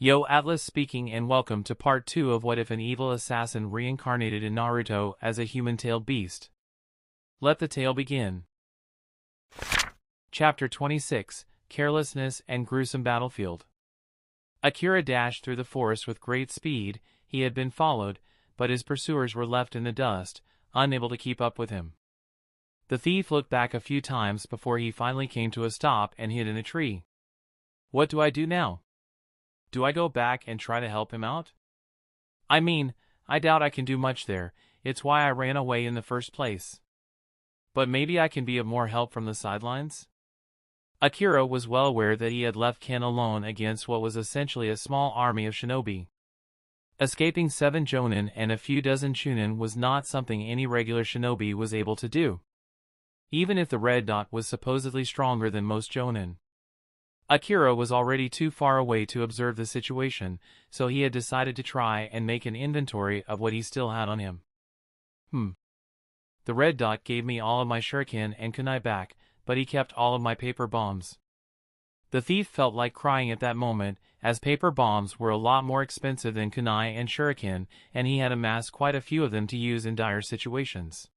Yo, Atlas speaking, and welcome to part 2 of What If an Evil Assassin Reincarnated in Naruto as a Human-Tailed Beast. Let the tale begin. Chapter 26, Carelessness and Gruesome Battlefield. Akira dashed through the forest with great speed. He had been followed, but his pursuers were left in the dust, unable to keep up with him. The thief looked back a few times before he finally came to a stop and hid in a tree. What do I do now? Do I go back and try to help him out? I mean, I doubt I can do much there. It's why I ran away in the first place. But maybe I can be of more help from the sidelines? Akira was well aware that he had left Ken alone against what was essentially a small army of shinobi. Escaping 7 jonin and a few dozen chunin was not something any regular shinobi was able to do, even if the red dot was supposedly stronger than most jonin. Akira was already too far away to observe the situation, so he had decided to try and make an inventory of what he still had on him. The red dot gave me all of my shuriken and kunai back, but he kept all of my paper bombs. The thief felt like crying at that moment, as paper bombs were a lot more expensive than kunai and shuriken, and he had amassed quite a few of them to use in dire situations.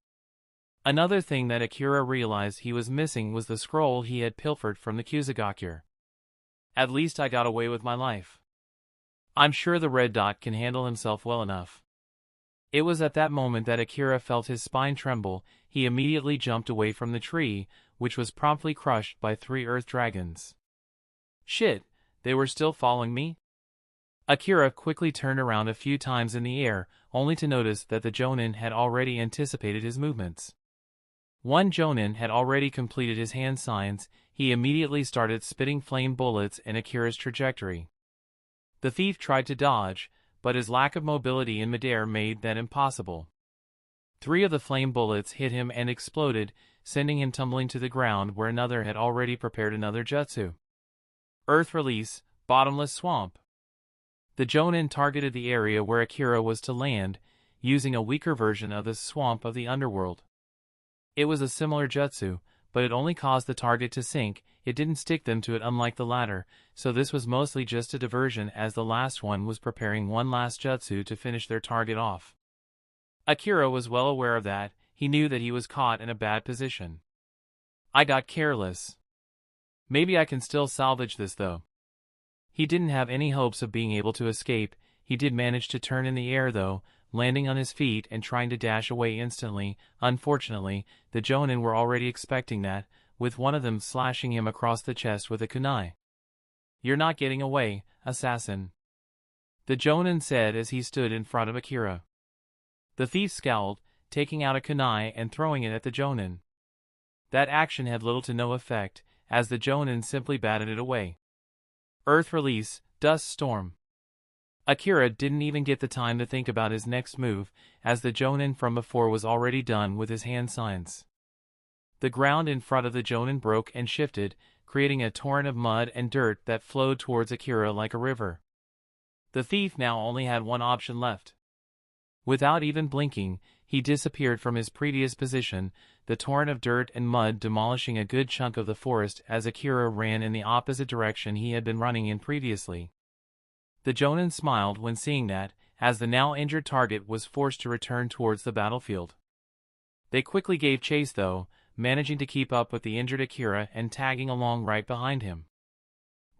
Another thing that Akira realized he was missing was the scroll he had pilfered from the Kusagakure. At least I got away with my life. I'm sure the red dot can handle himself well enough. It was at that moment that Akira felt his spine tremble. He immediately jumped away from the tree, which was promptly crushed by 3 earth dragons. Shit, they were still following me? Akira quickly turned around a few times in the air, only to notice that the jonin had already anticipated his movements. One jonin had already completed his hand signs. He immediately started spitting flame bullets in Akira's trajectory. The thief tried to dodge, but his lack of mobility in midair made that impossible. 3 of the flame bullets hit him and exploded, sending him tumbling to the ground where another had already prepared another jutsu. Earth release, bottomless swamp. The jonin targeted the area where Akira was to land, using a weaker version of the swamp of the underworld. It was a similar jutsu, but it only caused the target to sink. It didn't stick them to it, unlike the latter, so this was mostly just a diversion, as the last one was preparing one last jutsu to finish their target off. Akira was well aware of that. He knew that he was caught in a bad position. I got careless. Maybe I can still salvage this though. He didn't have any hopes of being able to escape. He did manage to turn in the air though, landing on his feet and trying to dash away instantly. Unfortunately, the jonin were already expecting that, with one of them slashing him across the chest with a kunai. You're not getting away, assassin, the jonin said as he stood in front of Akira. The thief scowled, taking out a kunai and throwing it at the jonin. That action had little to no effect, as the jonin simply batted it away. Earth release, dust storm. Akira didn't even get the time to think about his next move, as the jonin from before was already done with his hand signs. The ground in front of the jonin broke and shifted, creating a torrent of mud and dirt that flowed towards Akira like a river. The thief now only had one option left. Without even blinking, he disappeared from his previous position, the torrent of dirt and mud demolishing a good chunk of the forest as Akira ran in the opposite direction he had been running in previously. The jonin smiled when seeing that, as the now injured target was forced to return towards the battlefield. They quickly gave chase though, managing to keep up with the injured Akira and tagging along right behind him.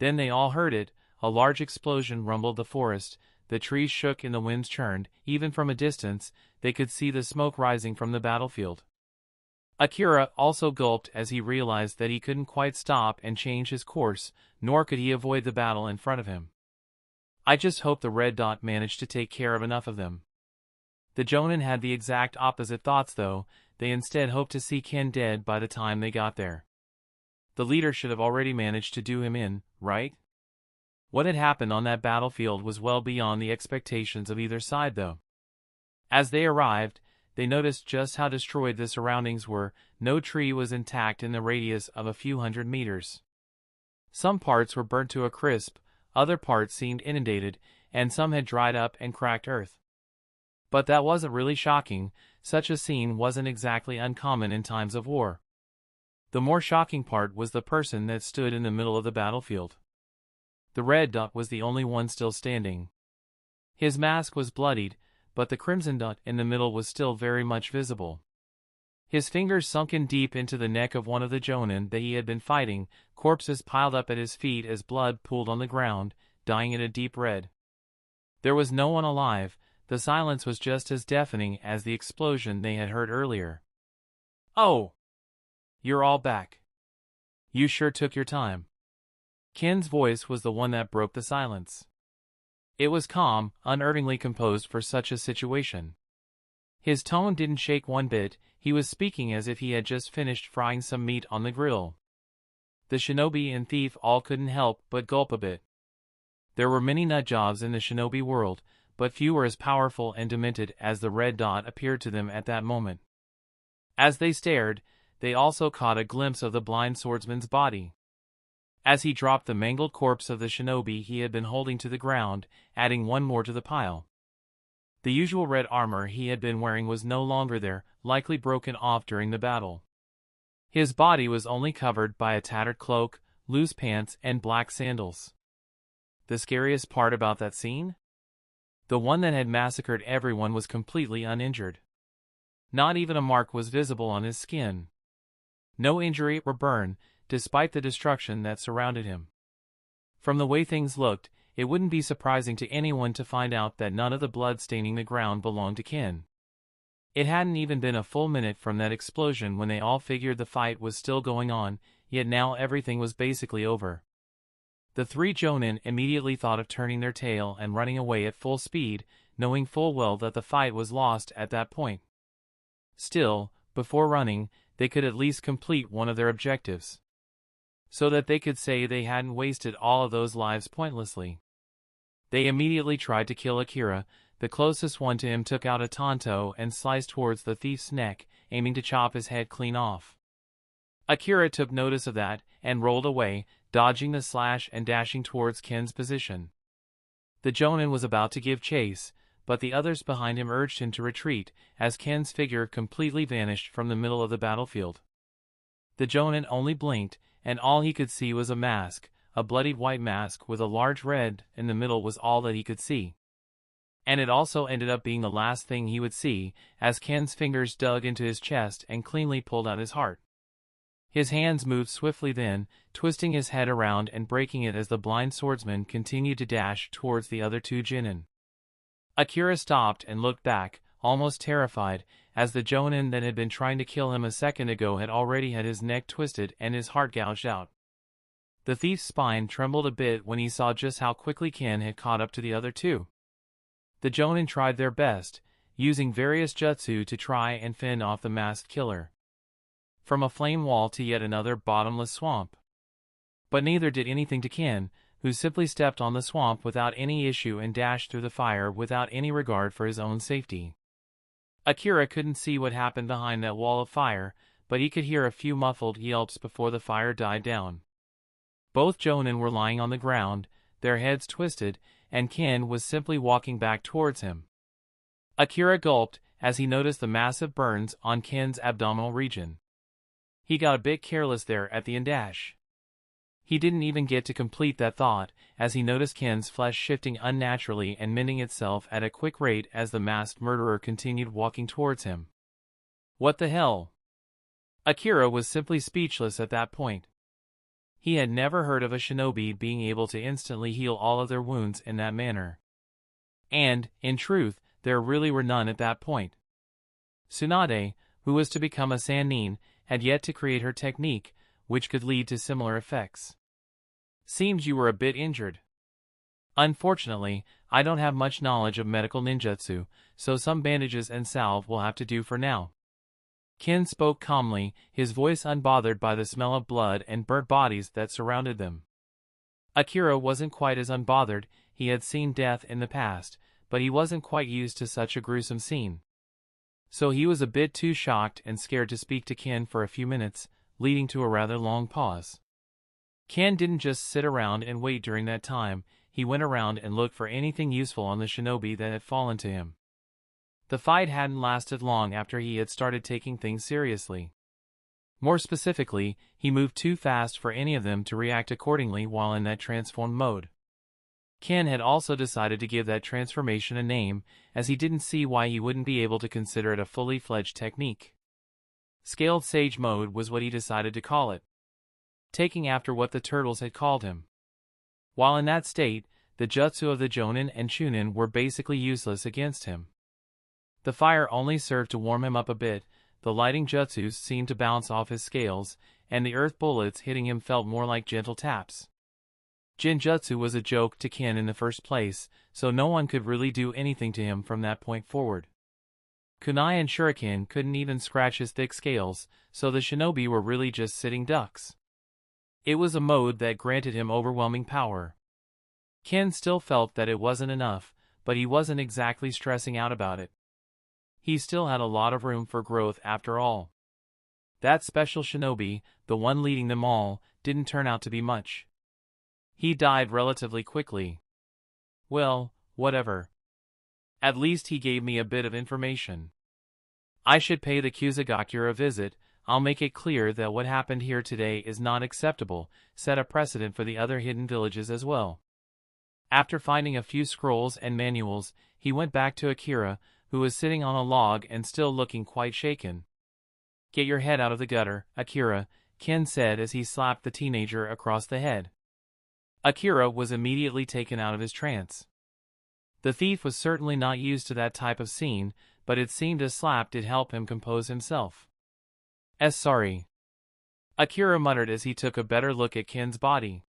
Then they all heard it. A large explosion rumbled the forest. The trees shook and the winds churned. Even from a distance, they could see the smoke rising from the battlefield. Akira also gulped as he realized that he couldn't quite stop and change his course, nor could he avoid the battle in front of him. I just hope the red dot managed to take care of enough of them. The jonin had the exact opposite thoughts though. They instead hoped to see Ken dead by the time they got there. The leader should have already managed to do him in, right? What had happened on that battlefield was well beyond the expectations of either side though. As they arrived, they noticed just how destroyed the surroundings were. No tree was intact in the radius of a few hundred meters. Some parts were burnt to a crisp, other parts seemed inundated, and some had dried up and cracked earth. But that wasn't really shocking. Such a scene wasn't exactly uncommon in times of war. The more shocking part was the person that stood in the middle of the battlefield. The red dot was the only one still standing. His mask was bloodied, but the crimson dot in the middle was still very much visible. His fingers sunken deep into the neck of one of the Jonin that he had been fighting, corpses piled up at his feet as blood pooled on the ground, dyeing it a deep red. There was no one alive. The silence was just as deafening as the explosion they had heard earlier. "Oh! You're all back. You sure took your time." Ken's voice was the one that broke the silence. It was calm, unerringly composed for such a situation. His tone didn't shake one bit. He was speaking as if he had just finished frying some meat on the grill. The shinobi and thief all couldn't help but gulp a bit. There were many nutjobs in the shinobi world, but few were as powerful and demented as the red dot appeared to them at that moment. As they stared, they also caught a glimpse of the blind swordsman's body. As he dropped the mangled corpse of the shinobi he had been holding to the ground, adding one more to the pile. The usual red armor he had been wearing was no longer there, likely broken off during the battle. His body was only covered by a tattered cloak, loose pants, and black sandals. The scariest part about that scene? The one that had massacred everyone was completely uninjured. Not even a mark was visible on his skin. No injury or burn, despite the destruction that surrounded him. From the way things looked, it wouldn't be surprising to anyone to find out that none of the blood staining the ground belonged to Ken. It hadn't even been a full minute from that explosion when they all figured the fight was still going on, yet now everything was basically over. The three Jonin immediately thought of turning their tail and running away at full speed, knowing full well that the fight was lost at that point. Still, before running, they could at least complete one of their objectives, so that they could say they hadn't wasted all of those lives pointlessly. They immediately tried to kill Akira. The closest one to him took out a tanto and sliced towards the thief's neck, aiming to chop his head clean off. Akira took notice of that, and rolled away, dodging the slash and dashing towards Ken's position. The Jonin was about to give chase, but the others behind him urged him to retreat, as Ken's figure completely vanished from the middle of the battlefield. The Jonin only blinked, and all he could see was a mask, a bloodied white mask with a large red in the middle was all that he could see. And it also ended up being the last thing he would see, as Ken's fingers dug into his chest and cleanly pulled out his heart. His hands moved swiftly then, twisting his head around and breaking it as the blind swordsman continued to dash towards the other two Jonin. Akira stopped and looked back, almost terrified, as the Jonin that had been trying to kill him a second ago had already had his neck twisted and his heart gouged out. The thief's spine trembled a bit when he saw just how quickly Ken had caught up to the other two. The Jonin tried their best, using various jutsu to try and fend off the masked killer. From a flame wall to yet another bottomless swamp. But neither did anything to Ken, who simply stepped on the swamp without any issue and dashed through the fire without any regard for his own safety. Akira couldn't see what happened behind that wall of fire, but he could hear a few muffled yelps before the fire died down. Both Jonin were lying on the ground, their heads twisted, and Ken was simply walking back towards him. Akira gulped as he noticed the massive burns on Ken's abdominal region. He got a bit careless there at the end dash. He didn't even get to complete that thought, as he noticed Ken's flesh shifting unnaturally and mending itself at a quick rate as the masked murderer continued walking towards him. What the hell? Akira was simply speechless at that point. He had never heard of a shinobi being able to instantly heal all of their wounds in that manner. And, in truth, there really were none at that point. Tsunade, who was to become a Sannin, had yet to create her technique, which could lead to similar effects. Seems you were a bit injured. Unfortunately, I don't have much knowledge of medical ninjutsu, so some bandages and salve will have to do for now. Ken spoke calmly, his voice unbothered by the smell of blood and burnt bodies that surrounded them. Akira wasn't quite as unbothered. He had seen death in the past, but he wasn't quite used to such a gruesome scene. So he was a bit too shocked and scared to speak to Ken for a few minutes, leading to a rather long pause. Ken didn't just sit around and wait during that time. He went around and looked for anything useful on the shinobi that had fallen to him. The fight hadn't lasted long after he had started taking things seriously. More specifically, he moved too fast for any of them to react accordingly while in that transformed mode. Ken had also decided to give that transformation a name, as he didn't see why he wouldn't be able to consider it a fully fledged technique. Scaled Sage Mode was what he decided to call it, taking after what the turtles had called him. While in that state, the jutsu of the Jonin and Chunin were basically useless against him. The fire only served to warm him up a bit, the lighting jutsus seemed to bounce off his scales, and the earth bullets hitting him felt more like gentle taps. Genjutsu was a joke to Ken in the first place, so no one could really do anything to him from that point forward. Kunai and Shuriken couldn't even scratch his thick scales, so the shinobi were really just sitting ducks. It was a mode that granted him overwhelming power. Ken still felt that it wasn't enough, but he wasn't exactly stressing out about it. He still had a lot of room for growth after all. That special shinobi, the one leading them all, didn't turn out to be much. He died relatively quickly. Well, whatever. At least he gave me a bit of information. I should pay the Kusagakure a visit. I'll make it clear that what happened here today is not acceptable, set a precedent for the other hidden villages as well. After finding a few scrolls and manuals, he went back to Akira, who was sitting on a log and still looking quite shaken. "Get your head out of the gutter, Akira," Ken said as he slapped the teenager across the head. Akira was immediately taken out of his trance. The thief was certainly not used to that type of scene, but it seemed a slap did help him compose himself. Sorry," Akira muttered as he took a better look at Ken's body.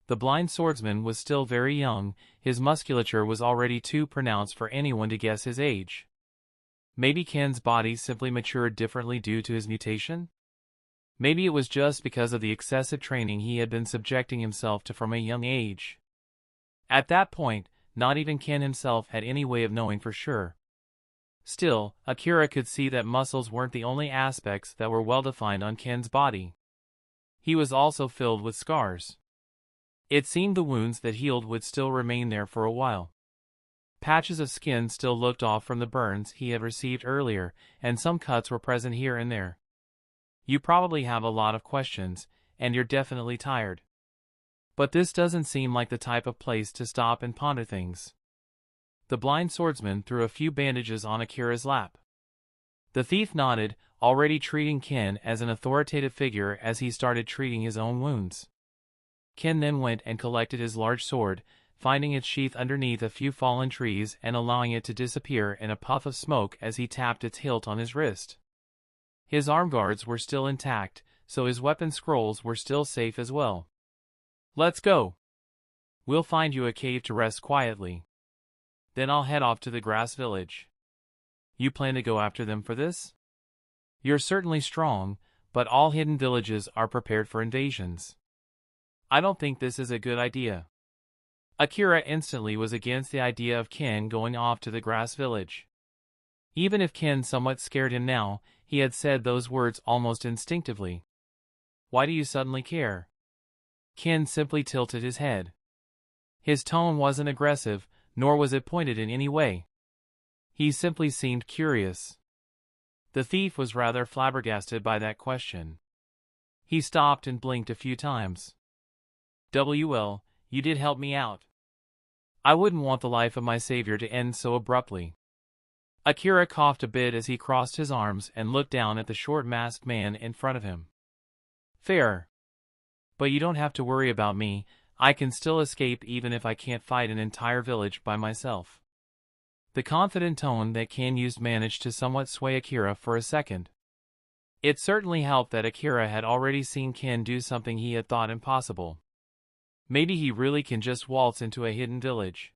The blind swordsman was still very young, his musculature was already too pronounced for anyone to guess his age. Maybe Ken's body simply matured differently due to his mutation? Maybe it was just because of the excessive training he had been subjecting himself to from a young age. At that point, not even Ken himself had any way of knowing for sure. Still, Akira could see that muscles weren't the only aspects that were well-defined on Ken's body. He was also filled with scars. It seemed the wounds that healed would still remain there for a while. Patches of skin still looked off from the burns he had received earlier, and some cuts were present here and there. "You probably have a lot of questions, and you're definitely tired. But this doesn't seem like the type of place to stop and ponder things." The blind swordsman threw a few bandages on Akira's lap. The thief nodded, already treating Ken as an authoritative figure as he started treating his own wounds. Ken then went and collected his large sword, finding its sheath underneath a few fallen trees and allowing it to disappear in a puff of smoke as he tapped its hilt on his wrist. His arm guards were still intact, so his weapon scrolls were still safe as well. "Let's go. We'll find you a cave to rest quietly. Then I'll head off to the grass village." "You plan to go after them for this?" "You're certainly strong, but all hidden villages are prepared for invasions. I don't think this is a good idea." Akira instantly was against the idea of Ken going off to the grass village. Even if Ken somewhat scared him now, he had said those words almost instinctively. "Why do you suddenly care?" Ken simply tilted his head. His tone wasn't aggressive, nor was it pointed in any way. He simply seemed curious. The thief was rather flabbergasted by that question. He stopped and blinked a few times. "Well, you did help me out. I wouldn't want the life of my savior to end so abruptly." Akira coughed a bit as he crossed his arms and looked down at the short masked man in front of him. "Fair. But you don't have to worry about me, I can still escape even if I can't fight an entire village by myself." The confident tone that Ken used managed to somewhat sway Akira for a second. It certainly helped that Akira had already seen Ken do something he had thought impossible. Maybe he really can just waltz into a hidden village.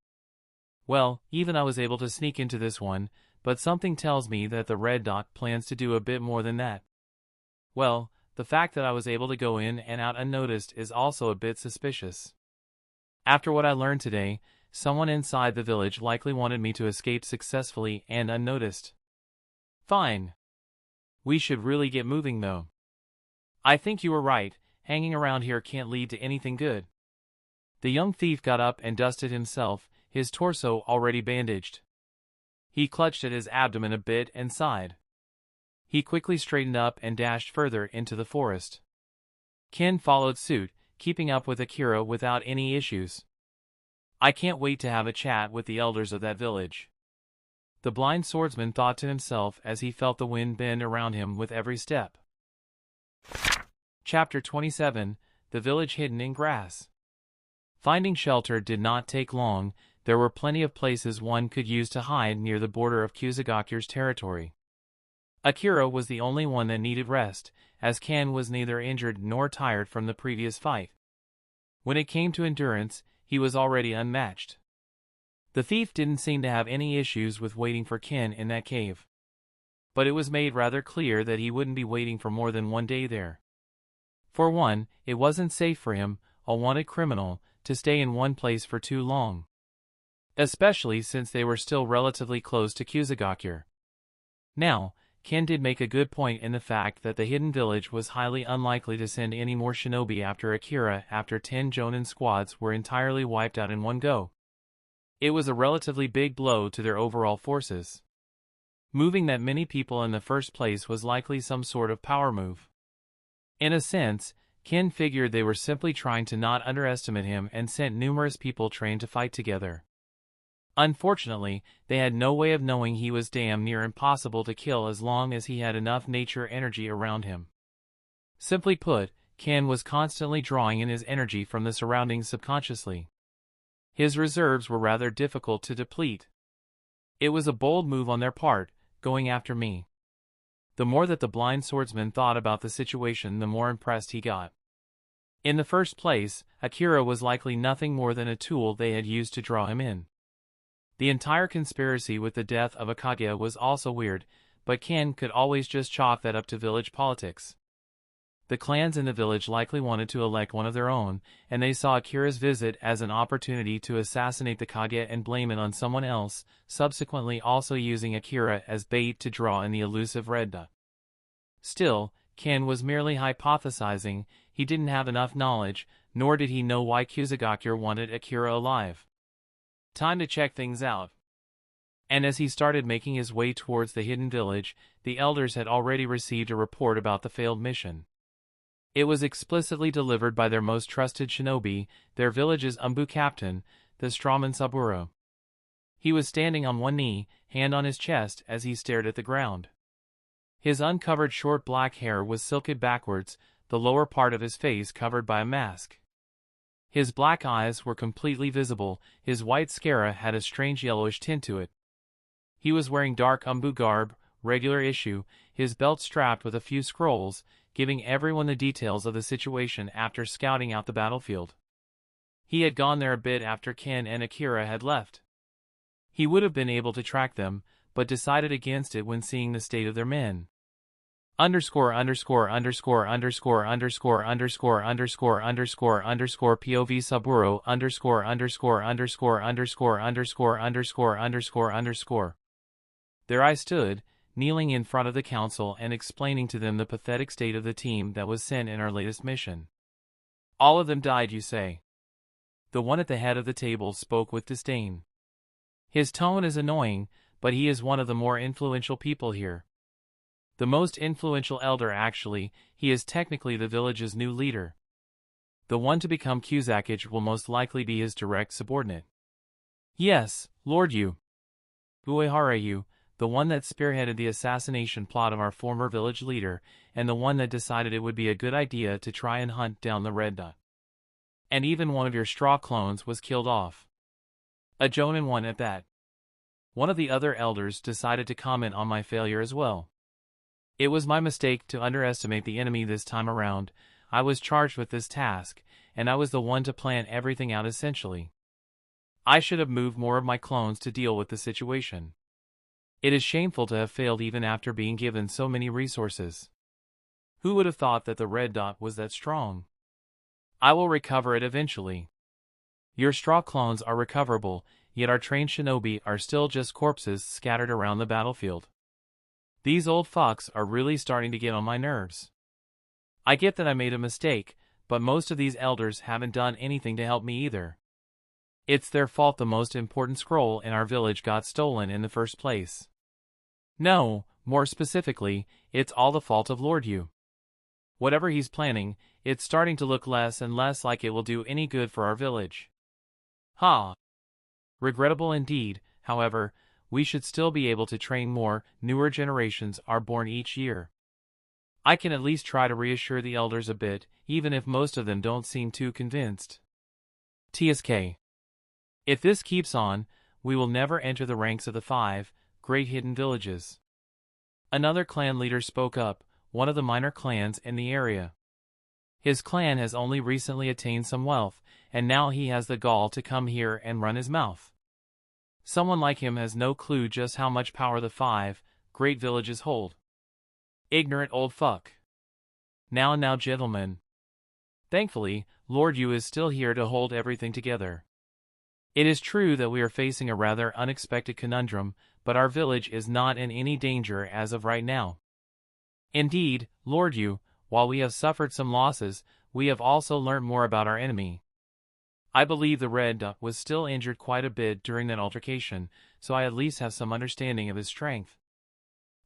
Well, even I was able to sneak into this one, but something tells me that the Red Dot plans to do a bit more than that. Well, the fact that I was able to go in and out unnoticed is also a bit suspicious. After what I learned today, someone inside the village likely wanted me to escape successfully and unnoticed. Fine. We should really get moving though. I think you were right, hanging around here can't lead to anything good. The young thief got up and dusted himself, his torso already bandaged. He clutched at his abdomen a bit and sighed. He quickly straightened up and dashed further into the forest. Ken followed suit, keeping up with Akira without any issues. I can't wait to have a chat with the elders of that village. The blind swordsman thought to himself as he felt the wind bend around him with every step. Chapter 27, The Village Hidden in Grass. Finding shelter did not take long. There were plenty of places one could use to hide near the border of Kuzugakure's territory. Akira was the only one that needed rest, as Ken was neither injured nor tired from the previous fight. When it came to endurance, he was already unmatched. The thief didn't seem to have any issues with waiting for Ken in that cave. But it was made rather clear that he wouldn't be waiting for more than one day there. For one, it wasn't safe for him, a wanted criminal, to stay in one place for too long. Especially since they were still relatively close to Kuzugakure. Now, Ken did make a good point in the fact that the hidden village was highly unlikely to send any more shinobi after Akira after 10 Jonin squads were entirely wiped out in one go. It was a relatively big blow to their overall forces. Moving that many people in the first place was likely some sort of power move. In a sense, Ken figured they were simply trying to not underestimate him and sent numerous people trained to fight together. Unfortunately, they had no way of knowing he was damn near impossible to kill as long as he had enough nature energy around him. Simply put, Ken was constantly drawing in his energy from the surroundings subconsciously. His reserves were rather difficult to deplete. It was a bold move on their part, going after me. The more that the blind swordsman thought about the situation, the more impressed he got. In the first place, Akira was likely nothing more than a tool they had used to draw him in. The entire conspiracy with the death of Akage was also weird, but Ken could always just chalk that up to village politics. The clans in the village likely wanted to elect one of their own, and they saw Akira's visit as an opportunity to assassinate the Kage and blame it on someone else, subsequently also using Akira as bait to draw in the elusive Red Dot. Still, Ken was merely hypothesizing. He didn't have enough knowledge, nor did he know why Kuzugakure wanted Akira alive. Time to check things out. And as he started making his way towards the hidden village, the elders had already received a report about the failed mission. It was explicitly delivered by their most trusted shinobi, their village's Umbu captain, the strawman Saburo. He was standing on one knee, hand on his chest as he stared at the ground. His uncovered short black hair was silked backwards, the lower part of his face covered by a mask. His black eyes were completely visible, his white scara had a strange yellowish tint to it. He was wearing dark Umbu garb, regular issue, his belt strapped with a few scrolls, giving everyone the details of the situation after scouting out the battlefield. He had gone there a bit after Ken and Akira had left. He would have been able to track them, but decided against it when seeing the state of their men. POV Saburo __________________________________________________________________________________________________ There I stood, kneeling in front of the council and explaining to them the pathetic state of the team that was sent in our latest mission. All of them died, you say? The one at the head of the table spoke with disdain. His tone is annoying, but he is one of the more influential people here. The most influential elder actually, he is technically the village's new leader. The one to become Kuzakage will most likely be his direct subordinate. Yes, Lord Yu. Uehara Yu, the one that spearheaded the assassination plot of our former village leader, and the one that decided it would be a good idea to try and hunt down the Red Dot. And even one of your straw clones was killed off. A Jonin one at that. One of the other elders decided to comment on my failure as well. It was my mistake to underestimate the enemy this time around. I was charged with this task, and I was the one to plan everything out essentially. I should have moved more of my clones to deal with the situation. It is shameful to have failed even after being given so many resources. Who would have thought that the Red Dot was that strong? I will recover it eventually. Your straw clones are recoverable, yet our trained shinobi are still just corpses scattered around the battlefield. These old fucks are really starting to get on my nerves. I get that I made a mistake, but most of these elders haven't done anything to help me either. It's their fault the most important scroll in our village got stolen in the first place. No, more specifically, it's all the fault of Lord Yu. Whatever he's planning, it's starting to look less and less like it will do any good for our village. Ha! Regrettable indeed, however, we should still be able to train more. Newer generations are born each year. I can at least try to reassure the elders a bit, even if most of them don't seem too convinced. TSK. If this keeps on, we will never enter the ranks of the 5 great hidden villages. Another clan leader spoke up, one of the minor clans in the area. His clan has only recently attained some wealth, and now he has the gall to come here and run his mouth. Someone like him has no clue just how much power the 5 great villages hold. Ignorant old fuck. Now gentlemen. Thankfully, Lord Yu is still here to hold everything together. It is true that we are facing a rather unexpected conundrum, but our village is not in any danger as of right now. Indeed, Lord Yu, while we have suffered some losses, we have also learnt more about our enemy. I believe the Red Duck was still injured quite a bit during that altercation, so I at least have some understanding of his strength.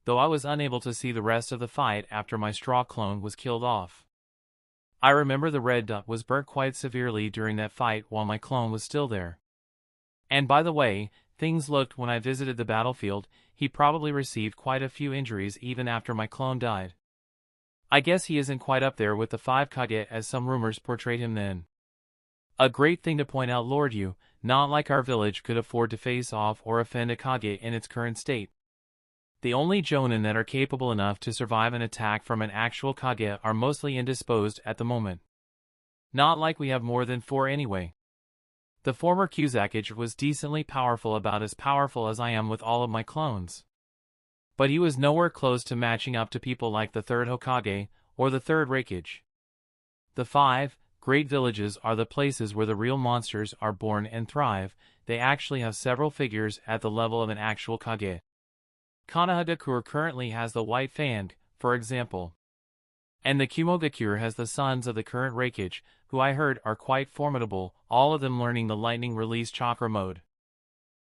Though I was unable to see the rest of the fight after my straw clone was killed off. I remember the Red Duck was burnt quite severely during that fight while my clone was still there. And by the way, things looked when I visited the battlefield, he probably received quite a few injuries even after my clone died. I guess he isn't quite up there with the 5 Kage as some rumors portrayed him then. A great thing to point out, Lord Yu, not like our village could afford to face off or offend a Kage in its current state. The only Jonin that are capable enough to survive an attack from an actual Kage are mostly indisposed at the moment. Not like we have more than 4 anyway. The former Kuzakage was decently powerful, about as powerful as I am with all of my clones. But he was nowhere close to matching up to people like the 3rd Hokage or the 3rd Reikage. The 5 great villages are the places where the real monsters are born and thrive. They actually have several figures at the level of an actual Kage. Konohagakure currently has the White Fang, for example. And the Kumogakure has the sons of the current Reikage, who I heard are quite formidable, all of them learning the lightning release chakra mode.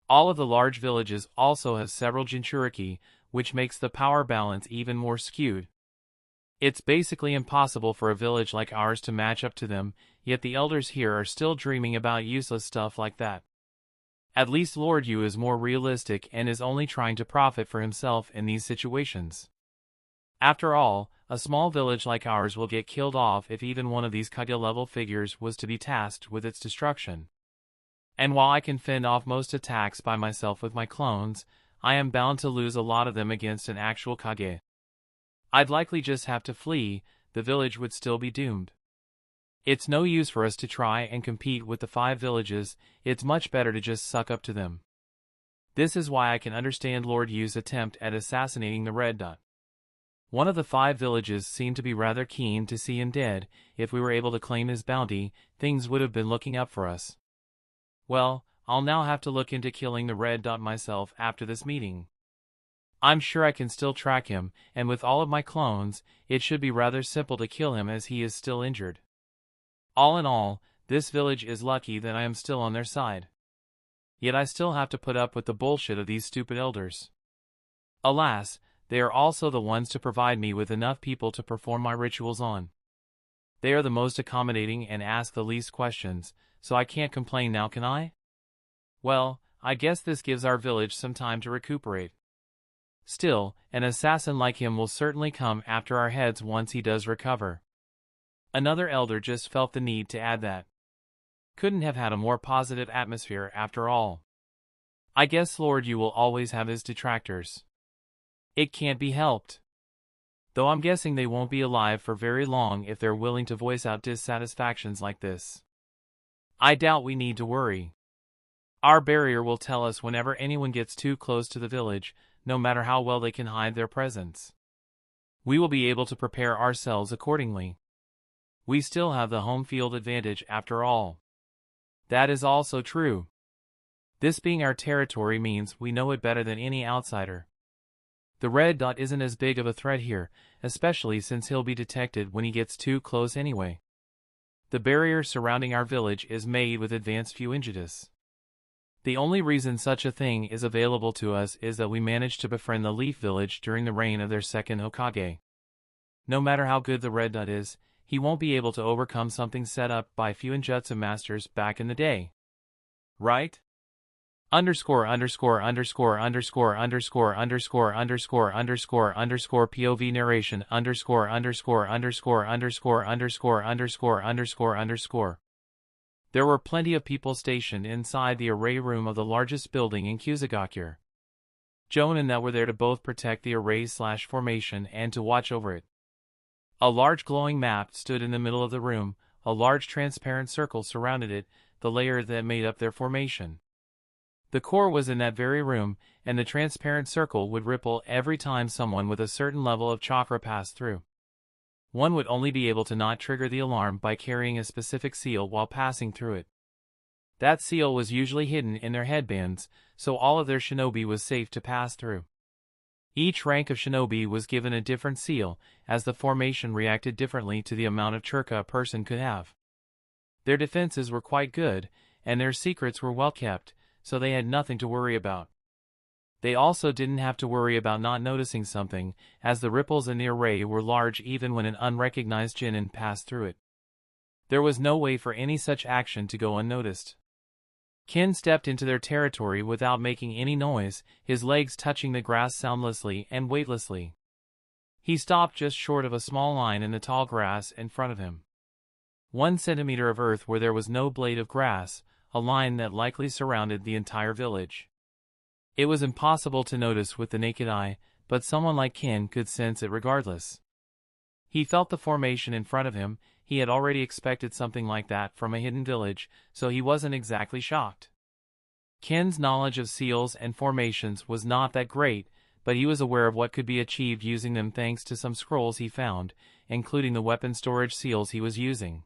All of the large villages also have several Jinchuriki, which makes the power balance even more skewed. It's basically impossible for a village like ours to match up to them, yet the elders here are still dreaming about useless stuff like that. At least Lord Yu is more realistic and is only trying to profit for himself in these situations. After all, a small village like ours will get killed off if even one of these Kage-level figures was to be tasked with its destruction. And while I can fend off most attacks by myself with my clones, I am bound to lose a lot of them against an actual Kage. I'd likely just have to flee, the village would still be doomed. It's no use for us to try and compete with the 5 villages, it's much better to just suck up to them. This is why I can understand Lord Yu's attempt at assassinating the Red Dot. One of the 5 villages seemed to be rather keen to see him dead. If we were able to claim his bounty, things would have been looking up for us. Well, I'll now have to look into killing the Red Dot myself after this meeting. I'm sure I can still track him, and with all of my clones, it should be rather simple to kill him as he is still injured. All in all, this village is lucky that I am still on their side. Yet I still have to put up with the bullshit of these stupid elders. Alas, they are also the ones to provide me with enough people to perform my rituals on. They are the most accommodating and ask the least questions, so I can't complain now, can I? Well, I guess this gives our village some time to recuperate. Still, an assassin like him will certainly come after our heads once he does recover. Another elder just felt the need to add that. Couldn't have had a more positive atmosphere after all. I guess Lord Yu will always have his detractors. It can't be helped. Though I'm guessing they won't be alive for very long if they're willing to voice out dissatisfactions like this. I doubt we need to worry. Our barrier will tell us whenever anyone gets too close to the village, no matter how well they can hide their presence. We will be able to prepare ourselves accordingly. We still have the home field advantage after all. That is also true. This being our territory means we know it better than any outsider. The Red Dot isn't as big of a threat here, especially since he'll be detected when he gets too close anyway. The barrier surrounding our village is made with advanced Fuinjitas. The only reason such a thing is available to us is that we managed to befriend the Leaf Village during the reign of their 2nd Hokage. No matter how good the Red Dot is, he won't be able to overcome something set up by Fuinjutsu masters back in the day. Right? Underscore underscore underscore underscore underscore underscore underscore underscore underscore POV narration underscore underscore underscore underscore underscore underscore underscore underscore. There were plenty of people stationed inside the array room of the largest building in Kusagakyur. Jonin that were there to both protect the array/formation and to watch over it. A large glowing map stood in the middle of the room, a large transparent circle surrounded it, the layer that made up their formation. The core was in that very room, and the transparent circle would ripple every time someone with a certain level of chakra passed through. One would only be able to not trigger the alarm by carrying a specific seal while passing through it. That seal was usually hidden in their headbands, so all of their shinobi was safe to pass through. Each rank of shinobi was given a different seal, as the formation reacted differently to the amount of chakra a person could have. Their defenses were quite good, and their secrets were well kept, so they had nothing to worry about. They also didn't have to worry about not noticing something, as the ripples in the array were large even when an unrecognized genin passed through it. There was no way for any such action to go unnoticed. Ken stepped into their territory without making any noise, his legs touching the grass soundlessly and weightlessly. He stopped just short of a small line in the tall grass in front of him. 1 centimeter of earth where there was no blade of grass, a line that likely surrounded the entire village. It was impossible to notice with the naked eye, but someone like Ken could sense it regardless. He felt the formation in front of him, he had already expected something like that from a hidden village, so he wasn't exactly shocked. Ken's knowledge of seals and formations was not that great, but he was aware of what could be achieved using them thanks to some scrolls he found, including the weapon storage seals he was using.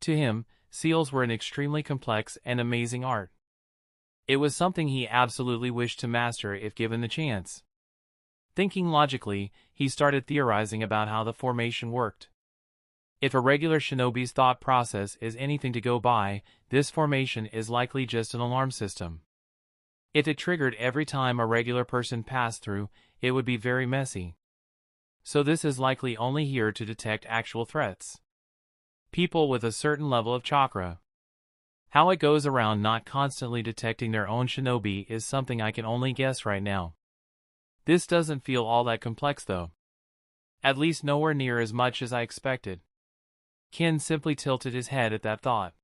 To him, seals were an extremely complex and amazing art. It was something he absolutely wished to master if given the chance. Thinking logically, he started theorizing about how the formation worked. If a regular shinobi's thought process is anything to go by, this formation is likely just an alarm system. If it triggered every time a regular person passed through, it would be very messy. So this is likely only here to detect actual threats. People with a certain level of chakra. How it goes around not constantly detecting their own shinobi is something I can only guess right now. This doesn't feel all that complex though. At least nowhere near as much as I expected. Ken simply tilted his head at that thought.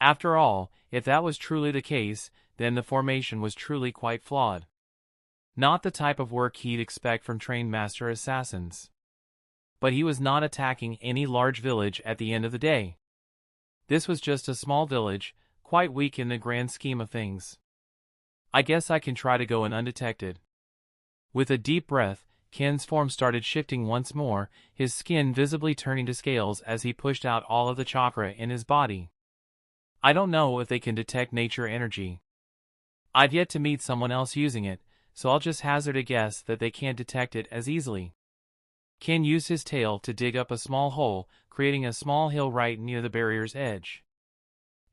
After all, if that was truly the case, then the formation was truly quite flawed. Not the type of work he'd expect from trained master assassins. But he was not attacking any large village at the end of the day. This was just a small village, quite weak in the grand scheme of things. I guess I can try to go in undetected. With a deep breath, Ken's form started shifting once more, his skin visibly turning to scales as he pushed out all of the chakra in his body. I don't know if they can detect nature energy. I've yet to meet someone else using it, so I'll just hazard a guess that they can't detect it as easily. Ken used his tail to dig up a small hole, creating a small hill right near the barrier's edge.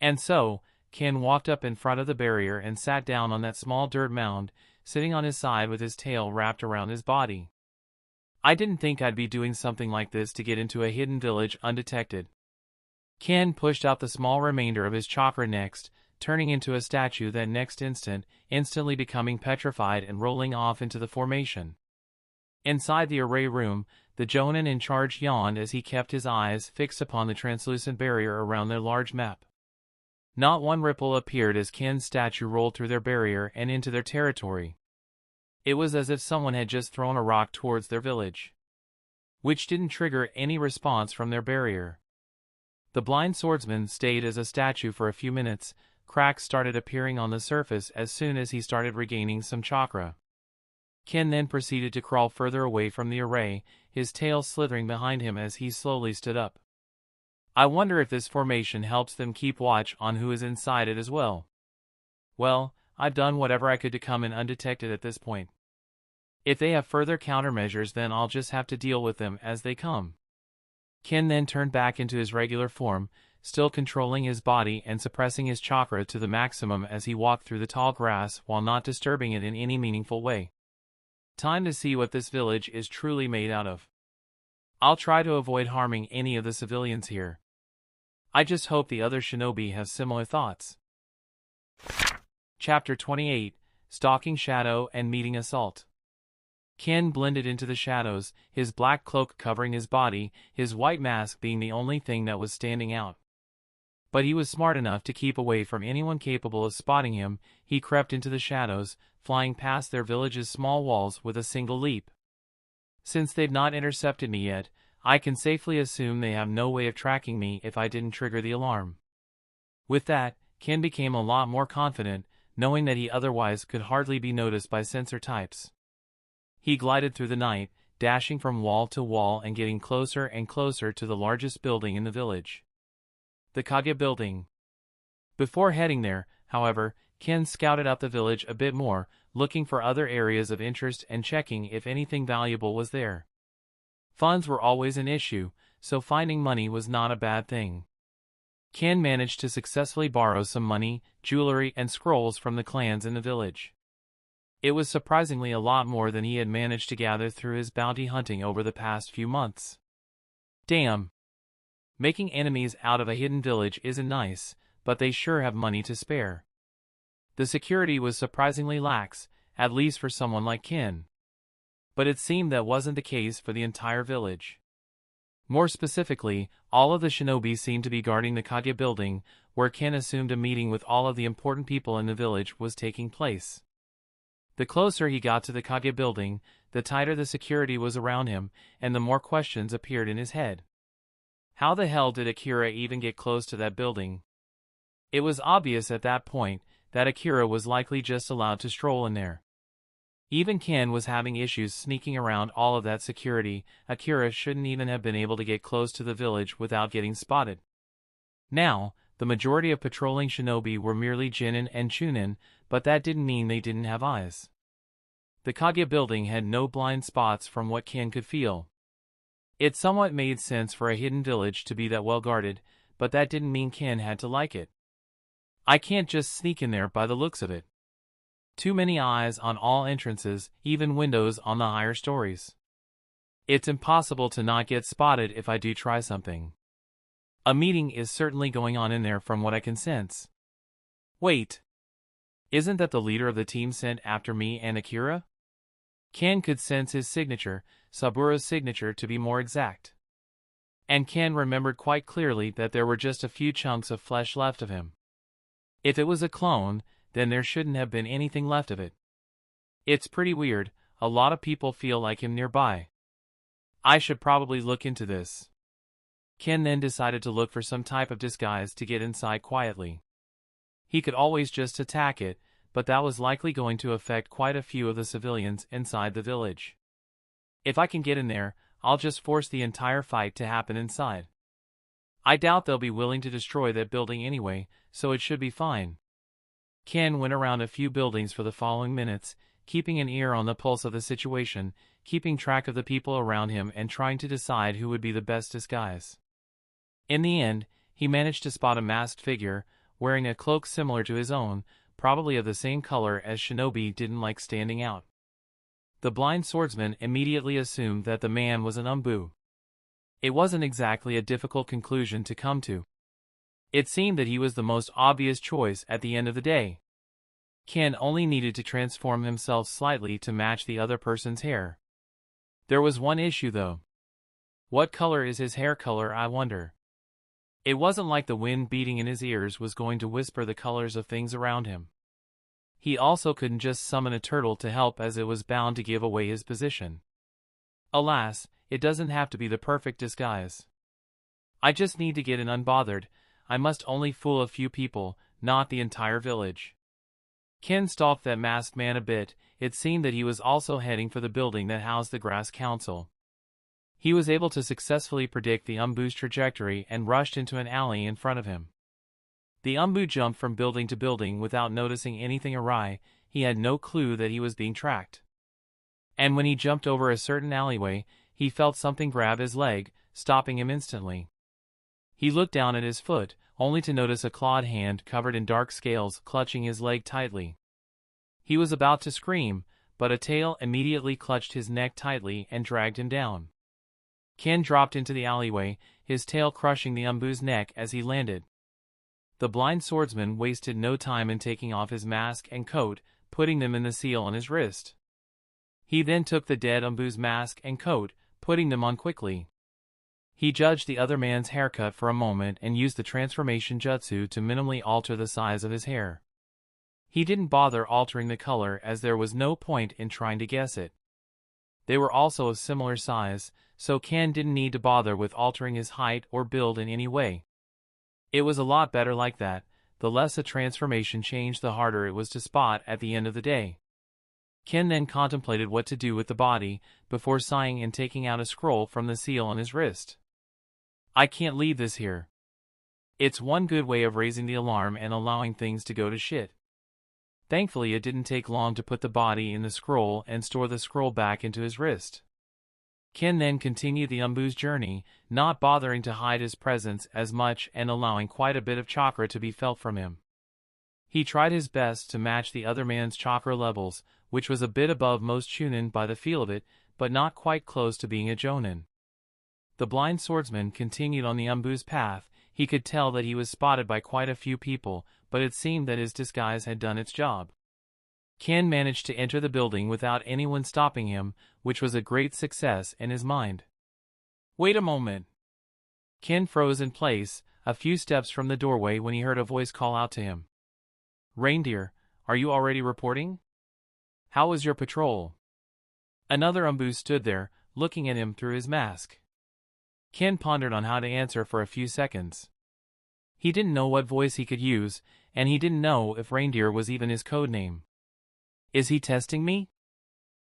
And so, Ken walked up in front of the barrier and sat down on that small dirt mound, sitting on his side with his tail wrapped around his body. I didn't think I'd be doing something like this to get into a hidden village undetected. Ken pushed out the small remainder of his chakra next, turning into a statue that next instantly becoming petrified and rolling off into the formation. Inside the array room, the Jonin in charge yawned as he kept his eyes fixed upon the translucent barrier around their large map. Not one ripple appeared as Ken's statue rolled through their barrier and into their territory. It was as if someone had just thrown a rock towards their village, which didn't trigger any response from their barrier. The blind swordsman stayed as a statue for a few minutes. Cracks started appearing on the surface as soon as he started regaining some chakra. Ken then proceeded to crawl further away from the array, his tail slithering behind him as he slowly stood up. I wonder if this formation helps them keep watch on who is inside it as well. Well, I've done whatever I could to come in undetected at this point. If they have further countermeasures, then I'll just have to deal with them as they come. Ken then turned back into his regular form, still controlling his body and suppressing his chakra to the maximum as he walked through the tall grass while not disturbing it in any meaningful way. Time to see what this village is truly made out of. I'll try to avoid harming any of the civilians here. I just hope the other shinobi have similar thoughts. Chapter 28, Stalking Shadow and Meeting Assault. Ken blended into the shadows, his black cloak covering his body, his white mask being the only thing that was standing out. But he was smart enough to keep away from anyone capable of spotting him. He crept into the shadows, flying past their village's small walls with a single leap. Since they've not intercepted me yet, I can safely assume they have no way of tracking me if I didn't trigger the alarm. With that, Ken became a lot more confident, knowing that he otherwise could hardly be noticed by sensor types. He glided through the night, dashing from wall to wall and getting closer and closer to the largest building in the village. The Kage building. Before heading there, however, Ken scouted out the village a bit more, looking for other areas of interest and checking if anything valuable was there. Funds were always an issue, so finding money was not a bad thing. Ken managed to successfully borrow some money, jewelry, and scrolls from the clans in the village. It was surprisingly a lot more than he had managed to gather through his bounty hunting over the past few months. Damn. Making enemies out of a hidden village isn't nice, but they sure have money to spare. The security was surprisingly lax, at least for someone like Ken. But it seemed that wasn't the case for the entire village. More specifically, all of the shinobi seemed to be guarding the Kage building, where Ken assumed a meeting with all of the important people in the village was taking place. The closer he got to the Kage building, the tighter the security was around him, and the more questions appeared in his head. How the hell did Akira even get close to that building? It was obvious at that point that Akira was likely just allowed to stroll in there. Even Ken was having issues sneaking around all of that security. Akira shouldn't even have been able to get close to the village without getting spotted. Now, the majority of patrolling shinobi were merely Jinin and Chunin, but that didn't mean they didn't have eyes. The Kage building had no blind spots from what Ken could feel. It somewhat made sense for a hidden village to be that well guarded, but that didn't mean Ken had to like it. I can't just sneak in there by the looks of it. Too many eyes on all entrances, even windows on the higher stories. It's impossible to not get spotted if I do try something. A meeting is certainly going on in there from what I can sense. Wait. Isn't that the leader of the team sent after me and Akira? Ken could sense his signature, Sabura's signature to be more exact. And Ken remembered quite clearly that there were just a few chunks of flesh left of him. If it was a clone, then there shouldn't have been anything left of it. It's pretty weird, a lot of people feel like him nearby. I should probably look into this. Ken then decided to look for some type of disguise to get inside quietly. He could always just attack it, but that was likely going to affect quite a few of the civilians inside the village. If I can get in there, I'll just force the entire fight to happen inside. I doubt they'll be willing to destroy that building anyway, so it should be fine. Ken went around a few buildings for the following minutes, keeping an ear on the pulse of the situation, keeping track of the people around him and trying to decide who would be the best disguise. In the end, he managed to spot a masked figure, wearing a cloak similar to his own, probably of the same color as shinobi didn't like standing out. The blind swordsman immediately assumed that the man was an umbu. It wasn't exactly a difficult conclusion to come to. It seemed that he was the most obvious choice at the end of the day. Ken only needed to transform himself slightly to match the other person's hair. There was one issue though. What color is his hair color, I wonder? It wasn't like the wind beating in his ears was going to whisper the colors of things around him. He also couldn't just summon a turtle to help, as it was bound to give away his position. Alas, it doesn't have to be the perfect disguise. I just need to get in unbothered. I must only fool a few people, not the entire village. Ken stalked that masked man a bit. It seemed that he was also heading for the building that housed the Grass Council. He was able to successfully predict the umbu's trajectory and rushed into an alley in front of him. The umbu jumped from building to building without noticing anything awry. He had no clue that he was being tracked. And when he jumped over a certain alleyway, he felt something grab his leg, stopping him instantly. He looked down at his foot, only to notice a clawed hand covered in dark scales clutching his leg tightly. He was about to scream, but a tail immediately clutched his neck tightly and dragged him down. Ken dropped into the alleyway, his tail crushing the umbu's neck as he landed. The blind swordsman wasted no time in taking off his mask and coat, putting them in the seal on his wrist. He then took the dead Umbu's mask and coat, putting them on quickly. He judged the other man's haircut for a moment and used the transformation jutsu to minimally alter the size of his hair. He didn't bother altering the color as there was no point in trying to guess it. They were also of similar size, so Ken didn't need to bother with altering his height or build in any way. It was a lot better like that. The less a transformation changed, the harder it was to spot at the end of the day. Ken then contemplated what to do with the body, before sighing and taking out a scroll from the seal on his wrist. I can't leave this here. It's one good way of raising the alarm and allowing things to go to shit. Thankfully, it didn't take long to put the body in the scroll and store the scroll back into his wrist. Ken then continued the Umbu's journey, not bothering to hide his presence as much and allowing quite a bit of chakra to be felt from him. He tried his best to match the other man's chakra levels, which was a bit above most Chunin by the feel of it, but not quite close to being a Jonin. The blind swordsman continued on the Umbu's path. He could tell that he was spotted by quite a few people, but it seemed that his disguise had done its job. Ken managed to enter the building without anyone stopping him, which was a great success in his mind. Wait a moment. Ken froze in place, a few steps from the doorway when he heard a voice call out to him. Reindeer, are you already reporting? How was your patrol? Another Umbu stood there, looking at him through his mask. Ken pondered on how to answer for a few seconds. He didn't know what voice he could use, and he didn't know if Reindeer was even his code name. Is he testing me?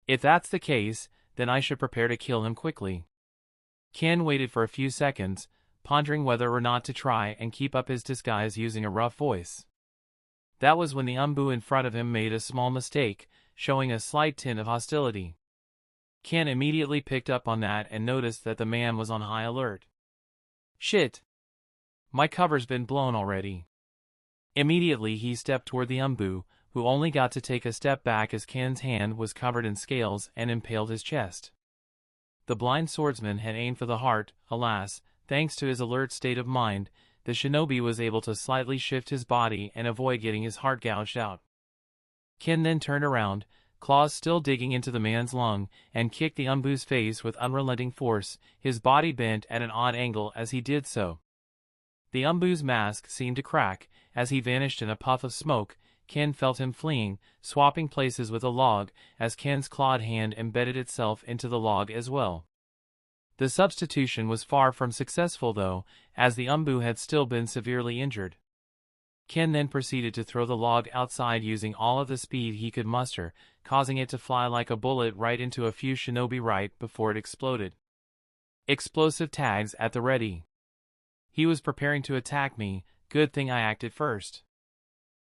If that's the case, then I should prepare to kill him quickly. Ken waited for a few seconds, pondering whether or not to try and keep up his disguise using a rough voice. That was when the Umbu in front of him made a small mistake, showing a slight tint of hostility. Ken immediately picked up on that and noticed that the man was on high alert. Shit! My cover's been blown already. Immediately he stepped toward the Umbu, who only got to take a step back as Ken's hand was covered in scales and impaled his chest. The blind swordsman had aimed for the heart. Alas, thanks to his alert state of mind, the shinobi was able to slightly shift his body and avoid getting his heart gouged out. Ken then turned around, claws still digging into the man's lung, and kicked the Umbu's face with unrelenting force. His body bent at an odd angle as he did so. The Umbu's mask seemed to crack. As he vanished in a puff of smoke, Ken felt him fleeing, swapping places with a log, as Ken's clawed hand embedded itself into the log as well. The substitution was far from successful though, as the Umbu had still been severely injured. Ken then proceeded to throw the log outside using all of the speed he could muster, causing it to fly like a bullet right into a few shinobi right before it exploded. Explosive tags at the ready. He was preparing to attack me, good thing I acted first.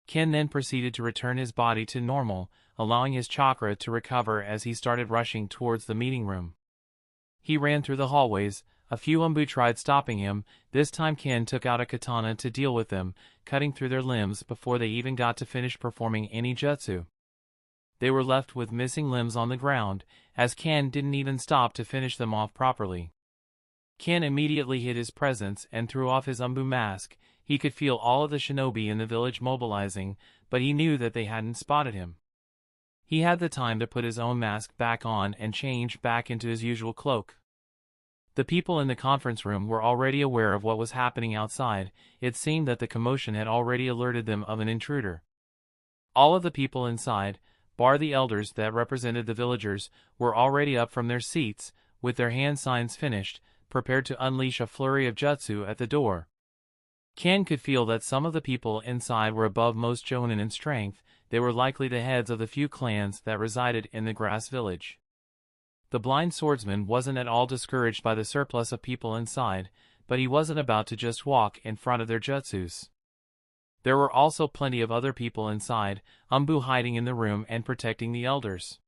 Ken then proceeded to return his body to normal, allowing his chakra to recover as he started rushing towards the meeting room. He ran through the hallways. A few Umbu tried stopping him. This time Ken took out a katana to deal with them, cutting through their limbs before they even got to finish performing any jutsu. They were left with missing limbs on the ground, as Ken didn't even stop to finish them off properly. Ken immediately hid his presence and threw off his Umbu mask. He could feel all of the shinobi in the village mobilizing, but he knew that they hadn't spotted him. He had the time to put his own mask back on and change back into his usual cloak. The people in the conference room were already aware of what was happening outside. It seemed that the commotion had already alerted them of an intruder. All of the people inside, bar the elders that represented the villagers, were already up from their seats, with their hand signs finished, prepared to unleash a flurry of jutsu at the door. Ken could feel that some of the people inside were above most Jonin in strength. They were likely the heads of the few clans that resided in the grass village. The blind swordsman wasn't at all discouraged by the surplus of people inside, but he wasn't about to just walk in front of their jutsus. There were also plenty of other people inside, Umbu hiding in the room and protecting the elders.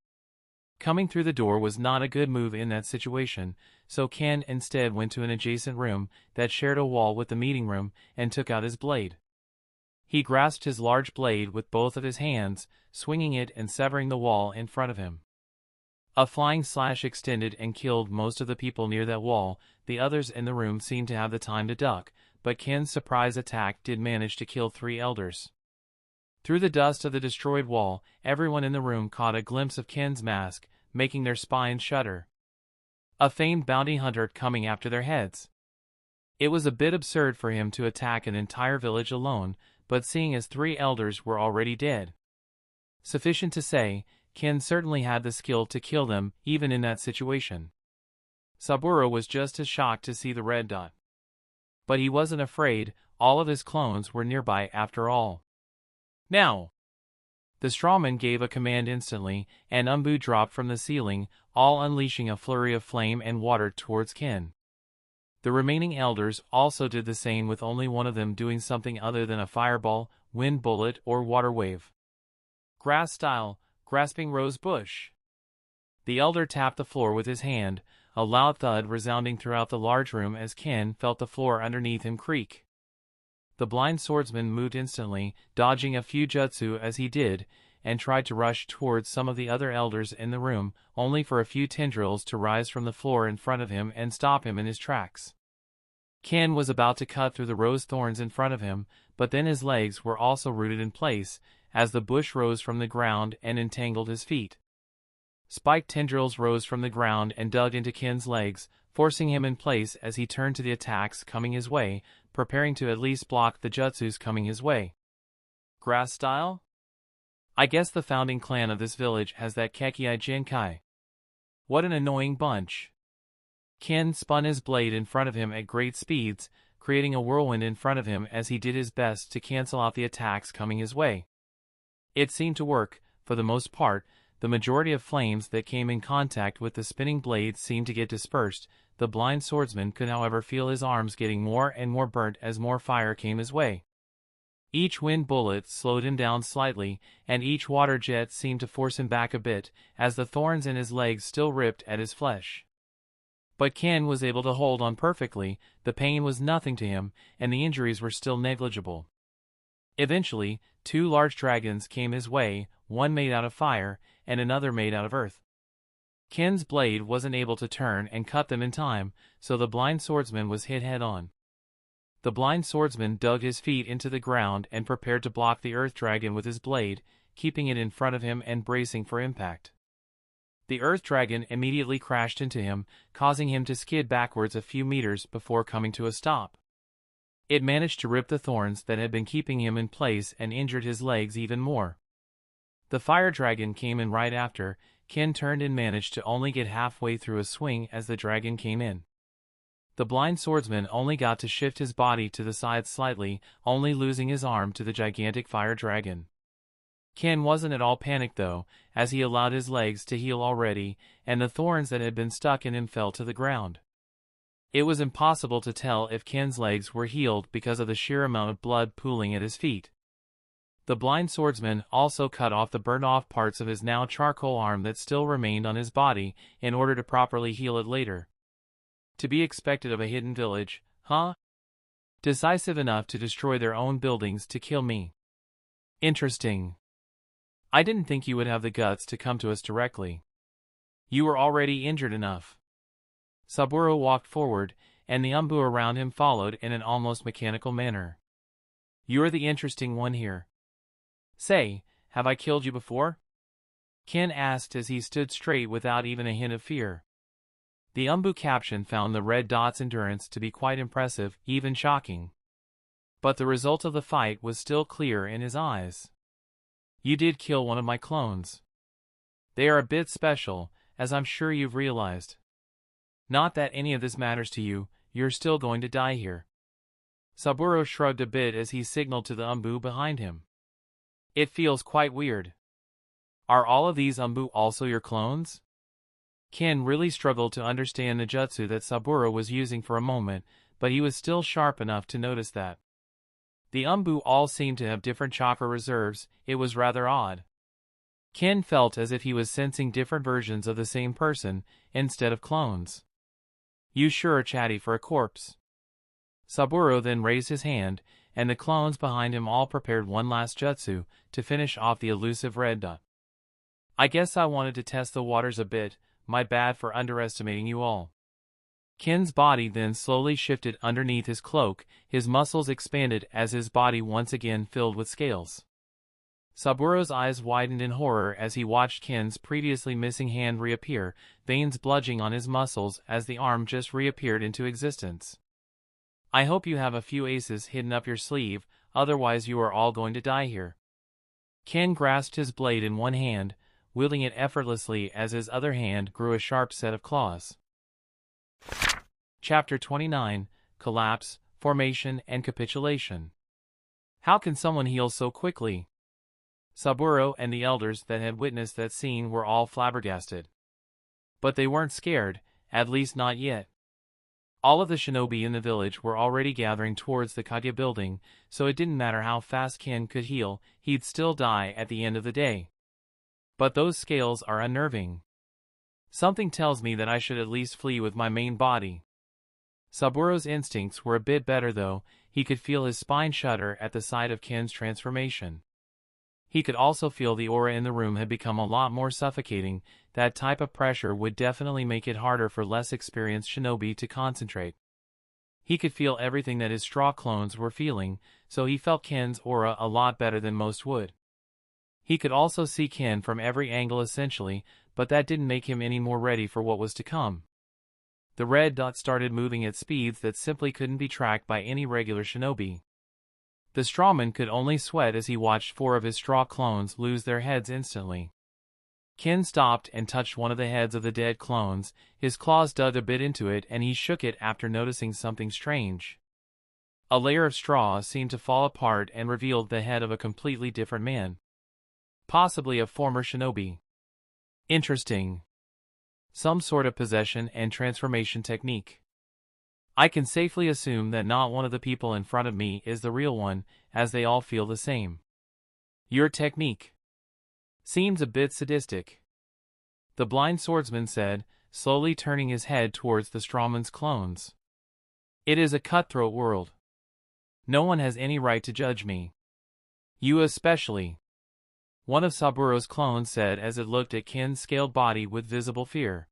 Coming through the door was not a good move in that situation, so Ken instead went to an adjacent room that shared a wall with the meeting room and took out his blade. He grasped his large blade with both of his hands, swinging it and severing the wall in front of him. A flying slash extended and killed most of the people near that wall. The others in the room seemed to have the time to duck, but Ken's surprise attack did manage to kill 3 elders. Through the dust of the destroyed wall, everyone in the room caught a glimpse of Ken's mask, making their spines shudder. A famed bounty hunter coming after their heads. It was a bit absurd for him to attack an entire village alone, but seeing as 3 elders were already dead. Sufficient to say, Ken certainly had the skill to kill them, even in that situation. Saburo was just as shocked to see the red dot. But he wasn't afraid, all of his clones were nearby after all. Now! The strawman gave a command instantly, and Umbu dropped from the ceiling, all unleashing a flurry of flame and water towards Ken. The remaining elders also did the same, with only one of them doing something other than a fireball, wind bullet, or water wave. Grass style, grasping rose bush. The elder tapped the floor with his hand, a loud thud resounding throughout the large room as Ken felt the floor underneath him creak. The blind swordsman moved instantly, dodging a few jutsu as he did, and tried to rush towards some of the other elders in the room, only for a few tendrils to rise from the floor in front of him and stop him in his tracks. Ken was about to cut through the rose thorns in front of him, but then his legs were also rooted in place, as the bush rose from the ground and entangled his feet. Spiked tendrils rose from the ground and dug into Ken's legs, forcing him in place as he turned to the attacks coming his way, preparing to at least block the jutsus coming his way. Grass style? I guess the founding clan of this village has that Kekkei Jinkai. What an annoying bunch. Ken spun his blade in front of him at great speeds, creating a whirlwind in front of him as he did his best to cancel out the attacks coming his way. It seemed to work, for the most part. The majority of flames that came in contact with the spinning blades seemed to get dispersed. The blind swordsman could however feel his arms getting more and more burnt as more fire came his way. Each wind bullet slowed him down slightly, and each water jet seemed to force him back a bit, as the thorns in his legs still ripped at his flesh. But Ken was able to hold on perfectly, the pain was nothing to him, and the injuries were still negligible. Eventually, 2 large dragons came his way, one made out of fire, and another made out of earth. Ken's blade wasn't able to turn and cut them in time, so the blind swordsman was hit head-on. The blind swordsman dug his feet into the ground and prepared to block the earth dragon with his blade, keeping it in front of him and bracing for impact. The earth dragon immediately crashed into him, causing him to skid backwards a few meters before coming to a stop. It managed to rip the thorns that had been keeping him in place and injured his legs even more. The fire dragon came in right after. Ken turned and managed to only get halfway through a swing as the dragon came in. The blind swordsman only got to shift his body to the side slightly, only losing his arm to the gigantic fire dragon. Ken wasn't at all panicked though, as he allowed his legs to heal already, and the thorns that had been stuck in him fell to the ground. It was impossible to tell if Ken's legs were healed because of the sheer amount of blood pooling at his feet. The blind swordsman also cut off the burnt-off parts of his now charcoal arm that still remained on his body in order to properly heal it later. To be expected of a hidden village, huh? Decisive enough to destroy their own buildings to kill me. Interesting. I didn't think you would have the guts to come to us directly. You were already injured enough. Saburo walked forward, and the umbu around him followed in an almost mechanical manner. You're the interesting one here. Say, have I killed you before? Ken asked as he stood straight without even a hint of fear. The umbu caption found the red dot's endurance to be quite impressive, even shocking. But the result of the fight was still clear in his eyes. You did kill one of my clones. They are a bit special, as I'm sure you've realized. Not that any of this matters to you, you're still going to die here. Saburo shrugged a bit as he signaled to the umbu behind him. It feels quite weird. Are all of these umbu also your clones? Ken really struggled to understand the jutsu that Saburo was using for a moment, but he was still sharp enough to notice that. The umbu all seemed to have different chakra reserves. It was rather odd. Ken felt as if he was sensing different versions of the same person, instead of clones. You sure are chatty for a corpse. Saburo then raised his hand, and the clones behind him all prepared one last jutsu, to finish off the elusive red dot. I guess I wanted to test the waters a bit, my bad for underestimating you all. Ken's body then slowly shifted underneath his cloak, his muscles expanded as his body once again filled with scales. Saburo's eyes widened in horror as he watched Ken's previously missing hand reappear, veins bulging on his muscles as the arm just reappeared into existence. I hope you have a few aces hidden up your sleeve, otherwise you are all going to die here. Ken grasped his blade in one hand, wielding it effortlessly as his other hand grew a sharp set of claws. Chapter 29, Collapse, Formation and Capitulation. How can someone heal so quickly? Saburo and the elders that had witnessed that scene were all flabbergasted. But they weren't scared, at least not yet. All of the shinobi in the village were already gathering towards the Kage building, so it didn't matter how fast Ken could heal, he'd still die at the end of the day. But those scales are unnerving. Something tells me that I should at least flee with my main body. Saburo's instincts were a bit better though, he could feel his spine shudder at the sight of Ken's transformation. He could also feel the aura in the room had become a lot more suffocating. That type of pressure would definitely make it harder for less experienced shinobi to concentrate. He could feel everything that his straw clones were feeling, so he felt Ken's aura a lot better than most would. He could also see Ken from every angle essentially, but that didn't make him any more ready for what was to come. The red dot started moving at speeds that simply couldn't be tracked by any regular shinobi. The strawman could only sweat as he watched 4 of his straw clones lose their heads instantly. Ken stopped and touched one of the heads of the dead clones, his claws dug a bit into it and he shook it after noticing something strange. A layer of straw seemed to fall apart and revealed the head of a completely different man. Possibly a former shinobi. Interesting. Some sort of possession and transformation technique. I can safely assume that not one of the people in front of me is the real one, as they all feel the same. Your technique seems a bit sadistic, the blind swordsman said, slowly turning his head towards the strawman's clones. It is a cutthroat world. No one has any right to judge me. You especially. One of Saburo's clones said as it looked at Ken's scaled body with visible fear.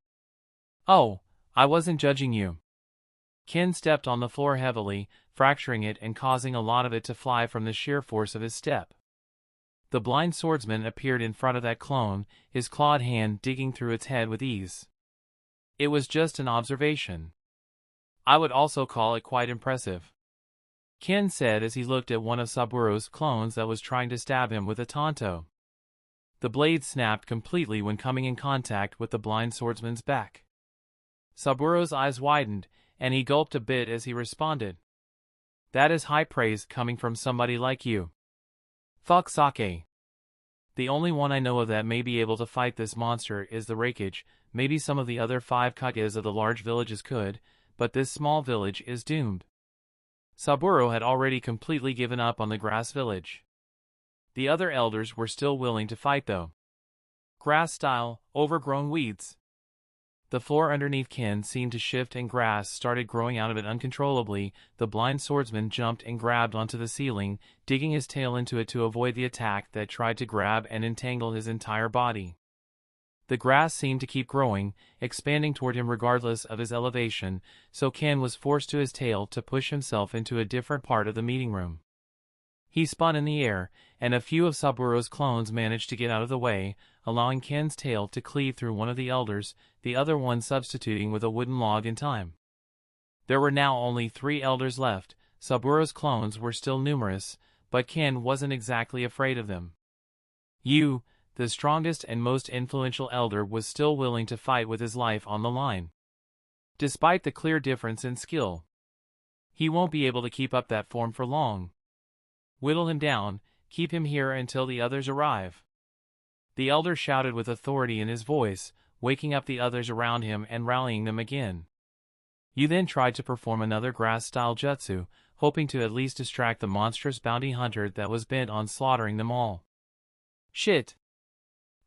Oh, I wasn't judging you. Ken stepped on the floor heavily, fracturing it and causing a lot of it to fly from the sheer force of his step. The blind swordsman appeared in front of that clone, his clawed hand digging through its head with ease. It was just an observation. I would also call it quite impressive, Ken said as he looked at one of Saburo's clones that was trying to stab him with a tanto. The blade snapped completely when coming in contact with the blind swordsman's back. Saburo's eyes widened, and he gulped a bit as he responded. That is high praise coming from somebody like you. Fuck sake. The only one I know of that may be able to fight this monster is the Raikage. Maybe some of the other 5 Kages of the large villages could, but this small village is doomed. Saburo had already completely given up on the grass village. The other elders were still willing to fight though. Grass-style, overgrown weeds. The floor underneath Ken seemed to shift and grass started growing out of it uncontrollably. The blind swordsman jumped and grabbed onto the ceiling, digging his tail into it to avoid the attack that tried to grab and entangle his entire body. The grass seemed to keep growing, expanding toward him regardless of his elevation, so Ken was forced to his tail to push himself into a different part of the meeting room. He spun in the air, and a few of Saburo's clones managed to get out of the way, allowing Ken's tail to cleave through one of the elders, the other one substituting with a wooden log in time. There were now only 3 elders left. Saburo's clones were still numerous, but Ken wasn't exactly afraid of them. You, the strongest and most influential elder, was still willing to fight with his life on the line. Despite the clear difference in skill, he won't be able to keep up that form for long. Whittle him down, keep him here until the others arrive. The elder shouted with authority in his voice, waking up the others around him and rallying them again. You then tried to perform another grass-style jutsu, hoping to at least distract the monstrous bounty hunter that was bent on slaughtering them all. Shit.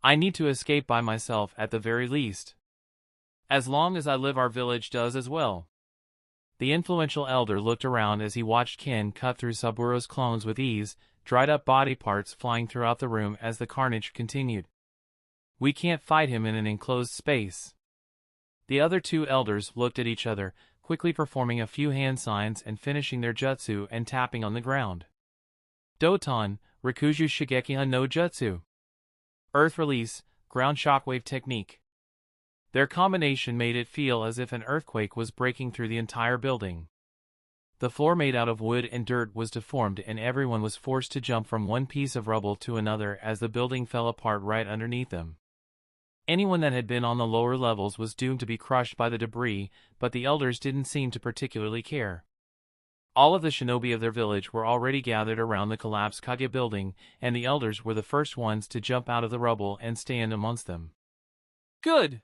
I need to escape by myself at the very least. As long as I live, our village does as well. The influential elder looked around as he watched Ken cut through Saburo's clones with ease, dried-up body parts flying throughout the room as the carnage continued. We can't fight him in an enclosed space. The other 2 elders looked at each other, quickly performing a few hand signs and finishing their jutsu and tapping on the ground. Doton, Rikuju Shigeki no Jutsu. Earth Release, Ground Shockwave Technique. Their combination made it feel as if an earthquake was breaking through the entire building. The floor made out of wood and dirt was deformed and everyone was forced to jump from one piece of rubble to another as the building fell apart right underneath them. Anyone that had been on the lower levels was doomed to be crushed by the debris, but the elders didn't seem to particularly care. All of the shinobi of their village were already gathered around the collapsed Kage building, and the elders were the first ones to jump out of the rubble and stand amongst them. Good!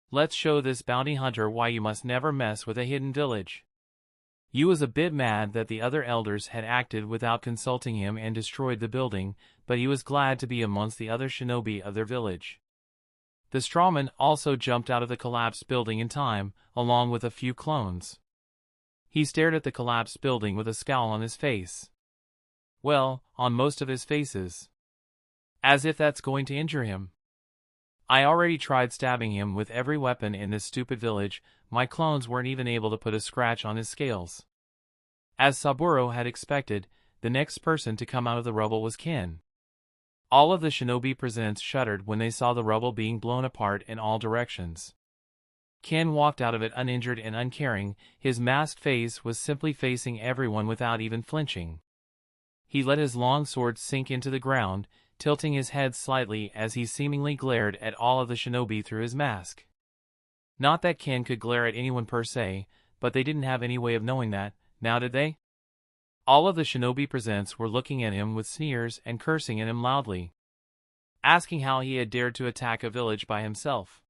Let's show this bounty hunter why you must never mess with a hidden village. Yu was a bit mad that the other elders had acted without consulting him and destroyed the building, but he was glad to be amongst the other shinobi of their village. The strawman also jumped out of the collapsed building in time, along with a few clones. He stared at the collapsed building with a scowl on his face. Well, on most of his faces. As if that's going to injure him. I already tried stabbing him with every weapon in this stupid village, my clones weren't even able to put a scratch on his scales. As Saburo had expected, the next person to come out of the rubble was Ken. All of the shinobi presents shuddered when they saw the rubble being blown apart in all directions. Ken walked out of it uninjured and uncaring, his masked face was simply facing everyone without even flinching. He let his long sword sink into the ground, tilting his head slightly as he seemingly glared at all of the shinobi through his mask. Not that Ken could glare at anyone per se, but they didn't have any way of knowing that, now did they? All of the shinobi presents were looking at him with sneers and cursing at him loudly, asking how he had dared to attack a village by himself.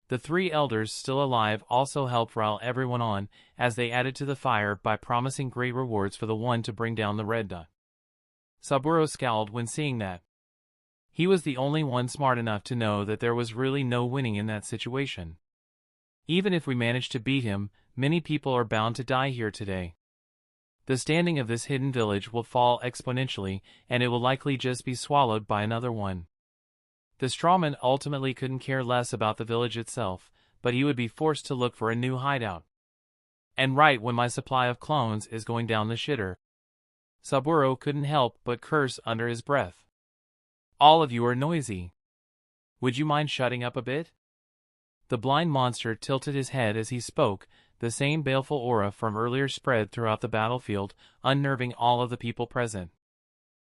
The three elders still alive also helped rile everyone on, as they added to the fire by promising great rewards for the one to bring down the red dot. Saburo scowled when seeing that. He was the only one smart enough to know that there was really no winning in that situation. Even if we manage to beat him, many people are bound to die here today. The standing of this hidden village will fall exponentially, and it will likely just be swallowed by another one. The strawman ultimately couldn't care less about the village itself, but he would be forced to look for a new hideout. And right when my supply of clones is going down the shitter. Saburo couldn't help but curse under his breath. All of you are noisy. Would you mind shutting up a bit? The blind monster tilted his head as he spoke, the same baleful aura from earlier spread throughout the battlefield, unnerving all of the people present.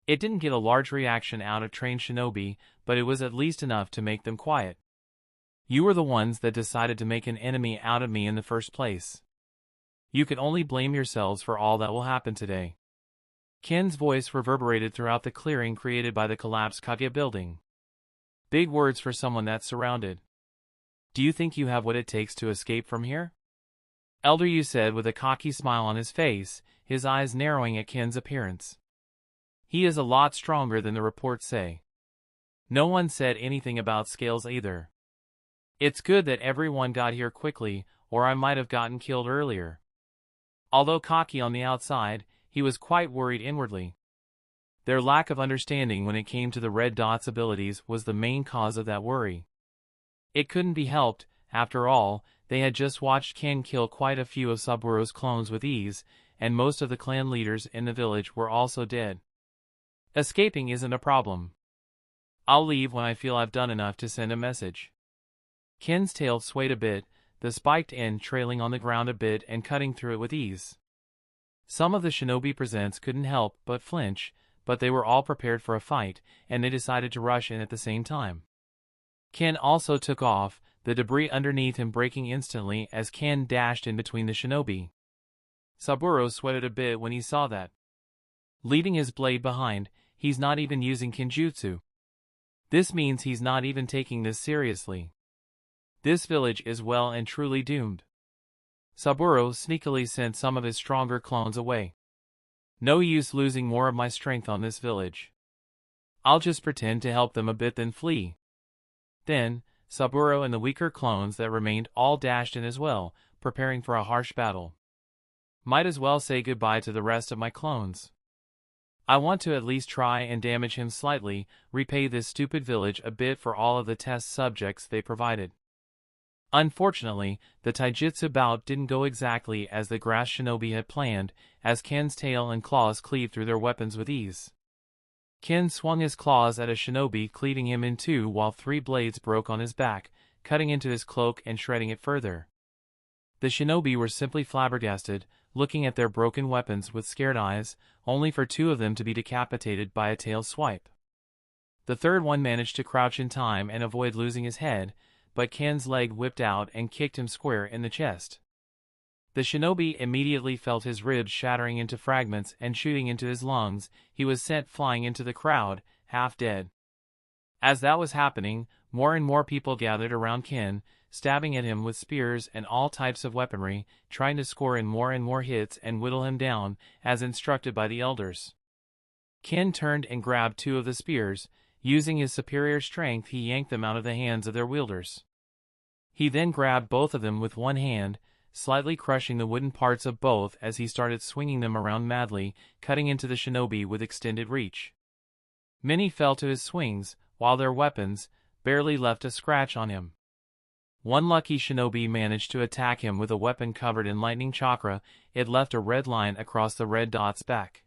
It didn't get a large reaction out of trained shinobi, but it was at least enough to make them quiet. You were the ones that decided to make an enemy out of me in the first place. You can only blame yourselves for all that will happen today. Ken's voice reverberated throughout the clearing created by the collapsed Kage building. Big words for someone that's surrounded. Do you think you have what it takes to escape from here? Elder Yu said with a cocky smile on his face, his eyes narrowing at Ken's appearance. He is a lot stronger than the reports say. No one said anything about scales either. It's good that everyone got here quickly, or I might have gotten killed earlier. Although cocky on the outside, he was quite worried inwardly. Their lack of understanding when it came to the Red Dot's abilities was the main cause of that worry. It couldn't be helped, after all, they had just watched Ken kill quite a few of Saburo's clones with ease, and most of the clan leaders in the village were also dead. Escaping isn't a problem. I'll leave when I feel I've done enough to send a message. Ken's tail swayed a bit, the spiked end trailing on the ground a bit and cutting through it with ease. Some of the shinobi presents couldn't help but flinch, but they were all prepared for a fight, and they decided to rush in at the same time. Ken also took off, the debris underneath him breaking instantly as Ken dashed in between the shinobi. Saburo sweated a bit when he saw that. Leaving his blade behind, he's not even using kinjutsu. This means he's not even taking this seriously. This village is well and truly doomed. Saburo sneakily sent some of his stronger clones away. No use losing more of my strength on this village. I'll just pretend to help them a bit then flee. Then, Saburo and the weaker clones that remained all dashed in as well, preparing for a harsh battle. Might as well say goodbye to the rest of my clones. I want to at least try and damage him slightly, repay this stupid village a bit for all of the test subjects they provided. Unfortunately, the taijutsu bout didn't go exactly as the grass shinobi had planned, as Ken's tail and claws cleaved through their weapons with ease. Ken swung his claws at a shinobi, cleaving him in two while 3 blades broke on his back, cutting into his cloak and shredding it further. The shinobi were simply flabbergasted, looking at their broken weapons with scared eyes, only for 2 of them to be decapitated by a tail swipe. The third one managed to crouch in time and avoid losing his head, but Ken's leg whipped out and kicked him square in the chest. The shinobi immediately felt his ribs shattering into fragments and shooting into his lungs. He was sent flying into the crowd, half dead. As that was happening, more and more people gathered around Ken, stabbing at him with spears and all types of weaponry, trying to score in more and more hits and whittle him down, as instructed by the elders. Ken turned and grabbed 2 of the spears. Using his superior strength, he yanked them out of the hands of their wielders. He then grabbed both of them with one hand, slightly crushing the wooden parts of both as he started swinging them around madly, cutting into the shinobi with extended reach. Many fell to his swings, while their weapons barely left a scratch on him. One lucky shinobi managed to attack him with a weapon covered in lightning chakra. It left a red line across the red dot's back.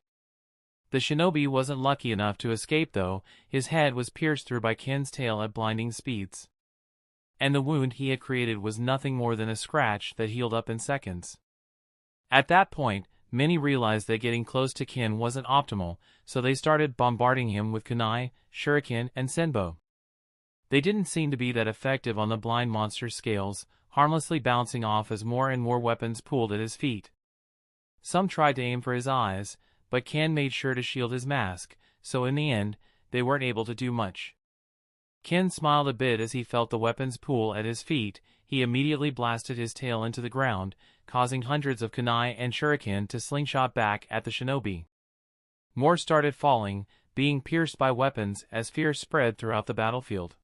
The shinobi wasn't lucky enough to escape though. His head was pierced through by Ken's tail at blinding speeds. And the wound he had created was nothing more than a scratch that healed up in seconds. At that point, many realized that getting close to Ken wasn't optimal, so they started bombarding him with kunai, shuriken, and senbo. They didn't seem to be that effective on the blind monster's scales, harmlessly bouncing off as more and more weapons pooled at his feet. Some tried to aim for his eyes, but Ken made sure to shield his mask, so in the end, they weren't able to do much. Ken smiled a bit as he felt the weapons pool at his feet. He immediately blasted his tail into the ground, causing hundreds of kunai and shuriken to slingshot back at the shinobi. More started falling, being pierced by weapons as fear spread throughout the battlefield.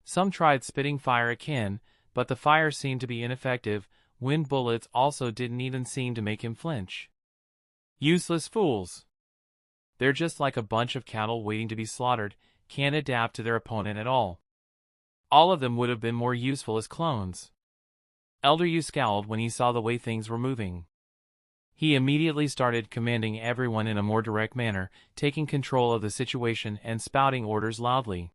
Some tried spitting fire at Ken, but the fire seemed to be ineffective. Wind bullets also didn't even seem to make him flinch. Useless fools! They're just like a bunch of cattle waiting to be slaughtered, can't adapt to their opponent at all. All of them would have been more useful as clones. Elder Yu scowled when he saw the way things were moving. He immediately started commanding everyone in a more direct manner, taking control of the situation and spouting orders loudly.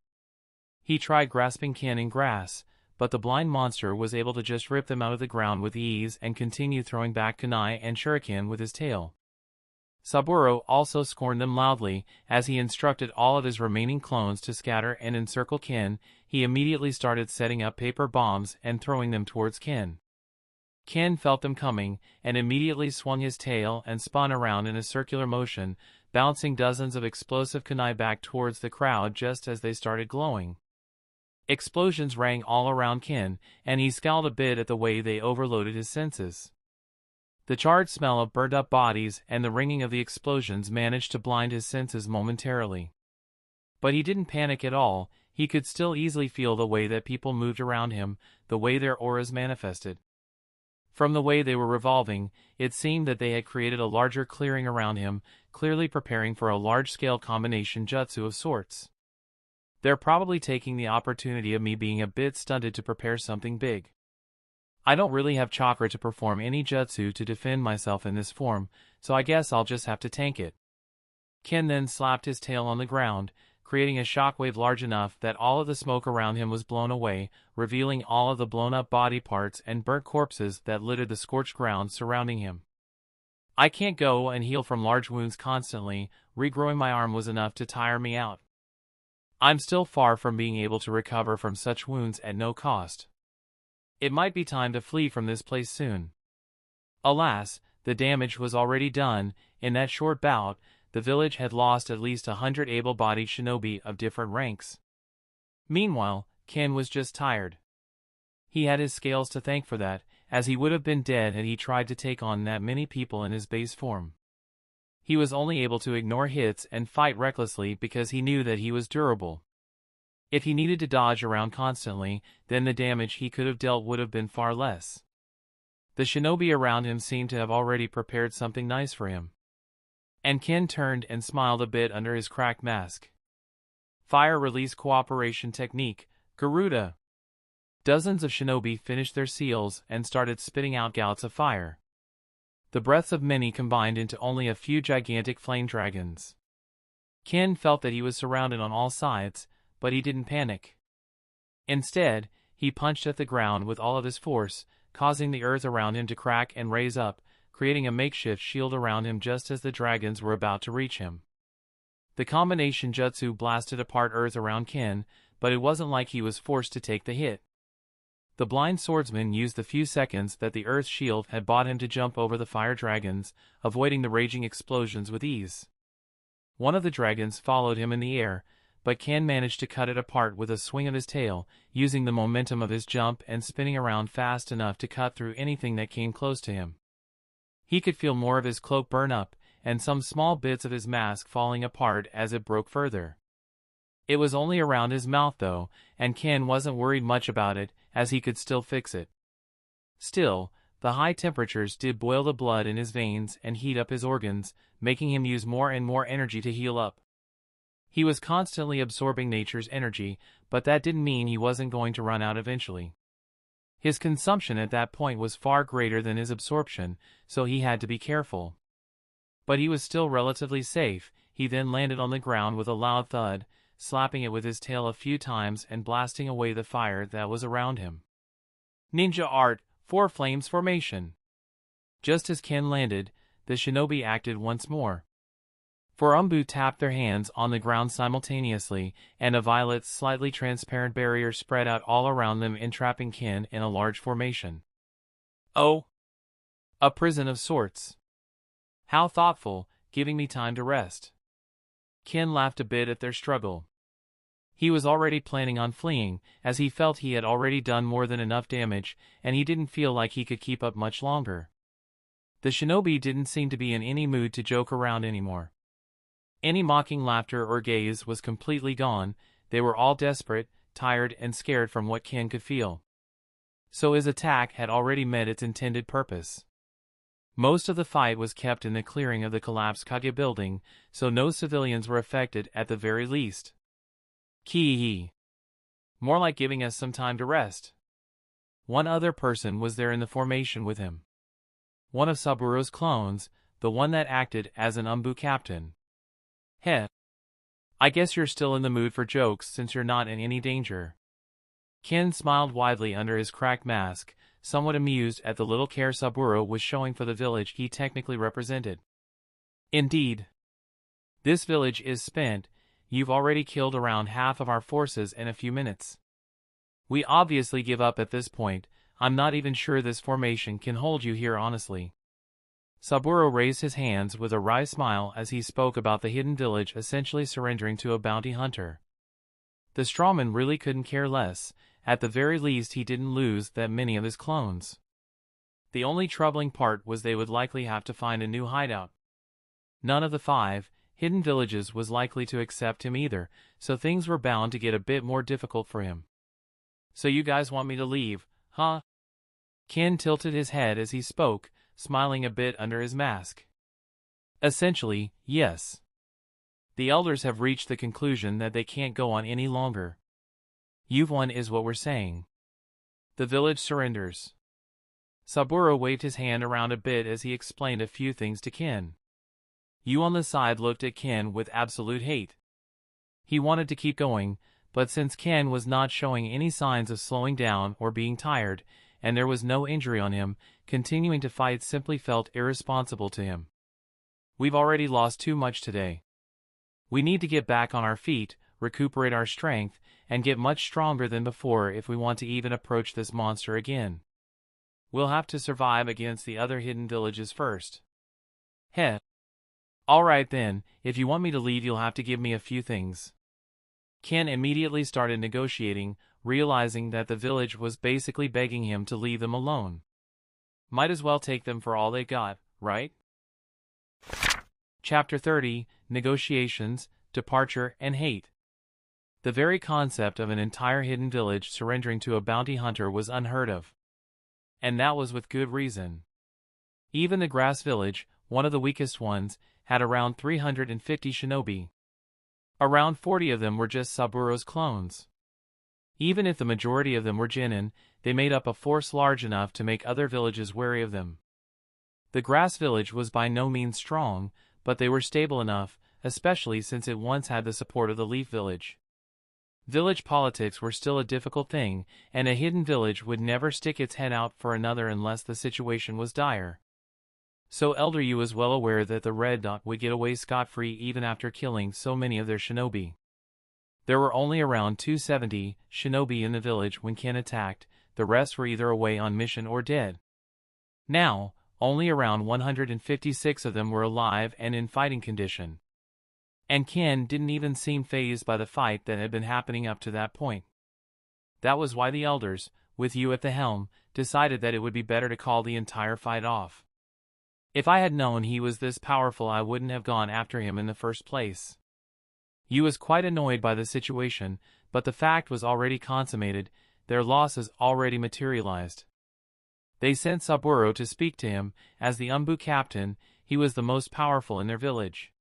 He tried grasping Ken in grass, but the blind monster was able to just rip them out of the ground with ease and continue throwing back kunai and shuriken with his tail. Saburo also scorned them loudly, as he instructed all of his remaining clones to scatter and encircle Ken. He immediately started setting up paper bombs and throwing them towards Ken. Ken felt them coming, and immediately swung his tail and spun around in a circular motion, bouncing dozens of explosive kunai back towards the crowd just as they started glowing. Explosions rang all around Ken, and he scowled a bit at the way they overloaded his senses. The charred smell of burned-up bodies and the ringing of the explosions managed to blind his senses momentarily. But he didn't panic at all. He could still easily feel the way that people moved around him, the way their auras manifested. From the way they were revolving, it seemed that they had created a larger clearing around him, clearly preparing for a large-scale combination jutsu of sorts. They're probably taking the opportunity of me being a bit stunted to prepare something big. I don't really have chakra to perform any jutsu to defend myself in this form, so I guess I'll just have to tank it. Ken then slapped his tail on the ground, creating a shockwave large enough that all of the smoke around him was blown away, revealing all of the blown-up body parts and burnt corpses that littered the scorched ground surrounding him. I can't go and heal from large wounds constantly. Regrowing my arm was enough to tire me out. I'm still far from being able to recover from such wounds at no cost. It might be time to flee from this place soon. Alas, the damage was already done. In that short bout, the village had lost at least 100 able-bodied shinobi of different ranks. Meanwhile, Ken was just tired. He had his scales to thank for that, as he would have been dead had he tried to take on that many people in his base form. He was only able to ignore hits and fight recklessly because he knew that he was durable. If he needed to dodge around constantly, then the damage he could have dealt would have been far less. The shinobi around him seemed to have already prepared something nice for him. And Ken turned and smiled a bit under his cracked mask. Fire Release Cooperation Technique, Garuda. Dozens of shinobi finished their seals and started spitting out gouts of fire. The breaths of many combined into only a few gigantic flame dragons. Ken felt that he was surrounded on all sides, but he didn't panic. Instead, he punched at the ground with all of his force, causing the earth around him to crack and raise up, creating a makeshift shield around him just as the dragons were about to reach him. The combination jutsu blasted apart earth around Ken, but it wasn't like he was forced to take the hit. The blind swordsman used the few seconds that the earth shield had bought him to jump over the fire dragons, avoiding the raging explosions with ease. One of the dragons followed him in the air, but Ken managed to cut it apart with a swing of his tail, using the momentum of his jump and spinning around fast enough to cut through anything that came close to him. He could feel more of his cloak burn up, and some small bits of his mask falling apart as it broke further. It was only around his mouth though, and Ken wasn't worried much about it, as he could still fix it. Still, the high temperatures did boil the blood in his veins and heat up his organs, making him use more and more energy to heal up. He was constantly absorbing nature's energy, but that didn't mean he wasn't going to run out eventually. His consumption at that point was far greater than his absorption, so he had to be careful. But he was still relatively safe. He then landed on the ground with a loud thud, slapping it with his tail a few times and blasting away the fire that was around him. Ninja art, 4 flames formation. Just as Ken landed, the shinobi acted once more. 4 Umbu tapped their hands on the ground simultaneously, and a violet, slightly transparent barrier spread out all around them, entrapping Ken in a large formation. Oh! A prison of sorts. How thoughtful, giving me time to rest. Ken laughed a bit at their struggle. He was already planning on fleeing, as he felt he had already done more than enough damage, and he didn't feel like he could keep up much longer. The shinobi didn't seem to be in any mood to joke around anymore. Any mocking laughter or gaze was completely gone. They were all desperate, tired, and scared from what Ken could feel. So his attack had already met its intended purpose. Most of the fight was kept in the clearing of the collapsed Kage building, so no civilians were affected at the very least. Kee. More like giving us some time to rest. One other person was there in the formation with him. One of Saburo's clones, the one that acted as an Umbu captain. Heh. I guess you're still in the mood for jokes since you're not in any danger. Ken smiled widely under his cracked mask, somewhat amused at the little care Saburo was showing for the village he technically represented. Indeed. This village is spent. You've already killed around half of our forces in a few minutes. We obviously give up at this point. I'm not even sure this formation can hold you here honestly. Saburo raised his hands with a wry smile as he spoke about the hidden village essentially surrendering to a bounty hunter. The strawman really couldn't care less. At the very least he didn't lose that many of his clones. The only troubling part was they would likely have to find a new hideout. None of the 5 hidden villages was likely to accept him either, so things were bound to get a bit more difficult for him. So you guys want me to leave, huh? Ken tilted his head as he spoke, smiling a bit under his mask. Essentially, yes. The elders have reached the conclusion that they can't go on any longer. You've won is what we're saying. The village surrenders. Saburo waved his hand around a bit as he explained a few things to Ken. You on the side looked at Ken with absolute hate. He wanted to keep going, but since Ken was not showing any signs of slowing down or being tired, and there was no injury on him, continuing to fight simply felt irresponsible to him. We've already lost too much today. We need to get back on our feet, recuperate our strength, and get much stronger than before if we want to even approach this monster again. We'll have to survive against the other hidden villages first. Heh. Alright then, if you want me to leave you'll have to give me a few things. Ken immediately started negotiating, realizing that the village was basically begging him to leave them alone. Might as well take them for all they got, right? Chapter 30, Negotiations, Departure, and Hate. The very concept of an entire hidden village surrendering to a bounty hunter was unheard of. And that was with good reason. Even the grass village, one of the weakest ones, had around 350 shinobi. Around 40 of them were just Saburo's clones. Even if the majority of them were genin, they made up a force large enough to make other villages wary of them. The grass village was by no means strong, but they were stable enough, especially since it once had the support of the leaf village. Village politics were still a difficult thing, and a hidden village would never stick its head out for another unless the situation was dire. So Elder Yu was well aware that the Red Dot would get away scot-free even after killing so many of their shinobi. There were only around 270 shinobi in the village when Ken attacked, the rest were either away on mission or dead. Now, only around 156 of them were alive and in fighting condition. And Ken didn't even seem fazed by the fight that had been happening up to that point. That was why the elders, with you at the helm, decided that it would be better to call the entire fight off. If I had known he was this powerful, I wouldn't have gone after him in the first place. Yu was quite annoyed by the situation, but the fact was already consummated, their losses already materialized. They sent Saburo to speak to him. As the Umbu captain, he was the most powerful in their village.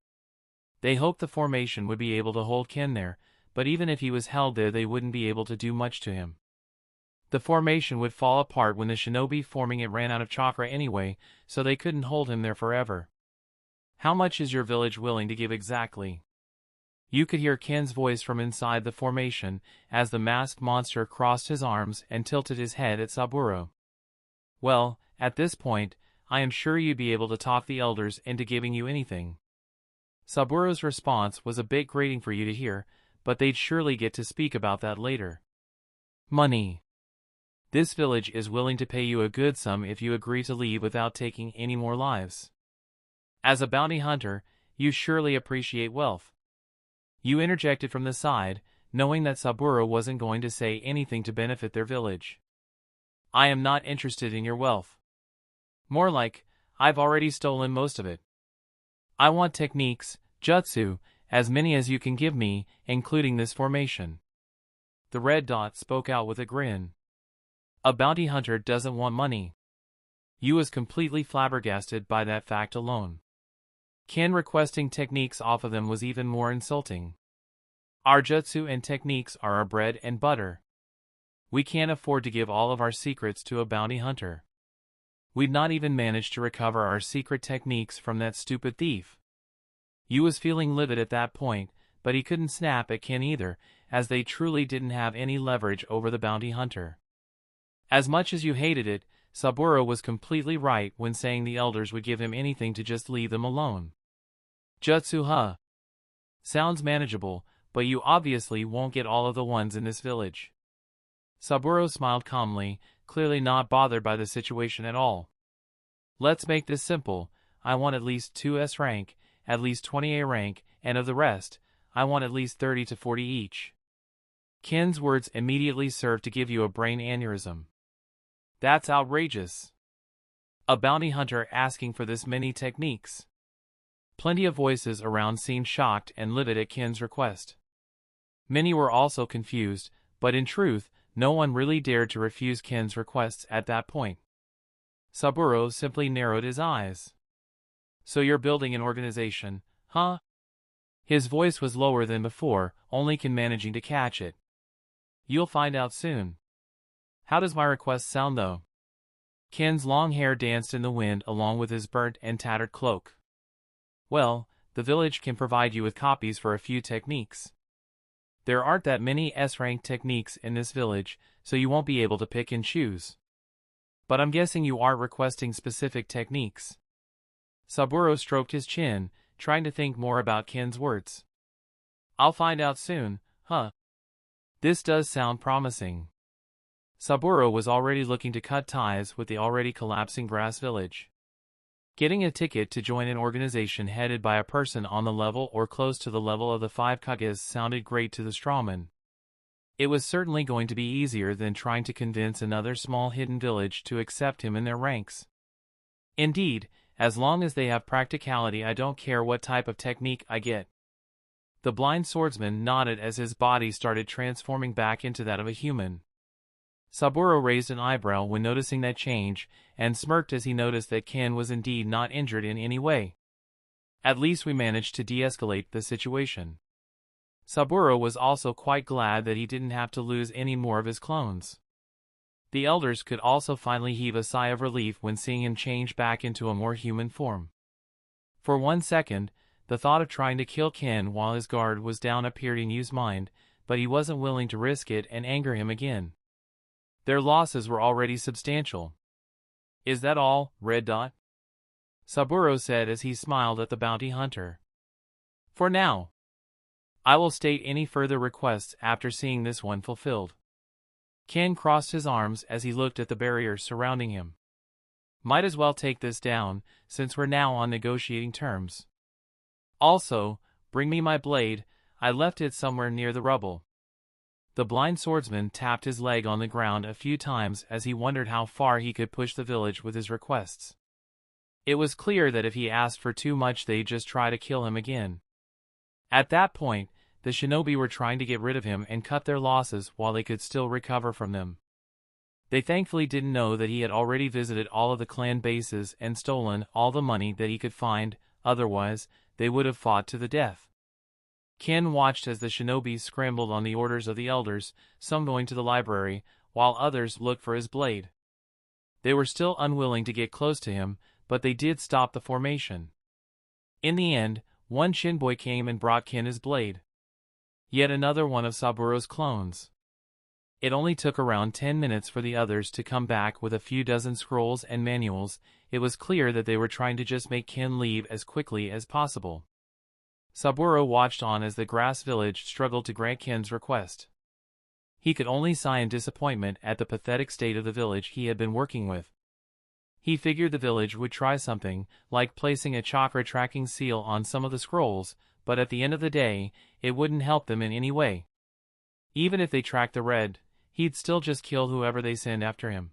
They hoped the formation would be able to hold Ken there, but even if he was held there they wouldn't be able to do much to him. The formation would fall apart when the shinobi forming it ran out of chakra anyway, so they couldn't hold him there forever. How much is your village willing to give exactly? You could hear Ken's voice from inside the formation, as the masked monster crossed his arms and tilted his head at Saburo. Well, at this point, I am sure you'd be able to talk the elders into giving you anything. Saburo's response was a bit grating for you to hear, but they'd surely get to speak about that later. Money. This village is willing to pay you a good sum if you agree to leave without taking any more lives. As a bounty hunter, you surely appreciate wealth. You interjected from the side, knowing that Saburo wasn't going to say anything to benefit their village. I am not interested in your wealth. More like, I've already stolen most of it. I want techniques, jutsu, as many as you can give me, including this formation. The Red Dot spoke out with a grin. A bounty hunter doesn't want money. Yu was completely flabbergasted by that fact alone. Ken requesting techniques off of them was even more insulting. Our jutsu and techniques are our bread and butter. We can't afford to give all of our secrets to a bounty hunter. We'd not even manage to recover our secret techniques from that stupid thief. Yu was feeling livid at that point, but he couldn't snap at Ken either, as they truly didn't have any leverage over the bounty hunter. As much as Yu hated it, Saburo was completely right when saying the elders would give him anything to just leave them alone. Jutsu, huh? Sounds manageable, but you obviously won't get all of the ones in this village. Saburo smiled calmly, clearly not bothered by the situation at all. Let's make this simple. I want at least 2 S rank, at least 20 A rank, and of the rest, I want at least 30 to 40 each. Ken's words immediately served to give you a brain aneurysm. That's outrageous. A bounty hunter asking for this many techniques. Plenty of voices around seemed shocked and livid at Ken's request. Many were also confused, but in truth, no one really dared to refuse Ken's requests at that point. Saburo simply narrowed his eyes. So you're building an organization, huh? His voice was lower than before, only Ken managing to catch it. You'll find out soon. How does my request sound though? Ken's long hair danced in the wind along with his burnt and tattered cloak. Well, the village can provide you with copies for a few techniques. There aren't that many S-rank techniques in this village, so you won't be able to pick and choose. But I'm guessing you aren't requesting specific techniques. Saburo stroked his chin, trying to think more about Ken's words. I'll find out soon, huh? This does sound promising. Saburo was already looking to cut ties with the already collapsing grass village. Getting a ticket to join an organization headed by a person on the level or close to the level of the 5 Kages sounded great to the strawman. It was certainly going to be easier than trying to convince another small hidden village to accept him in their ranks. Indeed, as long as they have practicality, I don't care what type of technique I get. The blind swordsman nodded as his body started transforming back into that of a human. Saburo raised an eyebrow when noticing that change, and smirked as he noticed that Ken was indeed not injured in any way. At least we managed to de-escalate the situation. Saburo was also quite glad that he didn't have to lose any more of his clones. The elders could also finally heave a sigh of relief when seeing him change back into a more human form. For 1 second, the thought of trying to kill Ken while his guard was down appeared in Yu's mind, but he wasn't willing to risk it and anger him again. Their losses were already substantial. "Is that all, Red Dot?" Saburo said as he smiled at the bounty hunter. "For now. I will state any further requests after seeing this one fulfilled." Ken crossed his arms as he looked at the barriers surrounding him. "Might as well take this down, since we're now on negotiating terms. Also, bring me my blade, I left it somewhere near the rubble." The blind swordsman tapped his leg on the ground a few times as he wondered how far he could push the village with his requests. It was clear that if he asked for too much they'd just try to kill him again. At that point, the shinobi were trying to get rid of him and cut their losses while they could still recover from them. They thankfully didn't know that he had already visited all of the clan bases and stolen all the money that he could find, otherwise, they would have fought to the death. Ken watched as the shinobi scrambled on the orders of the elders, some going to the library, while others looked for his blade. They were still unwilling to get close to him, but they did stop the formation. In the end, one shinboy came and brought Ken his blade. Yet another one of Saburo's clones. It only took around 10 minutes for the others to come back with a few dozen scrolls and manuals. It was clear that they were trying to just make Ken leave as quickly as possible. Saburo watched on as the grass village struggled to grant Ken's request. He could only sigh in disappointment at the pathetic state of the village he had been working with. He figured the village would try something, like placing a chakra tracking seal on some of the scrolls, but at the end of the day, it wouldn't help them in any way. Even if they tracked the red, he'd still just kill whoever they send after him.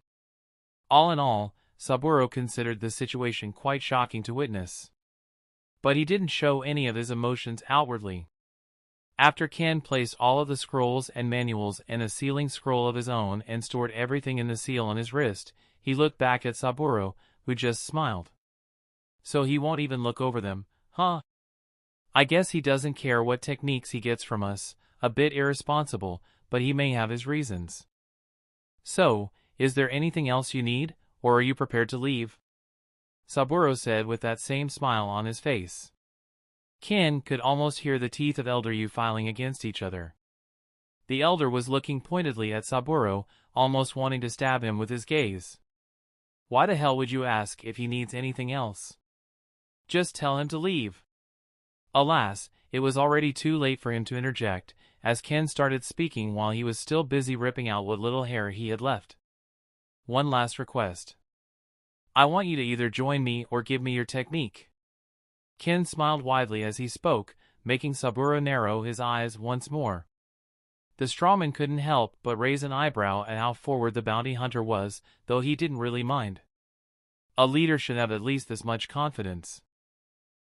All in all, Saburo considered the situation quite shocking to witness. But he didn't show any of his emotions outwardly. After Ken placed all of the scrolls and manuals in a sealing scroll of his own and stored everything in the seal on his wrist, he looked back at Saburo, who just smiled. "So he won't even look over them, huh? I guess he doesn't care what techniques he gets from us, a bit irresponsible, but he may have his reasons. So, is there anything else you need, or are you prepared to leave?" Saburo said with that same smile on his face. Ken could almost hear the teeth of Elder Yu filing against each other. The elder was looking pointedly at Saburo, almost wanting to stab him with his gaze. Why the hell would you ask if he needs anything else? Just tell him to leave. Alas, it was already too late for him to interject, as Ken started speaking while he was still busy ripping out what little hair he had left. "One last request. I want you to either join me or give me your technique." Ken smiled widely as he spoke, making Saburo narrow his eyes once more. The strawman couldn't help but raise an eyebrow at how forward the bounty hunter was, though he didn't really mind. A leader should have at least this much confidence.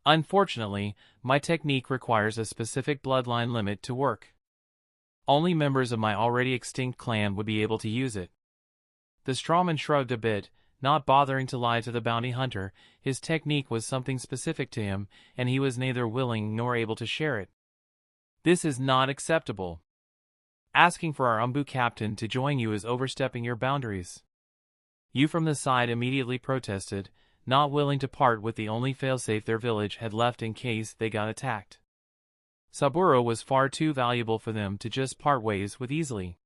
"Unfortunately, my technique requires a specific bloodline limit to work. Only members of my already extinct clan would be able to use it." The strawman shrugged a bit, not bothering to lie to the bounty hunter. His technique was something specific to him, and he was neither willing nor able to share it. "This is not acceptable. Asking for our Umbu captain to join you is overstepping your boundaries." Yu from the side immediately protested, not willing to part with the only failsafe their village had left in case they got attacked. Saburo was far too valuable for them to just part ways with easily.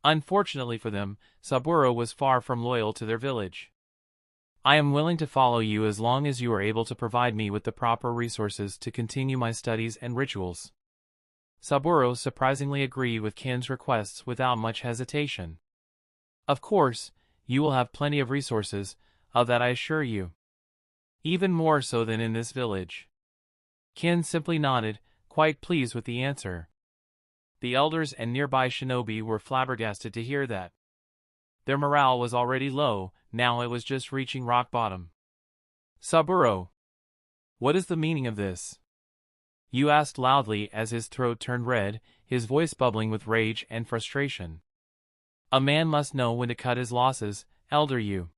Unfortunately for them, Saburo was far from loyal to their village. "I am willing to follow you as long as you are able to provide me with the proper resources to continue my studies and rituals." Saburo surprisingly agreed with Ken's requests without much hesitation. "Of course, you will have plenty of resources, of that I assure you. Even more so than in this village." Ken simply nodded, quite pleased with the answer. The elders and nearby shinobi were flabbergasted to hear that. Their morale was already low, now it was just reaching rock bottom. "Saburo, what is the meaning of this?" Yu asked loudly as his throat turned red, his voice bubbling with rage and frustration. "A man must know when to cut his losses, Elder Yu.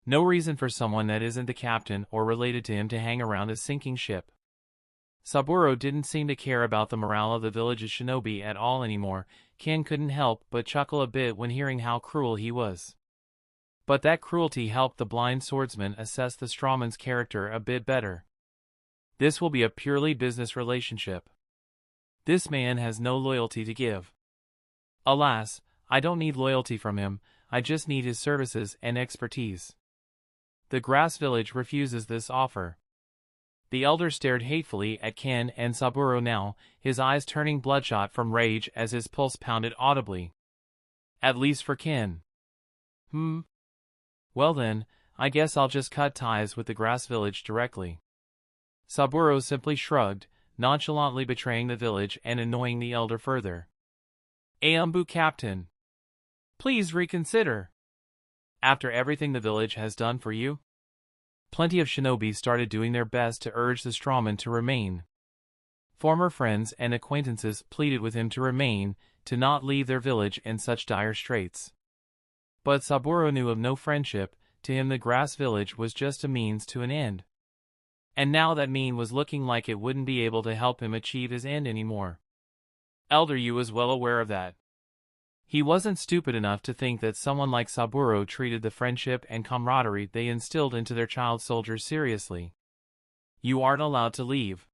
No reason for someone that isn't the captain or related to him to hang around a sinking ship." Saburo didn't seem to care about the morale of the village's shinobi at all anymore. Ken couldn't help but chuckle a bit when hearing how cruel he was. But that cruelty helped the blind swordsman assess the strawman's character a bit better. This will be a purely business relationship. This man has no loyalty to give. Alas, I don't need loyalty from him, I just need his services and expertise. The grass village refuses this offer. The elder stared hatefully at Ken and Saburo now, his eyes turning bloodshot from rage as his pulse pounded audibly. At least for Ken. Well then, I guess I'll just cut ties with the grass village directly. Saburo simply shrugged, nonchalantly betraying the village and annoying the elder further. Aumbu Captain. Please reconsider. After everything the village has done for you? Plenty of shinobi started doing their best to urge the strawman to remain. Former friends and acquaintances pleaded with him to remain, to not leave their village in such dire straits. But Saburo knew of no friendship. To him the grass village was just a means to an end. And now that mean was looking like it wouldn't be able to help him achieve his end anymore. Elder Yu was well aware of that. He wasn't stupid enough to think that someone like Saburo treated the friendship and camaraderie they instilled into their child soldiers seriously. You aren't allowed to leave.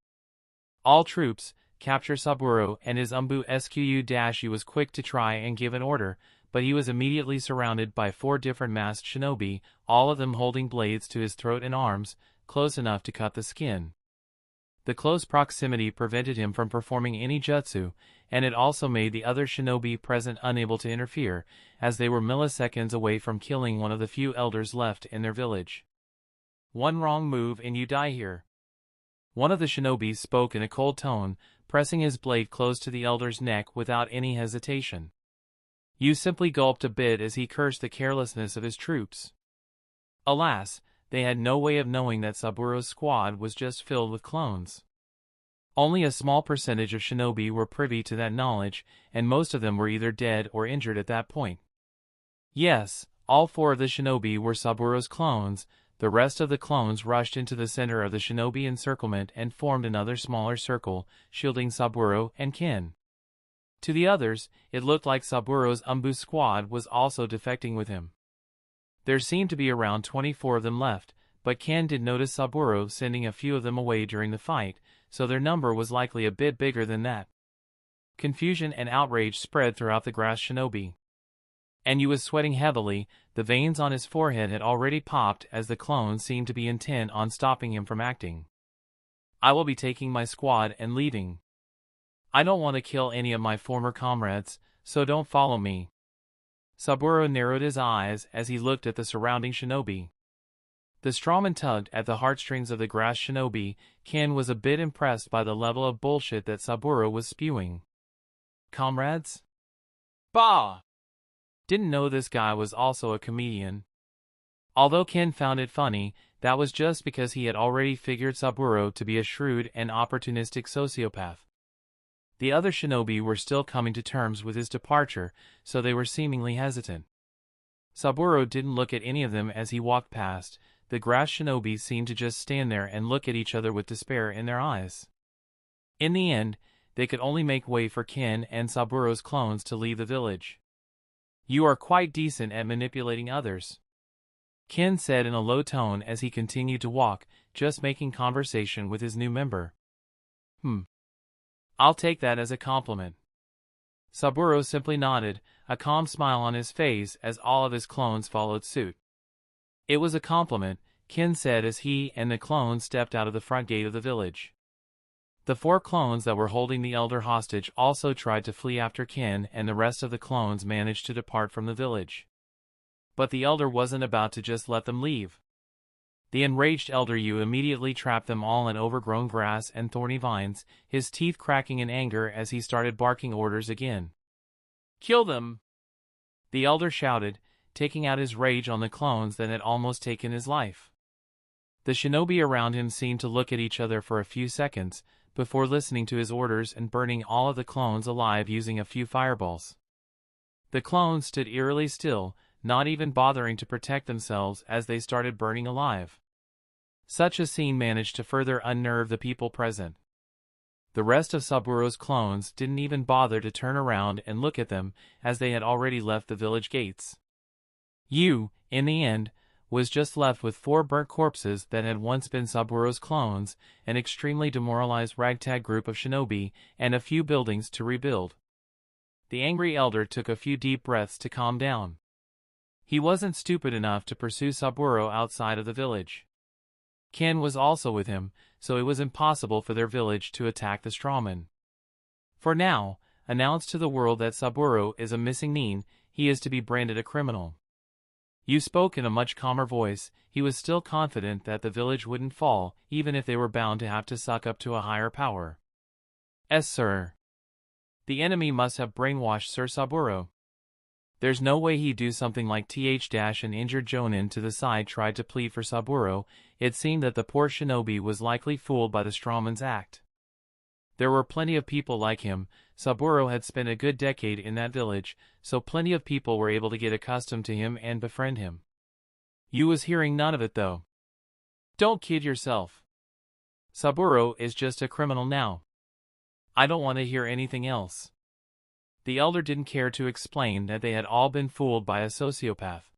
All troops, capture Saburo and his Umbu Squ. He was quick to try and give an order, but he was immediately surrounded by 4 different masked shinobi, all of them holding blades to his throat and arms, close enough to cut the skin. The close proximity prevented him from performing any jutsu, and it also made the other shinobi present unable to interfere, as they were milliseconds away from killing one of the few elders left in their village. One wrong move and you die here. One of the shinobi spoke in a cold tone, pressing his blade close to the elder's neck without any hesitation. Yu simply gulped a bit as he cursed the carelessness of his troops. Alas, they had no way of knowing that Saburo's squad was just filled with clones. Only a small percentage of shinobi were privy to that knowledge, and most of them were either dead or injured at that point. Yes, all 4 of the shinobi were Saburo's clones. The rest of the clones rushed into the center of the shinobi encirclement and formed another smaller circle, shielding Saburo and Ken. To the others, it looked like Saburo's Umbu squad was also defecting with him. There seemed to be around 24 of them left, but Ken did notice Saburo sending a few of them away during the fight, so their number was likely a bit bigger than that. Confusion and outrage spread throughout the grass shinobi. And Yu was sweating heavily. The veins on his forehead had already popped as the clones seemed to be intent on stopping him from acting. I will be taking my squad and leaving. I don't want to kill any of my former comrades, so don't follow me. Saburo narrowed his eyes as he looked at the surrounding shinobi. The strawman tugged at the heartstrings of the grass shinobi. Ken was a bit impressed by the level of bullshit that Saburo was spewing. Comrades? Bah! Didn't know this guy was also a comedian. Although Ken found it funny, that was just because he had already figured Saburo to be a shrewd and opportunistic sociopath. The other shinobi were still coming to terms with his departure, so they were seemingly hesitant. Saburo didn't look at any of them as he walked past. The grass shinobi seemed to just stand there and look at each other with despair in their eyes. In the end, they could only make way for Ken and Saburo's clones to leave the village. You are quite decent at manipulating others, Ken said in a low tone as he continued to walk, just making conversation with his new member. I'll take that as a compliment. Saburo simply nodded, a calm smile on his face as all of his clones followed suit. It was a compliment, Ken said as he and the clones stepped out of the front gate of the village. The 4 clones that were holding the elder hostage also tried to flee after Ken, and the rest of the clones managed to depart from the village. But the elder wasn't about to just let them leave. The enraged elder Yu immediately trapped them all in overgrown grass and thorny vines, his teeth cracking in anger as he started barking orders again. Kill them! The elder shouted, taking out his rage on the clones that had almost taken his life. The shinobi around him seemed to look at each other for a few seconds, before listening to his orders and burning all of the clones alive using a few fireballs. The clones stood eerily still, not even bothering to protect themselves as they started burning alive. Such a scene managed to further unnerve the people present. The rest of Saburo's clones didn't even bother to turn around and look at them, as they had already left the village gates. Yu, in the end, was just left with 4 burnt corpses that had once been Saburo's clones, an extremely demoralized ragtag group of shinobi, and a few buildings to rebuild. The angry elder took a few deep breaths to calm down. He wasn't stupid enough to pursue Saburo outside of the village. Ken was also with him, so it was impossible for their village to attack the strawman. For now, announce to the world that Saburo is a missing nin, he is to be branded a criminal. Yu spoke in a much calmer voice. He was still confident that the village wouldn't fall, even if they were bound to have to suck up to a higher power. "Yes, sir. The enemy must have brainwashed Sir Saburo. There's no way he'd do something like an injured Jonin to the side tried to plead for Saburo. It seemed that the poor shinobi was likely fooled by the strawman's act. There were plenty of people like him. Saburo had spent a good decade in that village, so plenty of people were able to get accustomed to him and befriend him. Yu was hearing none of it though. Don't kid yourself. Saburo is just a criminal now. I don't want to hear anything else." The elder didn't care to explain that they had all been fooled by a sociopath.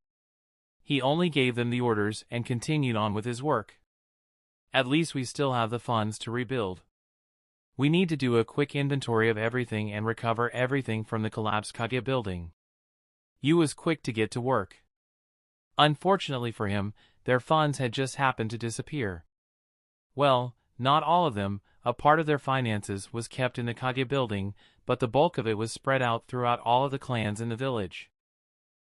He only gave them the orders and continued on with his work. "At least we still have the funds to rebuild. We need to do a quick inventory of everything and recover everything from the collapsed Kage building." Yu was quick to get to work. Unfortunately for him, their funds had just happened to disappear. Well, not all of them. A part of their finances was kept in the Kage building, but the bulk of it was spread out throughout all of the clans in the village.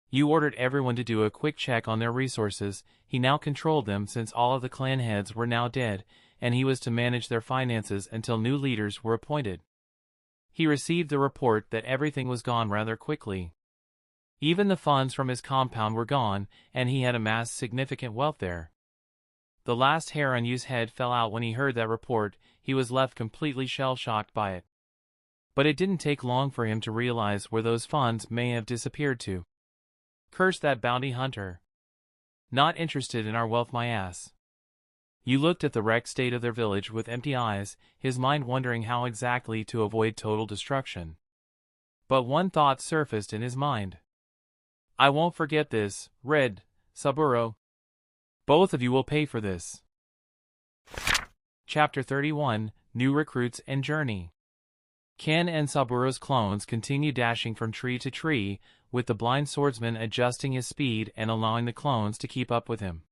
Yu ordered everyone to do a quick check on their resources. He now controlled them since all of the clan heads were now dead, and he was to manage their finances until new leaders were appointed. He received the report that everything was gone rather quickly. Even the funds from his compound were gone, and he had amassed significant wealth there. The last hair on Yu's head fell out when he heard that report. He was left completely shell-shocked by it. But it didn't take long for him to realize where those funds may have disappeared to. Curse that bounty hunter. Not interested in our wealth, my ass. Yu looked at the wrecked state of their village with empty eyes, his mind wondering how exactly to avoid total destruction. But one thought surfaced in his mind. "I won't forget this, Red, Saburo. Both of you will pay for this." Chapter 31, New Recruits and Journey. Ken and Saburo's clones continued dashing from tree to tree, with the blind swordsman adjusting his speed and allowing the clones to keep up with him.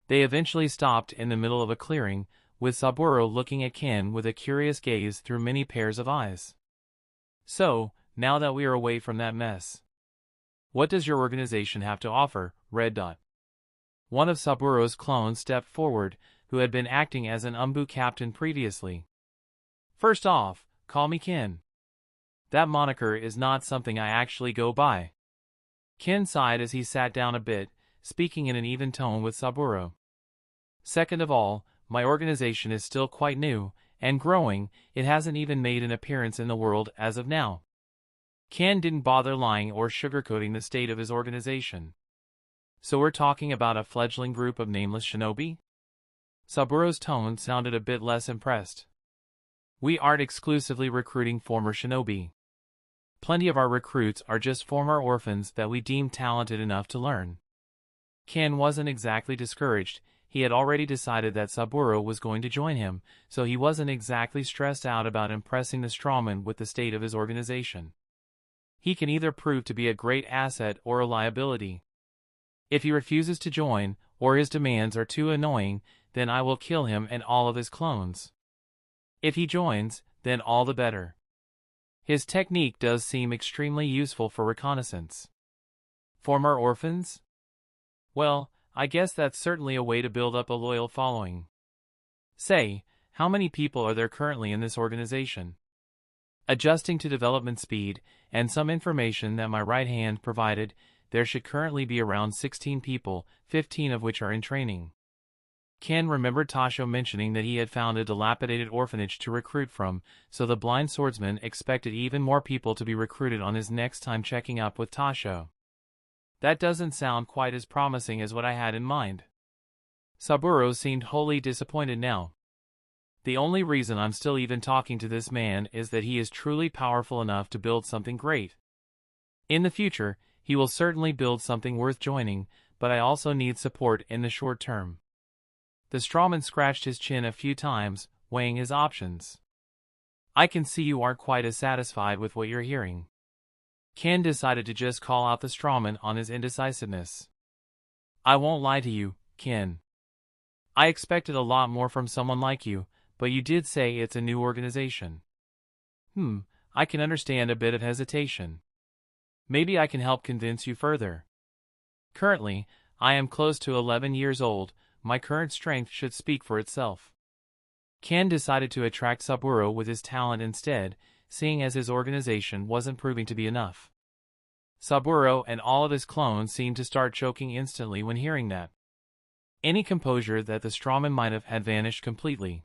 They eventually stopped in the middle of a clearing, with Saburo looking at Ken with a curious gaze through many pairs of eyes. "So, now that we are away from that mess, what does your organization have to offer, Red Dot?" One of Saburo's clones stepped forward, who had been acting as an Umbu captain previously. "First off, call me Ken. That moniker is not something I actually go by." Ken sighed as he sat down a bit, speaking in an even tone with Saburo. "Second of all, my organization is still quite new, and growing. It hasn't even made an appearance in the world as of now." Ken didn't bother lying or sugarcoating the state of his organization. "So we're talking about a fledgling group of nameless shinobi?" Saburo's tone sounded a bit less impressed. "We aren't exclusively recruiting former shinobi. Plenty of our recruits are just former orphans that we deem talented enough to learn." Ken wasn't exactly discouraged. He had already decided that Saburo was going to join him, so he wasn't exactly stressed out about impressing the strawman with the state of his organization. He can either prove to be a great asset or a liability. If he refuses to join, or his demands are too annoying, then I will kill him and all of his clones. If he joins, then all the better. His technique does seem extremely useful for reconnaissance. Former orphans? Well, I guess that's certainly a way to build up a loyal following. Say, how many people are there currently in this organization? Adjusting to development speed, and some information that my right hand provided, there should currently be around 16 people, 15 of which are in training. Ken remembered Tasho mentioning that he had found a dilapidated orphanage to recruit from, so the blind swordsman expected even more people to be recruited on his next time checking up with Tasho. That doesn't sound quite as promising as what I had in mind. Saburo seemed wholly disappointed now. The only reason I'm still even talking to this man is that he is truly powerful enough to build something great. In the future, he will certainly build something worth joining, but I also need support in the short term. The strawman scratched his chin a few times, weighing his options. I can see you aren't quite as satisfied with what you're hearing. Ken decided to just call out the strawman on his indecisiveness. I won't lie to you, Ken. I expected a lot more from someone like you, but you did say it's a new organization. I can understand a bit of hesitation. Maybe I can help convince you further. Currently, I am close to 11 years old. My current strength should speak for itself. Ken decided to attract Saburo with his talent instead, seeing as his organization wasn't proving to be enough. Saburo and all of his clones seemed to start choking instantly when hearing that. Any composure that the strawman might have had vanished completely.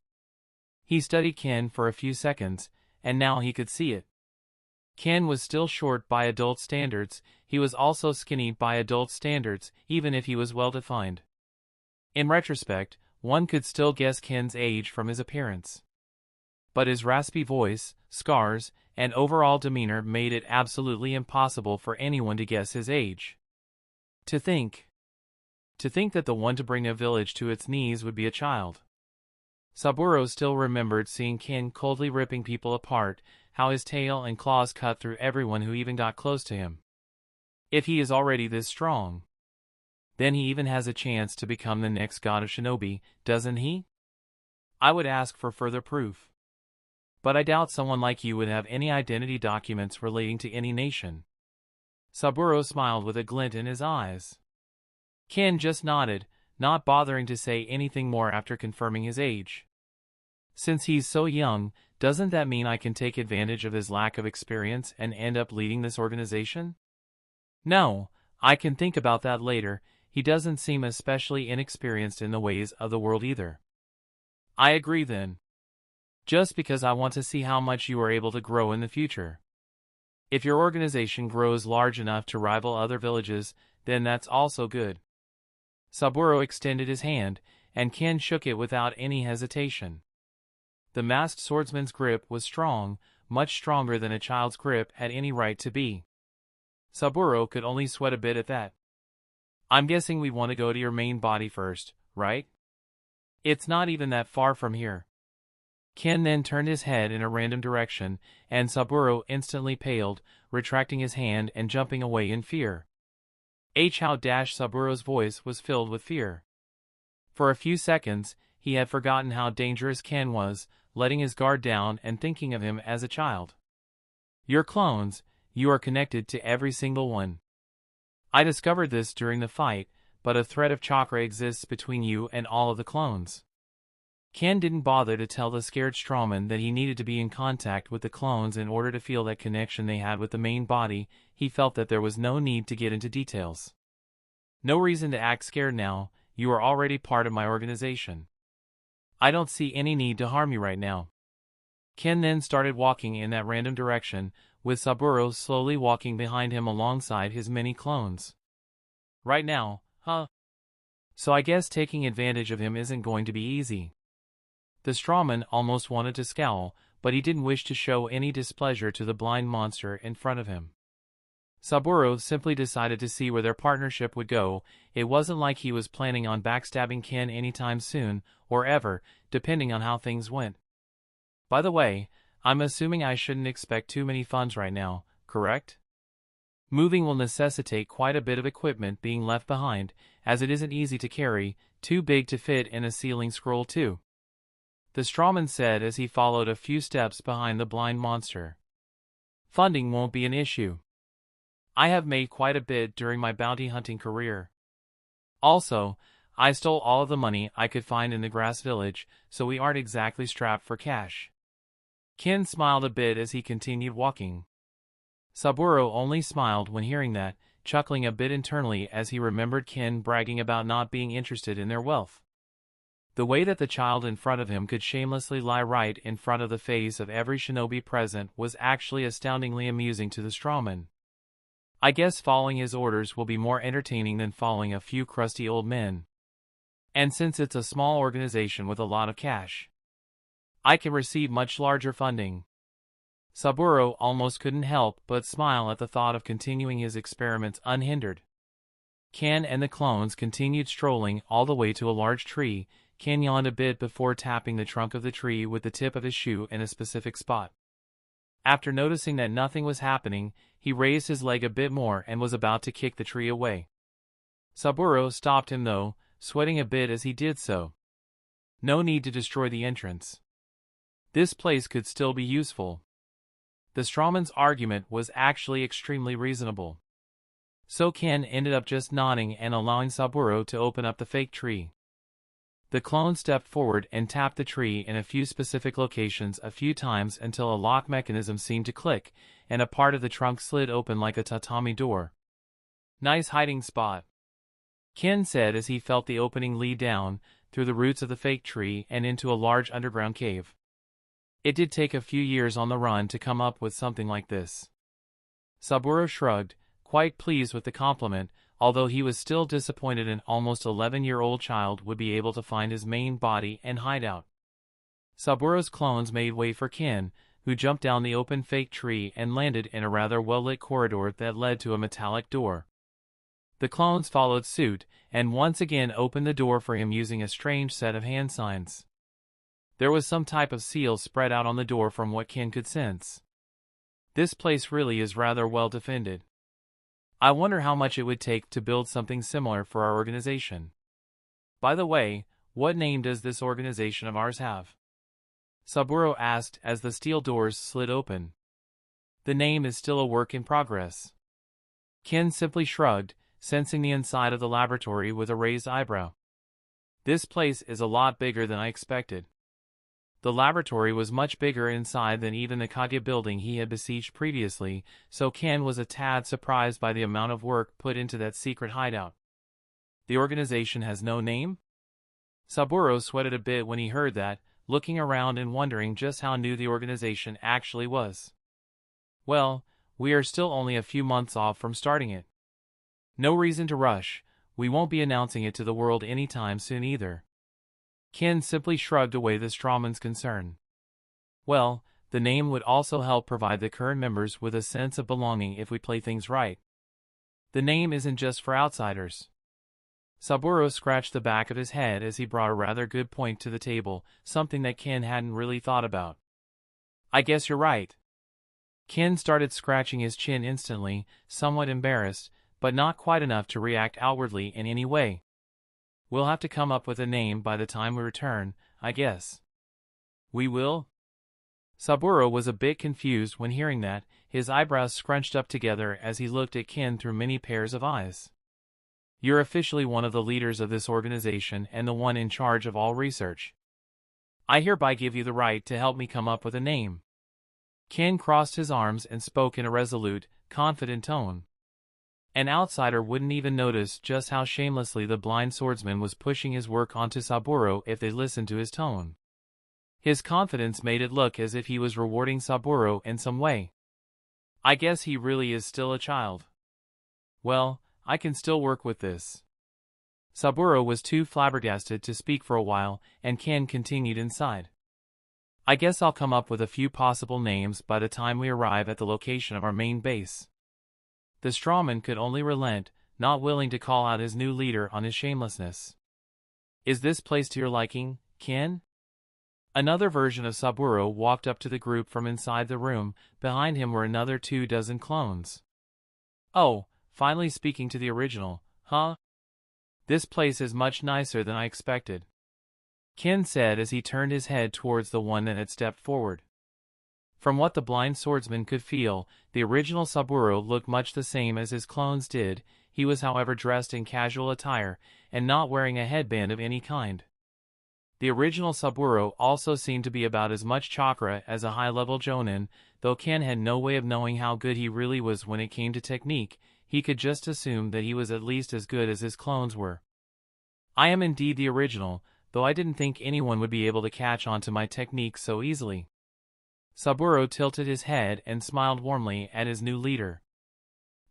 He studied Ken for a few seconds, and now he could see it. Ken was still short by adult standards. He was also skinny by adult standards, even if he was well-defined. In retrospect, one could still guess Ken's age from his appearance. But his raspy voice, scars, and overall demeanor made it absolutely impossible for anyone to guess his age. To think that the one to bring a village to its knees would be a child. Saburo still remembered seeing Ken coldly ripping people apart, how his tail and claws cut through everyone who even got close to him. If he is already this strong, then he even has a chance to become the next god of shinobi, doesn't he? I would ask for further proof. But I doubt someone like you would have any identity documents relating to any nation. Saburo smiled with a glint in his eyes. Ken just nodded, not bothering to say anything more after confirming his age. Since he's so young, doesn't that mean I can take advantage of his lack of experience and end up leading this organization? No, I can think about that later. He doesn't seem especially inexperienced in the ways of the world either. I agree then. Just because I want to see how much you are able to grow in the future. If your organization grows large enough to rival other villages, then that's also good. Saburo extended his hand, and Ken shook it without any hesitation. The masked swordsman's grip was strong, much stronger than a child's grip had any right to be. Saburo could only sweat a bit at that. I'm guessing we want to go to your main body first, right? It's not even that far from here. Ken then turned his head in a random direction, and Saburo instantly paled, retracting his hand and jumping away in fear. How Saburo's voice was filled with fear. For a few seconds, he had forgotten how dangerous Ken was, letting his guard down and thinking of him as a child. Your clones, you are connected to every single one. I discovered this during the fight, but a thread of chakra exists between you and all of the clones. Ken didn't bother to tell the scared strawman that he needed to be in contact with the clones in order to feel that connection they had with the main body. He felt that there was no need to get into details. No reason to act scared now. You are already part of my organization. I don't see any need to harm you right now. Ken then started walking in that random direction, with Saburo slowly walking behind him alongside his many clones. Right now, huh? So I guess taking advantage of him isn't going to be easy. The strawman almost wanted to scowl, but he didn't wish to show any displeasure to the blind monster in front of him. Saburo simply decided to see where their partnership would go. It wasn't like he was planning on backstabbing Ken anytime soon, or ever, depending on how things went. By the way, I'm assuming I shouldn't expect too many funds right now, correct? Moving will necessitate quite a bit of equipment being left behind, as it isn't easy to carry, too big to fit in a ceiling scroll too. The strawman said as he followed a few steps behind the blind monster. Funding won't be an issue. I have made quite a bit during my bounty hunting career. Also, I stole all of the money I could find in the grass village, so we aren't exactly strapped for cash. Ken smiled a bit as he continued walking. Saburo only smiled when hearing that, chuckling a bit internally as he remembered Ken bragging about not being interested in their wealth. The way that the child in front of him could shamelessly lie right in front of the face of every shinobi present was actually astoundingly amusing to the strawman. I guess following his orders will be more entertaining than following a few crusty old men. And since it's a small organization with a lot of cash, I can receive much larger funding. Saburo almost couldn't help but smile at the thought of continuing his experiments unhindered. Ken and the clones continued strolling all the way to a large tree. Ken yawned a bit before tapping the trunk of the tree with the tip of his shoe in a specific spot. After noticing that nothing was happening, he raised his leg a bit more and was about to kick the tree away. Saburo stopped him though, sweating a bit as he did so. No need to destroy the entrance. This place could still be useful. The strawman's argument was actually extremely reasonable. So Ken ended up just nodding and allowing Saburo to open up the fake tree. The clone stepped forward and tapped the tree in a few specific locations a few times until a lock mechanism seemed to click, and a part of the trunk slid open like a tatami door. Nice hiding spot, Ken said as he felt the opening lead down, through the roots of the fake tree and into a large underground cave. It did take a few years on the run to come up with something like this. Saburo shrugged, quite pleased with the compliment, although he was still disappointed an almost 11-year-old child would be able to find his main body and hideout. Saburo's clones made way for Ken, who jumped down the open fake tree and landed in a rather well-lit corridor that led to a metallic door. The clones followed suit, and once again opened the door for him using a strange set of hand signs. There was some type of seal spread out on the door from what Ken could sense. This place really is rather well defended. I wonder how much it would take to build something similar for our organization. By the way, what name does this organization of ours have? Saburo asked as the steel doors slid open. The name is still a work in progress. Ken simply shrugged, sensing the inside of the laboratory with a raised eyebrow. This place is a lot bigger than I expected. The laboratory was much bigger inside than even the Kagya building he had besieged previously, so Ken was a tad surprised by the amount of work put into that secret hideout. The organization has no name? Saburo sweated a bit when he heard that, looking around and wondering just how new the organization actually was. Well, we are still only a few months off from starting it. No reason to rush, we won't be announcing it to the world anytime soon either. Ken simply shrugged away the strawman's concern. Well, the name would also help provide the current members with a sense of belonging if we play things right. The name isn't just for outsiders. Saburo scratched the back of his head as he brought a rather good point to the table, something that Ken hadn't really thought about. I guess you're right. Ken started scratching his chin instantly, somewhat embarrassed, but not quite enough to react outwardly in any way. We'll have to come up with a name by the time we return, I guess. We will? Saburo was a bit confused when hearing that, his eyebrows scrunched up together as he looked at Ken through many pairs of eyes. You're officially one of the leaders of this organization and the one in charge of all research. I hereby give you the right to help me come up with a name. Ken crossed his arms and spoke in a resolute, confident tone. An outsider wouldn't even notice just how shamelessly the blind swordsman was pushing his work onto Saburo if they listened to his tone. His confidence made it look as if he was rewarding Saburo in some way. I guess he really is still a child. Well, I can still work with this. Saburo was too flabbergasted to speak for a while, and Ken continued inside. I guess I'll come up with a few possible names by the time we arrive at the location of our main base. The strawman could only relent, not willing to call out his new leader on his shamelessness. Is this place to your liking, Ken? Another version of Saburo walked up to the group from inside the room. Behind him were another 24 clones. Oh, finally speaking to the original, huh? This place is much nicer than I expected, Ken said as he turned his head towards the one that had stepped forward. From what the blind swordsman could feel, the original Saburo looked much the same as his clones did. He was however dressed in casual attire, and not wearing a headband of any kind. The original Saburo also seemed to be about as much chakra as a high-level jonin, though Ken had no way of knowing how good he really was when it came to technique. He could just assume that he was at least as good as his clones were. I am indeed the original, though I didn't think anyone would be able to catch on to my technique so easily. Saburo tilted his head and smiled warmly at his new leader.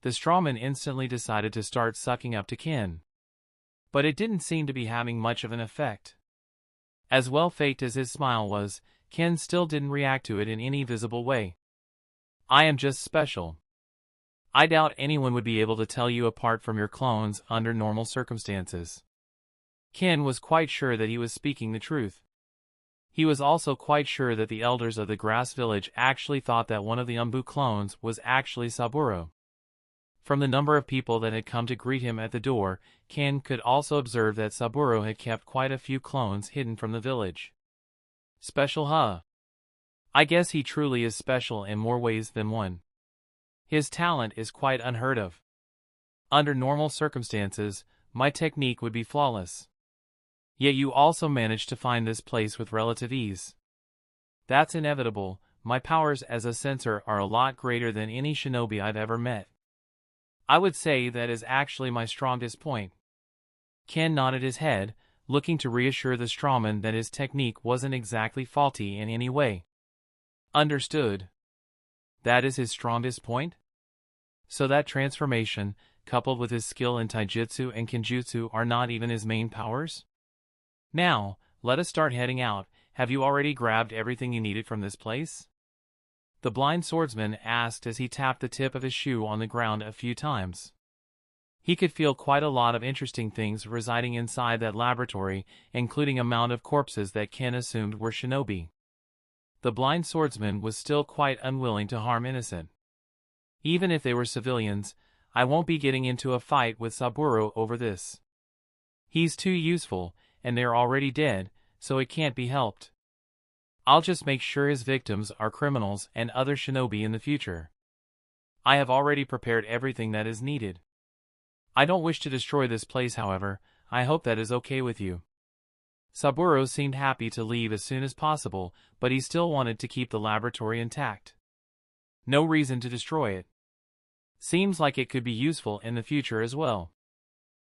The strawman instantly decided to start sucking up to Ken. But it didn't seem to be having much of an effect. As well faked as his smile was, Ken still didn't react to it in any visible way. I am just special. I doubt anyone would be able to tell you apart from your clones under normal circumstances. Ken was quite sure that he was speaking the truth. He was also quite sure that the elders of the grass village actually thought that one of the Umbu clones was actually Saburo. From the number of people that had come to greet him at the door, Ken could also observe that Saburo had kept quite a few clones hidden from the village. Special, huh? I guess he truly is special in more ways than one. His talent is quite unheard of. Under normal circumstances, my technique would be flawless. Yet you also managed to find this place with relative ease. That's inevitable. My powers as a censor are a lot greater than any shinobi I've ever met. I would say that is actually my strongest point. Ken nodded his head, looking to reassure the strawman that his technique wasn't exactly faulty in any way. Understood. That is his strongest point? So that transformation, coupled with his skill in taijutsu and kenjutsu, are not even his main powers? Now, let us start heading out. Have you already grabbed everything you needed from this place? The blind swordsman asked as he tapped the tip of his shoe on the ground a few times. He could feel quite a lot of interesting things residing inside that laboratory, including a mound of corpses that Ken assumed were shinobi. The blind swordsman was still quite unwilling to harm innocent. Even if they were civilians, I won't be getting into a fight with Saburo over this. He's too useful, and they're already dead, so it can't be helped. I'll just make sure his victims are criminals and other shinobi in the future. I have already prepared everything that is needed. I don't wish to destroy this place, however. I hope that is okay with you. Saburo seemed happy to leave as soon as possible, but he still wanted to keep the laboratory intact. No reason to destroy it. Seems like it could be useful in the future as well.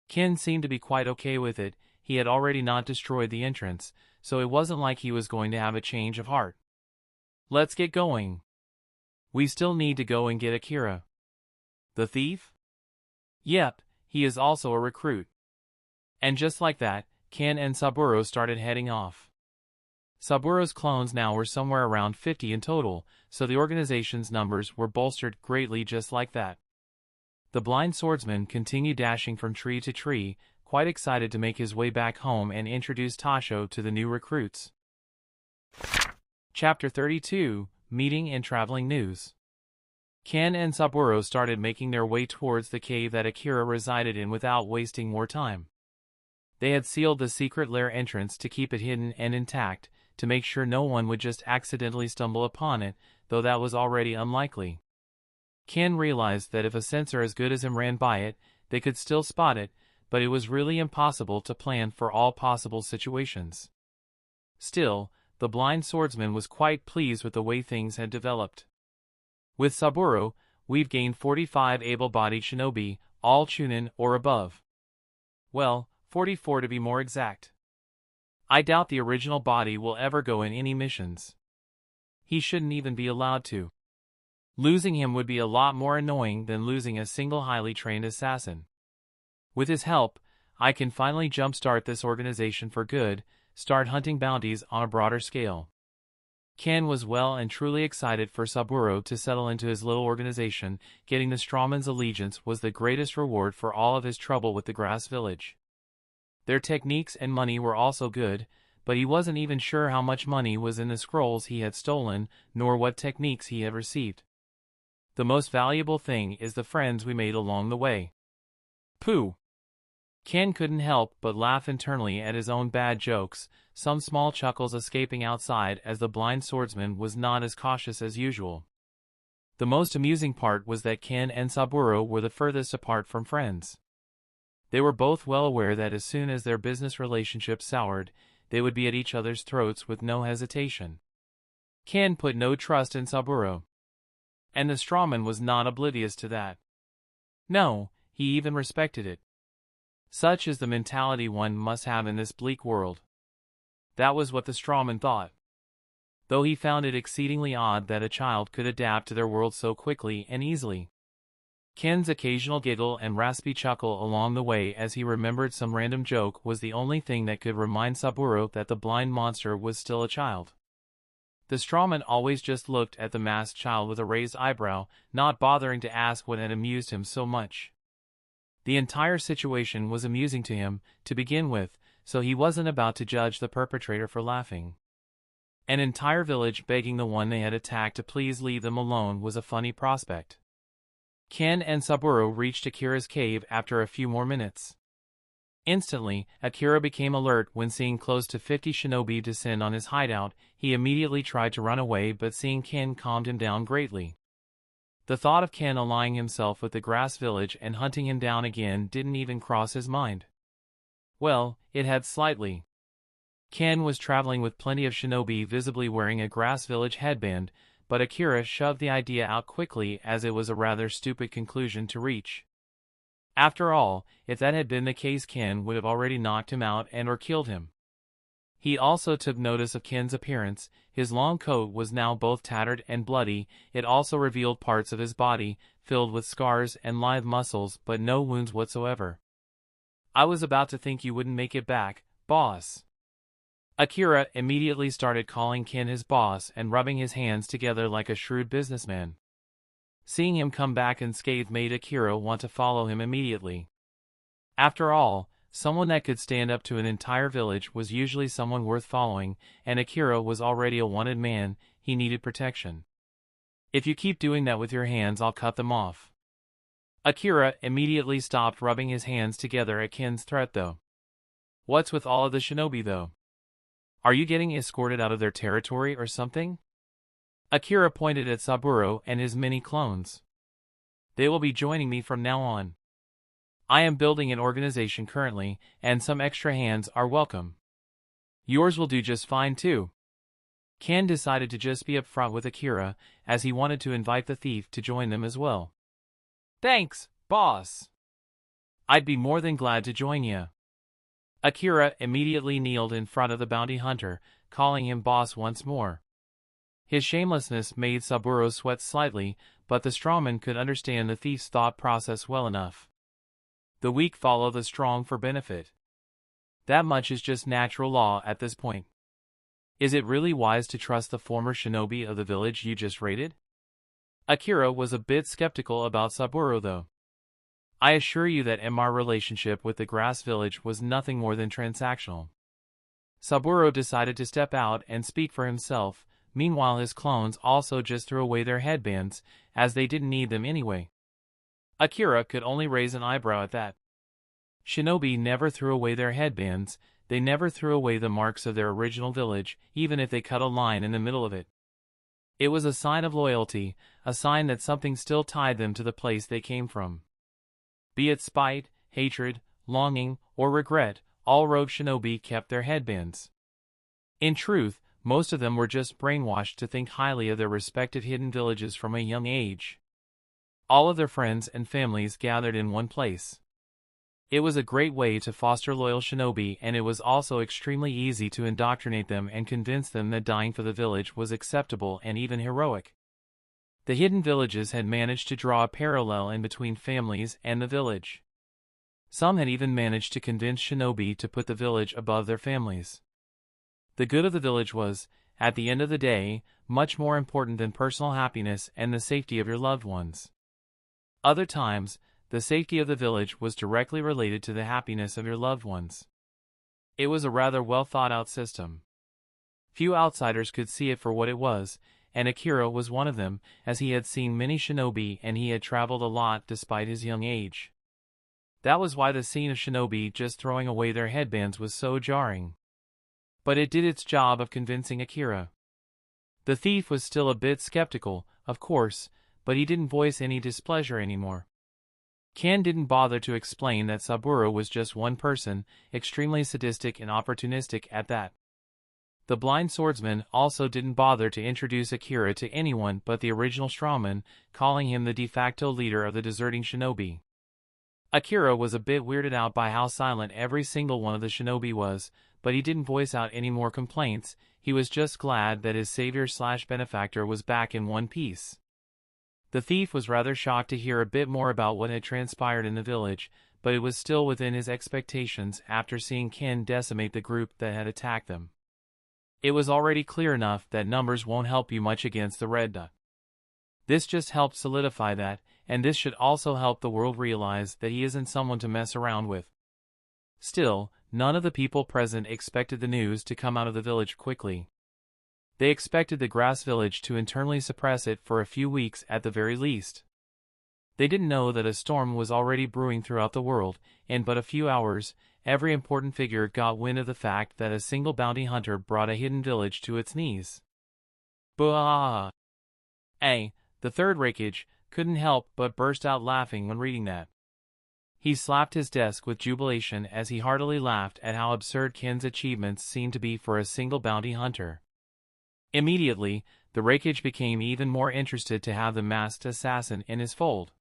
Ken seemed to be quite okay with it. He had already not destroyed the entrance, so it wasn't like he was going to have a change of heart. Let's get going. We still need to go and get Akira. The thief? Yep, he is also a recruit. And just like that, Ken and Saburo started heading off. Saburo's clones now were somewhere around 50 in total, so the organization's numbers were bolstered greatly just like that. The blind swordsman continued dashing from tree to tree, quite excited to make his way back home and introduce Tasho to the new recruits. Chapter 32, Meeting and Traveling News. Ken and Saburo started making their way towards the cave that Akira resided in without wasting more time. They had sealed the secret lair entrance to keep it hidden and intact, to make sure no one would just accidentally stumble upon it, though that was already unlikely. Ken realized that if a censor as good as him ran by it, they could still spot it, but it was really impossible to plan for all possible situations. Still, the blind swordsman was quite pleased with the way things had developed. With Saburo, we've gained 45 able-bodied shinobi, all chunin or above. Well, 44 to be more exact. I doubt the original body will ever go in any missions. He shouldn't even be allowed to. Losing him would be a lot more annoying than losing a single highly trained assassin. With his help, I can finally jumpstart this organization for good, start hunting bounties on a broader scale. Ken was well and truly excited for Saburo to settle into his little organization. Getting the strawman's allegiance was the greatest reward for all of his trouble with the grass village. Their techniques and money were also good, but he wasn't even sure how much money was in the scrolls he had stolen, nor what techniques he had received. The most valuable thing is the friends we made along the way. Pooh! Ken couldn't help but laugh internally at his own bad jokes, some small chuckles escaping outside as the blind swordsman was not as cautious as usual. The most amusing part was that Ken and Saburo were the furthest apart from friends. They were both well aware that as soon as their business relationship soured, they would be at each other's throats with no hesitation. Ken put no trust in Saburo. And the strawman was not oblivious to that. No, he even respected it. Such is the mentality one must have in this bleak world. That was what the strawman thought. Though he found it exceedingly odd that a child could adapt to their world so quickly and easily. Ken's occasional giggle and raspy chuckle along the way as he remembered some random joke was the only thing that could remind Saburo that the blind monster was still a child. The strawman always just looked at the masked child with a raised eyebrow, not bothering to ask what had amused him so much. The entire situation was amusing to him, to begin with, so he wasn't about to judge the perpetrator for laughing. An entire village begging the one they had attacked to please leave them alone was a funny prospect. Ken and Saburo reached Akira's cave after a few more minutes. Instantly, Akira became alert when seeing close to 50 shinobi descend on his hideout. He immediately tried to run away, but seeing Ken calmed him down greatly. The thought of Ken allying himself with the grass village and hunting him down again didn't even cross his mind. Well, it had slightly. Ken was traveling with plenty of shinobi visibly wearing a grass village headband, but Akira shoved the idea out quickly as it was a rather stupid conclusion to reach. After all, if that had been the case, Ken would have already knocked him out and or killed him. He also took notice of Ken's appearance. His long coat was now both tattered and bloody. It also revealed parts of his body, filled with scars and lithe muscles, but no wounds whatsoever. "I was about to think you wouldn't make it back, boss." Akira immediately started calling Ken his boss and rubbing his hands together like a shrewd businessman. Seeing him come back unscathed made Akira want to follow him immediately. After all, someone that could stand up to an entire village was usually someone worth following, and Akira was already a wanted man. He needed protection. "If you keep doing that with your hands, I'll cut them off." Akira immediately stopped rubbing his hands together at Ken's threat though. "What's with all of the shinobi though? Are you getting escorted out of their territory or something?" Akira pointed at Saburo and his many clones. "They will be joining me from now on. I am building an organization currently, and some extra hands are welcome. Yours will do just fine too." Ken decided to just be upfront with Akira, as he wanted to invite the thief to join them as well. "Thanks, boss. I'd be more than glad to join ya." Akira immediately kneeled in front of the bounty hunter, calling him boss once more. His shamelessness made Saburo sweat slightly, but the strawman could understand the thief's thought process well enough. The weak follow the strong for benefit. That much is just natural law at this point. Is it really wise to trust the former shinobi of the village you just raided? Akira was a bit skeptical about Saburo though. "I assure you that our relationship with the grass village was nothing more than transactional." Saburo decided to step out and speak for himself. Meanwhile, his clones also just threw away their headbands, as they didn't need them anyway. Akira could only raise an eyebrow at that. Shinobi never threw away their headbands. They never threw away the marks of their original village, even if they cut a line in the middle of it. It was a sign of loyalty, a sign that something still tied them to the place they came from. Be it spite, hatred, longing, or regret, all rogue shinobi kept their headbands. In truth, most of them were just brainwashed to think highly of their respective hidden villages from a young age. All of their friends and families gathered in one place. It was a great way to foster loyal shinobi, and it was also extremely easy to indoctrinate them and convince them that dying for the village was acceptable and even heroic. The hidden villages had managed to draw a parallel in between families and the village. Some had even managed to convince shinobi to put the village above their families. The good of the village was, at the end of the day, much more important than personal happiness and the safety of your loved ones. Other times, the safety of the village was directly related to the happiness of your loved ones. It was a rather well thought out system. Few outsiders could see it for what it was, and Akira was one of them, as he had seen many shinobi and he had traveled a lot despite his young age. That was why the scene of shinobi just throwing away their headbands was so jarring. But it did its job of convincing Akira. The thief was still a bit skeptical, of course, but he didn't voice any displeasure anymore. Ken didn't bother to explain that Saburo was just one person, extremely sadistic and opportunistic at that. The blind swordsman also didn't bother to introduce Akira to anyone but the original strawman, calling him the de facto leader of the deserting shinobi. Akira was a bit weirded out by how silent every single one of the shinobi was, but he didn't voice out any more complaints. He was just glad that his savior/benefactor was back in one piece. The thief was rather shocked to hear a bit more about what had transpired in the village, but it was still within his expectations after seeing Ken decimate the group that had attacked them. It was already clear enough that numbers won't help you much against the Red Dot. This just helped solidify that, and this should also help the world realize that he isn't someone to mess around with. Still, none of the people present expected the news to come out of the village quickly. They expected the grass village to internally suppress it for a few weeks at the very least. They didn't know that a storm was already brewing throughout the world. In but a few hours, every important figure got wind of the fact that a single bounty hunter brought a hidden village to its knees. Bah! The third Raikage couldn't help but burst out laughing when reading that. He slapped his desk with jubilation as he heartily laughed at how absurd Ken's achievements seemed to be for a single bounty hunter. Immediately, the Raikage became even more interested to have the masked assassin in his fold.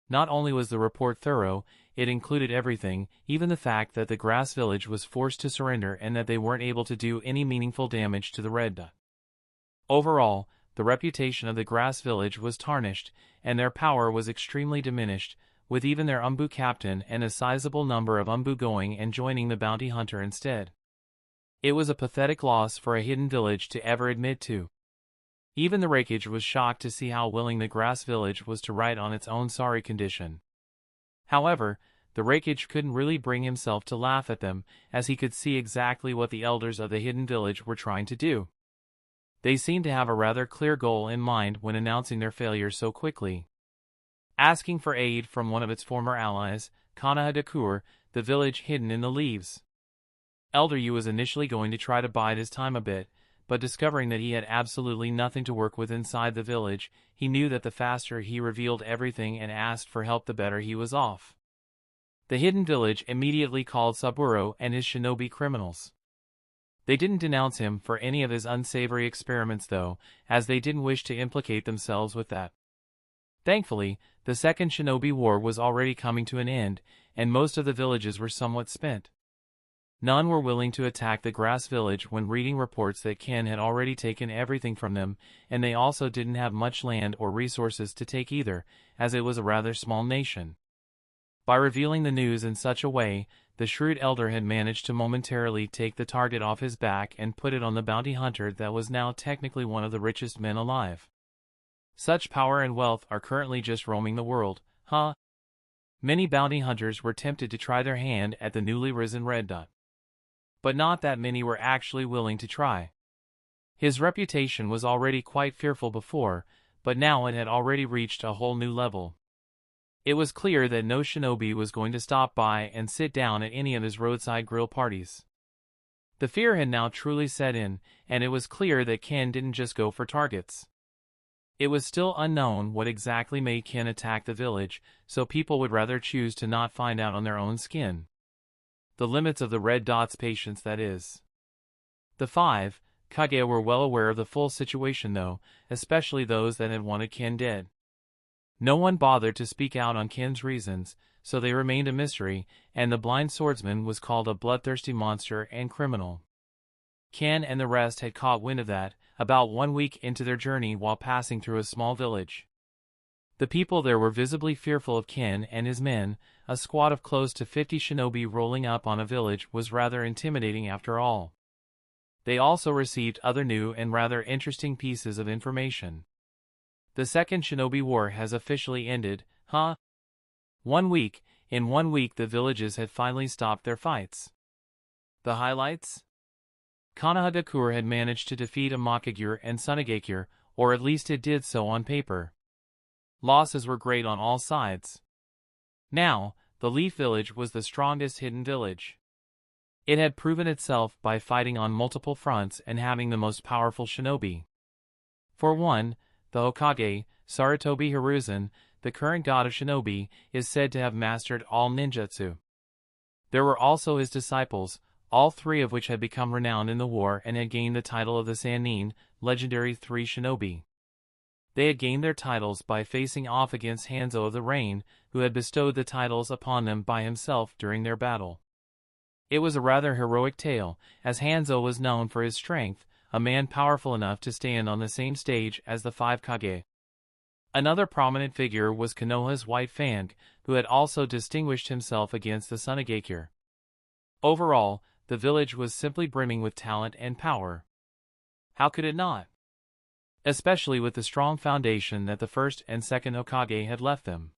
Not only was the report thorough, it included everything, even the fact that the grass village was forced to surrender and that they weren't able to do any meaningful damage to the Red Dot. Overall, the reputation of the grass village was tarnished, and their power was extremely diminished, with even their Umbu captain and a sizable number of Umbu going and joining the bounty hunter instead. It was a pathetic loss for a hidden village to ever admit to. Even the Raikage was shocked to see how willing the grass village was to write on its own sorry condition. However, the Raikage couldn't really bring himself to laugh at them, as he could see exactly what the elders of the hidden village were trying to do. They seemed to have a rather clear goal in mind when announcing their failure so quickly. Asking for aid from one of its former allies, Konoha, the village hidden in the leaves. Elder Yu was initially going to try to bide his time a bit, but discovering that he had absolutely nothing to work with inside the village, he knew that the faster he revealed everything and asked for help the better he was off. The hidden village immediately called Saburo and his shinobi criminals. They didn't denounce him for any of his unsavory experiments though, as they didn't wish to implicate themselves with that. Thankfully, the Second Shinobi War was already coming to an end, and most of the villages were somewhat spent. None were willing to attack the grass village when reading reports that Ken had already taken everything from them, and they also didn't have much land or resources to take either, as it was a rather small nation. By revealing the news in such a way, the shrewd elder had managed to momentarily take the target off his back and put it on the bounty hunter that was now technically one of the richest men alive. Such power and wealth are currently just roaming the world, huh? Many bounty hunters were tempted to try their hand at the newly risen Red Dot. But not that many were actually willing to try. His reputation was already quite fearful before, but now it had already reached a whole new level. It was clear that no shinobi was going to stop by and sit down at any of his roadside grill parties. The fear had now truly set in, and it was clear that Ken didn't just go for targets. It was still unknown what exactly made Ken attack the village, so people would rather choose to not find out on their own skin. The limits of the Red Dot's patience, that is. The 5 Kage were well aware of the full situation though, especially those that had wanted Ken dead. No one bothered to speak out on Ken's reasons, so they remained a mystery, and the blind swordsman was called a bloodthirsty monster and criminal. Ken and the rest had caught wind of that, about 1 week into their journey while passing through a small village. The people there were visibly fearful of Ken and his men. A squad of close to 50 shinobi rolling up on a village was rather intimidating after all. They also received other new and rather interesting pieces of information. The Second Shinobi War has officially ended, huh? 1 week. In 1 week the villages had finally stopped their fights. The highlights? Konoha had managed to defeat Amakagure and Sunagakure, or at least it did so on paper. Losses were great on all sides. Now, the Leaf Village was the strongest hidden village. It had proven itself by fighting on multiple fronts and having the most powerful shinobi. For one, the Hokage, Sarutobi Hiruzen, the current god of shinobi, is said to have mastered all ninjutsu. There were also his disciples, all 3 of which had become renowned in the war and had gained the title of the Sannin, legendary 3 shinobi. They had gained their titles by facing off against Hanzo of the Rain, who had bestowed the titles upon them by himself during their battle. It was a rather heroic tale, as Hanzo was known for his strength, a man powerful enough to stand on the same stage as the 5 Kage. Another prominent figure was Konoha's White Fang, who had also distinguished himself against the Sunagakure. Overall, the village was simply brimming with talent and power. How could it not? Especially with the strong foundation that the first and second Hokage had left them.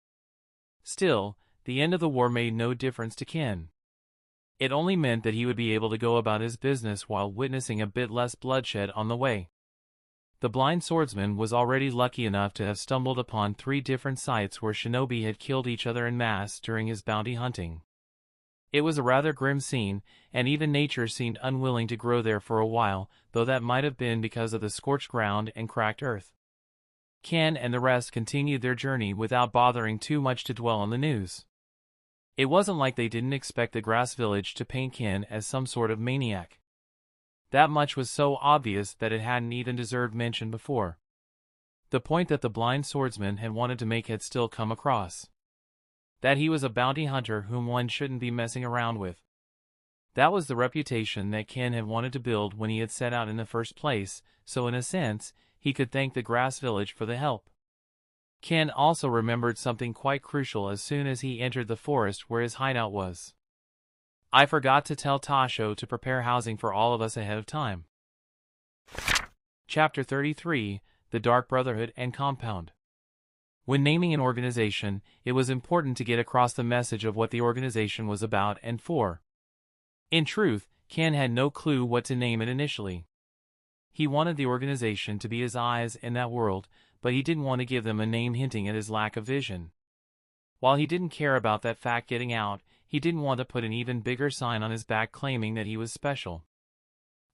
Still, the end of the war made no difference to Ken. It only meant that he would be able to go about his business while witnessing a bit less bloodshed on the way. The blind swordsman was already lucky enough to have stumbled upon 3 different sites where shinobi had killed each other en masse during his bounty hunting. It was a rather grim scene, and even nature seemed unwilling to grow there for a while, though that might have been because of the scorched ground and cracked earth. Ken and the rest continued their journey without bothering too much to dwell on the news. It wasn't like they didn't expect the grass village to paint Ken as some sort of maniac. That much was so obvious that it hadn't even deserved mention before. The point that the blind swordsman had wanted to make had still come across. That he was a bounty hunter whom one shouldn't be messing around with. That was the reputation that Ken had wanted to build when he had set out in the first place, so in a sense, he could thank the grass village for the help. Ken also remembered something quite crucial as soon as he entered the forest where his hideout was. I forgot to tell Tasho to prepare housing for all of us ahead of time. Chapter 33, The Dark Brotherhood and Compound. When naming an organization, it was important to get across the message of what the organization was about and for. In truth, Ken had no clue what to name it initially. He wanted the organization to be his eyes in that world, but he didn't want to give them a name hinting at his lack of vision. While he didn't care about that fact getting out, he didn't want to put an even bigger sign on his back claiming that he was special.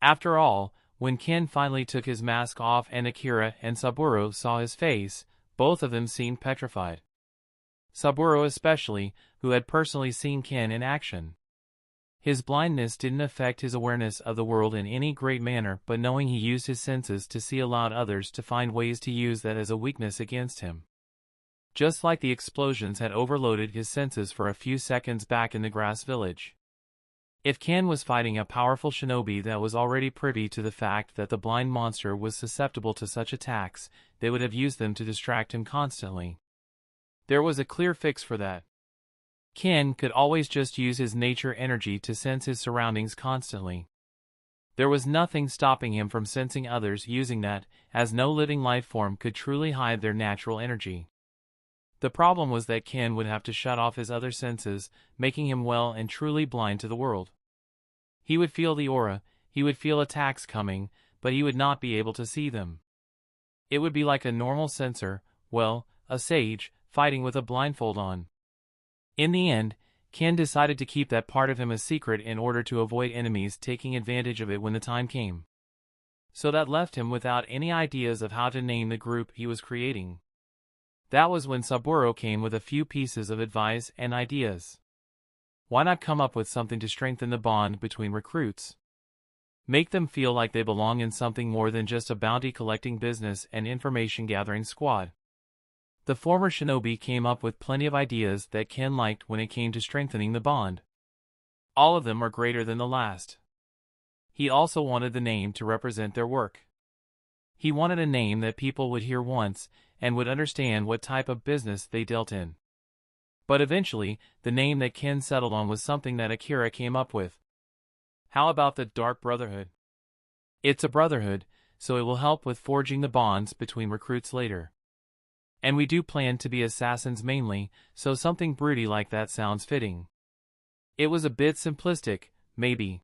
After all, when Ken finally took his mask off and Akira and Saburo saw his face, both of them seemed petrified. Saburo especially, who had personally seen Ken in action. His blindness didn't affect his awareness of the world in any great manner, but knowing he used his senses to see allowed others to find ways to use that as a weakness against him. Just like the explosions had overloaded his senses for a few seconds back in the grass village. If Ken was fighting a powerful shinobi that was already privy to the fact that the blind monster was susceptible to such attacks, they would have used them to distract him constantly. There was a clear fix for that. Ken could always just use his nature energy to sense his surroundings constantly. There was nothing stopping him from sensing others using that, as no living life form could truly hide their natural energy. The problem was that Ken would have to shut off his other senses, making him well and truly blind to the world. He would feel the aura, he would feel attacks coming, but he would not be able to see them. It would be like a normal sensor, well, a sage, fighting with a blindfold on. In the end, Ken decided to keep that part of him a secret in order to avoid enemies taking advantage of it when the time came. So that left him without any ideas of how to name the group he was creating. That was when Saburo came with a few pieces of advice and ideas. Why not come up with something to strengthen the bond between recruits? Make them feel like they belong in something more than just a bounty-collecting business and information-gathering squad. The former shinobi came up with plenty of ideas that Ken liked when it came to strengthening the bond. All of them are greater than the last. He also wanted the name to represent their work. He wanted a name that people would hear once and would understand what type of business they dealt in. But eventually, the name that Ken settled on was something that Akira came up with. How about the Dark Brotherhood? It's a brotherhood, so it will help with forging the bonds between recruits later. And we do plan to be assassins mainly, so something broody like that sounds fitting. It was a bit simplistic, maybe.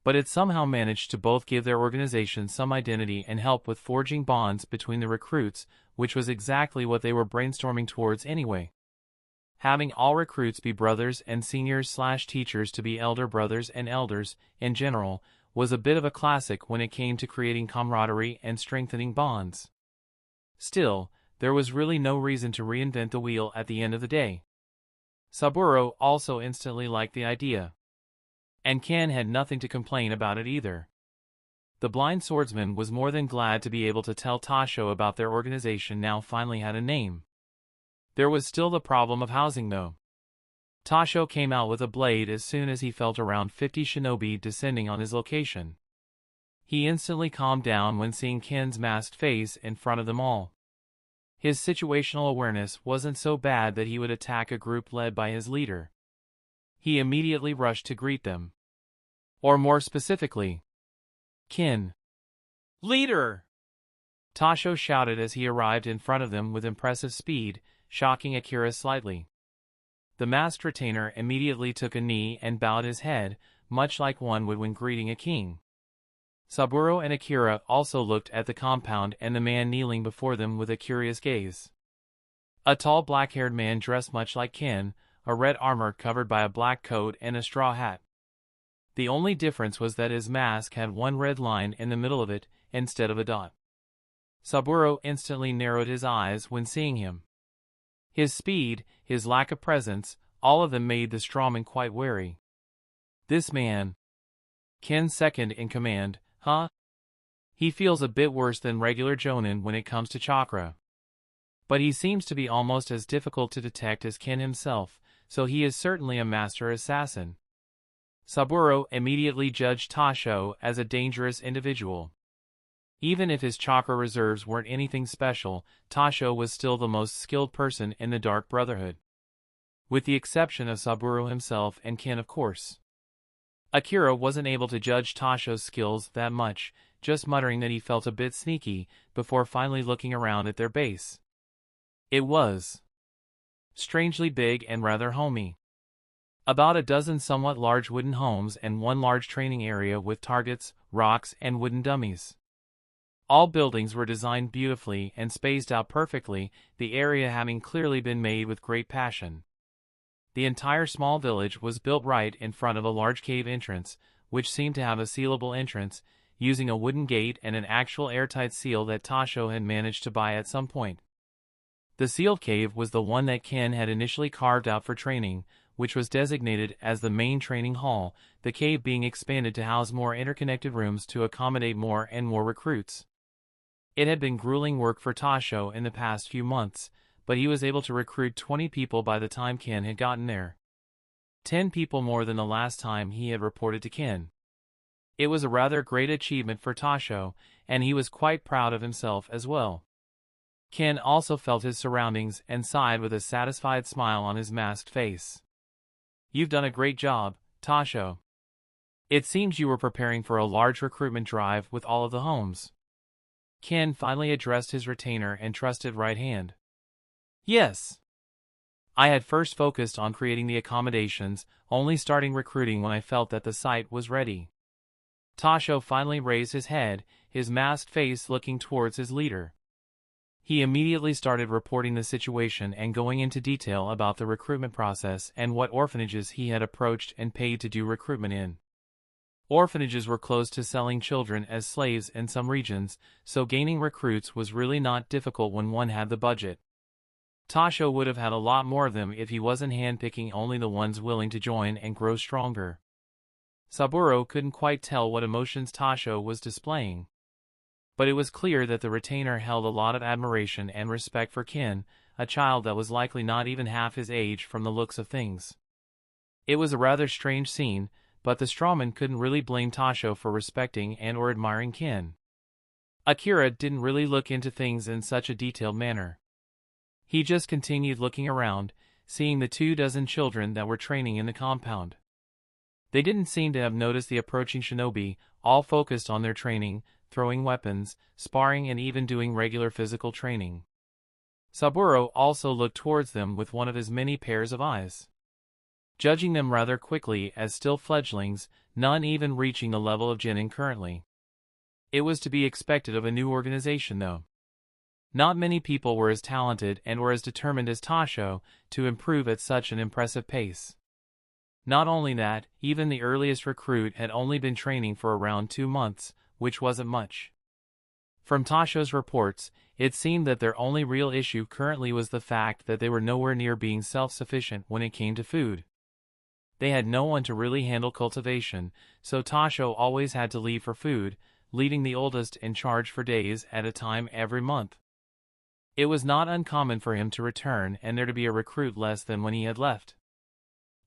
But it somehow managed to both give their organization some identity and help with forging bonds between the recruits, which was exactly what they were brainstorming towards anyway. Having all recruits be brothers and seniors/teachers to be elder brothers and elders, in general, was a bit of a classic when it came to creating camaraderie and strengthening bonds. Still, there was really no reason to reinvent the wheel at the end of the day. Saburo also instantly liked the idea. And Ken had nothing to complain about it either. The blind swordsman was more than glad to be able to tell Tasho about their organization now finally had a name. There was still the problem of housing though. Tasho came out with a blade as soon as he felt around 50 shinobi descending on his location. He instantly calmed down when seeing Ken's masked face in front of them all. His situational awareness wasn't so bad that he would attack a group led by his leader. He immediately rushed to greet them. Or more specifically, Ken. Leader! Tasho shouted as he arrived in front of them with impressive speed, shocking Akira slightly. The masked retainer immediately took a knee and bowed his head, much like one would when greeting a king. Saburo and Akira also looked at the compound and the man kneeling before them with a curious gaze. A tall black-haired man dressed much like Ken, a red armor covered by a black coat and a straw hat. The only difference was that his mask had one red line in the middle of it, instead of a dot. Saburo instantly narrowed his eyes when seeing him. His speed, his lack of presence, all of them made the strawman quite wary. This man, Ken's second in command, huh? He feels a bit worse than regular Jonin when it comes to chakra. But he seems to be almost as difficult to detect as Ken himself, so he is certainly a master assassin. Saburo immediately judged Tasho as a dangerous individual. Even if his chakra reserves weren't anything special, Tasho was still the most skilled person in the Dark Brotherhood. With the exception of Saburo himself and Ken, of course. Akira wasn't able to judge Tasho's skills that much, just muttering that he felt a bit sneaky, before finally looking around at their base. It was strangely big and rather homey. About a dozen somewhat large wooden homes and one large training area with targets, rocks, and wooden dummies. All buildings were designed beautifully and spaced out perfectly, the area having clearly been made with great passion. The entire small village was built right in front of a large cave entrance, which seemed to have a sealable entrance, using a wooden gate and an actual airtight seal that Tasho had managed to buy at some point. The sealed cave was the one that Ken had initially carved out for training, which was designated as the main training hall, the cave being expanded to house more interconnected rooms to accommodate more and more recruits. It had been grueling work for Tasho in the past few months, but he was able to recruit 20 people by the time Ken had gotten there. 10 people more than the last time he had reported to Ken. It was a rather great achievement for Tasho, and he was quite proud of himself as well. Ken also felt his surroundings and sighed with a satisfied smile on his masked face. You've done a great job, Tasho. It seems you were preparing for a large recruitment drive with all of the homes. Ken finally addressed his retainer and trusted right hand. Yes. I had first focused on creating the accommodations, only starting recruiting when I felt that the site was ready. Tasho finally raised his head, his masked face looking towards his leader. He immediately started reporting the situation and going into detail about the recruitment process and what orphanages he had approached and paid to do recruitment in. Orphanages were closed to selling children as slaves in some regions, so gaining recruits was really not difficult when one had the budget. Tasho would have had a lot more of them if he wasn't handpicking only the ones willing to join and grow stronger. Saburo couldn't quite tell what emotions Tasho was displaying. But it was clear that the retainer held a lot of admiration and respect for Ken, a child that was likely not even half his age from the looks of things. It was a rather strange scene, but the strawman couldn't really blame Tasho for respecting and or admiring Ken. Akira didn't really look into things in such a detailed manner. He just continued looking around, seeing the 24 children that were training in the compound. They didn't seem to have noticed the approaching shinobi, all focused on their training, throwing weapons, sparring and even doing regular physical training. Saburo also looked towards them with one of his many pairs of eyes. Judging them rather quickly as still fledglings, none even reaching the level of genin currently. It was to be expected of a new organization though. Not many people were as talented and were as determined as Tasho to improve at such an impressive pace. Not only that, even the earliest recruit had only been training for around 2 months, which wasn't much. From Tasho's reports, it seemed that their only real issue currently was the fact that they were nowhere near being self-sufficient when it came to food. They had no one to really handle cultivation, so Tasho always had to leave for food, leaving the oldest in charge for days at a time every month. It was not uncommon for him to return and there to be a recruit less than when he had left.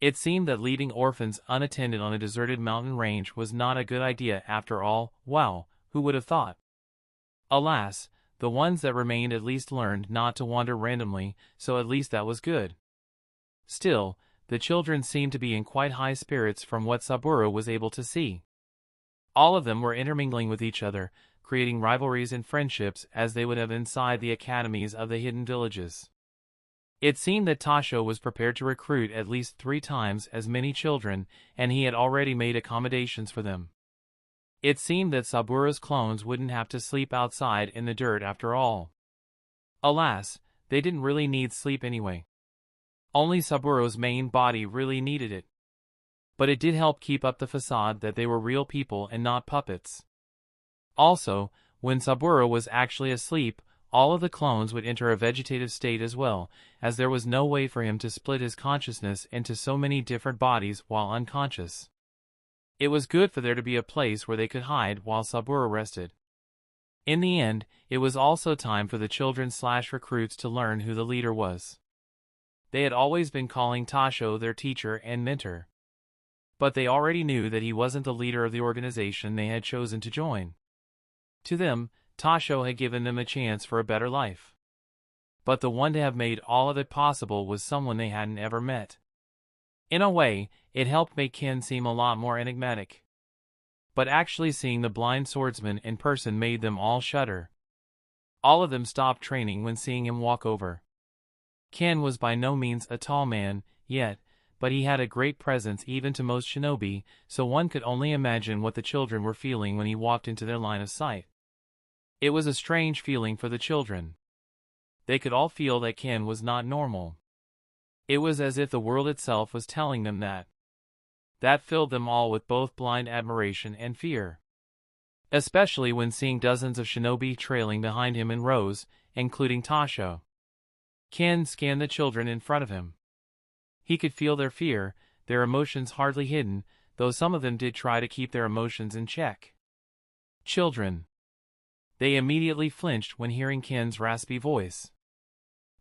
It seemed that leaving orphans unattended on a deserted mountain range was not a good idea after all. Wow, who would have thought? Alas, the ones that remained at least learned not to wander randomly, so at least that was good. Still, the children seemed to be in quite high spirits from what Saburo was able to see. All of them were intermingling with each other, creating rivalries and friendships as they would have inside the academies of the hidden villages. It seemed that Tasho was prepared to recruit at least 3 times as many children, and he had already made accommodations for them. It seemed that Saburo's clones wouldn't have to sleep outside in the dirt after all. Alas, they didn't really need sleep anyway. Only Saburo's main body really needed it. But it did help keep up the facade that they were real people and not puppets. Also, when Saburo was actually asleep, all of the clones would enter a vegetative state as well, as there was no way for him to split his consciousness into so many different bodies while unconscious. It was good for there to be a place where they could hide while Saburo rested. In the end, it was also time for the children/recruits to learn who the leader was. They had always been calling Tasho their teacher and mentor. But they already knew that he wasn't the leader of the organization they had chosen to join. To them, Tasho had given them a chance for a better life. But the one to have made all of it possible was someone they hadn't ever met. In a way, it helped make Ken seem a lot more enigmatic. But actually seeing the blind swordsman in person made them all shudder. All of them stopped training when seeing him walk over. Ken was by no means a tall man, yet, but he had a great presence even to most shinobi, so one could only imagine what the children were feeling when he walked into their line of sight. It was a strange feeling for the children. They could all feel that Ken was not normal. It was as if the world itself was telling them that. That filled them all with both blind admiration and fear. Especially when seeing dozens of shinobi trailing behind him in rows, including Tasho. Ken scanned the children in front of him. He could feel their fear, their emotions hardly hidden, though some of them did try to keep their emotions in check. Children. They immediately flinched when hearing Ken's raspy voice.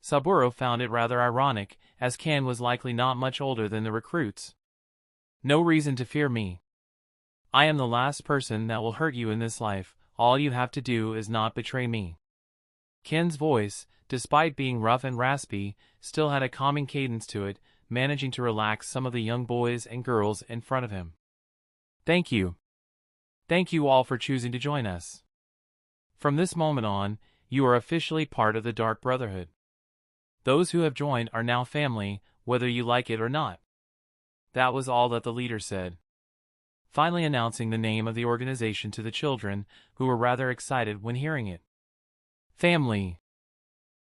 Saburo found it rather ironic, as Ken was likely not much older than the recruits. No reason to fear me. I am the last person that will hurt you in this life, all you have to do is not betray me. Ken's voice, despite being rough and raspy, still had a calming cadence to it, managing to relax some of the young boys and girls in front of him. Thank you. Thank you all for choosing to join us. From this moment on, you are officially part of the Dark Brotherhood. Those who have joined are now family, whether you like it or not. That was all that the leader said, finally announcing the name of the organization to the children, who were rather excited when hearing it. Family.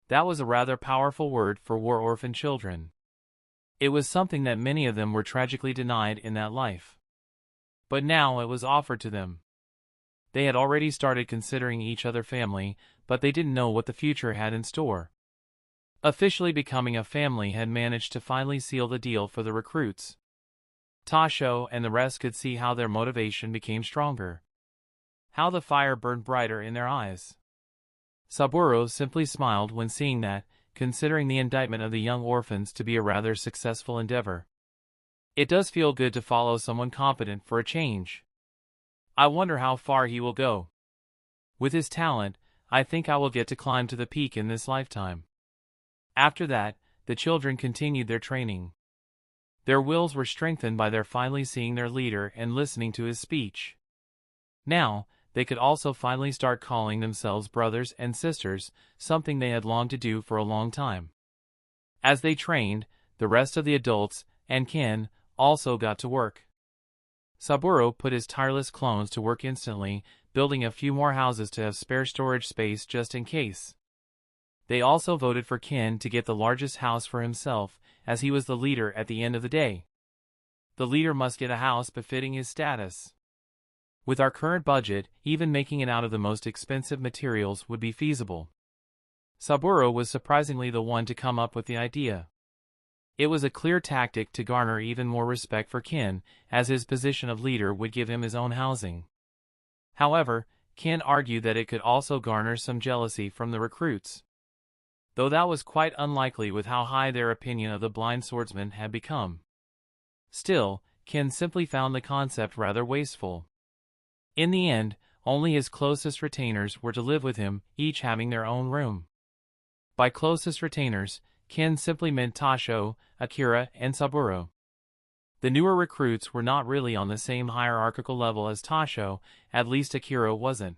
That was a rather powerful word for war-orphan children. It was something that many of them were tragically denied in that life. But now it was offered to them. They had already started considering each other family, but they didn't know what the future had in store. Officially becoming a family had managed to finally seal the deal for the recruits. Tasho and the rest could see how their motivation became stronger. How the fire burned brighter in their eyes. Saburo simply smiled when seeing that, considering the indictment of the young orphans to be a rather successful endeavor. It does feel good to follow someone competent for a change. I wonder how far he will go. With his talent, I think I will get to climb to the peak in this lifetime. After that, the children continued their training. Their wills were strengthened by their finally seeing their leader and listening to his speech. Now, they could also finally start calling themselves brothers and sisters, something they had longed to do for a long time. As they trained, the rest of the adults, and Ken, also got to work. Saburo put his tireless clones to work instantly, building a few more houses to have spare storage space just in case. They also voted for Ken to get the largest house for himself, as he was the leader at the end of the day. The leader must get a house befitting his status. With our current budget, even making it out of the most expensive materials would be feasible. Saburo was surprisingly the one to come up with the idea. It was a clear tactic to garner even more respect for Ken, as his position of leader would give him his own housing. However, Ken argued that it could also garner some jealousy from the recruits. Though that was quite unlikely with how high their opinion of the blind swordsman had become. Still, Ken simply found the concept rather wasteful. In the end, only his closest retainers were to live with him, each having their own room. By closest retainers, Ken simply meant Tasho, Akira, and Saburo. The newer recruits were not really on the same hierarchical level as Tasho, at least Akira wasn't.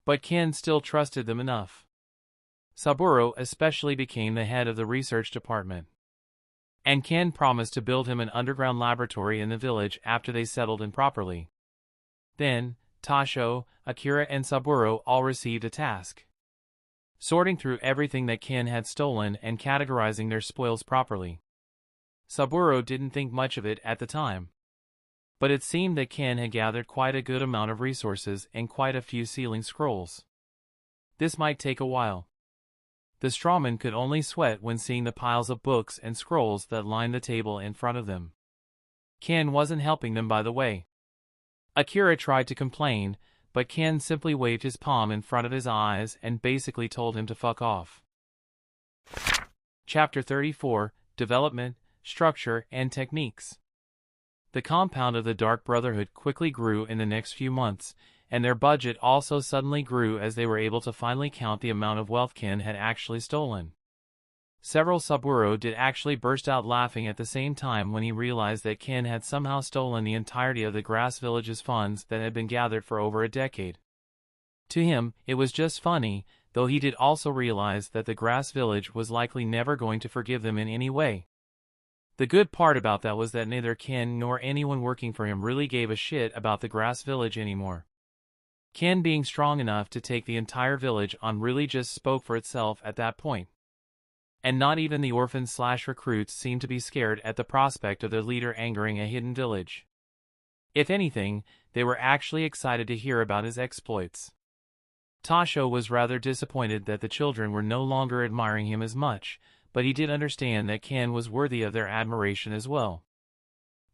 But Ken still trusted them enough. Saburo especially became the head of the research department. And Ken promised to build him an underground laboratory in the village after they settled in properly. Then, Tasho, Akira and Saburo all received a task. Sorting through everything that Ken had stolen and categorizing their spoils properly. Saburo didn't think much of it at the time. But it seemed that Ken had gathered quite a good amount of resources and quite a few sealing scrolls. This might take a while. The strawman could only sweat when seeing the piles of books and scrolls that lined the table in front of them. Ken wasn't helping them, by the way. Akira tried to complain, but Ken simply waved his palm in front of his eyes and basically told him to fuck off. Chapter 34, Development, Structure, and Techniques. The compound of the Dark Brotherhood quickly grew in the next few months, and their budget also suddenly grew as they were able to finally count the amount of wealth Ken had actually stolen. Several Saburo did actually burst out laughing at the same time when he realized that Ken had somehow stolen the entirety of the Grass Village's funds that had been gathered for over a decade. To him, it was just funny, though he did also realize that the Grass Village was likely never going to forgive them in any way. The good part about that was that neither Ken nor anyone working for him really gave a shit about the Grass Village anymore. Ken being strong enough to take the entire village on really just spoke for itself at that point. And not even the orphans/recruits seemed to be scared at the prospect of their leader angering a hidden village. If anything, they were actually excited to hear about his exploits. Tasho was rather disappointed that the children were no longer admiring him as much, but he did understand that Ken was worthy of their admiration as well.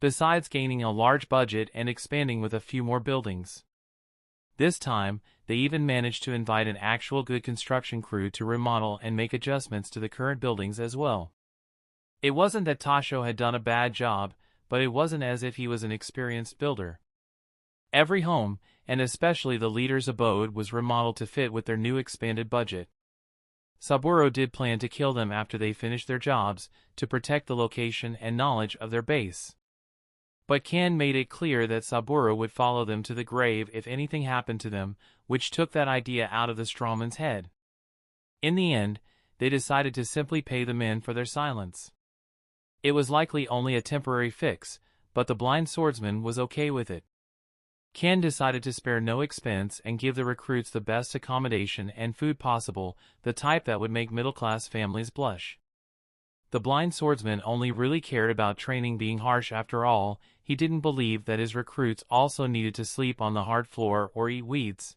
Besides gaining a large budget and expanding with a few more buildings. This time, they even managed to invite an actual good construction crew to remodel and make adjustments to the current buildings as well. It wasn't that Tasho had done a bad job, but it wasn't as if he was an experienced builder. Every home, and especially the leader's abode, was remodeled to fit with their new expanded budget. Saburo did plan to kill them after they finished their jobs, to protect the location and knowledge of their base. But Ken made it clear that Saburo would follow them to the grave if anything happened to them, which took that idea out of the strawman's head. In the end, they decided to simply pay the men for their silence. It was likely only a temporary fix, but the blind swordsman was okay with it. Ken decided to spare no expense and give the recruits the best accommodation and food possible, the type that would make middle-class families blush. The blind swordsman only really cared about training being harsh after all. He didn't believe that his recruits also needed to sleep on the hard floor or eat weeds.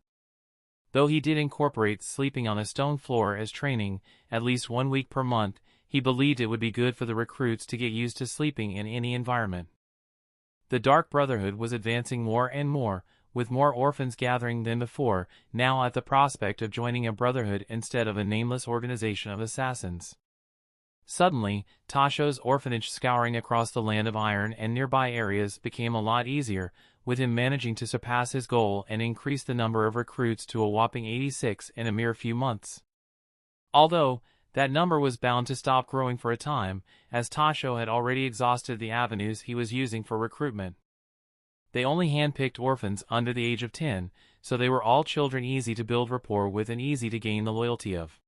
Though he did incorporate sleeping on a stone floor as training, at least 1 week per month, he believed it would be good for the recruits to get used to sleeping in any environment. The Dark Brotherhood was advancing more and more, with more orphans gathering than before, now at the prospect of joining a brotherhood instead of a nameless organization of assassins. Suddenly, Tasho's orphanage scouring across the Land of Iron and nearby areas became a lot easier, with him managing to surpass his goal and increase the number of recruits to a whopping 86 in a mere few months. Although, that number was bound to stop growing for a time, as Tasho had already exhausted the avenues he was using for recruitment. They only handpicked orphans under the age of 10, so they were all children easy to build rapport with and easy to gain the loyalty of.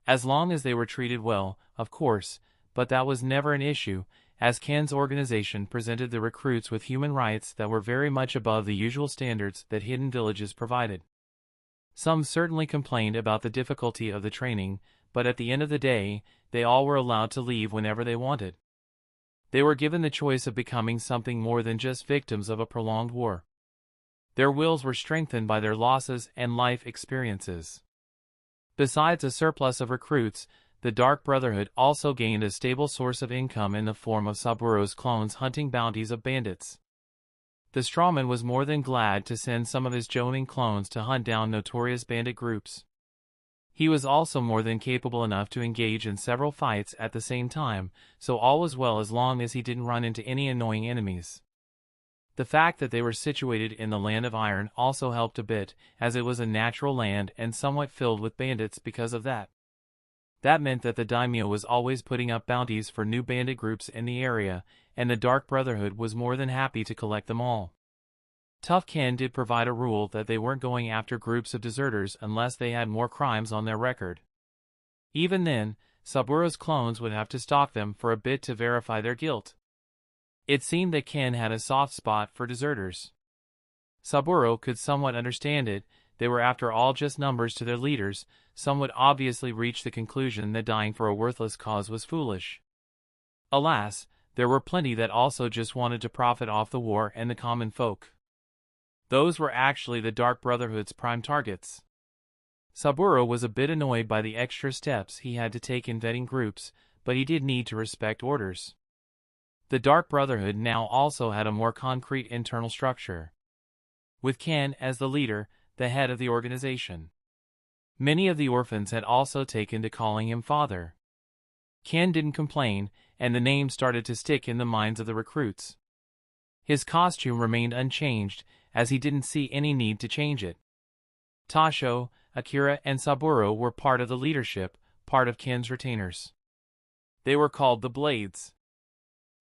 As long as they were treated well, of course, but that was never an issue, as Ken's organization presented the recruits with human rights that were very much above the usual standards that hidden villages provided. Some certainly complained about the difficulty of the training, but at the end of the day, they all were allowed to leave whenever they wanted. They were given the choice of becoming something more than just victims of a prolonged war. Their wills were strengthened by their losses and life experiences. Besides a surplus of recruits, the Dark Brotherhood also gained a stable source of income in the form of Saburo's clones hunting bounties of bandits. The strawman was more than glad to send some of his joning clones to hunt down notorious bandit groups. He was also more than capable enough to engage in several fights at the same time, so all was well as long as he didn't run into any annoying enemies. The fact that they were situated in the Land of Iron also helped a bit, as it was a natural land and somewhat filled with bandits because of that. That meant that the daimyo was always putting up bounties for new bandit groups in the area, and the Dark Brotherhood was more than happy to collect them all. Tough Ken did provide a rule that they weren't going after groups of deserters unless they had more crimes on their record. Even then, Saburo's clones would have to stalk them for a bit to verify their guilt. It seemed that Ken had a soft spot for deserters. Saburo could somewhat understand it. They were after all just numbers to their leaders. Some would obviously reach the conclusion that dying for a worthless cause was foolish. Alas, there were plenty that also just wanted to profit off the war and the common folk. Those were actually the Dark Brotherhood's prime targets. Saburo was a bit annoyed by the extra steps he had to take in vetting groups, but he did need to respect orders. The Dark Brotherhood now also had a more concrete internal structure, with Ken as the leader, the head of the organization. Many of the orphans had also taken to calling him father. Ken didn't complain, and the name started to stick in the minds of the recruits. His costume remained unchanged, as he didn't see any need to change it. Tasho, Akira, and Saburo were part of the leadership, part of Ken's retainers. They were called the Blades.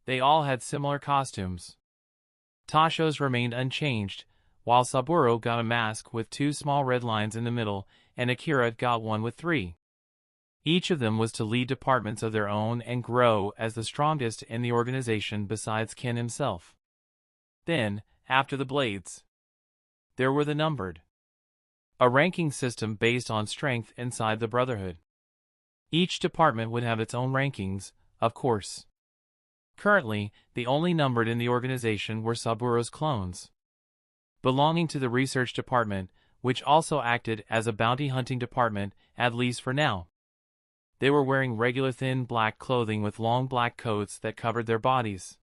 They all had similar costumes. Tasho's remained unchanged, while Saburo got a mask with 2 small red lines in the middle, and Akira got one with 3. Each of them was to lead departments of their own and grow as the strongest in the organization besides Ken himself. Then, after the Blades, there were the Numbered, a ranking system based on strength inside the Brotherhood. Each department would have its own rankings, of course. Currently, the only numbered in the organization were Saburo's clones, belonging to the research department, which also acted as a bounty hunting department, at least for now. They were wearing regular thin black clothing with long black coats that covered their bodies.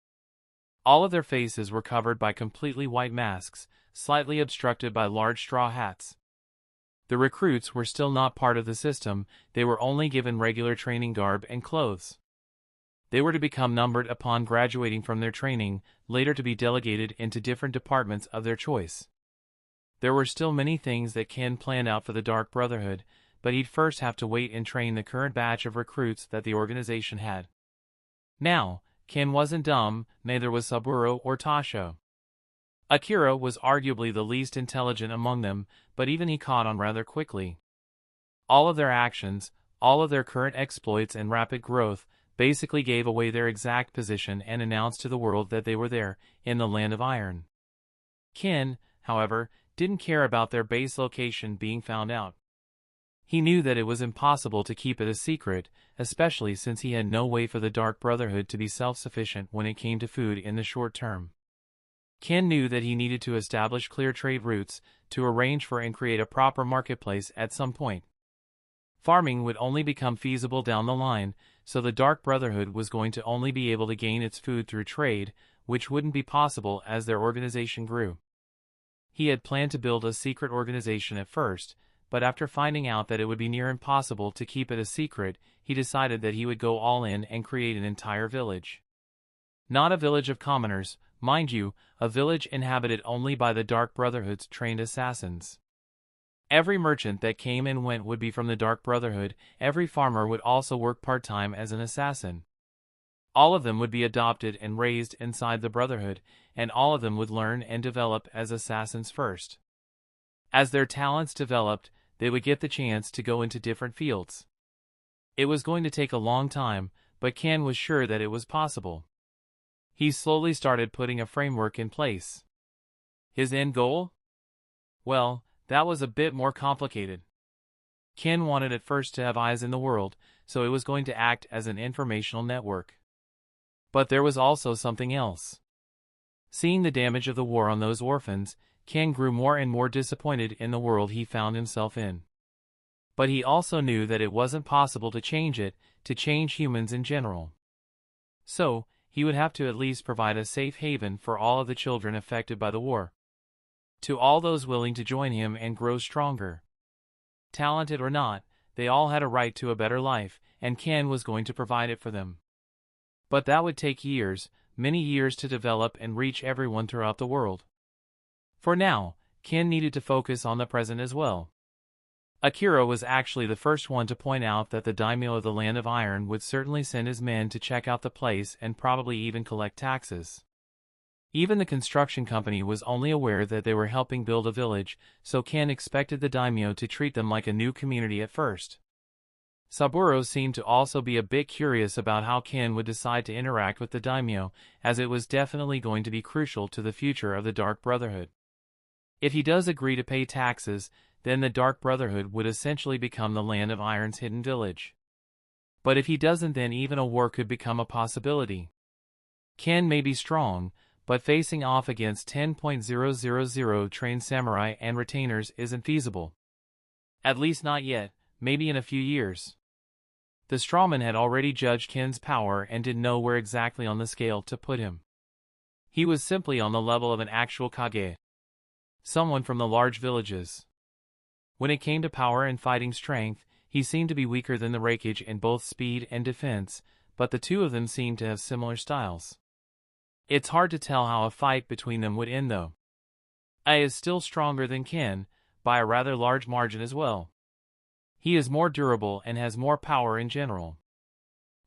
All of their faces were covered by completely white masks, slightly obstructed by large straw hats. The recruits were still not part of the system. They were only given regular training garb and clothes. They were to become numbered upon graduating from their training, later to be delegated into different departments of their choice. There were still many things that Ken planned out for the Dark Brotherhood, but he'd first have to wait and train the current batch of recruits that the organization had. Now, Ken wasn't dumb, neither was Saburo or Tasho. Akira was arguably the least intelligent among them, but even he caught on rather quickly. All of their actions, all of their current exploits and rapid growth, basically gave away their exact position and announced to the world that they were there, in the Land of Iron. Ken, however, didn't care about their base location being found out. He knew that it was impossible to keep it a secret, especially since he had no way for the Dark Brotherhood to be self-sufficient when it came to food in the short term. Ken knew that he needed to establish clear trade routes, to arrange for and create a proper marketplace at some point. Farming would only become feasible down the line, so the Dark Brotherhood was going to only be able to gain its food through trade, which wouldn't be possible as their organization grew. He had planned to build a secret organization at first, but after finding out that it would be near impossible to keep it a secret, he decided that he would go all in and create an entire village. Not a village of commoners, mind you, a village inhabited only by the Dark Brotherhood's trained assassins. Every merchant that came and went would be from the Dark Brotherhood. Every farmer would also work part-time as an assassin. All of them would be adopted and raised inside the Brotherhood, and all of them would learn and develop as assassins first. As their talents developed, they would get the chance to go into different fields. It was going to take a long time, but Ken was sure that it was possible. He slowly started putting a framework in place. His end goal? Well, that was a bit more complicated. Ken wanted at first to have eyes in the world, so it was going to act as an informational network. But there was also something else. Seeing the damage of the war on those orphans, Ken grew more and more disappointed in the world he found himself in. But he also knew that it wasn't possible to change it, to change humans in general. So, he would have to at least provide a safe haven for all of the children affected by the war. To all those willing to join him and grow stronger. Talented or not, they all had a right to a better life, and Ken was going to provide it for them. But that would take years, many years to develop and reach everyone throughout the world. For now, Ken needed to focus on the present as well. Akira was actually the first one to point out that the daimyo of the Land of Iron would certainly send his men to check out the place and probably even collect taxes. Even the construction company was only aware that they were helping build a village, so Ken expected the daimyo to treat them like a new community at first. Saburo seemed to also be a bit curious about how Ken would decide to interact with the daimyo, as it was definitely going to be crucial to the future of the Dark Brotherhood. If he does agree to pay taxes, then the Dark Brotherhood would essentially become the Land of Iron's hidden village. But if he doesn't, then even a war could become a possibility. Ken may be strong, but facing off against 10,000 trained samurai and retainers isn't feasible. At least not yet, maybe in a few years. The strawman had already judged Ken's power and didn't know where exactly on the scale to put him. He was simply on the level of an actual Kage. Someone from the large villages. When it came to power and fighting strength, he seemed to be weaker than the Raikage in both speed and defense, but the two of them seemed to have similar styles. It's hard to tell how a fight between them would end though. Ai is still stronger than Ken, by a rather large margin as well. He is more durable and has more power in general.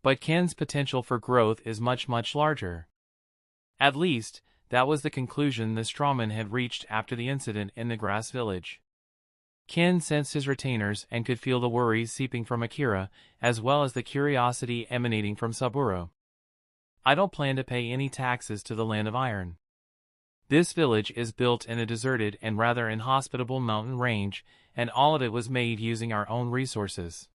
But Ken's potential for growth is much larger. At least, that was the conclusion the strawman had reached after the incident in the grass village. Ken sensed his retainers and could feel the worries seeping from Akira, as well as the curiosity emanating from Saburo. I don't plan to pay any taxes to the Land of Iron. This village is built in a deserted and rather inhospitable mountain range, and all of it was made using our own resources.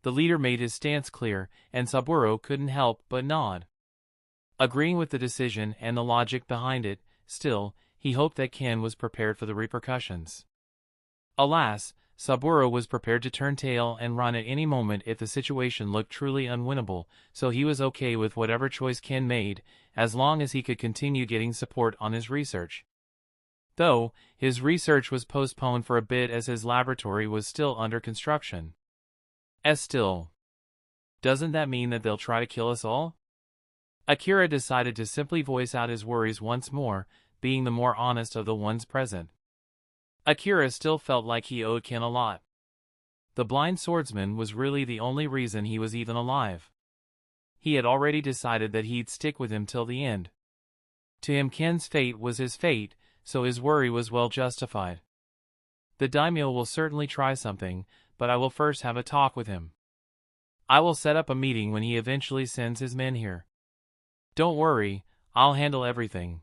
The leader made his stance clear, and Saburo couldn't help but nod. Agreeing with the decision and the logic behind it, still, he hoped that Ken was prepared for the repercussions. Alas, Saburo was prepared to turn tail and run at any moment if the situation looked truly unwinnable, so he was okay with whatever choice Ken made, as long as he could continue getting support on his research. Though, his research was postponed for a bit as his laboratory was still under construction. Still. Doesn't that mean that they'll try to kill us all? Akira decided to simply voice out his worries once more, being the more honest of the ones present. Akira still felt like he owed Ken a lot. The blind swordsman was really the only reason he was even alive. He had already decided that he'd stick with him till the end. To him, Ken's fate was his fate, so his worry was well justified. The daimyo will certainly try something, but I will first have a talk with him. I will set up a meeting when he eventually sends his men here. Don't worry, I'll handle everything.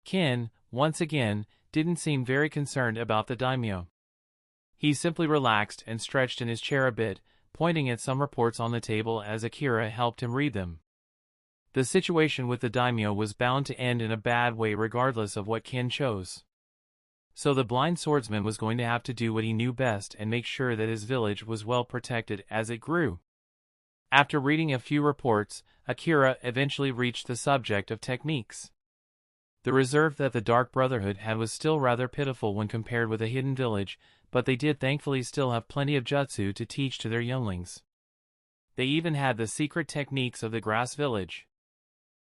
Ken, once again, didn't seem very concerned about the daimyo. He simply relaxed and stretched in his chair a bit, pointing at some reports on the table as Akira helped him read them. The situation with the daimyo was bound to end in a bad way regardless of what Ken chose. So the blind swordsman was going to have to do what he knew best and make sure that his village was well protected as it grew. After reading a few reports, Akira eventually reached the subject of techniques. The reserve that the Dark Brotherhood had was still rather pitiful when compared with a hidden village, but they did thankfully still have plenty of jutsu to teach to their younglings. They even had the secret techniques of the grass village.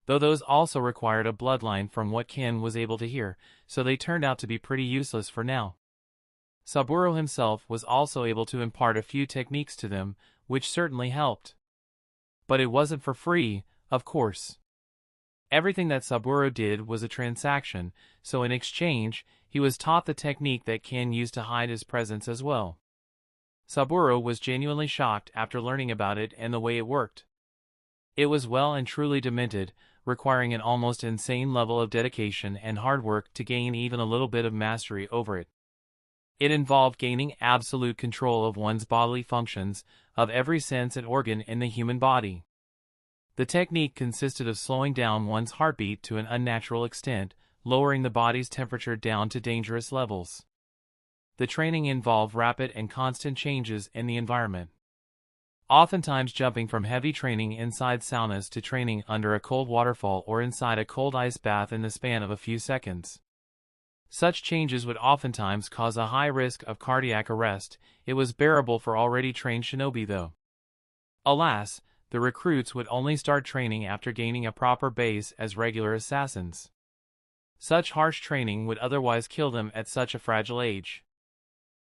Though those also required a bloodline from what Ken was able to hear, so they turned out to be pretty useless for now. Saburo himself was also able to impart a few techniques to them, which certainly helped. But it wasn't for free, of course. Everything that Saburo did was a transaction, so in exchange, he was taught the technique that Ken used to hide his presence as well. Saburo was genuinely shocked after learning about it and the way it worked. It was well and truly demented, requiring an almost insane level of dedication and hard work to gain even a little bit of mastery over it. It involved gaining absolute control of one's bodily functions, of every sense and organ in the human body. The technique consisted of slowing down one's heartbeat to an unnatural extent, lowering the body's temperature down to dangerous levels. The training involved rapid and constant changes in the environment. Oftentimes jumping from heavy training inside saunas to training under a cold waterfall or inside a cold ice bath in the span of a few seconds. Such changes would oftentimes cause a high risk of cardiac arrest. It was bearable for already trained shinobi though. Alas, the recruits would only start training after gaining a proper base as regular assassins. Such harsh training would otherwise kill them at such a fragile age.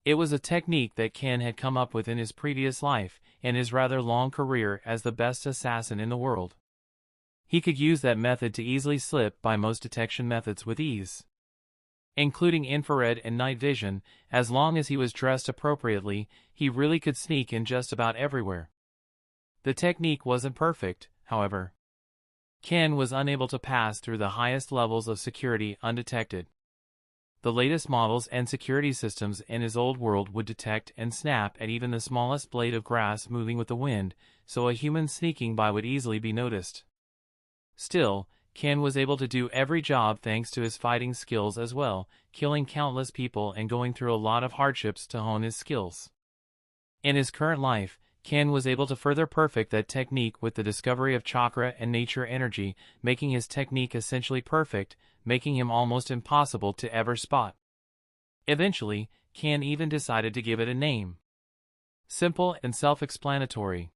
It was a technique that Ken had come up with in his previous life, and his rather long career as the best assassin in the world. He could use that method to easily slip by most detection methods with ease, including infrared and night vision. As long as he was dressed appropriately, he really could sneak in just about everywhere. The technique wasn't perfect, however. Ken was unable to pass through the highest levels of security undetected. The latest models and security systems in his old world would detect and snap at even the smallest blade of grass moving with the wind, so a human sneaking by would easily be noticed. Still, Ken was able to do every job thanks to his fighting skills as well, killing countless people and going through a lot of hardships to hone his skills. In his current life, Ken was able to further perfect that technique with the discovery of chakra and nature energy, making his technique essentially perfect, making him almost impossible to ever spot. Eventually, Ken even decided to give it a name. Simple and self-explanatory.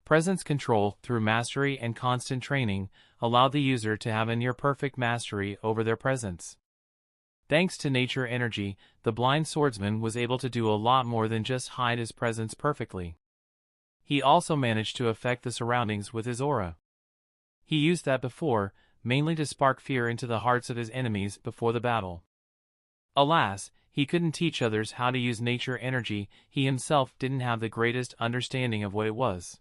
Presence control, through mastery and constant training, allowed the user to have a near-perfect mastery over their presence. Thanks to nature energy, the blind swordsman was able to do a lot more than just hide his presence perfectly. He also managed to affect the surroundings with his aura. He used that before, mainly to spark fear into the hearts of his enemies before the battle. Alas, he couldn't teach others how to use nature energy. He himself didn't have the greatest understanding of what it was.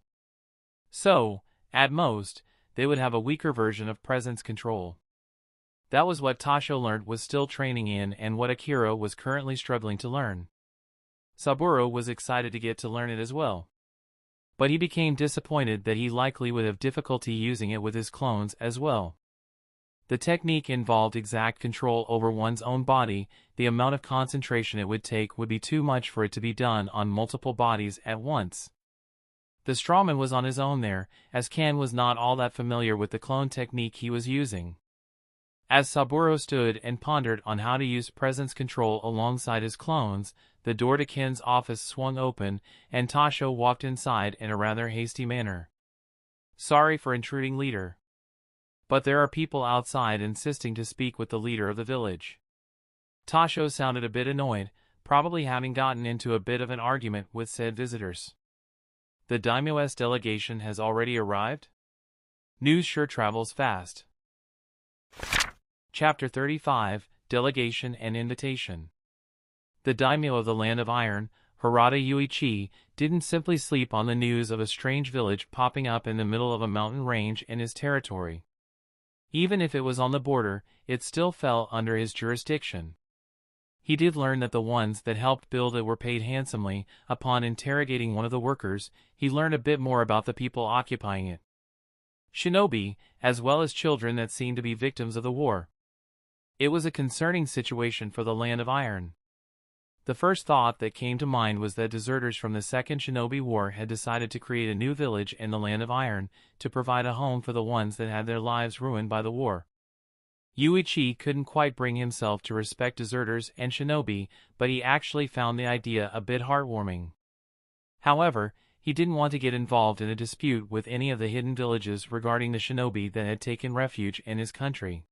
So, at most, they would have a weaker version of presence control. That was what Tasho learned was still training in and what Akira was currently struggling to learn. Saburo was excited to get to learn it as well. But he became disappointed that he likely would have difficulty using it with his clones as well. The technique involved exact control over one's own body. The amount of concentration it would take would be too much for it to be done on multiple bodies at once. The strawman was on his own there, as Ken was not all that familiar with the clone technique he was using. As Saburo stood and pondered on how to use presence control alongside his clones, the door to Ken's office swung open, and Tasho walked inside in a rather hasty manner. "Sorry for intruding, leader. But there are people outside insisting to speak with the leader of the village." Tasho sounded a bit annoyed, probably having gotten into a bit of an argument with said visitors. "The daimyo's delegation has already arrived? News sure travels fast." Chapter 35, Delegation and Invitation. The daimyo of the Land of Iron, Harada Yuichi, didn't simply sleep on the news of a strange village popping up in the middle of a mountain range in his territory. Even if it was on the border, it still fell under his jurisdiction. He did learn that the ones that helped build it were paid handsomely. Upon interrogating one of the workers, he learned a bit more about the people occupying it. Shinobi, as well as children that seemed to be victims of the war. It was a concerning situation for the Land of Iron. The first thought that came to mind was that deserters from the Second Shinobi War had decided to create a new village in the Land of Iron to provide a home for the ones that had their lives ruined by the war. Yuichi couldn't quite bring himself to respect deserters and shinobi, but he actually found the idea a bit heartwarming. However, he didn't want to get involved in a dispute with any of the hidden villages regarding the shinobi that had taken refuge in his country.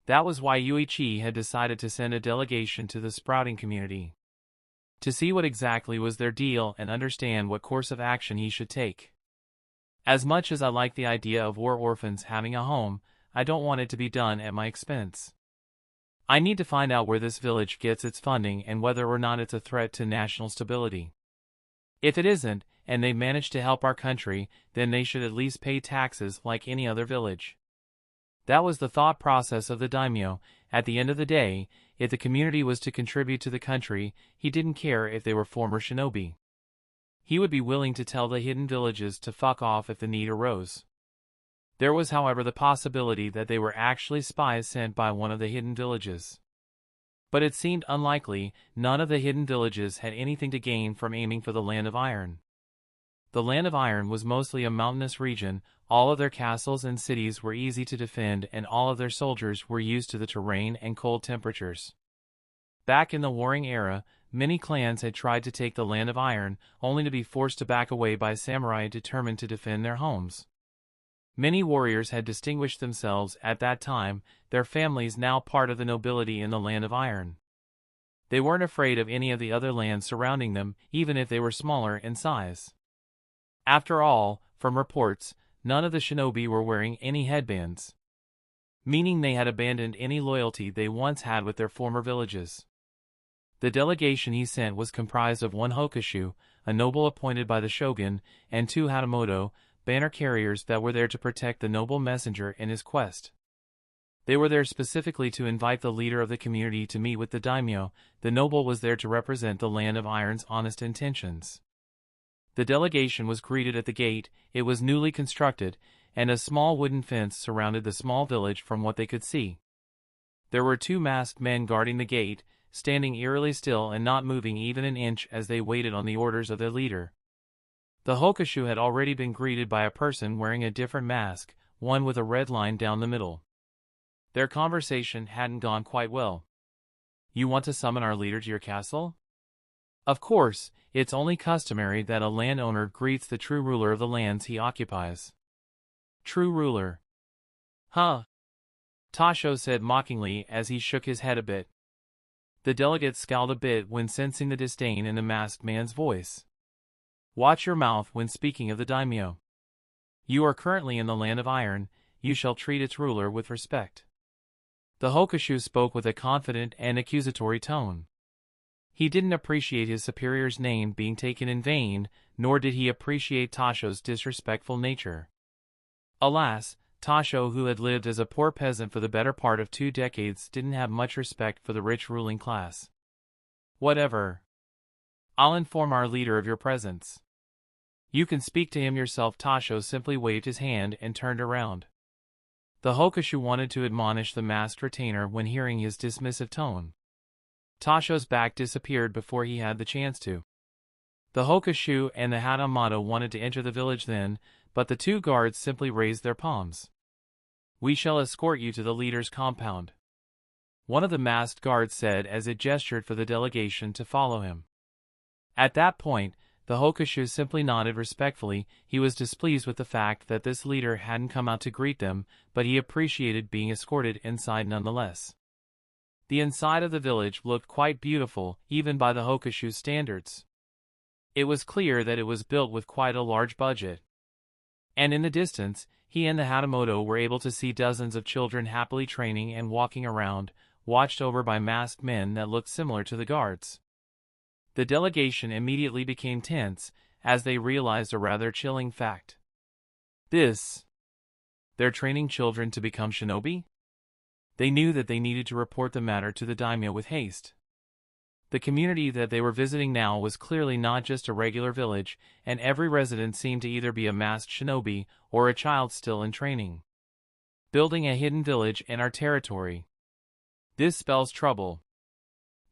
That was why Yuichi had decided to send a delegation to the sprouting community, to see what exactly was their deal and understand what course of action he should take. As much as I like the idea of war orphans having a home, I don't want it to be done at my expense. I need to find out where this village gets its funding and whether or not it's a threat to national stability. If it isn't, and they manage to help our country, then they should at least pay taxes like any other village. That was the thought process of the daimyo. At the end of the day, if the community was to contribute to the country, he didn't care if they were former shinobi. He would be willing to tell the hidden villages to fuck off if the need arose. There was, however, the possibility that they were actually spies sent by one of the hidden villages. But it seemed unlikely. None of the hidden villages had anything to gain from aiming for the Land of Iron. The Land of Iron was mostly a mountainous region. All of their castles and cities were easy to defend, and all of their soldiers were used to the terrain and cold temperatures. Back in the warring era, many clans had tried to take the Land of Iron, only to be forced to back away by samurai determined to defend their homes. Many warriors had distinguished themselves at that time, their families now part of the nobility in the Land of Iron. They weren't afraid of any of the other lands surrounding them, even if they were smaller in size. After all, from reports, none of the shinobi were wearing any headbands, meaning they had abandoned any loyalty they once had with their former villages. The delegation he sent was comprised of one Hokushu, a noble appointed by the shogun, and two Hatamoto, banner carriers that were there to protect the noble messenger in his quest. They were there specifically to invite the leader of the community to meet with the daimyo. The noble was there to represent the Land of Iron's honest intentions. The delegation was greeted at the gate. It was newly constructed, and a small wooden fence surrounded the small village from what they could see. There were two masked men guarding the gate, standing eerily still and not moving even an inch as they waited on the orders of their leader. The Hokushu had already been greeted by a person wearing a different mask, one with a red line down the middle. Their conversation hadn't gone quite well. "You want to summon our leader to your castle?" Of course, it's only customary that a landowner greets the true ruler of the lands he occupies. True ruler. Huh? Tasho said mockingly as he shook his head a bit. The delegate scowled a bit when sensing the disdain in the masked man's voice. "Watch your mouth when speaking of the daimyo. You are currently in the Land of Iron. You shall treat its ruler with respect." The Hokushu spoke with a confident and accusatory tone. He didn't appreciate his superior's name being taken in vain, nor did he appreciate Tasho's disrespectful nature. Alas, Tasho, who had lived as a poor peasant for the better part of 2 decades, didn't have much respect for the rich ruling class. "Whatever. I'll inform our leader of your presence. You can speak to him yourself." Tasho simply waved his hand and turned around. The Hokushu wanted to admonish the masked retainer when hearing his dismissive tone. Tasho's back disappeared before he had the chance to. The Hokushu and the Hatamoto wanted to enter the village then, but the two guards simply raised their palms. "We shall escort you to the leader's compound," one of the masked guards said as it gestured for the delegation to follow him. At that point, the Hokushu simply nodded respectfully. He was displeased with the fact that this leader hadn't come out to greet them, but he appreciated being escorted inside nonetheless. The inside of the village looked quite beautiful, even by the Hokushu's standards. It was clear that it was built with quite a large budget. And in the distance, he and the Hatamoto were able to see dozens of children happily training and walking around, watched over by masked men that looked similar to the guards. The delegation immediately became tense, as they realized a rather chilling fact. They're training children to become shinobi? They knew that they needed to report the matter to the daimyo with haste. The community that they were visiting now was clearly not just a regular village, and every resident seemed to either be a masked shinobi or a child still in training. Building a hidden village in our territory. This spells trouble.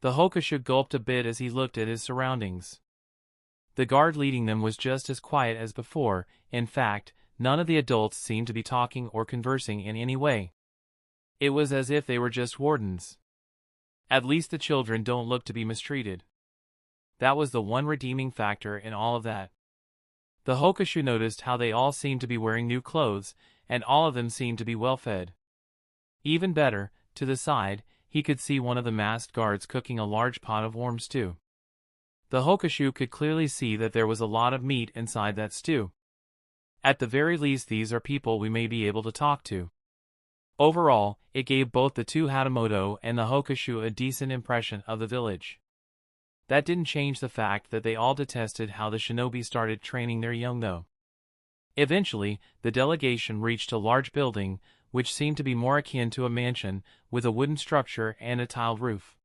The Hokushu gulped a bit as he looked at his surroundings. The guard leading them was just as quiet as before. In fact, none of the adults seemed to be talking or conversing in any way. It was as if they were just wardens. At least the children don't look to be mistreated. That was the one redeeming factor in all of that. The Hokushu noticed how they all seemed to be wearing new clothes, and all of them seemed to be well fed. Even better, to the side, he could see one of the masked guards cooking a large pot of warm stew. The Hokushu could clearly see that there was a lot of meat inside that stew. At the very least, these are people we may be able to talk to. Overall, it gave both the two Hatamoto and the Hokushu a decent impression of the village. That didn't change the fact that they all detested how the shinobi started training their young though. Eventually, the delegation reached a large building, which seemed to be more akin to a mansion, with a wooden structure and a tiled roof.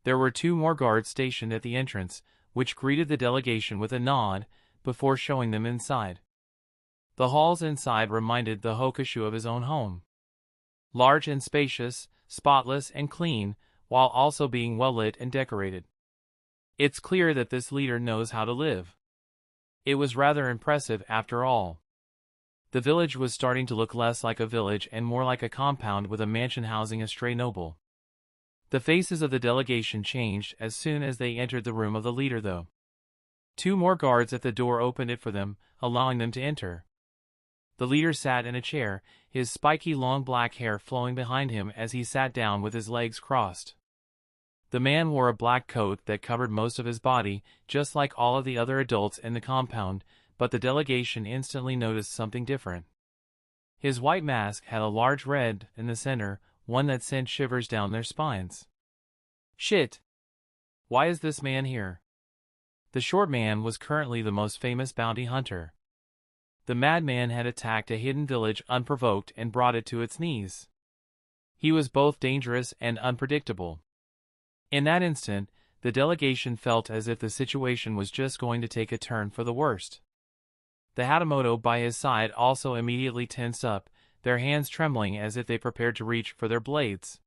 There were 2 more guards stationed at the entrance, which greeted the delegation with a nod, before showing them inside. The halls inside reminded the Hokushu of his own home. Large and spacious, spotless and clean, while also being well lit and decorated. It's clear that this leader knows how to live. It was rather impressive after all. The village was starting to look less like a village and more like a compound with a mansion housing a stray noble. The faces of the delegation changed as soon as they entered the room of the leader though. 2 more guards at the door opened it for them, allowing them to enter. The leader sat in a chair, his spiky long black hair flowing behind him as he sat down with his legs crossed. The man wore a black coat that covered most of his body, just like all of the other adults in the compound, but the delegation instantly noticed something different. His white mask had a large red in the center, one that sent shivers down their spines. Shit! Why is this man here? The short man was currently the most famous bounty hunter. The madman had attacked a hidden village unprovoked and brought it to its knees. He was both dangerous and unpredictable. In that instant, the delegation felt as if the situation was just going to take a turn for the worst. The Hatamoto by his side also immediately tensed up, their hands trembling as if they prepared to reach for their blades.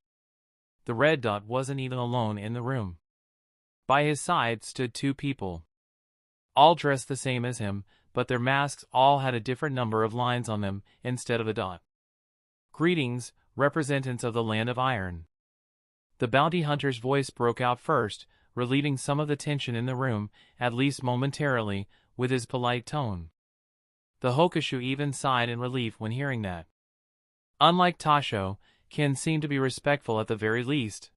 The red dot wasn't even alone in the room. By his side stood two people. All dressed the same as him, but their masks all had a different number of lines on them instead of a dot. Greetings, representatives of the Land of Iron. The bounty hunter's voice broke out first, relieving some of the tension in the room, at least momentarily, with his polite tone. The Hokushu even sighed in relief when hearing that. Unlike Tasho, Ken seemed to be respectful at the very least.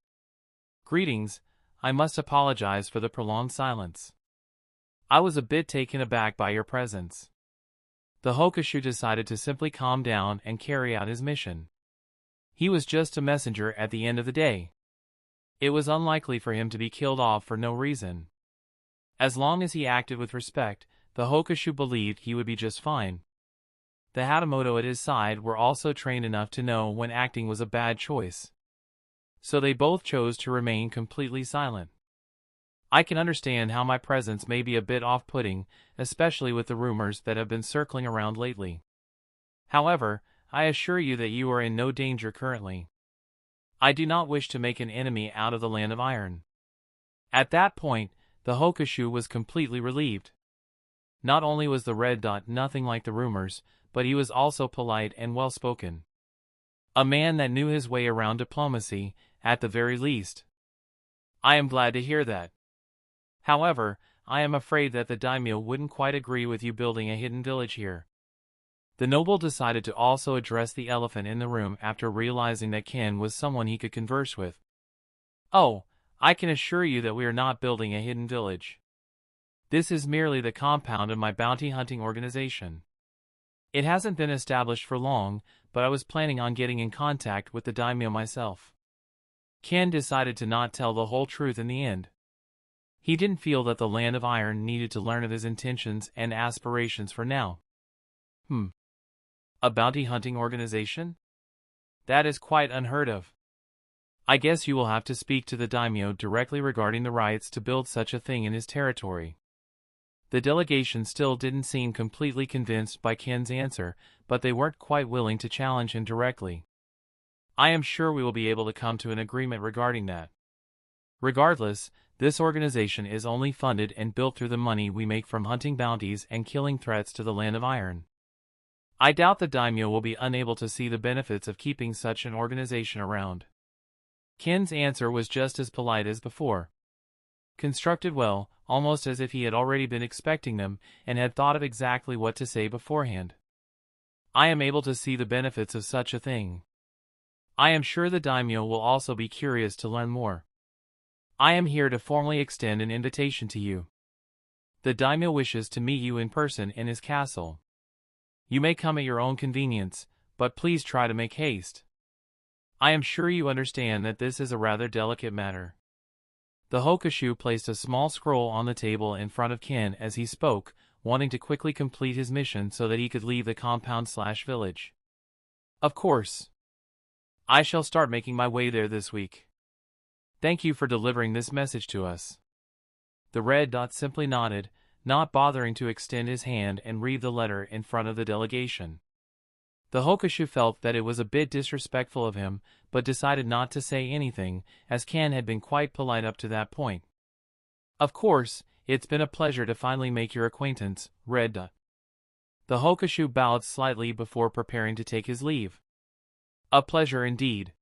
Greetings, I must apologize for the prolonged silence. I was a bit taken aback by your presence. The Hokushu decided to simply calm down and carry out his mission. He was just a messenger at the end of the day. It was unlikely for him to be killed off for no reason. As long as he acted with respect, the Hokushu believed he would be just fine. The Hatamoto at his side were also trained enough to know when acting was a bad choice. So they both chose to remain completely silent. I can understand how my presence may be a bit off-putting, especially with the rumors that have been circling around lately. However, I assure you that you are in no danger currently. I do not wish to make an enemy out of the Land of Iron. At that point, the Hokushu was completely relieved. Not only was the red dot nothing like the rumors, but he was also polite and well-spoken. A man that knew his way around diplomacy, at the very least. I am glad to hear that. However, I am afraid that the daimyo wouldn't quite agree with you building a hidden village here. The noble decided to also address the elephant in the room after realizing that Ken was someone he could converse with. Oh, I can assure you that we are not building a hidden village. This is merely the compound of my bounty hunting organization. It hasn't been established for long, but I was planning on getting in contact with the daimyo myself. Ken decided to not tell the whole truth in the end. He didn't feel that the Land of Iron needed to learn of his intentions and aspirations for now. A bounty hunting organization? That is quite unheard of. I guess you will have to speak to the daimyo directly regarding the rights to build such a thing in his territory. The delegation still didn't seem completely convinced by Ken's answer, but they weren't quite willing to challenge him directly. I am sure we will be able to come to an agreement regarding that. Regardless, this organization is only funded and built through the money we make from hunting bounties and killing threats to the Land of Iron. I doubt the daimyo will be unable to see the benefits of keeping such an organization around. Ken's answer was just as polite as before. Constructed well, almost as if he had already been expecting them and had thought of exactly what to say beforehand. I am able to see the benefits of such a thing. I am sure the daimyo will also be curious to learn more. I am here to formally extend an invitation to you. The daimyo wishes to meet you in person in his castle. You may come at your own convenience, but please try to make haste. I am sure you understand that this is a rather delicate matter. The Hokushu placed a small scroll on the table in front of Ken as he spoke, wanting to quickly complete his mission so that he could leave the compound/village. Of course. I shall start making my way there this week. Thank you for delivering this message to us. The red dot simply nodded, not bothering to extend his hand and read the letter in front of the delegation. The Hokushu felt that it was a bit disrespectful of him, but decided not to say anything, as Ken had been quite polite up to that point. Of course, it's been a pleasure to finally make your acquaintance, Red Dot. The Hokushu bowed slightly before preparing to take his leave. A pleasure indeed.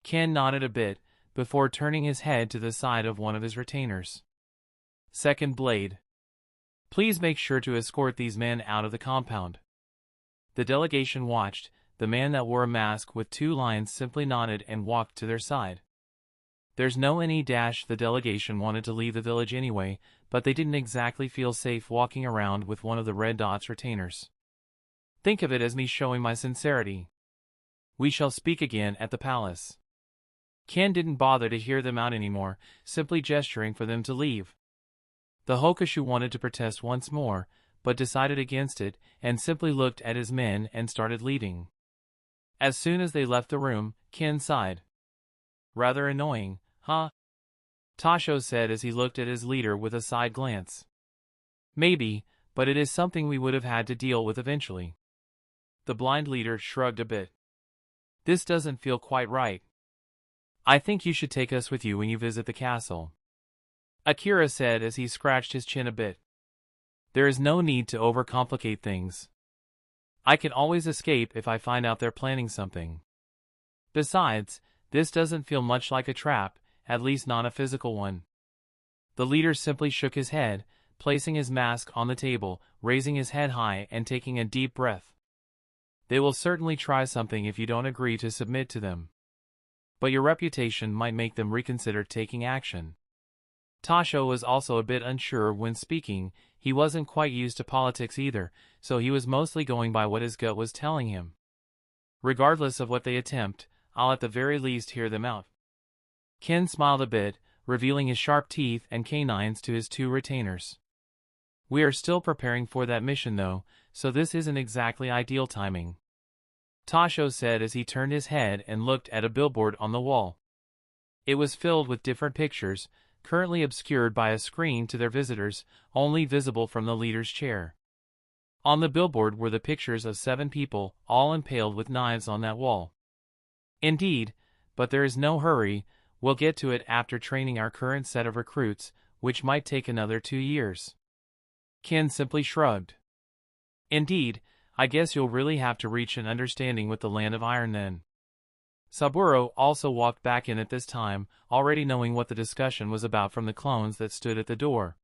Ken nodded a bit, before turning his head to the side of one of his retainers. Second Blade. Please make sure to escort these men out of the compound. The delegation watched. The man that wore a mask with two lines simply nodded and walked to their side. There's no any dash. The delegation wanted to leave the village anyway, but they didn't exactly feel safe walking around with one of the red dot's retainers. Think of it as me showing my sincerity. We shall speak again at the palace. Ken didn't bother to hear them out anymore, simply gesturing for them to leave. The Hokashu wanted to protest once more, but decided against it, and simply looked at his men and started leaving. As soon as they left the room, Ken sighed. Rather annoying, huh? Tasho said as he looked at his leader with a side glance. Maybe, but it is something we would have had to deal with eventually. The blind leader shrugged a bit. This doesn't feel quite right. I think you should take us with you when you visit the castle. Akira said as he scratched his chin a bit. There is no need to overcomplicate things. I can always escape if I find out they're planning something. Besides, this doesn't feel much like a trap, at least not a physical one. The leader simply shook his head, placing his mask on the table, raising his head high and taking a deep breath. They will certainly try something if you don't agree to submit to them. But your reputation might make them reconsider taking action. Tasho was also a bit unsure when speaking. He wasn't quite used to politics either, so he was mostly going by what his gut was telling him. Regardless of what they attempt, I'll at the very least hear them out. Ken smiled a bit, revealing his sharp teeth and canines to his two retainers. We are still preparing for that mission though, so this isn't exactly ideal timing. Tasho said as he turned his head and looked at a billboard on the wall. It was filled with different pictures, currently obscured by a screen to their visitors, only visible from the leader's chair. On the billboard were the pictures of 7 people, all impaled with knives on that wall. Indeed, but there is no hurry, we'll get to it after training our current set of recruits, which might take another 2 years. Ken simply shrugged. Indeed, I guess you'll really have to reach an understanding with the Land of Iron then. Saburo also walked back in at this time, already knowing what the discussion was about from the clones that stood at the door.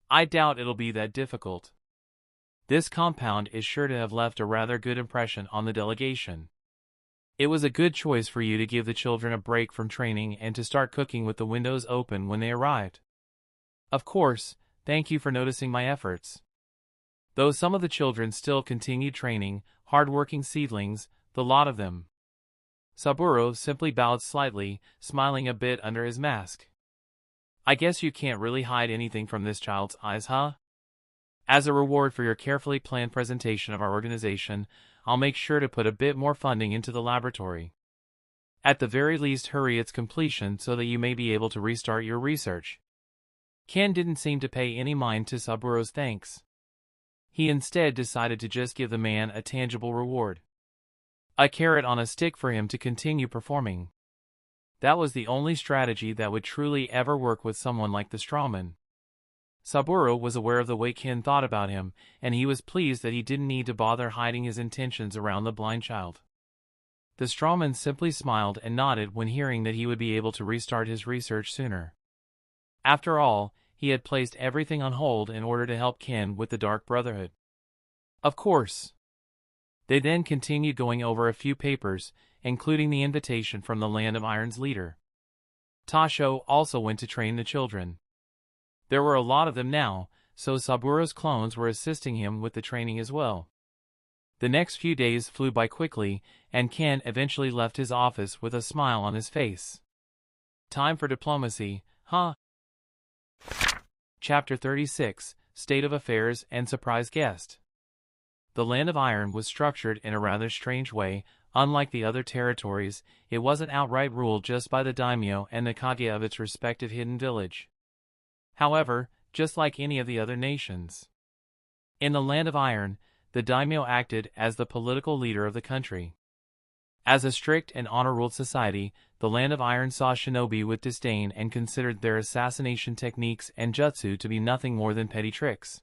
I doubt it'll be that difficult. This compound is sure to have left a rather good impression on the delegation. It was a good choice for you to give the children a break from training and to start cooking with the windows open when they arrived. Of course, thank you for noticing my efforts. Though some of the children still continued training, hard-working seedlings, the lot of them. Saburo simply bowed slightly, smiling a bit under his mask. I guess you can't really hide anything from this child's eyes, huh? As a reward for your carefully planned presentation of our organization, I'll make sure to put a bit more funding into the laboratory. At the very least, hurry its completion so that you may be able to restart your research. Ken didn't seem to pay any mind to Saburo's thanks. He instead decided to just give the man a tangible reward. A carrot on a stick for him to continue performing. That was the only strategy that would truly ever work with someone like the strawman. Saburo was aware of the way Ken thought about him, and he was pleased that he didn't need to bother hiding his intentions around the blind child. The strawman simply smiled and nodded when hearing that he would be able to restart his research sooner. After all, he had placed everything on hold in order to help Ken with the Dark Brotherhood. Of course. They then continued going over a few papers, including the invitation from the Land of Iron's leader. Tasho also went to train the children. There were a lot of them now, so Saburo's clones were assisting him with the training as well. The next few days flew by quickly, and Ken eventually left his office with a smile on his face. Time for diplomacy, huh? Chapter 36, State of Affairs and Surprise Guest. The Land of Iron was structured in a rather strange way. Unlike the other territories, it wasn't outright ruled just by the daimyo and the kage of its respective hidden village. However, just like any of the other nations, in the Land of Iron, the daimyo acted as the political leader of the country. As a strict and honor-ruled society, the Land of Iron saw shinobi with disdain and considered their assassination techniques and jutsu to be nothing more than petty tricks.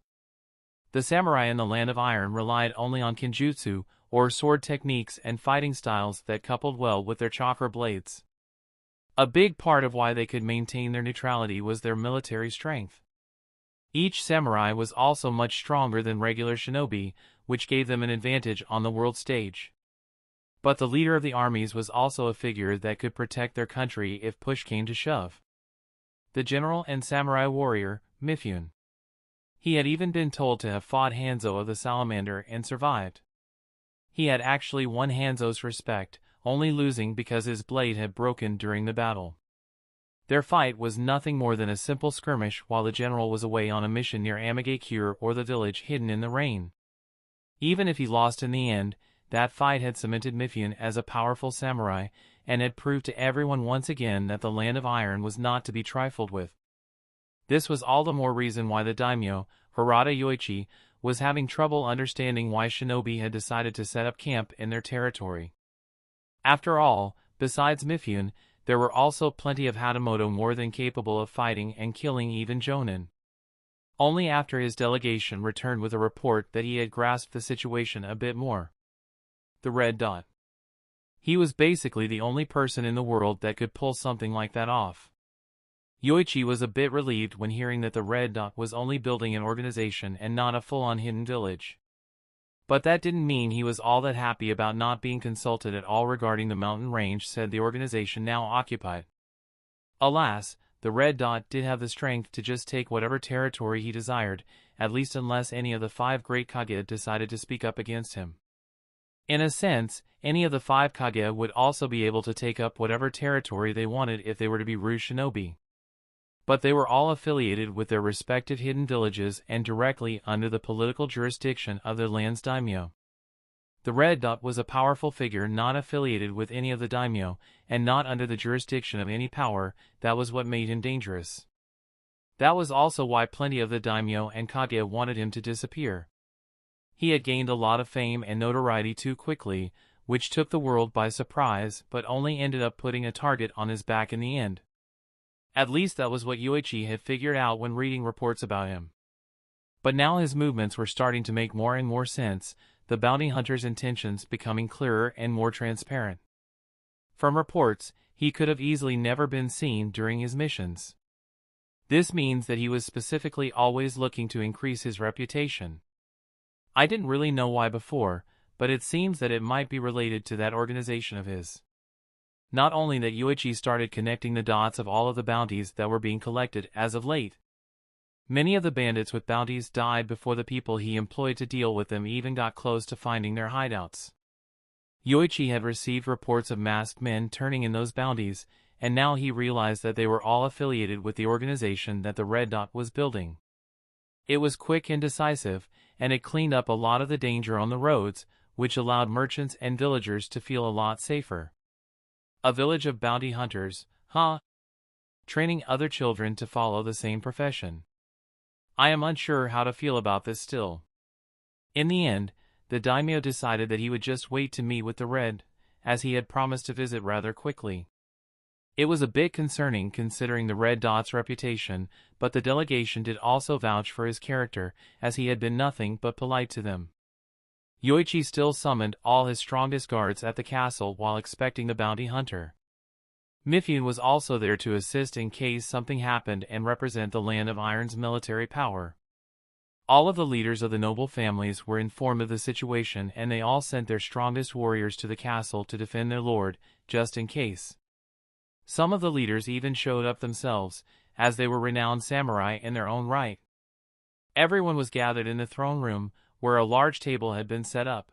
The samurai in the Land of Iron relied only on kenjutsu, or sword techniques and fighting styles that coupled well with their chakra blades. A big part of why they could maintain their neutrality was their military strength. Each samurai was also much stronger than regular shinobi, which gave them an advantage on the world stage. But the leader of the armies was also a figure that could protect their country if push came to shove. The general and samurai warrior, Mifune. He had even been told to have fought Hanzo of the Salamander and survived. He had actually won Hanzo's respect, only losing because his blade had broken during the battle. Their fight was nothing more than a simple skirmish while the general was away on a mission near Amigakure or the village hidden in the rain. Even if he lost in the end, that fight had cemented Mifune as a powerful samurai, and had proved to everyone once again that the Land of Iron was not to be trifled with. This was all the more reason why the daimyo, Harada Yoichi, was having trouble understanding why shinobi had decided to set up camp in their territory. After all, besides Mifune, there were also plenty of Hatamoto more than capable of fighting and killing even Jonin. Only after his delegation returned with a report that he had grasped the situation a bit more. The red dot. He was basically the only person in the world that could pull something like that off. Yoichi was a bit relieved when hearing that the red dot was only building an organization and not a full-on hidden village. But that didn't mean he was all that happy about not being consulted at all regarding the mountain range said the organization now occupied. Alas, the red dot did have the strength to just take whatever territory he desired, at least unless any of the 5 great Kage decided to speak up against him. In a sense, any of the 5 Kage would also be able to take up whatever territory they wanted if they were to be Rouge Shinobi. But they were all affiliated with their respective hidden villages and directly under the political jurisdiction of their land's daimyo. The red dot was a powerful figure not affiliated with any of the daimyo, and not under the jurisdiction of any power. That was what made him dangerous. That was also why plenty of the daimyo and Kage wanted him to disappear. He had gained a lot of fame and notoriety too quickly, which took the world by surprise but only ended up putting a target on his back in the end. At least that was what Yoichi had figured out when reading reports about him. But now his movements were starting to make more and more sense, the bounty hunter's intentions becoming clearer and more transparent. From reports, he could have easily never been seen during his missions. This means that he was specifically always looking to increase his reputation. I didn't really know why before, but it seems that it might be related to that organization of his. Not only that Yoichi started connecting the dots of all of the bounties that were being collected as of late. Many of the bandits with bounties died before the people he employed to deal with them even got close to finding their hideouts. Yoichi had received reports of masked men turning in those bounties, and now he realized that they were all affiliated with the organization that the Red Dot was building. It was quick and decisive, and it cleaned up a lot of the danger on the roads, which allowed merchants and villagers to feel a lot safer. A village of bounty hunters, huh? Training other children to follow the same profession. I am unsure how to feel about this still. In the end, the daimyo decided that he would just wait to meet with the Red, as he had promised to visit rather quickly. It was a bit concerning considering the Red Dot's reputation, but the delegation did also vouch for his character, as he had been nothing but polite to them. Yoichi still summoned all his strongest guards at the castle while expecting the bounty hunter. Mifune was also there to assist in case something happened and represent the Land of Iron's military power. All of the leaders of the noble families were informed of the situation and they all sent their strongest warriors to the castle to defend their lord, just in case. Some of the leaders even showed up themselves, as they were renowned samurai in their own right. Everyone was gathered in the throne room, where a large table had been set up.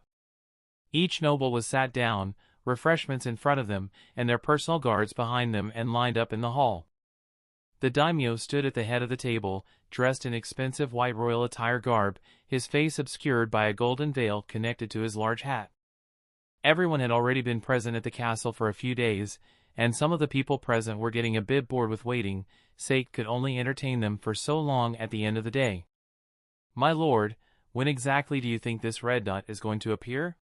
Each noble was sat down, refreshments in front of them, and their personal guards behind them and lined up in the hall. The daimyo stood at the head of the table, dressed in expensive white royal attire garb, his face obscured by a golden veil connected to his large hat. Everyone had already been present at the castle for a few days, and some of the people present were getting a bit bored with waiting. Sate could only entertain them for so long at the end of the day. My lord, when exactly do you think this Red Dot is going to appear?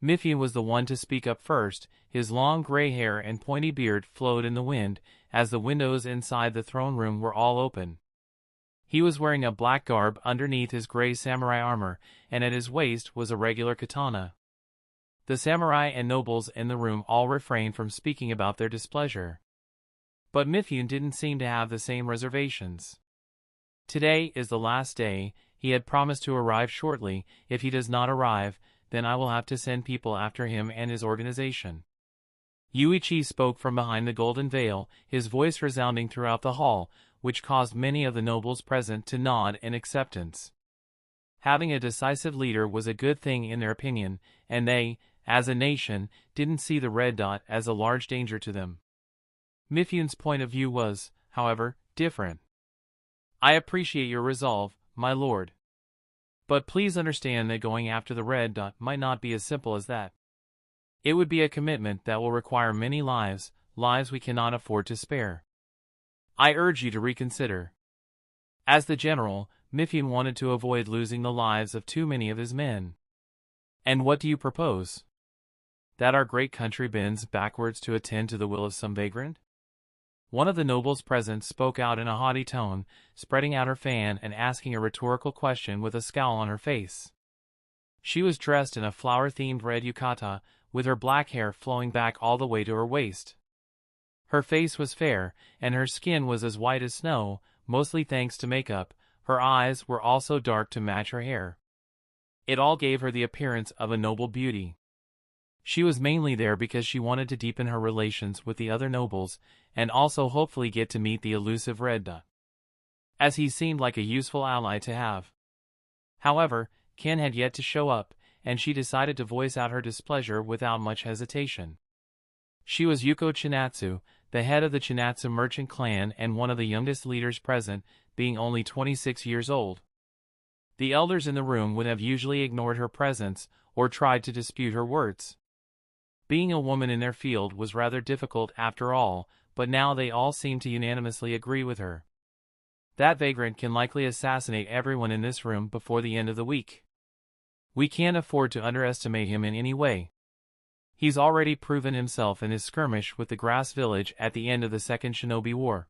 Mifune was the one to speak up first. His long gray hair and pointy beard flowed in the wind, as the windows inside the throne room were all open. He was wearing a black garb underneath his gray samurai armor, and at his waist was a regular katana. The samurai and nobles in the room all refrained from speaking about their displeasure. But Mifune didn't seem to have the same reservations. Today is the last day. He had promised to arrive shortly. If he does not arrive, then I will have to send people after him and his organization." Yuichi spoke from behind the golden veil, his voice resounding throughout the hall, which caused many of the nobles present to nod in acceptance. Having a decisive leader was a good thing in their opinion, and they, as a nation, didn't see the red dot as a large danger to them. Mifyun's point of view was, however, different. "I appreciate your resolve, my lord. But please understand that going after the red dot might not be as simple as that. It would be a commitment that will require many lives, lives we cannot afford to spare. I urge you to reconsider." As the general, Mifyun wanted to avoid losing the lives of too many of his men. "And what do you propose? That our great country bends backwards to attend to the will of some vagrant?" One of the nobles present spoke out in a haughty tone, spreading out her fan and asking a rhetorical question with a scowl on her face. She was dressed in a flower-themed red yukata, with her black hair flowing back all the way to her waist. Her face was fair, and her skin was as white as snow, mostly thanks to makeup. Her eyes were also dark to match her hair. It all gave her the appearance of a noble beauty. She was mainly there because she wanted to deepen her relations with the other nobles, and also hopefully get to meet the elusive Red Dot, as he seemed like a useful ally to have. However, Ken had yet to show up, and she decided to voice out her displeasure without much hesitation. She was Yuko Chinatsu, the head of the Chinatsu merchant clan and one of the youngest leaders present, being only 26 years old. The elders in the room would have usually ignored her presence or tried to dispute her words. Being a woman in their field was rather difficult after all, but now they all seemed to unanimously agree with her. That vagrant can likely assassinate everyone in this room before the end of the week. We can't afford to underestimate him in any way. He's already proven himself in his skirmish with the Grass Village at the end of the Second Shinobi War.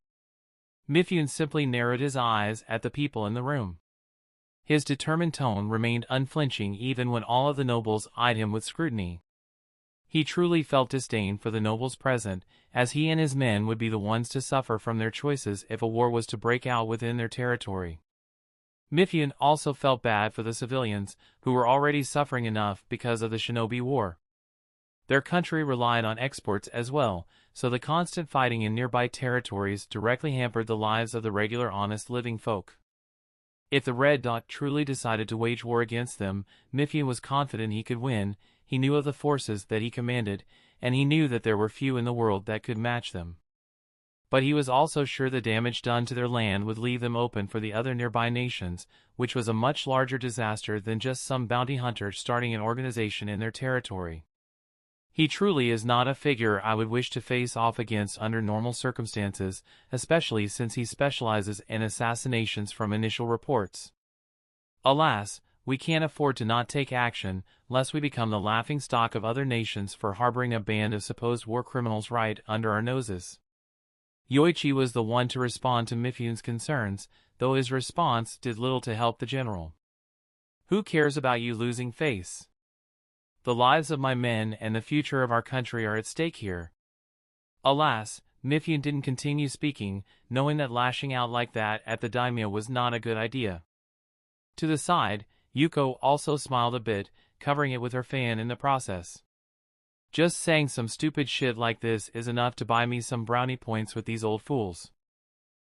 Mifyun simply narrowed his eyes at the people in the room. His determined tone remained unflinching even when all of the nobles eyed him with scrutiny. He truly felt disdain for the nobles present, as he and his men would be the ones to suffer from their choices if a war was to break out within their territory. Mifyun also felt bad for the civilians, who were already suffering enough because of the Shinobi War. Their country relied on exports as well, so the constant fighting in nearby territories directly hampered the lives of the regular honest living folk. If the Red Dot truly decided to wage war against them, Mifyun was confident he could win. He knew of the forces that he commanded, and he knew that there were few in the world that could match them. But he was also sure the damage done to their land would leave them open for the other nearby nations, which was a much larger disaster than just some bounty hunter starting an organization in their territory. He truly is not a figure I would wish to face off against under normal circumstances, especially since he specializes in assassinations from initial reports. Alas, we can't afford to not take action, lest we become the laughingstock of other nations for harboring a band of supposed war criminals right under our noses. Yoichi was the one to respond to Mifyun's concerns, though his response did little to help the general. "Who cares about you losing face? The lives of my men and the future of our country are at stake here." Alas, Mifyun didn't continue speaking, knowing that lashing out like that at the daimyo was not a good idea. To the side, Yuko also smiled a bit, covering it with her fan in the process. "Just saying some stupid shit like this is enough to buy me some brownie points with these old fools."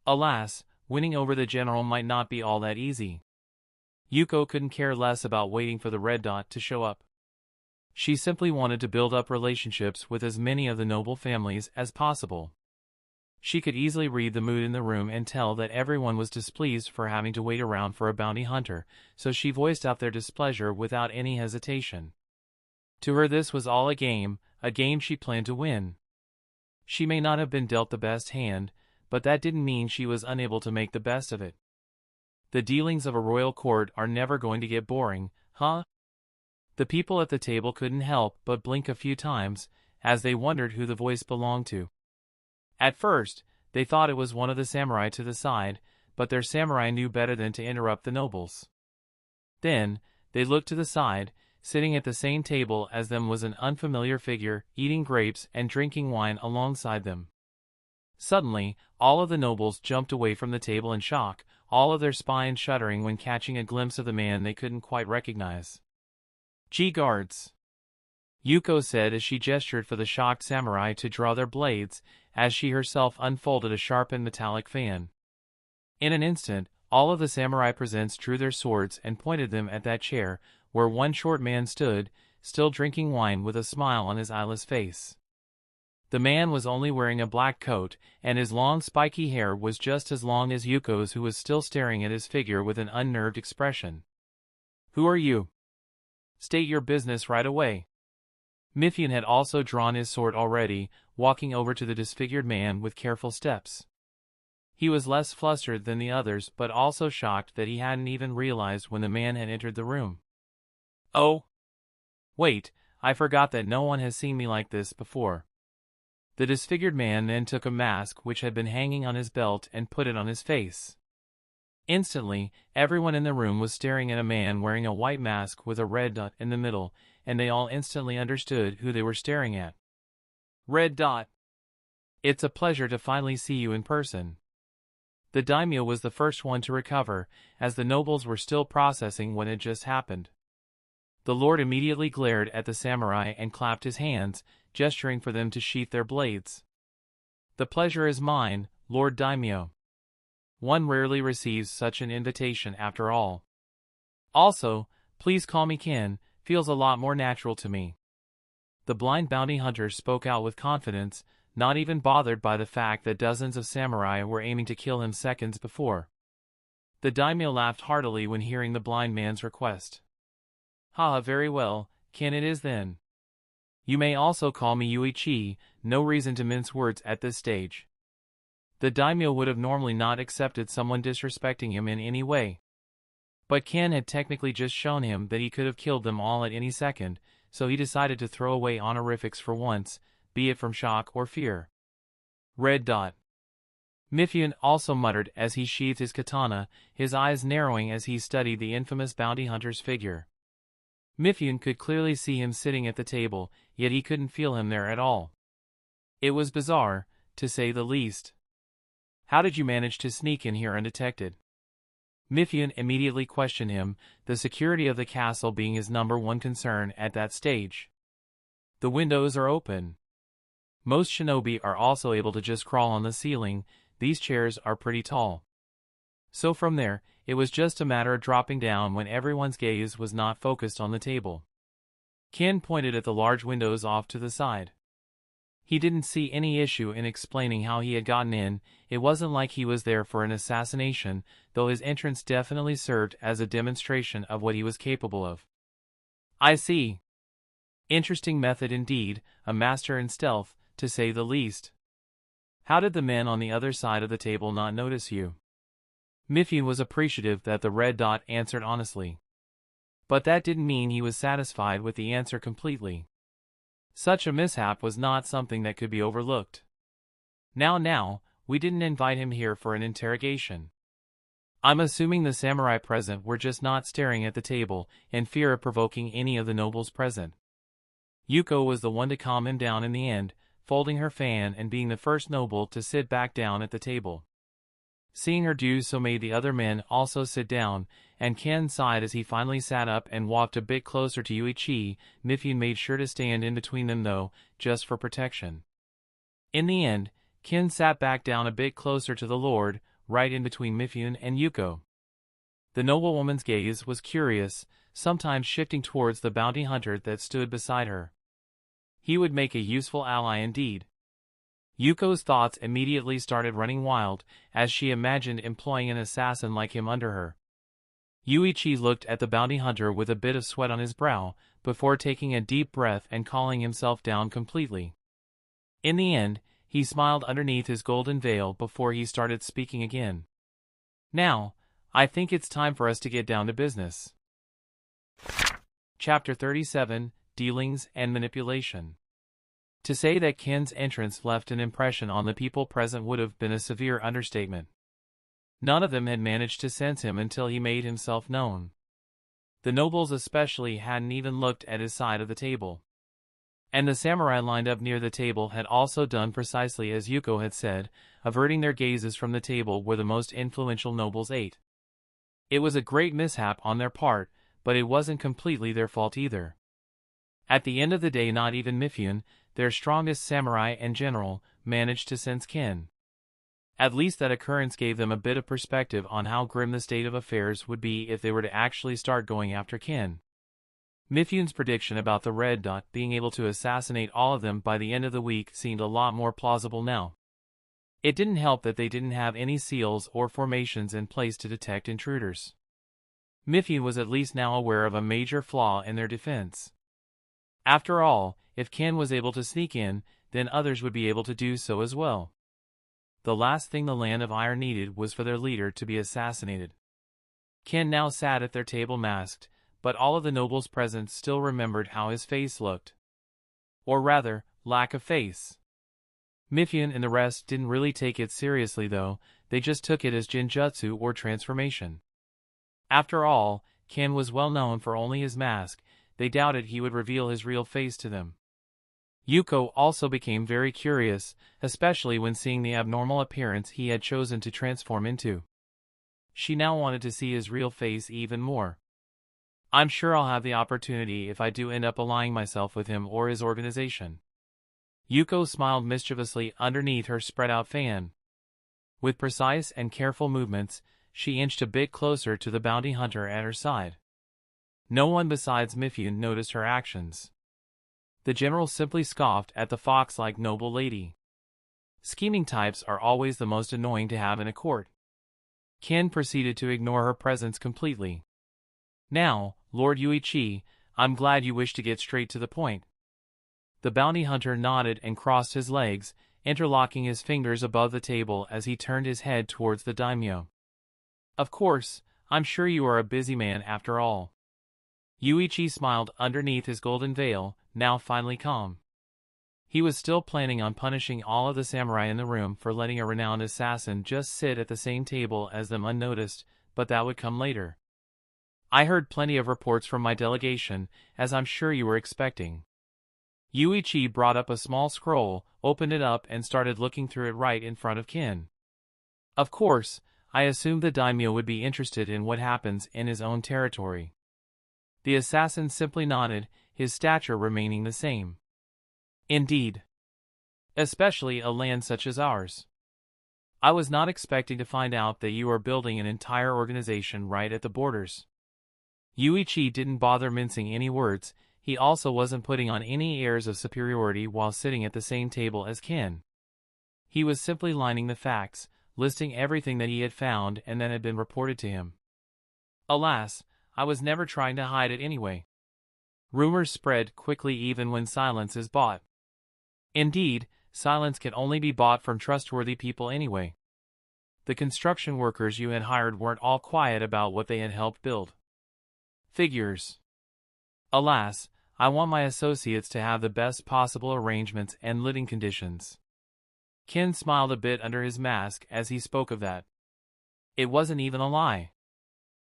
Alas, winning over the general might not be all that easy. Yuko couldn't care less about waiting for the Red Dot to show up. She simply wanted to build up relationships with as many of the noble families as possible. She could easily read the mood in the room and tell that everyone was displeased for having to wait around for a bounty hunter, so she voiced out their displeasure without any hesitation. To her this was all a game she planned to win. She may not have been dealt the best hand, but that didn't mean she was unable to make the best of it. The dealings of a royal court are never going to get boring, huh? The people at the table couldn't help but blink a few times, as they wondered who the voice belonged to. At first, they thought it was one of the samurai to the side, but their samurai knew better than to interrupt the nobles. Then, they looked to the side. Sitting at the same table as them was an unfamiliar figure, eating grapes and drinking wine alongside them. Suddenly, all of the nobles jumped away from the table in shock, all of their spines shuddering when catching a glimpse of the man they couldn't quite recognize. G guards, Yuko said as she gestured for the shocked samurai to draw their blades, as she herself unfolded a sharpened metallic fan. In an instant, all of the samurai presents drew their swords and pointed them at that chair, where one short man stood, still drinking wine with a smile on his eyeless face. The man was only wearing a black coat, and his long spiky hair was just as long as Yuko's, who was still staring at his figure with an unnerved expression. "Who are you? State your business right away." Mifune had also drawn his sword already, walking over to the disfigured man with careful steps. He was less flustered than the others, but also shocked that he hadn't even realized when the man had entered the room. "Oh! Wait, I forgot that no one has seen me like this before." The disfigured man then took a mask which had been hanging on his belt and put it on his face. Instantly, everyone in the room was staring at a man wearing a white mask with a red dot in the middle, and they all instantly understood who they were staring at. "Red Dot. It's a pleasure to finally see you in person." The daimyo was the first one to recover, as the nobles were still processing what had just happened. The lord immediately glared at the samurai and clapped his hands, gesturing for them to sheath their blades. "The pleasure is mine, Lord Daimyo. One rarely receives such an invitation after all. Also, please call me Ken, feels a lot more natural to me." The blind bounty hunter spoke out with confidence, not even bothered by the fact that dozens of samurai were aiming to kill him seconds before. The daimyo laughed heartily when hearing the blind man's request. "Haha, very well, Ken it is then. You may also call me Yuichi, no reason to mince words at this stage." The daimyo would have normally not accepted someone disrespecting him in any way. But Ken had technically just shown him that he could have killed them all at any second, so he decided to throw away honorifics for once, be it from shock or fear. "Red Dot." Mifune also muttered as he sheathed his katana, his eyes narrowing as he studied the infamous bounty hunter's figure. Mifune could clearly see him sitting at the table, yet he couldn't feel him there at all. It was bizarre, to say the least. "How did you manage to sneak in here undetected?" Mifune immediately questioned him, the security of the castle being his #1 concern at that stage. "The windows are open. Most shinobi are also able to just crawl on the ceiling, these chairs are pretty tall. So from there, it was just a matter of dropping down when everyone's gaze was not focused on the table." Ken pointed at the large windows off to the side. He didn't see any issue in explaining how he had gotten in. It wasn't like he was there for an assassination, though his entrance definitely served as a demonstration of what he was capable of. "I see. Interesting method indeed, a master in stealth, to say the least. How did the men on the other side of the table not notice you?" Mifune was appreciative that the red dot answered honestly. But that didn't mean he was satisfied with the answer completely. Such a mishap was not something that could be overlooked. Now, we didn't invite him here for an interrogation. I'm assuming the samurai present were just not staring at the table, in fear of provoking any of the nobles present. Yuko was the one to calm him down in the end, folding her fan and being the first noble to sit back down at the table. Seeing her do so made the other men also sit down, and Ken sighed as he finally sat up and walked a bit closer to Yuichi. Mifune made sure to stand in between them though, just for protection. In the end, Ken sat back down a bit closer to the lord, right in between Mifune and Yuko. The noblewoman's gaze was curious, sometimes shifting towards the bounty hunter that stood beside her. He would make a useful ally indeed. Yuko's thoughts immediately started running wild, as she imagined employing an assassin like him under her. Yuichi looked at the bounty hunter with a bit of sweat on his brow, before taking a deep breath and calming himself down completely. In the end, he smiled underneath his golden veil before he started speaking again. "Now, I think it's time for us to get down to business." Chapter 37, Dealings and Manipulation. To say that Ken's entrance left an impression on the people present would have been a severe understatement. None of them had managed to sense him until he made himself known. The nobles especially hadn't even looked at his side of the table. And the samurai lined up near the table had also done precisely as Yuko had said, averting their gazes from the table where the most influential nobles ate. It was a great mishap on their part, but it wasn't completely their fault either. At the end of the day, not even Mifune, their strongest samurai and general, managed to sense Ken. At least that occurrence gave them a bit of perspective on how grim the state of affairs would be if they were to actually start going after Ken. Mifune's prediction about the Red Dot being able to assassinate all of them by the end of the week seemed a lot more plausible now. It didn't help that they didn't have any seals or formations in place to detect intruders. Mifune was at least now aware of a major flaw in their defense. After all, if Ken was able to sneak in, then others would be able to do so as well. The last thing the Land of Iron needed was for their leader to be assassinated. Ken now sat at their table masked, but all of the nobles present still remembered how his face looked. Or rather, lack of face. Mifune and the rest didn't really take it seriously though, they just took it as Jinjutsu or transformation. After all, Ken was well known for only his mask, they doubted he would reveal his real face to them. Yuko also became very curious, especially when seeing the abnormal appearance he had chosen to transform into. She now wanted to see his real face even more. I'm sure I'll have the opportunity if I do end up aligning myself with him or his organization. Yuko smiled mischievously underneath her spread-out fan. With precise and careful movements, she inched a bit closer to the bounty hunter at her side. No one besides Mifune noticed her actions. The general simply scoffed at the fox-like noble lady. Scheming types are always the most annoying to have in a court. Ken proceeded to ignore her presence completely. Now, Lord Yuichi, I'm glad you wish to get straight to the point. The bounty hunter nodded and crossed his legs, interlocking his fingers above the table as he turned his head towards the daimyo. Of course, I'm sure you are a busy man after all. Yuichi smiled underneath his golden veil, now finally calm. He was still planning on punishing all of the samurai in the room for letting a renowned assassin just sit at the same table as them unnoticed, but that would come later. I heard plenty of reports from my delegation, as I'm sure you were expecting. Yuichi brought up a small scroll, opened it up and started looking through it right in front of Ken. Of course, I assumed the daimyo would be interested in what happens in his own territory. The assassin simply nodded, his stature remaining the same. Indeed. Especially a land such as ours. I was not expecting to find out that you are building an entire organization right at the borders. Yuichi didn't bother mincing any words, he also wasn't putting on any airs of superiority while sitting at the same table as Ken. He was simply lining the facts, listing everything that he had found and that had been reported to him. Alas, I was never trying to hide it anyway. Rumors spread quickly even when silence is bought. Indeed, silence can only be bought from trustworthy people anyway. The construction workers you had hired weren't all quiet about what they had helped build. Figures. Alas, I want my associates to have the best possible arrangements and living conditions. Ken smiled a bit under his mask as he spoke of that. It wasn't even a lie.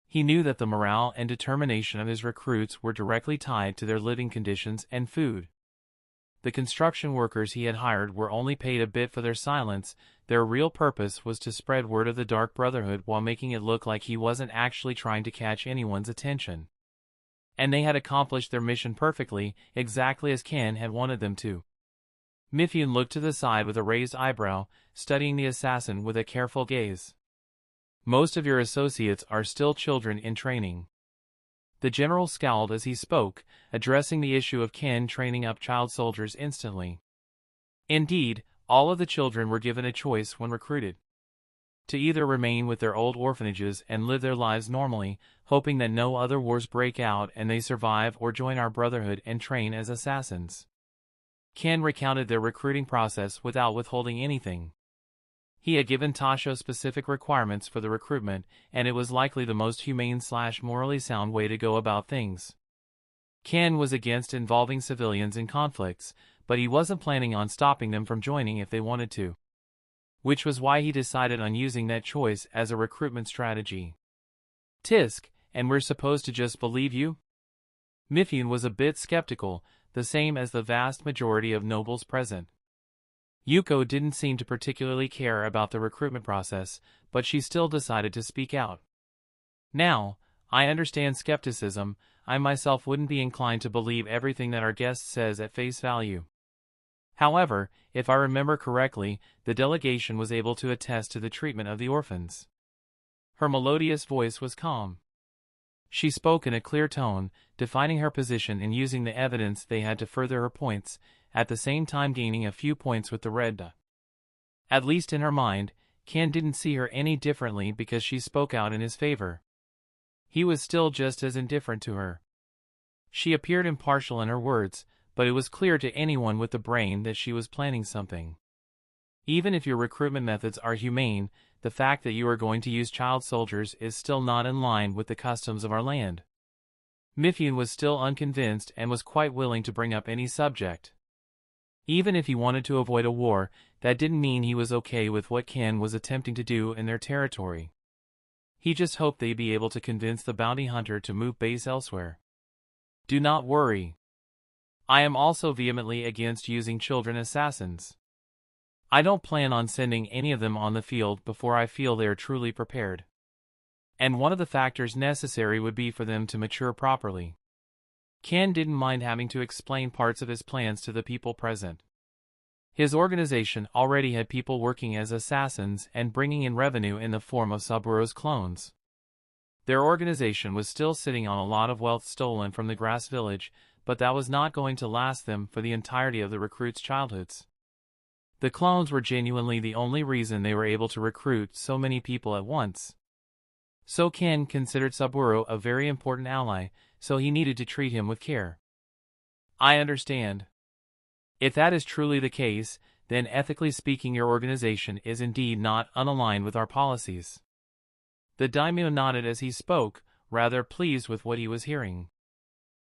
He knew that the morale and determination of his recruits were directly tied to their living conditions and food. The construction workers he had hired were only paid a bit for their silence, their real purpose was to spread word of the Dark Brotherhood while making it look like he wasn't actually trying to catch anyone's attention. And they had accomplished their mission perfectly, exactly as Ken had wanted them to. Mifune looked to the side with a raised eyebrow, studying the assassin with a careful gaze. Most of your associates are still children in training. The general scowled as he spoke, addressing the issue of Ken training up child soldiers instantly. Indeed, all of the children were given a choice when recruited. To either remain with their old orphanages and live their lives normally, hoping that no other wars break out and they survive, or join our brotherhood and train as assassins. Ken recounted their recruiting process without withholding anything. He had given Tasho specific requirements for the recruitment, and it was likely the most humane/morally sound way to go about things. Ken was against involving civilians in conflicts, but he wasn't planning on stopping them from joining if they wanted to. Which was why he decided on using that choice as a recruitment strategy. Tisk, and we're supposed to just believe you? Mifune was a bit skeptical, the same as the vast majority of nobles present. Yuko didn't seem to particularly care about the recruitment process, but she still decided to speak out. Now, I understand skepticism, I myself wouldn't be inclined to believe everything that our guest says at face value. However, if I remember correctly, the delegation was able to attest to the treatment of the orphans. Her melodious voice was calm. She spoke in a clear tone, defining her position and using the evidence they had to further her points, at the same time gaining a few points with the red dot. At least in her mind, Ken didn't see her any differently because she spoke out in his favor. He was still just as indifferent to her. She appeared impartial in her words, but it was clear to anyone with a brain that she was planning something. Even if your recruitment methods are humane, the fact that you are going to use child soldiers is still not in line with the customs of our land. Mifune was still unconvinced and was quite willing to bring up any subject. Even if he wanted to avoid a war, that didn't mean he was okay with what Ken was attempting to do in their territory. He just hoped they'd be able to convince the bounty hunter to move base elsewhere. Do not worry. I am also vehemently against using children assassins. I don't plan on sending any of them on the field before I feel they are truly prepared. And one of the factors necessary would be for them to mature properly. Ken didn't mind having to explain parts of his plans to the people present. His organization already had people working as assassins and bringing in revenue in the form of Saburo's clones. Their organization was still sitting on a lot of wealth stolen from the grass village, but that was not going to last them for the entirety of the recruits' childhoods. The clones were genuinely the only reason they were able to recruit so many people at once. So Ken considered Saburo a very important ally, so he needed to treat him with care. I understand. If that is truly the case, then ethically speaking your organization is indeed not unaligned with our policies. The daimyo nodded as he spoke, rather pleased with what he was hearing.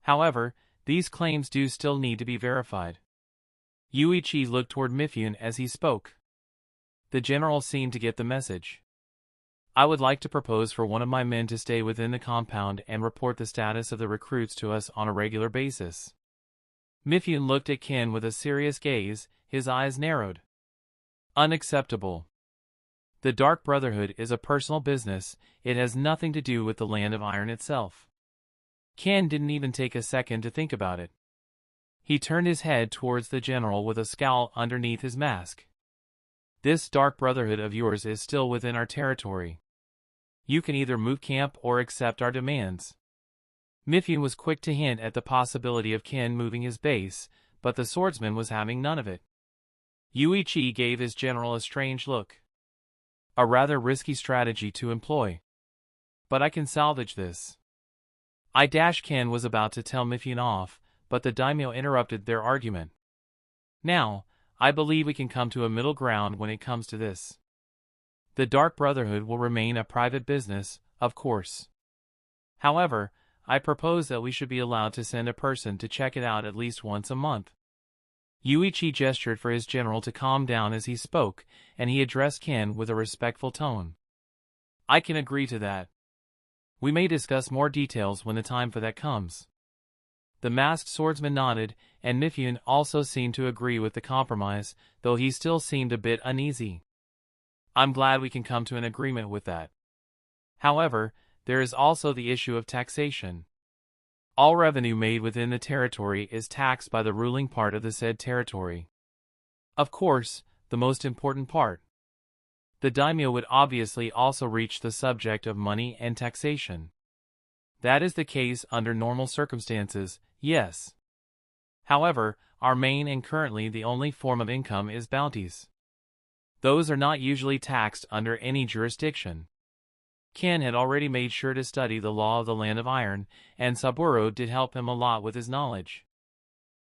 However, these claims do still need to be verified. Yuichi looked toward Mifune as he spoke. The general seemed to get the message. I would like to propose for one of my men to stay within the compound and report the status of the recruits to us on a regular basis. Mifune looked at Ken with a serious gaze, his eyes narrowed. Unacceptable. The Dark Brotherhood is a personal business, it has nothing to do with the Land of Iron itself. Ken didn't even take a second to think about it. He turned his head towards the general with a scowl underneath his mask. This Dark Brotherhood of yours is still within our territory. You can either move camp or accept our demands. Mifune was quick to hint at the possibility of Ken moving his base, but the swordsman was having none of it. Yuichi gave his general a strange look. A rather risky strategy to employ. But I can salvage this. Ken was about to tell Mifune off, but the daimyo interrupted their argument. Now, I believe we can come to a middle ground when it comes to this. The Dark Brotherhood will remain a private business, of course. However, I propose that we should be allowed to send a person to check it out at least once a month. Yuichi gestured for his general to calm down as he spoke, and he addressed Ken with a respectful tone. I can agree to that. We may discuss more details when the time for that comes. The masked swordsman nodded, and Mifune also seemed to agree with the compromise, though he still seemed a bit uneasy. I'm glad we can come to an agreement with that. However, there is also the issue of taxation. All revenue made within the territory is taxed by the ruling part of the said territory. Of course, the most important part. The daimyo would obviously also reach the subject of money and taxation. That is the case under normal circumstances, yes. However, our main and currently the only form of income is bounties. Those are not usually taxed under any jurisdiction. Ken had already made sure to study the law of the Land of Iron, and Saburo did help him a lot with his knowledge.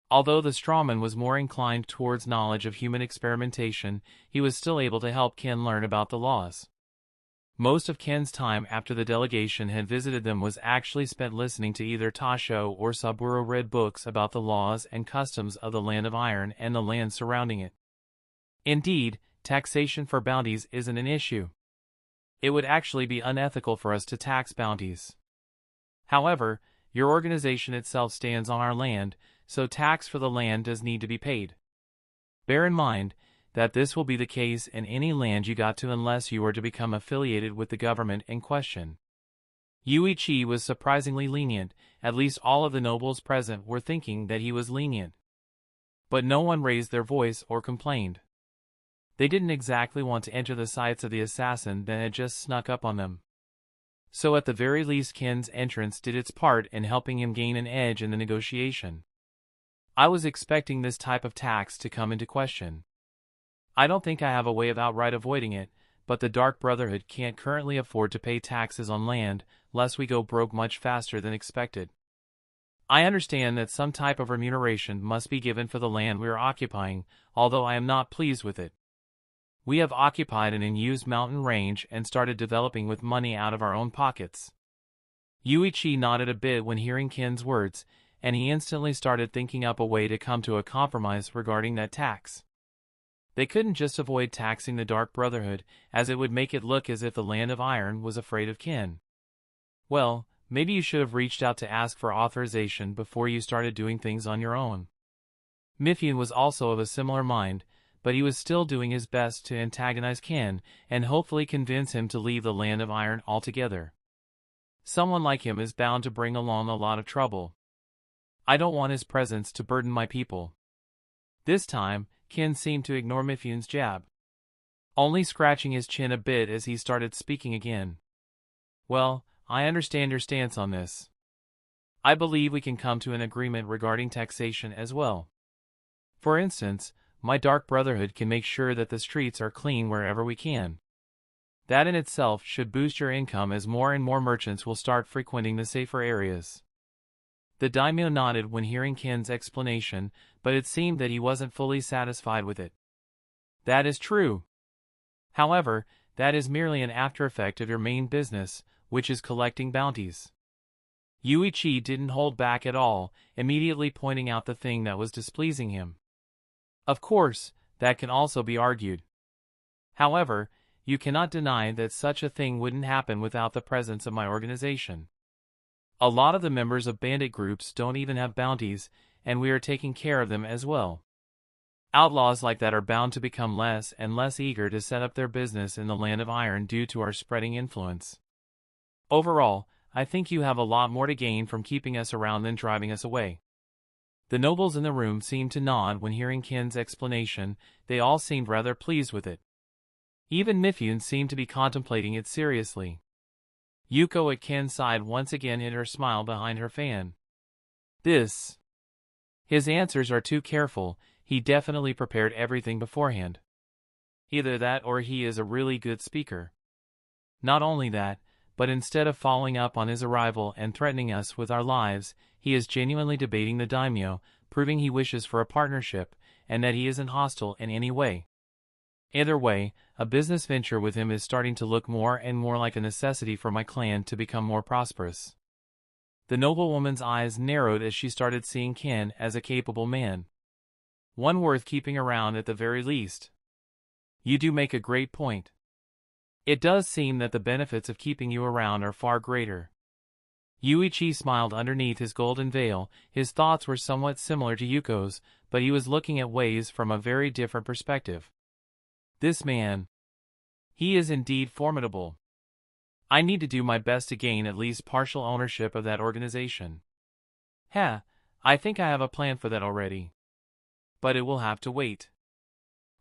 Although the strawman was more inclined towards knowledge of human experimentation, he was still able to help Ken learn about the laws. Most of Ken's time after the delegation had visited them was actually spent listening to either Tasho or Saburo read books about the laws and customs of the Land of Iron and the land surrounding it. Indeed, taxation for bounties isn't an issue. It would actually be unethical for us to tax bounties. However, your organization itself stands on our land, so tax for the land does need to be paid. Bear in mind that this will be the case in any land you got to unless you were to become affiliated with the government in question. Yuichi was surprisingly lenient, at least all of the nobles present were thinking that he was lenient. But no one raised their voice or complained. They didn't exactly want to enter the sights of the assassin that had just snuck up on them. So at the very least Ken's entrance did its part in helping him gain an edge in the negotiation. I was expecting this type of tax to come into question. I don't think I have a way of outright avoiding it, but the Dark Brotherhood can't currently afford to pay taxes on land, lest we go broke much faster than expected. I understand that some type of remuneration must be given for the land we are occupying, although I am not pleased with it. We have occupied an unused mountain range and started developing with money out of our own pockets. Yuichi nodded a bit when hearing Ken's words, and he instantly started thinking up a way to come to a compromise regarding that tax. They couldn't just avoid taxing the Dark Brotherhood, as it would make it look as if the Land of Iron was afraid of Ken. Well, maybe you should have reached out to ask for authorization before you started doing things on your own. Mifune was also of a similar mind, but he was still doing his best to antagonize Ken and hopefully convince him to leave the Land of Iron altogether. Someone like him is bound to bring along a lot of trouble. I don't want his presence to burden my people. This time, Ken seemed to ignore Mifune's jab, only scratching his chin a bit as he started speaking again. Well, I understand your stance on this. I believe we can come to an agreement regarding taxation as well. For instance, my Dark Brotherhood can make sure that the streets are clean wherever we can. That in itself should boost your income as more and more merchants will start frequenting the safer areas. The daimyo nodded when hearing Ken's explanation, but it seemed that he wasn't fully satisfied with it. That is true. However, that is merely an after-effect of your main business, which is collecting bounties. Yuichi didn't hold back at all, immediately pointing out the thing that was displeasing him. Of course, that can also be argued. However, you cannot deny that such a thing wouldn't happen without the presence of my organization. A lot of the members of bandit groups don't even have bounties, and we are taking care of them as well. Outlaws like that are bound to become less and less eager to set up their business in the Land of Iron due to our spreading influence. Overall, I think you have a lot more to gain from keeping us around than driving us away. The nobles in the room seemed to nod when hearing Ken's explanation. They all seemed rather pleased with it. Even Mifune seemed to be contemplating it seriously. Yuko at Ken's side once again hid her smile behind her fan. His answers are too careful. He definitely prepared everything beforehand. Either that or he is a really good speaker. Not only that, but instead of following up on his arrival and threatening us with our lives, he is genuinely debating the daimyo, proving he wishes for a partnership, and that he isn't hostile in any way. Either way, a business venture with him is starting to look more and more like a necessity for my clan to become more prosperous. The noblewoman's eyes narrowed as she started seeing Ken as a capable man. One worth keeping around at the very least. You do make a great point. It does seem that the benefits of keeping you around are far greater. Yuichi smiled underneath his golden veil. His thoughts were somewhat similar to Yuko's, but he was looking at ways from a very different perspective. This man. He is indeed formidable. I need to do my best to gain at least partial ownership of that organization. I think I have a plan for that already. But it will have to wait.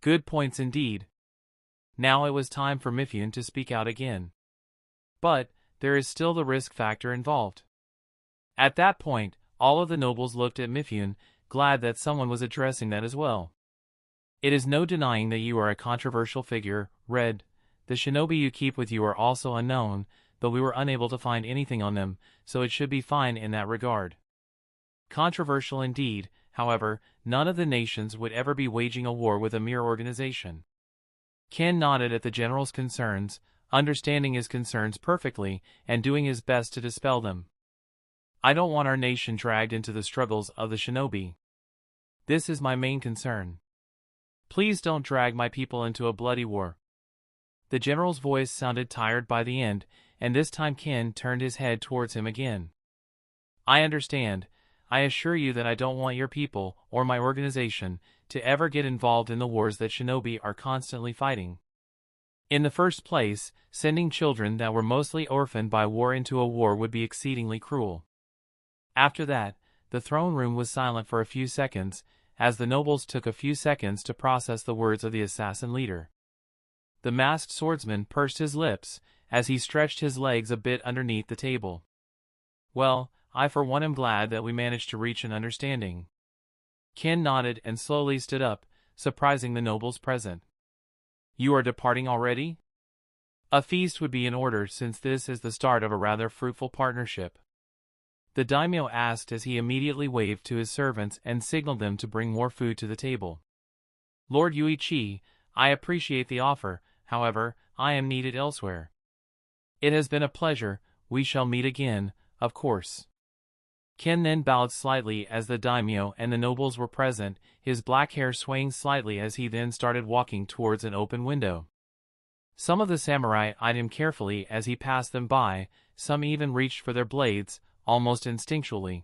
Good points indeed. Now it was time for Mifune to speak out again. But there is still the risk factor involved. At that point, all of the nobles looked at Mifune, glad that someone was addressing that as well. It is no denying that you are a controversial figure, Red. The shinobi you keep with you are also unknown, but we were unable to find anything on them, so it should be fine in that regard. Controversial indeed, however, none of the nations would ever be waging a war with a mere organization. Ken nodded at the general's concerns, understanding his concerns perfectly and doing his best to dispel them. I don't want our nation dragged into the struggles of the shinobi. This is my main concern. Please don't drag my people into a bloody war. The general's voice sounded tired by the end, and this time Ken turned his head towards him again. I understand. I assure you that I don't want your people, or my organization, to ever get involved in the wars that shinobi are constantly fighting. In the first place, sending children that were mostly orphaned by war into a war would be exceedingly cruel. After that, the throne room was silent for a few seconds, as the nobles took a few seconds to process the words of the assassin leader. The masked swordsman pursed his lips, as he stretched his legs a bit underneath the table. Well, I for one am glad that we managed to reach an understanding. Ken nodded and slowly stood up, surprising the nobles present. You are departing already? A feast would be in order since this is the start of a rather fruitful partnership. The daimyo asked as he immediately waved to his servants and signaled them to bring more food to the table. Lord Yuichi, I appreciate the offer, however, I am needed elsewhere. It has been a pleasure, we shall meet again, of course. Ken then bowed slightly as the daimyo and the nobles were present, his black hair swaying slightly as he then started walking towards an open window. Some of the samurai eyed him carefully as he passed them by, some even reached for their blades, almost instinctually.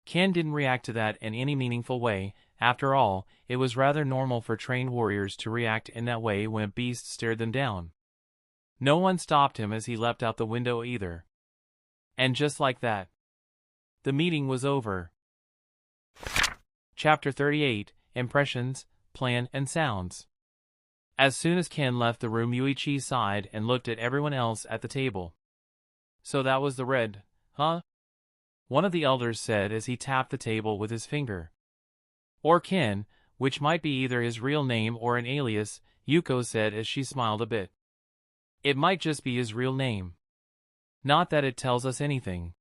Ken didn't react to that in any meaningful way. After all, it was rather normal for trained warriors to react in that way when a beast stared them down. No one stopped him as he leapt out the window either. And just like that, the meeting was over. Chapter 38, Impressions, Plan and Sounds. As soon as Ken left the room, Yuichi sighed and looked at everyone else at the table. So that was the red, huh? One of the elders said as he tapped the table with his finger. Or Ken, which might be either his real name or an alias, Yuko said as she smiled a bit. It might just be his real name. Not that it tells us anything.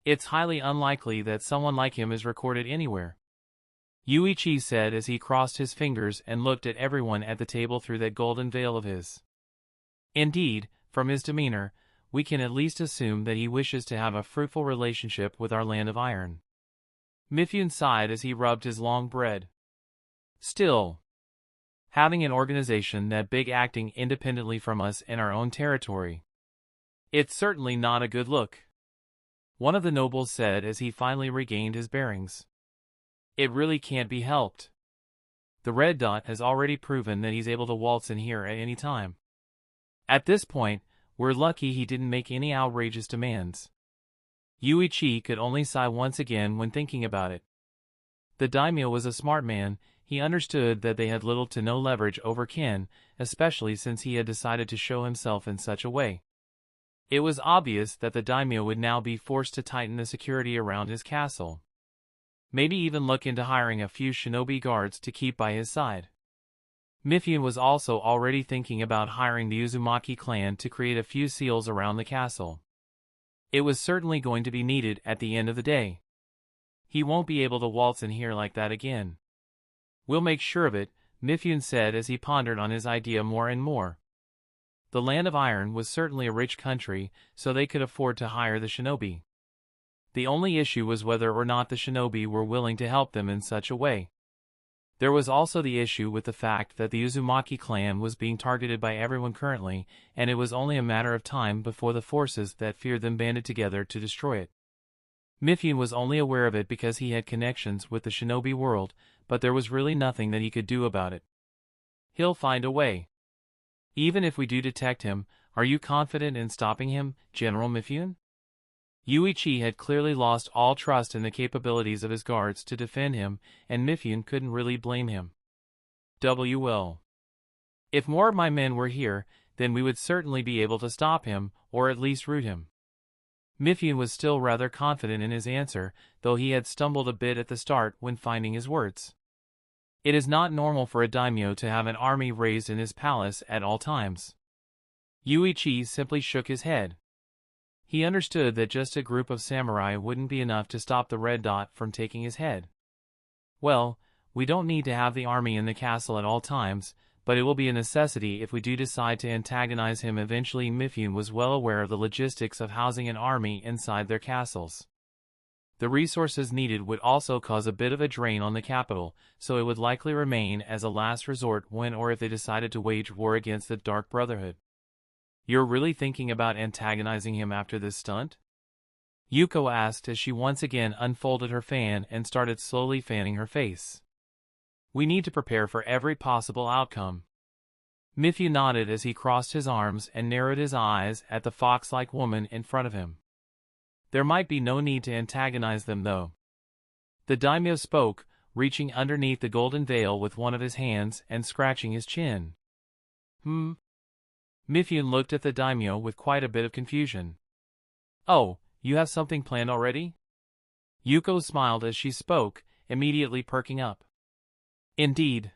It's highly unlikely that someone like him is recorded anywhere. Yuichi said as he crossed his fingers and looked at everyone at the table through that golden veil of his. Indeed, from his demeanor, we can at least assume that he wishes to have a fruitful relationship with our land of iron. Mifune sighed as he rubbed his long beard. Still, having an organization that big acting independently from us in our own territory, it's certainly not a good look. One of the nobles said as he finally regained his bearings. It really can't be helped. The red dot has already proven that he's able to waltz in here at any time. At this point, we're lucky he didn't make any outrageous demands. Yuichi could only sigh once again when thinking about it. The daimyo was a smart man. He understood that they had little to no leverage over Ken, especially since he had decided to show himself in such a way. It was obvious that the daimyo would now be forced to tighten the security around his castle. Maybe even look into hiring a few shinobi guards to keep by his side. Mifune was also already thinking about hiring the Uzumaki clan to create a few seals around the castle. It was certainly going to be needed at the end of the day. He won't be able to waltz in here like that again. We'll make sure of it, Mifune said as he pondered on his idea more and more. The land of iron was certainly a rich country, so they could afford to hire the shinobi. The only issue was whether or not the shinobi were willing to help them in such a way. There was also the issue with the fact that the Uzumaki clan was being targeted by everyone currently, and it was only a matter of time before the forces that feared them banded together to destroy it. Mifune was only aware of it because he had connections with the shinobi world, but there was really nothing that he could do about it. He'll find a way. Even if we do detect him, are you confident in stopping him, General Mifune? Yuichi had clearly lost all trust in the capabilities of his guards to defend him, and Mifune couldn't really blame him. Well. If more of my men were here, then we would certainly be able to stop him, or at least root him. Mifune was still rather confident in his answer, though he had stumbled a bit at the start when finding his words. It is not normal for a daimyo to have an army raised in his palace at all times. Yuichi simply shook his head. He understood that just a group of samurai wouldn't be enough to stop the red dot from taking his head. Well, we don't need to have the army in the castle at all times, but it will be a necessity if we do decide to antagonize him eventually. Mifune was well aware of the logistics of housing an army inside their castles. The resources needed would also cause a bit of a drain on the capital, so it would likely remain as a last resort when or if they decided to wage war against the Dark Brotherhood. You're really thinking about antagonizing him after this stunt? Yuko asked as she once again unfolded her fan and started slowly fanning her face. We need to prepare for every possible outcome. Miffy nodded as he crossed his arms and narrowed his eyes at the fox-like woman in front of him. There might be no need to antagonize them though. The daimyo spoke, reaching underneath the golden veil with one of his hands and scratching his chin. Mifune looked at the daimyo with quite a bit of confusion. Oh, you have something planned already? Yuko smiled as she spoke, immediately perking up. Indeed.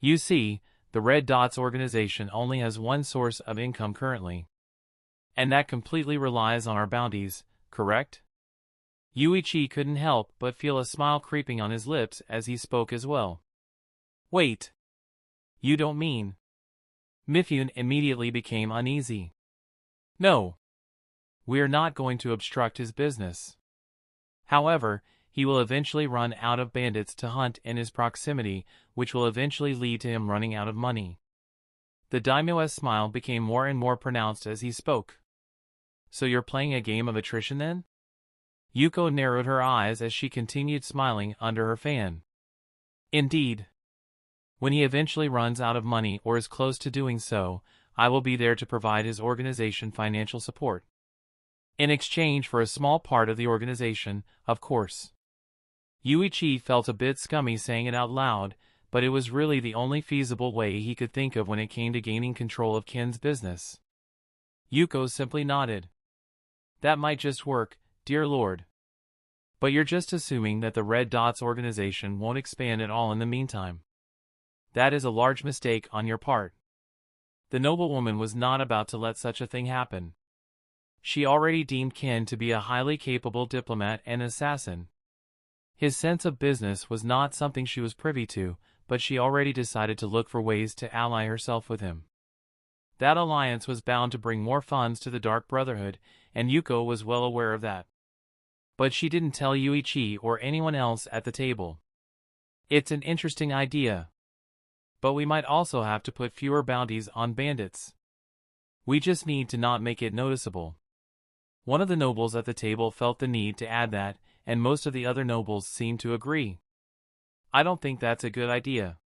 You see, the Red Dots organization only has one source of income currently. And that completely relies on our bounties, correct? Yuichi couldn't help but feel a smile creeping on his lips as he spoke as well. Wait. You don't mean... Mifune immediately became uneasy. No. We are not going to obstruct his business. However, he will eventually run out of bandits to hunt in his proximity, which will eventually lead to him running out of money. The daimyo's smile became more and more pronounced as he spoke. So you're playing a game of attrition then? Yuko narrowed her eyes as she continued smiling under her fan. Indeed. When he eventually runs out of money or is close to doing so, I will be there to provide his organization financial support. In exchange for a small part of the organization, of course. Yuichi felt a bit scummy saying it out loud, but it was really the only feasible way he could think of when it came to gaining control of Ken's business. Yuko simply nodded. That might just work, dear lord. But you're just assuming that the Red Dots organization won't expand at all in the meantime. That is a large mistake on your part. The noblewoman was not about to let such a thing happen. She already deemed Ken to be a highly capable diplomat and assassin. His sense of business was not something she was privy to, but she already decided to look for ways to ally herself with him. That alliance was bound to bring more funds to the Dark Brotherhood, and Yuko was well aware of that. But she didn't tell Yuichi or anyone else at the table. It's an interesting idea. But we might also have to put fewer bounties on bandits. We just need to not make it noticeable. One of the nobles at the table felt the need to add that, and most of the other nobles seemed to agree. I don't think that's a good idea.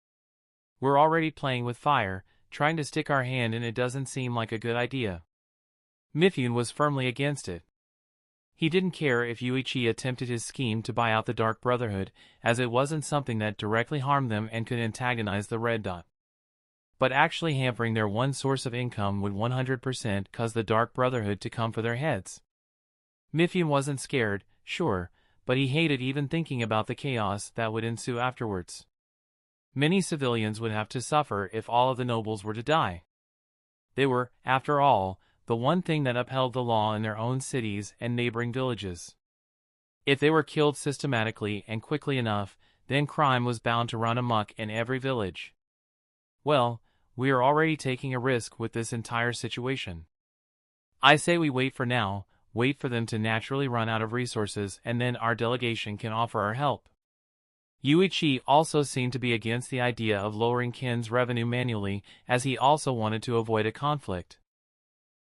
We're already playing with fire, trying to stick our hand in it doesn't seem like a good idea. Mifune was firmly against it. He didn't care if Yuichi attempted his scheme to buy out the Dark Brotherhood, as it wasn't something that directly harmed them and could antagonize the Red Dot. But actually hampering their one source of income would 100% cause the Dark Brotherhood to come for their heads. Mifune wasn't scared, sure, but he hated even thinking about the chaos that would ensue afterwards. Many civilians would have to suffer if all of the nobles were to die. They were, after all, the one thing that upheld the law in their own cities and neighboring villages. If they were killed systematically and quickly enough, then crime was bound to run amok in every village. Well, we are already taking a risk with this entire situation. I say we wait for now, wait for them to naturally run out of resources, and then our delegation can offer our help. Yuichi also seemed to be against the idea of lowering Ken's revenue manually, as he also wanted to avoid a conflict.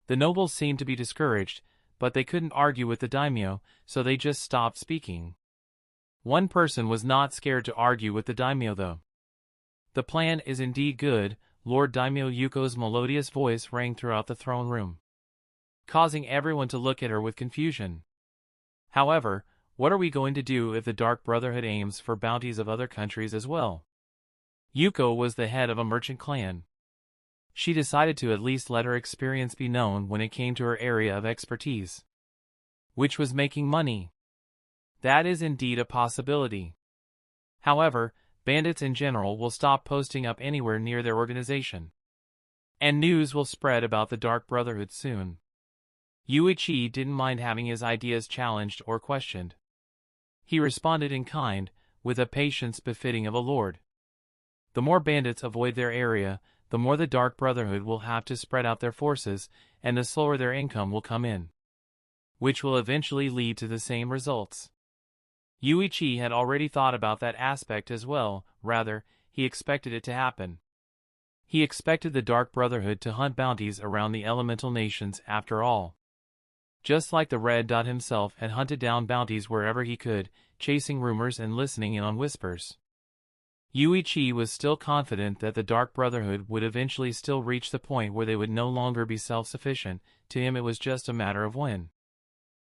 The nobles seemed to be discouraged, but they couldn't argue with the daimyo, so they just stopped speaking. One person was not scared to argue with the daimyo though. The plan is indeed good, Lord Daimyo. Yuko's melodious voice rang throughout the throne room, causing everyone to look at her with confusion. However, what are we going to do if the Dark Brotherhood aims for bounties of other countries as well? Yuko was the head of a merchant clan. She decided to at least let her experience be known when it came to her area of expertise, which was making money. That is indeed a possibility. However, bandits in general will stop posting up anywhere near their organization, and news will spread about the Dark Brotherhood soon. Yuichi didn't mind having his ideas challenged or questioned. He responded in kind, with a patience befitting of a lord. The more bandits avoid their area, the more the Dark Brotherhood will have to spread out their forces, and the slower their income will come in, which will eventually lead to the same results. Yuichi had already thought about that aspect as well, rather, he expected it to happen. He expected the Dark Brotherhood to hunt bounties around the elemental nations after all. Just like the Red Dot himself had hunted down bounties wherever he could, chasing rumors and listening in on whispers. Yuichi was still confident that the Dark Brotherhood would eventually still reach the point where they would no longer be self-sufficient. To him it was just a matter of when.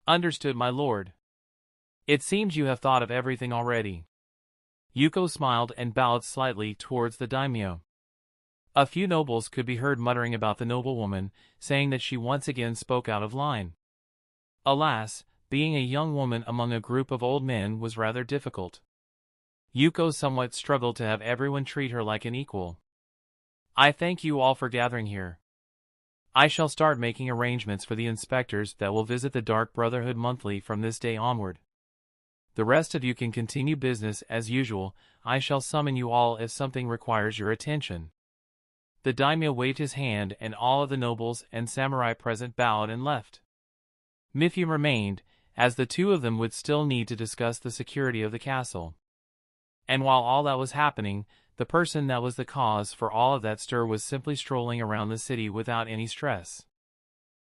Understood, my lord. It seems you have thought of everything already. Yuko smiled and bowed slightly towards the daimyo. A few nobles could be heard muttering about the noblewoman, saying that she once again spoke out of line. Alas, being a young woman among a group of old men was rather difficult. Yuko somewhat struggled to have everyone treat her like an equal. I thank you all for gathering here. I shall start making arrangements for the inspectors that will visit the Dark Brotherhood monthly from this day onward. The rest of you can continue business as usual. I shall summon you all if something requires your attention. The daimyo waved his hand and all of the nobles and samurai present bowed and left. Mifune remained, as the two of them would still need to discuss the security of the castle. And while all that was happening, the person that was the cause for all of that stir was simply strolling around the city without any stress.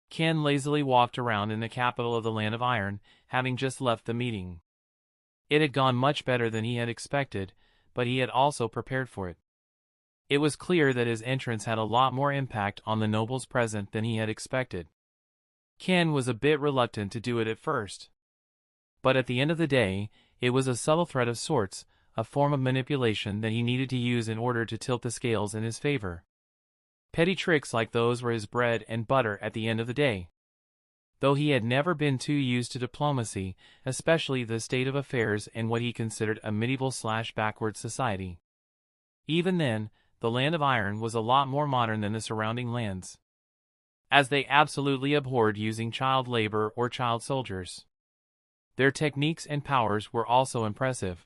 Ken lazily walked around in the capital of the Land of Iron, having just left the meeting. It had gone much better than he had expected, but he had also prepared for it. It was clear that his entrance had a lot more impact on the nobles present than he had expected. Ken was a bit reluctant to do it at first. But at the end of the day, it was a subtle threat of sorts, a form of manipulation that he needed to use in order to tilt the scales in his favor. Petty tricks like those were his bread and butter at the end of the day. Though he had never been too used to diplomacy, especially the state of affairs in what he considered a medieval/backward society. Even then, the Land of Iron was a lot more modern than the surrounding lands, as they absolutely abhorred using child labor or child soldiers. Their techniques and powers were also impressive.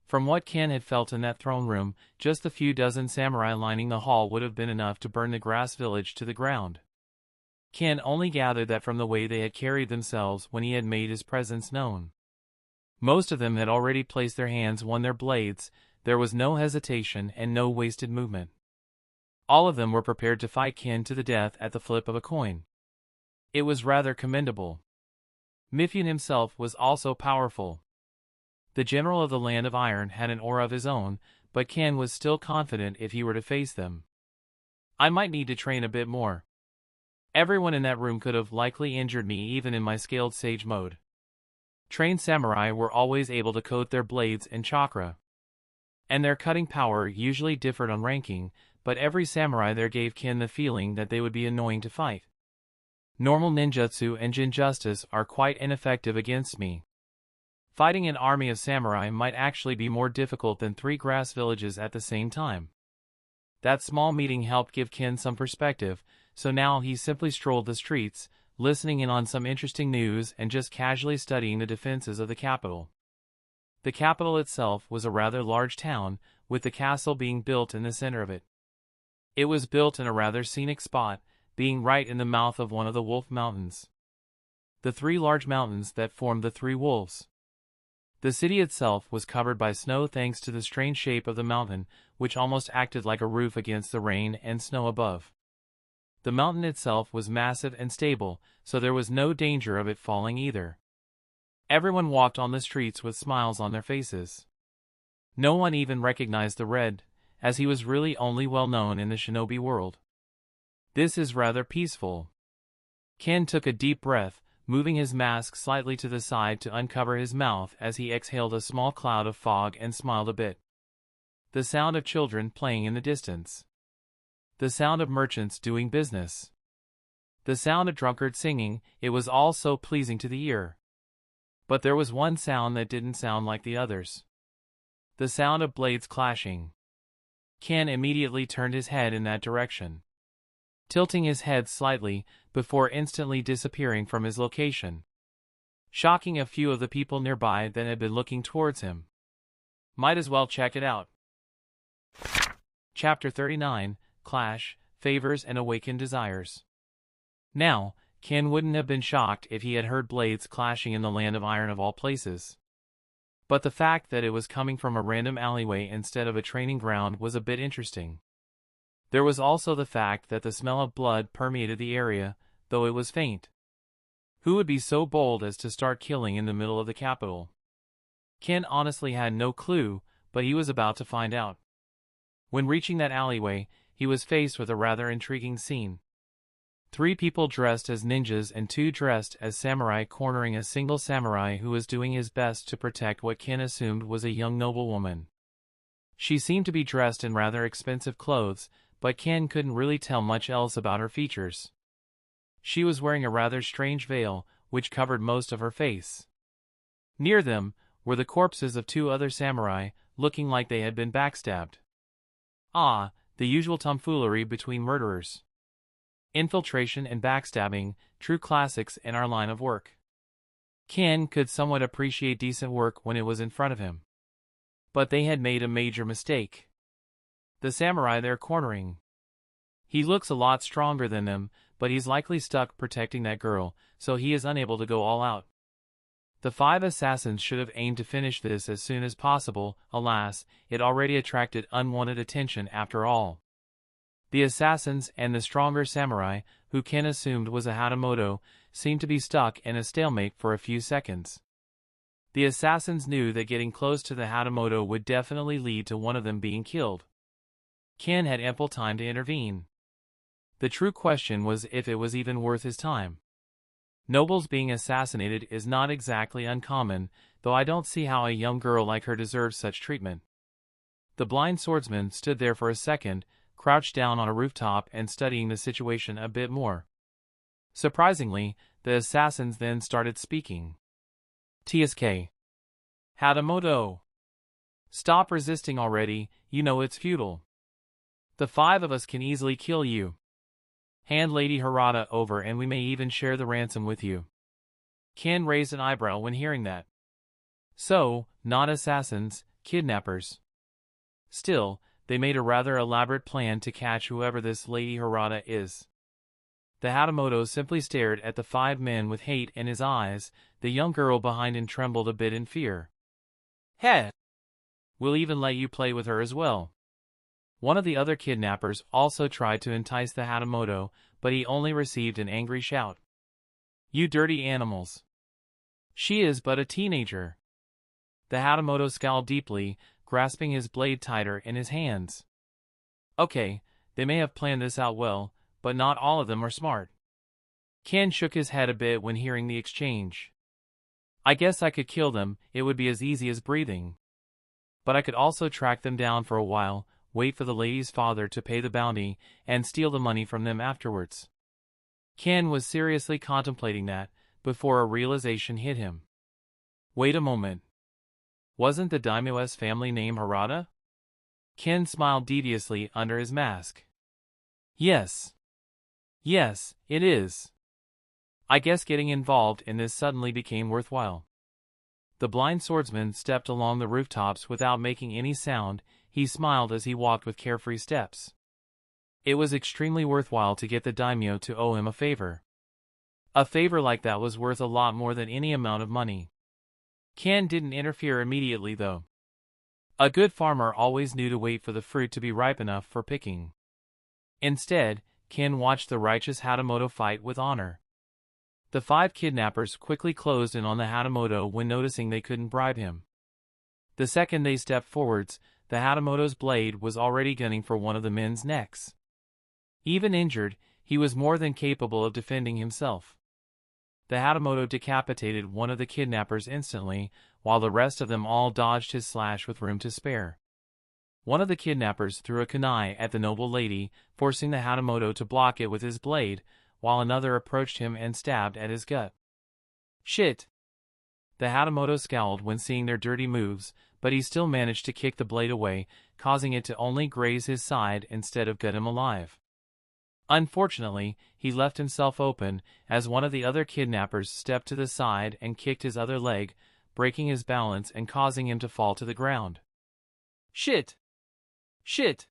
From what Ken had felt in that throne room, just the few dozen samurai lining the hall would have been enough to burn the grass village to the ground. Ken only gathered that from the way they had carried themselves when he had made his presence known. Most of them had already placed their hands on their blades. There was no hesitation and no wasted movement. All of them were prepared to fight Ken to the death at the flip of a coin. It was rather commendable. Mifune himself was also powerful. The general of the Land of Iron had an aura of his own, but Ken was still confident if he were to face them. I might need to train a bit more. Everyone in that room could have likely injured me even in my scaled sage mode. Trained samurai were always able to coat their blades in chakra, and their cutting power usually differed on ranking, but every samurai there gave Ken the feeling that they would be annoying to fight. Normal ninjutsu and jinjustice are quite ineffective against me. Fighting an army of samurai might actually be more difficult than 3 grass villages at the same time. That small meeting helped give Ken some perspective, so now he simply strolled the streets, listening in on some interesting news and just casually studying the defenses of the capital. The capital itself was a rather large town, with the castle being built in the center of it. It was built in a rather scenic spot, being right in the mouth of one of the Wolf Mountains, the 3 large mountains that formed the 3 wolves. The city itself was covered by snow thanks to the strange shape of the mountain, which almost acted like a roof against the rain and snow above. The mountain itself was massive and stable, so there was no danger of it falling either. Everyone walked on the streets with smiles on their faces. No one even recognized the Red, as he was really only well known in the shinobi world. This is rather peaceful. Ken took a deep breath, moving his mask slightly to the side to uncover his mouth as he exhaled a small cloud of fog and smiled a bit. The sound of children playing in the distance. The sound of merchants doing business. The sound of drunkards singing, it was all so pleasing to the ear. But there was one sound that didn't sound like the others. The sound of blades clashing. Ken immediately turned his head in that direction, tilting his head slightly, before instantly disappearing from his location, shocking a few of the people nearby that had been looking towards him. Might as well check it out. Chapter 39, Clash, Favors and Awakened Desires. Now, Ken wouldn't have been shocked if he had heard blades clashing in the Land of Iron of all places. But the fact that it was coming from a random alleyway instead of a training ground was a bit interesting. There was also the fact that the smell of blood permeated the area, though it was faint. Who would be so bold as to start killing in the middle of the capital? Ken honestly had no clue, but he was about to find out. When reaching that alleyway, he was faced with a rather intriguing scene. 3 people dressed as ninjas and 2 dressed as samurai cornering a single samurai who was doing his best to protect what Ken assumed was a young noblewoman. She seemed to be dressed in rather expensive clothes, but Ken couldn't really tell much else about her features. She was wearing a rather strange veil, which covered most of her face. Near them were the corpses of 2 other samurai, looking like they had been backstabbed. Ah, the usual tomfoolery between murderers. Infiltration and backstabbing, true classics in our line of work. Ken could somewhat appreciate decent work when it was in front of him. But they had made a major mistake. The samurai they're cornering. He looks a lot stronger than them, but he's likely stuck protecting that girl, so he is unable to go all out. The 5 assassins should have aimed to finish this as soon as possible. Alas, it already attracted unwanted attention after all. The assassins and the stronger samurai, who Ken assumed was a Hatamoto, seemed to be stuck in a stalemate for a few seconds. The assassins knew that getting close to the Hatamoto would definitely lead to one of them being killed. Ken had ample time to intervene. The true question was if it was even worth his time. Nobles being assassinated is not exactly uncommon, though I don't see how a young girl like her deserves such treatment. The blind swordsman stood there for a second, crouched down on a rooftop and studying the situation a bit more. Surprisingly, the assassins then started speaking. "TSK. Hatamoto. Stop resisting already, you know it's futile. The 5 of us can easily kill you. Hand Lady Harada over and we may even share the ransom with you." Ken raised an eyebrow when hearing that. So, not assassins, kidnappers. Still, they made a rather elaborate plan to catch whoever this Lady Harada is. The Hatamoto simply stared at the 5 men with hate in his eyes. The young girl behind him trembled a bit in fear. "Heh! We'll even let you play with her as well." One of the other kidnappers also tried to entice the Hatamoto, but he only received an angry shout. "You dirty animals! She is but a teenager." The Hatamoto scowled deeply, grasping his blade tighter in his hands. Okay, they may have planned this out well, but not all of them are smart. Ken shook his head a bit when hearing the exchange. "I guess I could kill them, it would be as easy as breathing. But I could also track them down for a while, wait for the lady's father to pay the bounty, and steal the money from them afterwards." Ken was seriously contemplating that, before a realization hit him. Wait a moment. Wasn't the daimyo's family name Harada? Ken smiled deviously under his mask. Yes. Yes, it is. I guess getting involved in this suddenly became worthwhile. The blind swordsman stepped along the rooftops without making any sound. He smiled as he walked with carefree steps. It was extremely worthwhile to get the daimyo to owe him a favor. A favor like that was worth a lot more than any amount of money. Ken didn't interfere immediately though. A good farmer always knew to wait for the fruit to be ripe enough for picking. Instead, Ken watched the righteous Hatamoto fight with honor. The 5 kidnappers quickly closed in on the Hatamoto when noticing they couldn't bribe him. The second they stepped forwards, the Hatamoto's blade was already gunning for one of the men's necks. Even injured, he was more than capable of defending himself. The Hatamoto decapitated one of the kidnappers instantly, while the rest of them all dodged his slash with room to spare. One of the kidnappers threw a kunai at the noble lady, forcing the Hatamoto to block it with his blade, while another approached him and stabbed at his gut. Shit! The Hatamoto scowled when seeing their dirty moves, but he still managed to kick the blade away, causing it to only graze his side instead of gut him alive. Unfortunately, he left himself open, as one of the other kidnappers stepped to the side and kicked his other leg, breaking his balance and causing him to fall to the ground. Shit! Shit!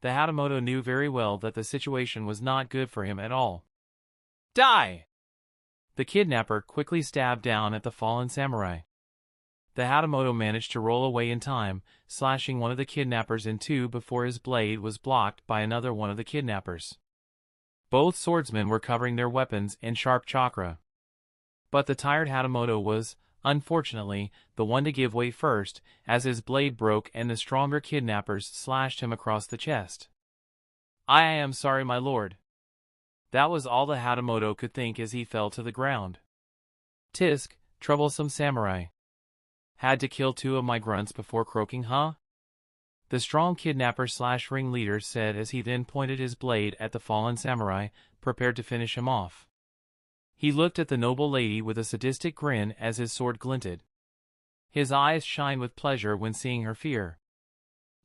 The Hatamoto knew very well that the situation was not good for him at all. Die! The kidnapper quickly stabbed down at the fallen samurai. The Hatamoto managed to roll away in time, slashing one of the kidnappers in two before his blade was blocked by another one of the kidnappers. Both swordsmen were covering their weapons in sharp chakra. But the tired Hatamoto was, unfortunately, the one to give way first, as his blade broke and the stronger kidnappers slashed him across the chest. "I am sorry, my lord." That was all the Hatamoto could think as he fell to the ground. "Tisk, troublesome samurai. Had to kill 2 of my grunts before croaking, huh?" The strong kidnapper/ringleader said as he then pointed his blade at the fallen samurai, prepared to finish him off. He looked at the noble lady with a sadistic grin as his sword glinted. His eyes shined with pleasure when seeing her fear.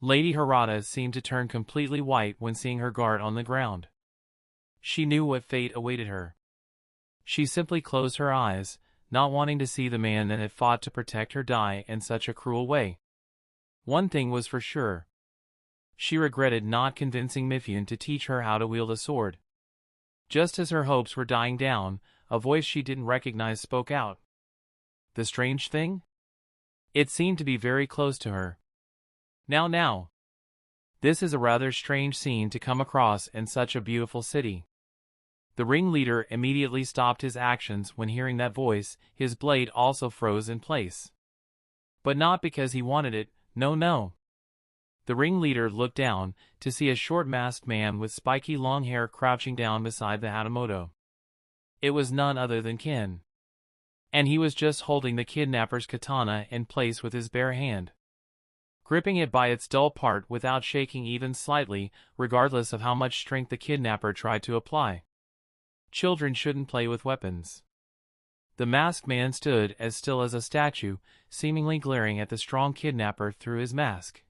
Lady Harada seemed to turn completely white when seeing her guard on the ground. She knew what fate awaited her. She simply closed her eyes, not wanting to see the man that had fought to protect her die in such a cruel way. One thing was for sure. She regretted not convincing Mifune to teach her how to wield a sword. Just as her hopes were dying down, a voice she didn't recognize spoke out. The strange thing? It seemed to be very close to her. Now. This is a rather strange scene to come across in such a beautiful city. The ringleader immediately stopped his actions when hearing that voice. His blade also froze in place. But not because he wanted it, no. The ringleader looked down to see a short masked man with spiky long hair crouching down beside the Hatamoto. It was none other than Ken. And he was just holding the kidnapper's katana in place with his bare hand, gripping it by its dull part without shaking even slightly, regardless of how much strength the kidnapper tried to apply. Children shouldn't play with weapons. The masked man stood as still as a statue, seemingly glaring at the strong kidnapper through his mask.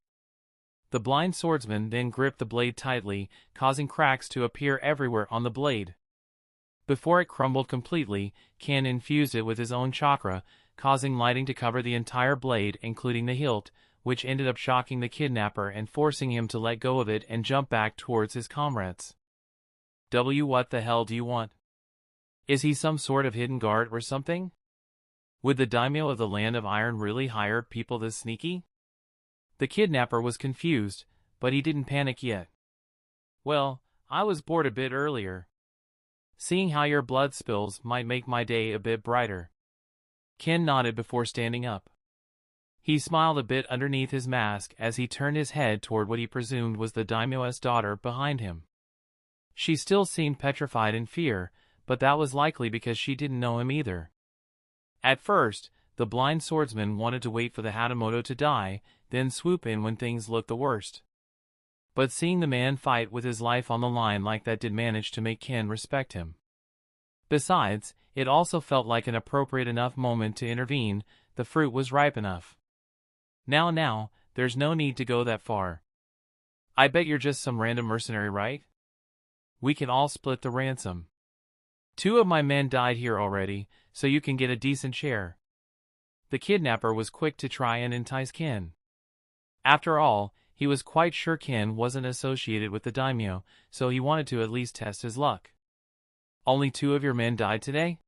The blind swordsman then gripped the blade tightly, causing cracks to appear everywhere on the blade. Before it crumbled completely, Ken infused it with his own chakra, causing lighting to cover the entire blade including the hilt, which ended up shocking the kidnapper and forcing him to let go of it and jump back towards his comrades. What the hell do you want? Is he some sort of hidden guard or something? Would the daimyo of the Land of Iron really hire people this sneaky? The kidnapper was confused, but he didn't panic yet. "Well, I was bored a bit earlier. Seeing how your blood spills might make my day a bit brighter." Ken nodded before standing up. He smiled a bit underneath his mask as he turned his head toward what he presumed was the daimyo's daughter behind him. She still seemed petrified in fear, but that was likely because she didn't know him either. At first, the blind swordsman wanted to wait for the Hatamoto to die, then swoop in when things looked the worst. But seeing the man fight with his life on the line like that did manage to make Ken respect him. Besides, it also felt like an appropriate enough moment to intervene. The fruit was ripe enough. Now, there's no need to go that far. I bet you're just some random mercenary, right? We can all split the ransom. 2 of my men died here already, so you can get a decent share. The kidnapper was quick to try and entice Ken. After all, he was quite sure Ken wasn't associated with the daimyo, so he wanted to at least test his luck. "Only 2 of your men died today?"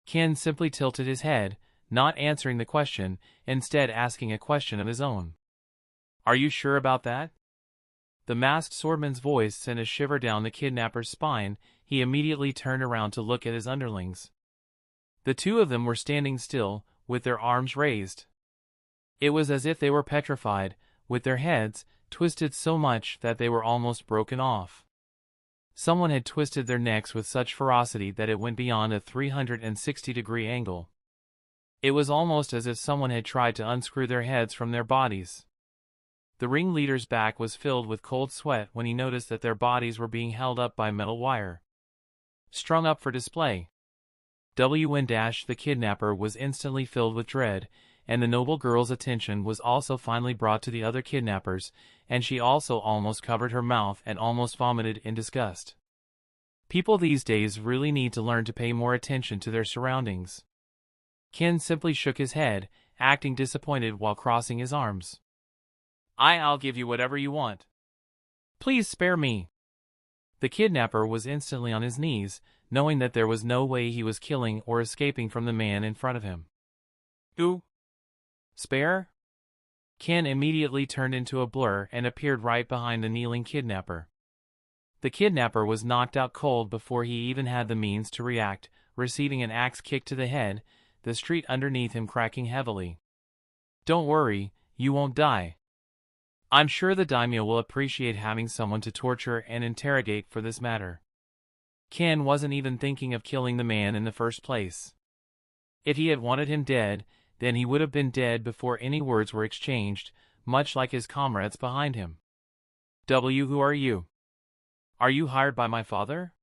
Ken simply tilted his head, not answering the question, instead asking a question of his own. "Are you sure about that?" The masked swordman's voice sent a shiver down the kidnapper's spine. He immediately turned around to look at his underlings. The 2 of them were standing still, with their arms raised. It was as if they were petrified, with their heads twisted so much that they were almost broken off. Someone had twisted their necks with such ferocity that it went beyond a 360-degree angle. It was almost as if someone had tried to unscrew their heads from their bodies. The ringleader's back was filled with cold sweat when he noticed that their bodies were being held up by metal wire, strung up for display. The kidnapper was instantly filled with dread, and the noble girl's attention was also finally brought to the other kidnappers, and she also almost covered her mouth and almost vomited in disgust. People these days really need to learn to pay more attention to their surroundings. Ken simply shook his head, acting disappointed while crossing his arms. I'll give you whatever you want. Please spare me." The kidnapper was instantly on his knees, knowing that there was no way he was killing or escaping from the man in front of him. "Who? Spare?" Ken immediately turned into a blur and appeared right behind the kneeling kidnapper. The kidnapper was knocked out cold before he even had the means to react, receiving an axe kick to the head. the street underneath him cracking heavily. "Don't worry, you won't die. I'm sure the daimyo will appreciate having someone to torture and interrogate for this matter." Ken wasn't even thinking of killing the man in the first place. If he had wanted him dead, then he would have been dead before any words were exchanged, much like his comrades behind him. Who are you? Are you hired by my father?"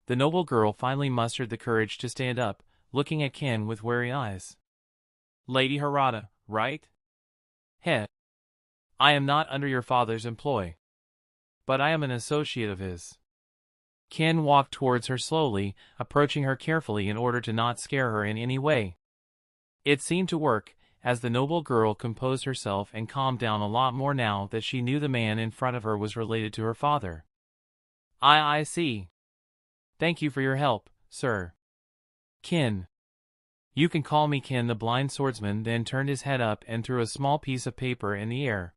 The noble girl finally mustered the courage to stand up, looking at Ken with wary eyes. "Lady Harada, right?" "Heh. I am not under your father's employ. But I am an associate of his." Ken walked towards her slowly, approaching her carefully in order to not scare her in any way. It seemed to work, as the noble girl composed herself and calmed down a lot more now that she knew the man in front of her was related to her father. I see. Thank you for your help, sir." "Ken." "You can call me Ken." The blind swordsman then turned his head up and threw a small piece of paper in the air.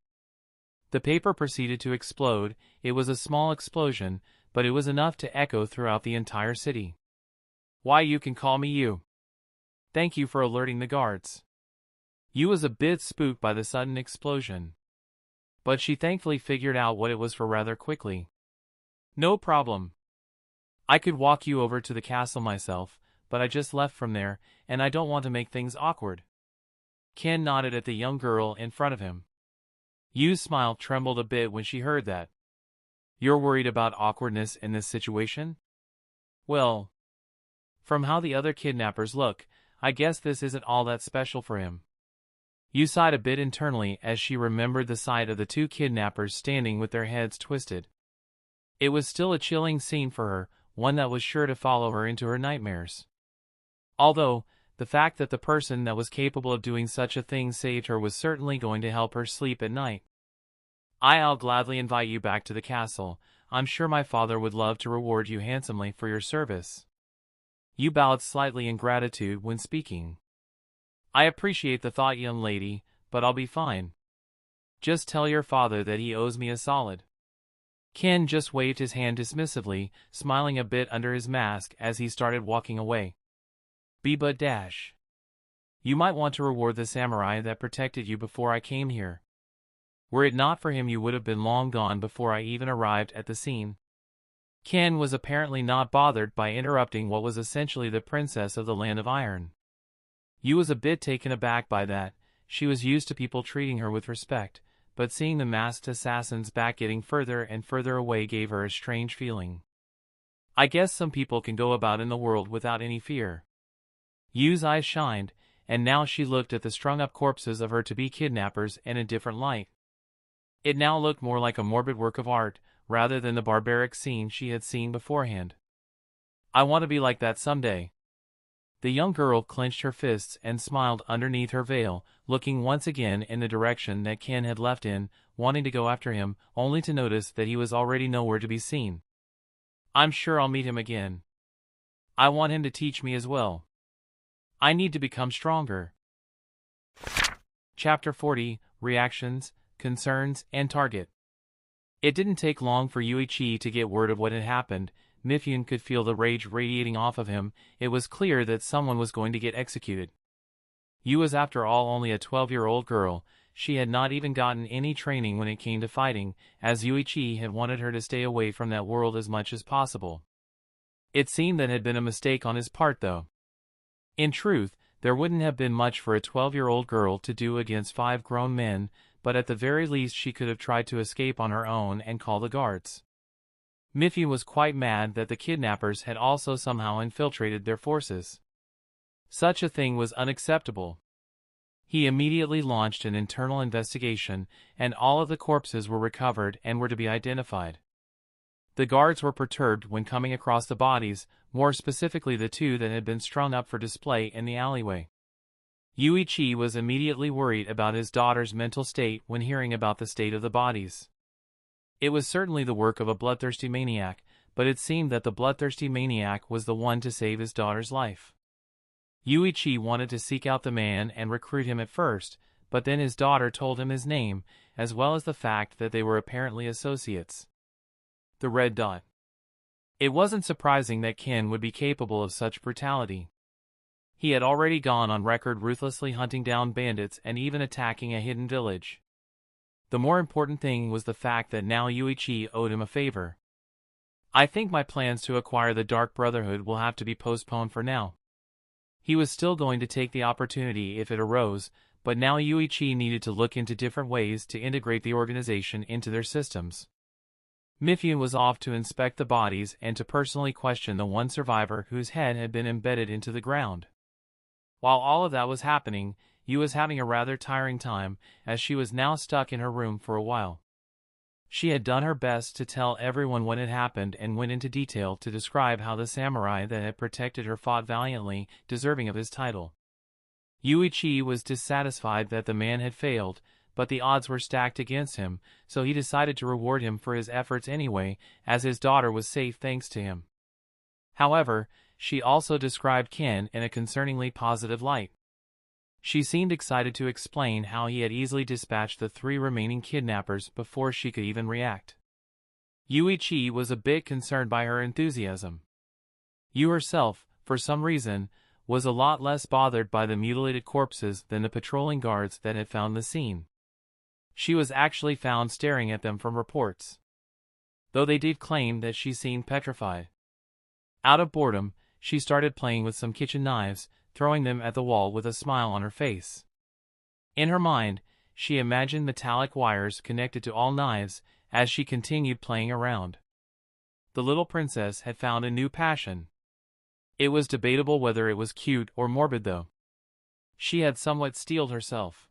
The paper proceeded to explode. It was a small explosion, but it was enough to echo throughout the entire city. "Why, you can call me you. Thank you for alerting the guards." Yu was a bit spooked by the sudden explosion, but she thankfully figured out what it was for rather quickly. "No problem. I could walk you over to the castle myself, but I just left from there, and I don't want to make things awkward." Ken nodded at the young girl in front of him. Yu's smile trembled a bit when she heard that. "You're worried about awkwardness in this situation?" "Well, from how the other kidnappers look, I guess this isn't all that special for him." Yu sighed a bit internally as she remembered the sight of the two kidnappers standing with their heads twisted. It was still a chilling scene for her, one that was sure to follow her into her nightmares. Although, the fact that the person that was capable of doing such a thing saved her was certainly going to help her sleep at night. "I'll gladly invite you back to the castle. I'm sure my father would love to reward you handsomely for your service." Yu bowed slightly in gratitude when speaking. "I appreciate the thought, young lady, but I'll be fine. Just tell your father that he owes me a solid." Ken just waved his hand dismissively, smiling a bit under his mask as he started walking away. But dash. You might want to reward the samurai that protected you before I came here. Were it not for him, you would have been long gone before I even arrived at the scene." Ken was apparently not bothered by interrupting what was essentially the princess of the Land of Iron. Yu was a bit taken aback by that. She was used to people treating her with respect, but seeing the masked assassin's back getting further and further away gave her a strange feeling. I guess some people can go about in the world without any fear. Yu's eyes shined, and now she looked at the strung-up corpses of her to-be kidnappers in a different light. It now looked more like a morbid work of art, rather than the barbaric scene she had seen beforehand. "I want to be like that someday." The young girl clenched her fists and smiled underneath her veil, looking once again in the direction that Ken had left in, wanting to go after him, only to notice that he was already nowhere to be seen. "I'm sure I'll meet him again. I want him to teach me as well. I need to become stronger." Chapter 40, Reactions, Concerns, and Target. It didn't take long for Yuichi to get word of what had happened. Mifune could feel the rage radiating off of him. It was clear that someone was going to get executed. Yu was after all only a 12-year-old girl. She had not even gotten any training when it came to fighting, as Yuichi had wanted her to stay away from that world as much as possible. It seemed that had been a mistake on his part, though. In truth, there wouldn't have been much for a 12-year-old girl to do against 5 grown men, but at the very least she could have tried to escape on her own and call the guards. Mifune was quite mad that the kidnappers had also somehow infiltrated their forces. Such a thing was unacceptable. He immediately launched an internal investigation, and all of the corpses were recovered and were to be identified. The guards were perturbed when coming across the bodies, more specifically the 2 that had been strung up for display in the alleyway. Yuichi was immediately worried about his daughter's mental state when hearing about the state of the bodies. It was certainly the work of a bloodthirsty maniac, but it seemed that the bloodthirsty maniac was the one to save his daughter's life. Yuichi wanted to seek out the man and recruit him at first, but then his daughter told him his name, as well as the fact that they were apparently associates. The Red Dot. It wasn't surprising that Ken would be capable of such brutality. He had already gone on record ruthlessly hunting down bandits and even attacking a hidden village. The more important thing was the fact that now Yuichi owed him a favor. I think my plans to acquire the Dark Brotherhood will have to be postponed for now. He was still going to take the opportunity if it arose, but now Yuichi needed to look into different ways to integrate the organization into their systems. Mifune was off to inspect the bodies and to personally question the one survivor whose head had been embedded into the ground. While all of that was happening, Yu was having a rather tiring time, as she was now stuck in her room for a while. She had done her best to tell everyone what had happened and went into detail to describe how the samurai that had protected her fought valiantly, deserving of his title. Yuichi was dissatisfied that the man had failed, but the odds were stacked against him, so he decided to reward him for his efforts anyway, as his daughter was safe thanks to him. However, she also described Ken in a concerningly positive light. She seemed excited to explain how he had easily dispatched the 3 remaining kidnappers before she could even react. Yuichi was a bit concerned by her enthusiasm. Yu herself, for some reason, was a lot less bothered by the mutilated corpses than the patrolling guards that had found the scene. She was actually found staring at them from reports, though they did claim that she seemed petrified. Out of boredom, she started playing with some kitchen knives, throwing them at the wall with a smile on her face. In her mind, she imagined metallic wires connected to all knives as she continued playing around. The little princess had found a new passion. It was debatable whether it was cute or morbid though. She had somewhat steeled herself.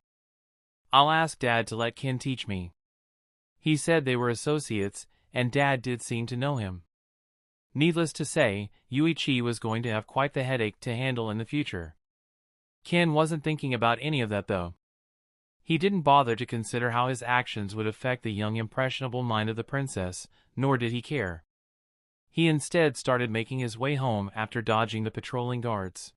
I'll ask Dad to let Ken teach me. He said they were associates, and Dad did seem to know him. Needless to say, Yuichi was going to have quite the headache to handle in the future. Ken wasn't thinking about any of that though. He didn't bother to consider how his actions would affect the young impressionable mind of the princess, nor did he care. He instead started making his way home after dodging the patrolling guards.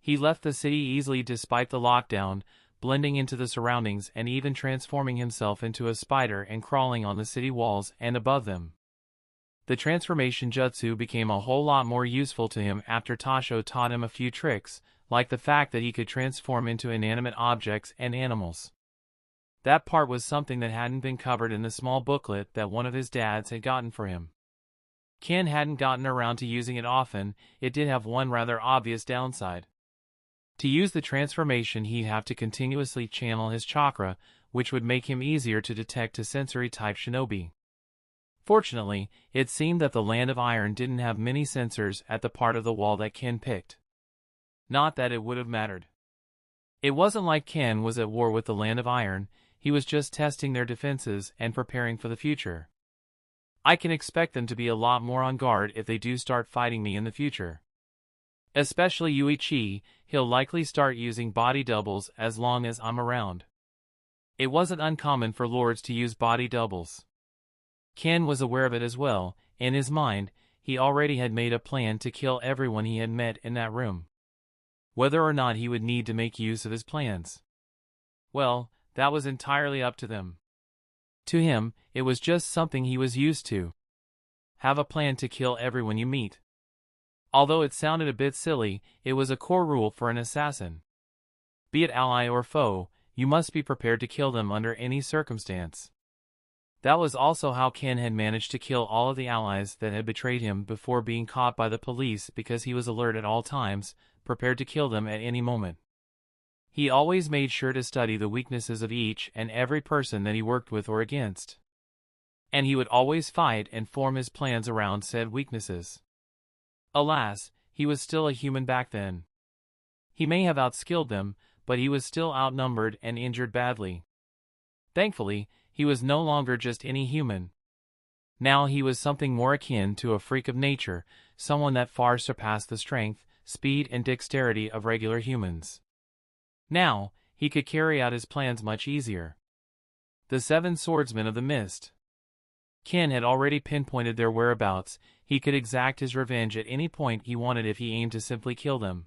He left the city easily despite the lockdown, blending into the surroundings and even transforming himself into a spider and crawling on the city walls and above them. The transformation jutsu became a whole lot more useful to him after Tasho taught him a few tricks, like the fact that he could transform into inanimate objects and animals. That part was something that hadn't been covered in the small booklet that one of his dads had gotten for him. Ken hadn't gotten around to using it often. It did have one rather obvious downside. To use the transformation, he'd have to continuously channel his chakra, which would make him easier to detect a sensory-type shinobi. Fortunately, it seemed that the Land of Iron didn't have many sensors at the part of the wall that Ken picked. Not that it would have mattered. It wasn't like Ken was at war with the Land of Iron, he was just testing their defenses and preparing for the future. I can expect them to be a lot more on guard if they do start fighting me in the future. Especially Yuichi, he'll likely start using body doubles as long as I'm around. It wasn't uncommon for lords to use body doubles. Ken was aware of it as well. In his mind, he already had made a plan to kill everyone he had met in that room. Whether or not he would need to make use of his plans, well, that was entirely up to them. To him, it was just something he was used to. Have a plan to kill everyone you meet. Although it sounded a bit silly, it was a core rule for an assassin. Be it ally or foe, you must be prepared to kill them under any circumstance. That was also how Ken had managed to kill all of the allies that had betrayed him before being caught by the police, because he was alert at all times, prepared to kill them at any moment. He always made sure to study the weaknesses of each and every person that he worked with or against. And he would always fight and form his plans around said weaknesses. Alas, he was still a human back then. He may have outskilled them, but he was still outnumbered and injured badly. Thankfully, he was no longer just any human. Now he was something more akin to a freak of nature, someone that far surpassed the strength, speed and dexterity of regular humans. Now, he could carry out his plans much easier. The 7 swordsmen of the mist. Ken had already pinpointed their whereabouts. He could exact his revenge at any point he wanted if he aimed to simply kill them.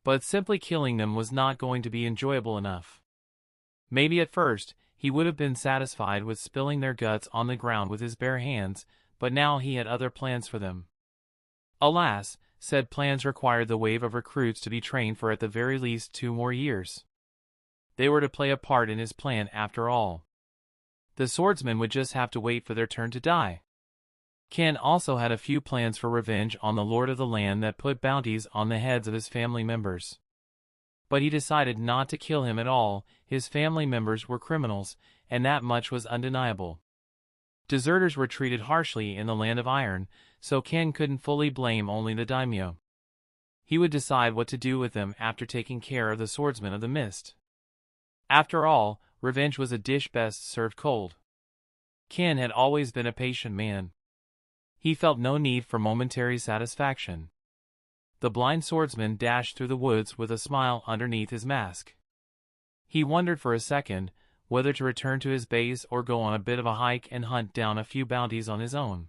But simply killing them was not going to be enjoyable enough. Maybe at first, he would have been satisfied with spilling their guts on the ground with his bare hands, but now he had other plans for them. Alas, said plans required the wave of recruits to be trained for at the very least 2 more years. They were to play a part in his plan after all. The swordsmen would just have to wait for their turn to die. Ken also had a few plans for revenge on the lord of the land that put bounties on the heads of his family members. But he decided not to kill him at all. His family members were criminals, and that much was undeniable. Deserters were treated harshly in the Land of Iron, so Ken couldn't fully blame only the daimyo. He would decide what to do with them after taking care of the swordsmen of the mist. After all, revenge was a dish best served cold. Ken had always been a patient man. He felt no need for momentary satisfaction. The blind swordsman dashed through the woods with a smile underneath his mask. He wondered for a second whether to return to his base or go on a bit of a hike and hunt down a few bounties on his own.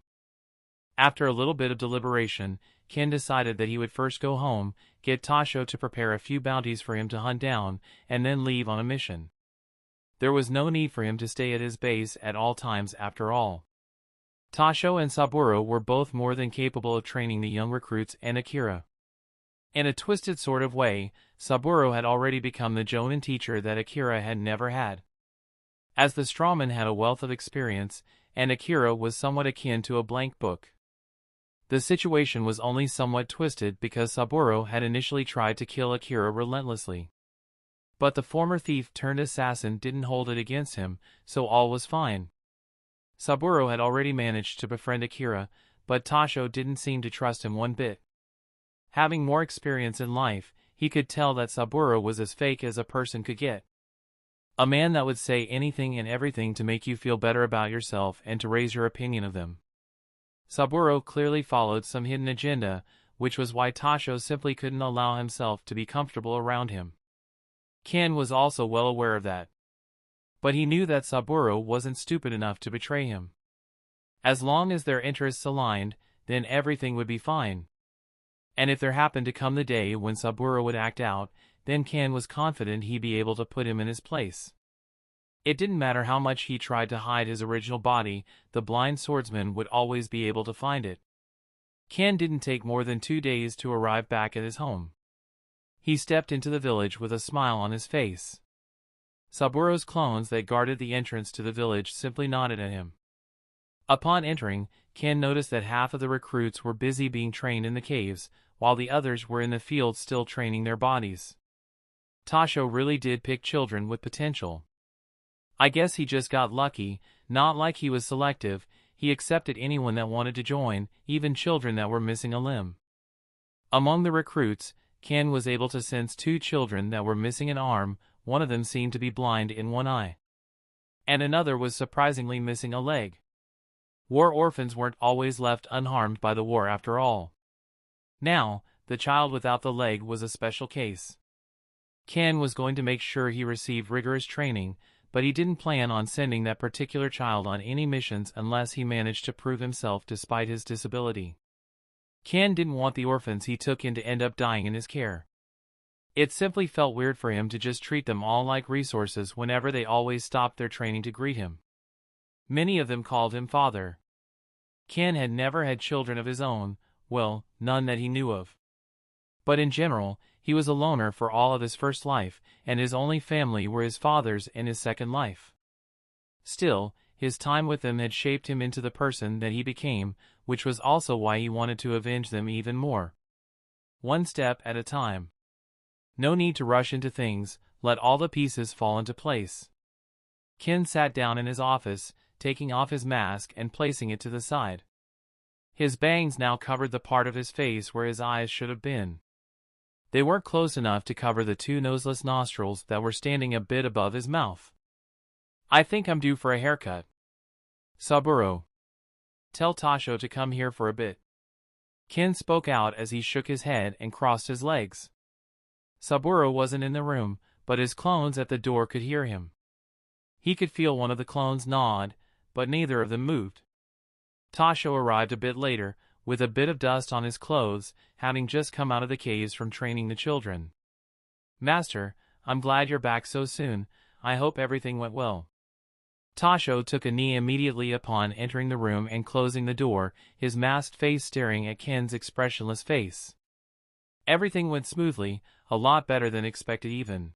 After a little bit of deliberation, Ken decided that he would first go home, get Tasho to prepare a few bounties for him to hunt down, and then leave on a mission. There was no need for him to stay at his base at all times after all. Tasho and Saburo were both more than capable of training the young recruits and Akira. In a twisted sort of way, Saburo had already become the Jonin teacher that Akira had never had. As the strawman had a wealth of experience, and Akira was somewhat akin to a blank book. The situation was only somewhat twisted because Saburo had initially tried to kill Akira relentlessly. But the former thief-turned-assassin didn't hold it against him, so all was fine. Saburo had already managed to befriend Akira, but Tasho didn't seem to trust him one bit. Having more experience in life, he could tell that Saburo was as fake as a person could get. A man that would say anything and everything to make you feel better about yourself and to raise your opinion of them. Saburo clearly followed some hidden agenda, which was why Tasho simply couldn't allow himself to be comfortable around him. Ken was also well aware of that. But he knew that Saburo wasn't stupid enough to betray him. As long as their interests aligned, then everything would be fine. And if there happened to come the day when Saburo would act out, then Ken was confident he'd be able to put him in his place. It didn't matter how much he tried to hide his original body, the blind swordsman would always be able to find it. Ken didn't take more than 2 days to arrive back at his home. He stepped into the village with a smile on his face. Saburo's clones that guarded the entrance to the village simply nodded at him. Upon entering, Ken noticed that half of the recruits were busy being trained in the caves, while the others were in the field still training their bodies. Tasho really did pick children with potential. I guess he just got lucky, not like he was selective. He accepted anyone that wanted to join, even children that were missing a limb. Among the recruits, Ken was able to sense 2 children that were missing an arm. One of them seemed to be blind in one eye. And another was surprisingly missing a leg. War orphans weren't always left unharmed by the war after all. Now, the child without the leg was a special case. Ken was going to make sure he received rigorous training, but he didn't plan on sending that particular child on any missions unless he managed to prove himself despite his disability. Ken didn't want the orphans he took in to end up dying in his care. It simply felt weird for him to just treat them all like resources whenever they always stopped their training to greet him. Many of them called him father. Ken had never had children of his own, well, none that he knew of. But in general, he was a loner for all of his first life, and his only family were his father's in his second life. Still, his time with them had shaped him into the person that he became, which was also why he wanted to avenge them even more. One step at a time. No need to rush into things, let all the pieces fall into place. Ken sat down in his office, taking off his mask and placing it to the side. His bangs now covered the part of his face where his eyes should have been. They weren't close enough to cover the 2 noseless nostrils that were standing a bit above his mouth. I think I'm due for a haircut. Saburo. Tell Tasho to come here for a bit. Ken spoke out as he shook his head and crossed his legs. Saburo wasn't in the room, but his clones at the door could hear him. He could feel one of the clones nod, but neither of them moved. Tasho arrived a bit later, with a bit of dust on his clothes, having just come out of the caves from training the children. Master, I'm glad you're back so soon. I hope everything went well. Tasho took a knee immediately upon entering the room and closing the door, his masked face staring at Ken's expressionless face. Everything went smoothly, a lot better than expected even.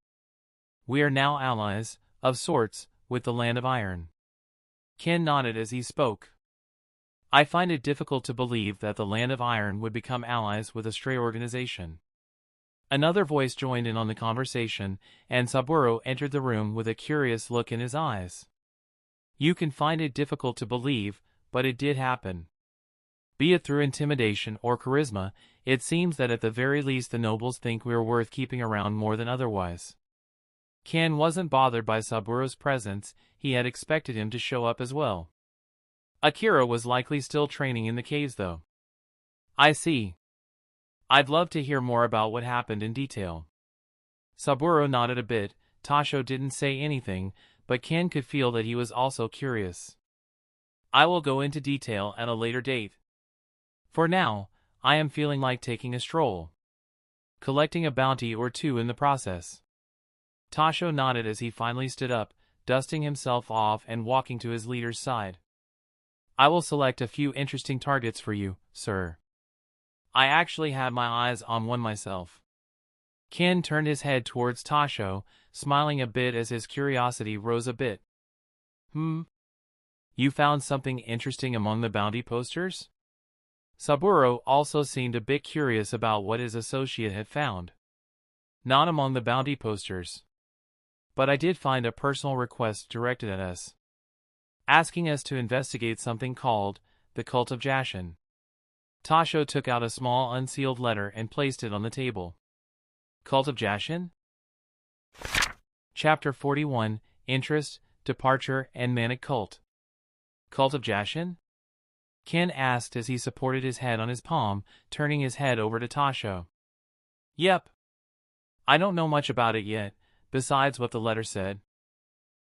We are now allies, of sorts, with the Land of Iron. Ken nodded as he spoke. I find it difficult to believe that the Land of Iron would become allies with a stray organization. Another voice joined in on the conversation, and Saburo entered the room with a curious look in his eyes. You can find it difficult to believe, but it did happen. Be it through intimidation or charisma, it seems that at the very least the nobles think we are worth keeping around more than otherwise. Ken wasn't bothered by Saburo's presence, he had expected him to show up as well. Akira was likely still training in the caves though. I see. I'd love to hear more about what happened in detail. Saburo nodded a bit. Tasho didn't say anything, but Ken could feel that he was also curious. I will go into detail at a later date. For now, I am feeling like taking a stroll. Collecting a bounty or two in the process. Tasho nodded as he finally stood up, dusting himself off and walking to his leader's side. I will select a few interesting targets for you, sir. I actually had my eyes on one myself. Ken turned his head towards Tasho, smiling a bit as his curiosity rose a bit. You found something interesting among the bounty posters? Saburo also seemed a bit curious about what his associate had found. Not among the bounty posters. But I did find a personal request directed at us, asking us to investigate something called the Cult of Jashin. Tasho took out a small unsealed letter and placed it on the table. Cult of Jashin? Chapter 41, Interest, Departure, and Manic Cult. Cult of Jashin? Ken asked as he supported his head on his palm, turning his head over to Tasho. Yep. I don't know much about it yet, besides what the letter said.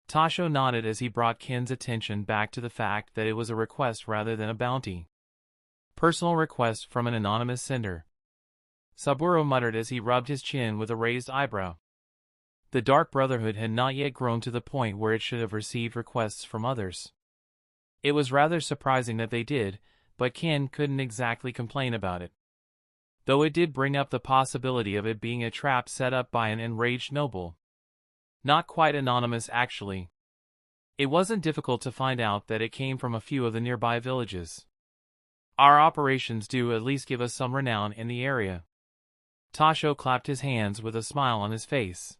Tasho nodded as he brought Ken's attention back to the fact that it was a request rather than a bounty. Personal request from an anonymous sender. Saburo muttered as he rubbed his chin with a raised eyebrow. The Dark Brotherhood had not yet grown to the point where it should have received requests from others. It was rather surprising that they did, but Ken couldn't exactly complain about it. Though it did bring up the possibility of it being a trap set up by an enraged noble. Not quite anonymous actually. It wasn't difficult to find out that it came from a few of the nearby villages. Our operations do at least give us some renown in the area. Tasho clapped his hands with a smile on his face.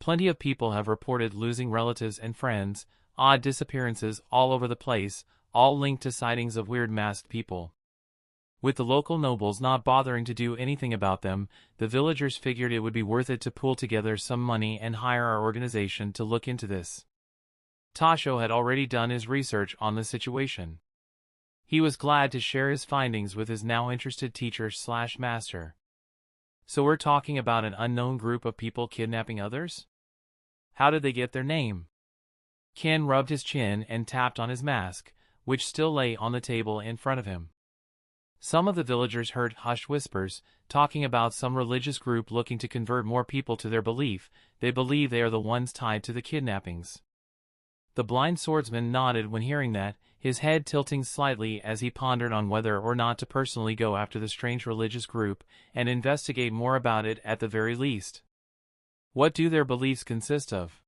Plenty of people have reported losing relatives and friends, odd disappearances all over the place, all linked to sightings of weird masked people. With the local nobles not bothering to do anything about them, the villagers figured it would be worth it to pool together some money and hire our organization to look into this. Tasho had already done his research on the situation. He was glad to share his findings with his now interested teacher/master. So we're talking about an unknown group of people kidnapping others? How did they get their name? Ken rubbed his chin and tapped on his mask, which still lay on the table in front of him. Some of the villagers heard hushed whispers, talking about some religious group looking to convert more people to their belief. They believe they are the ones tied to the kidnappings. The blind swordsman nodded when hearing that, his head tilting slightly as he pondered on whether or not to personally go after the strange religious group and investigate more about it at the very least. What do their beliefs consist of?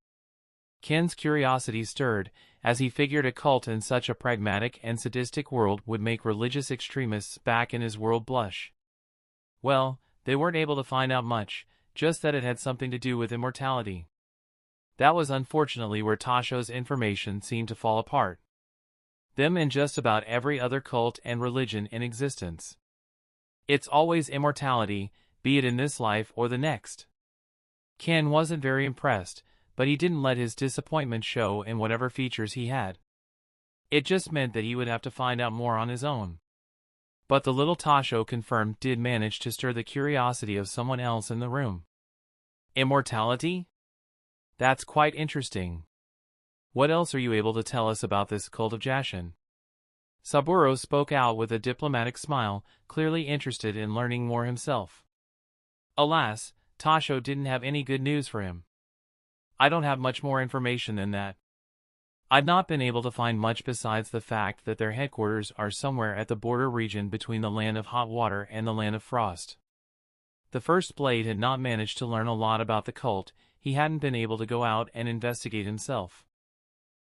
Ken's curiosity stirred, as he figured a cult in such a pragmatic and sadistic world would make religious extremists back in his world blush. Well, they weren't able to find out much, just that it had something to do with immortality. That was unfortunately where Tasho's information seemed to fall apart. Them and just about every other cult and religion in existence. It's always immortality, be it in this life or the next. Ken wasn't very impressed, but he didn't let his disappointment show in whatever features he had. It just meant that he would have to find out more on his own. But the little Tasho confirmed did manage to stir the curiosity of someone else in the room. Immortality? That's quite interesting. What else are you able to tell us about this cult of Jashin? Saburo spoke out with a diplomatic smile, clearly interested in learning more himself. Alas, Tasho didn't have any good news for him. I don't have much more information than that. I've not been able to find much besides the fact that their headquarters are somewhere at the border region between the Land of Hot Water and the Land of Frost. The first blade had not managed to learn a lot about the cult, he hadn't been able to go out and investigate himself.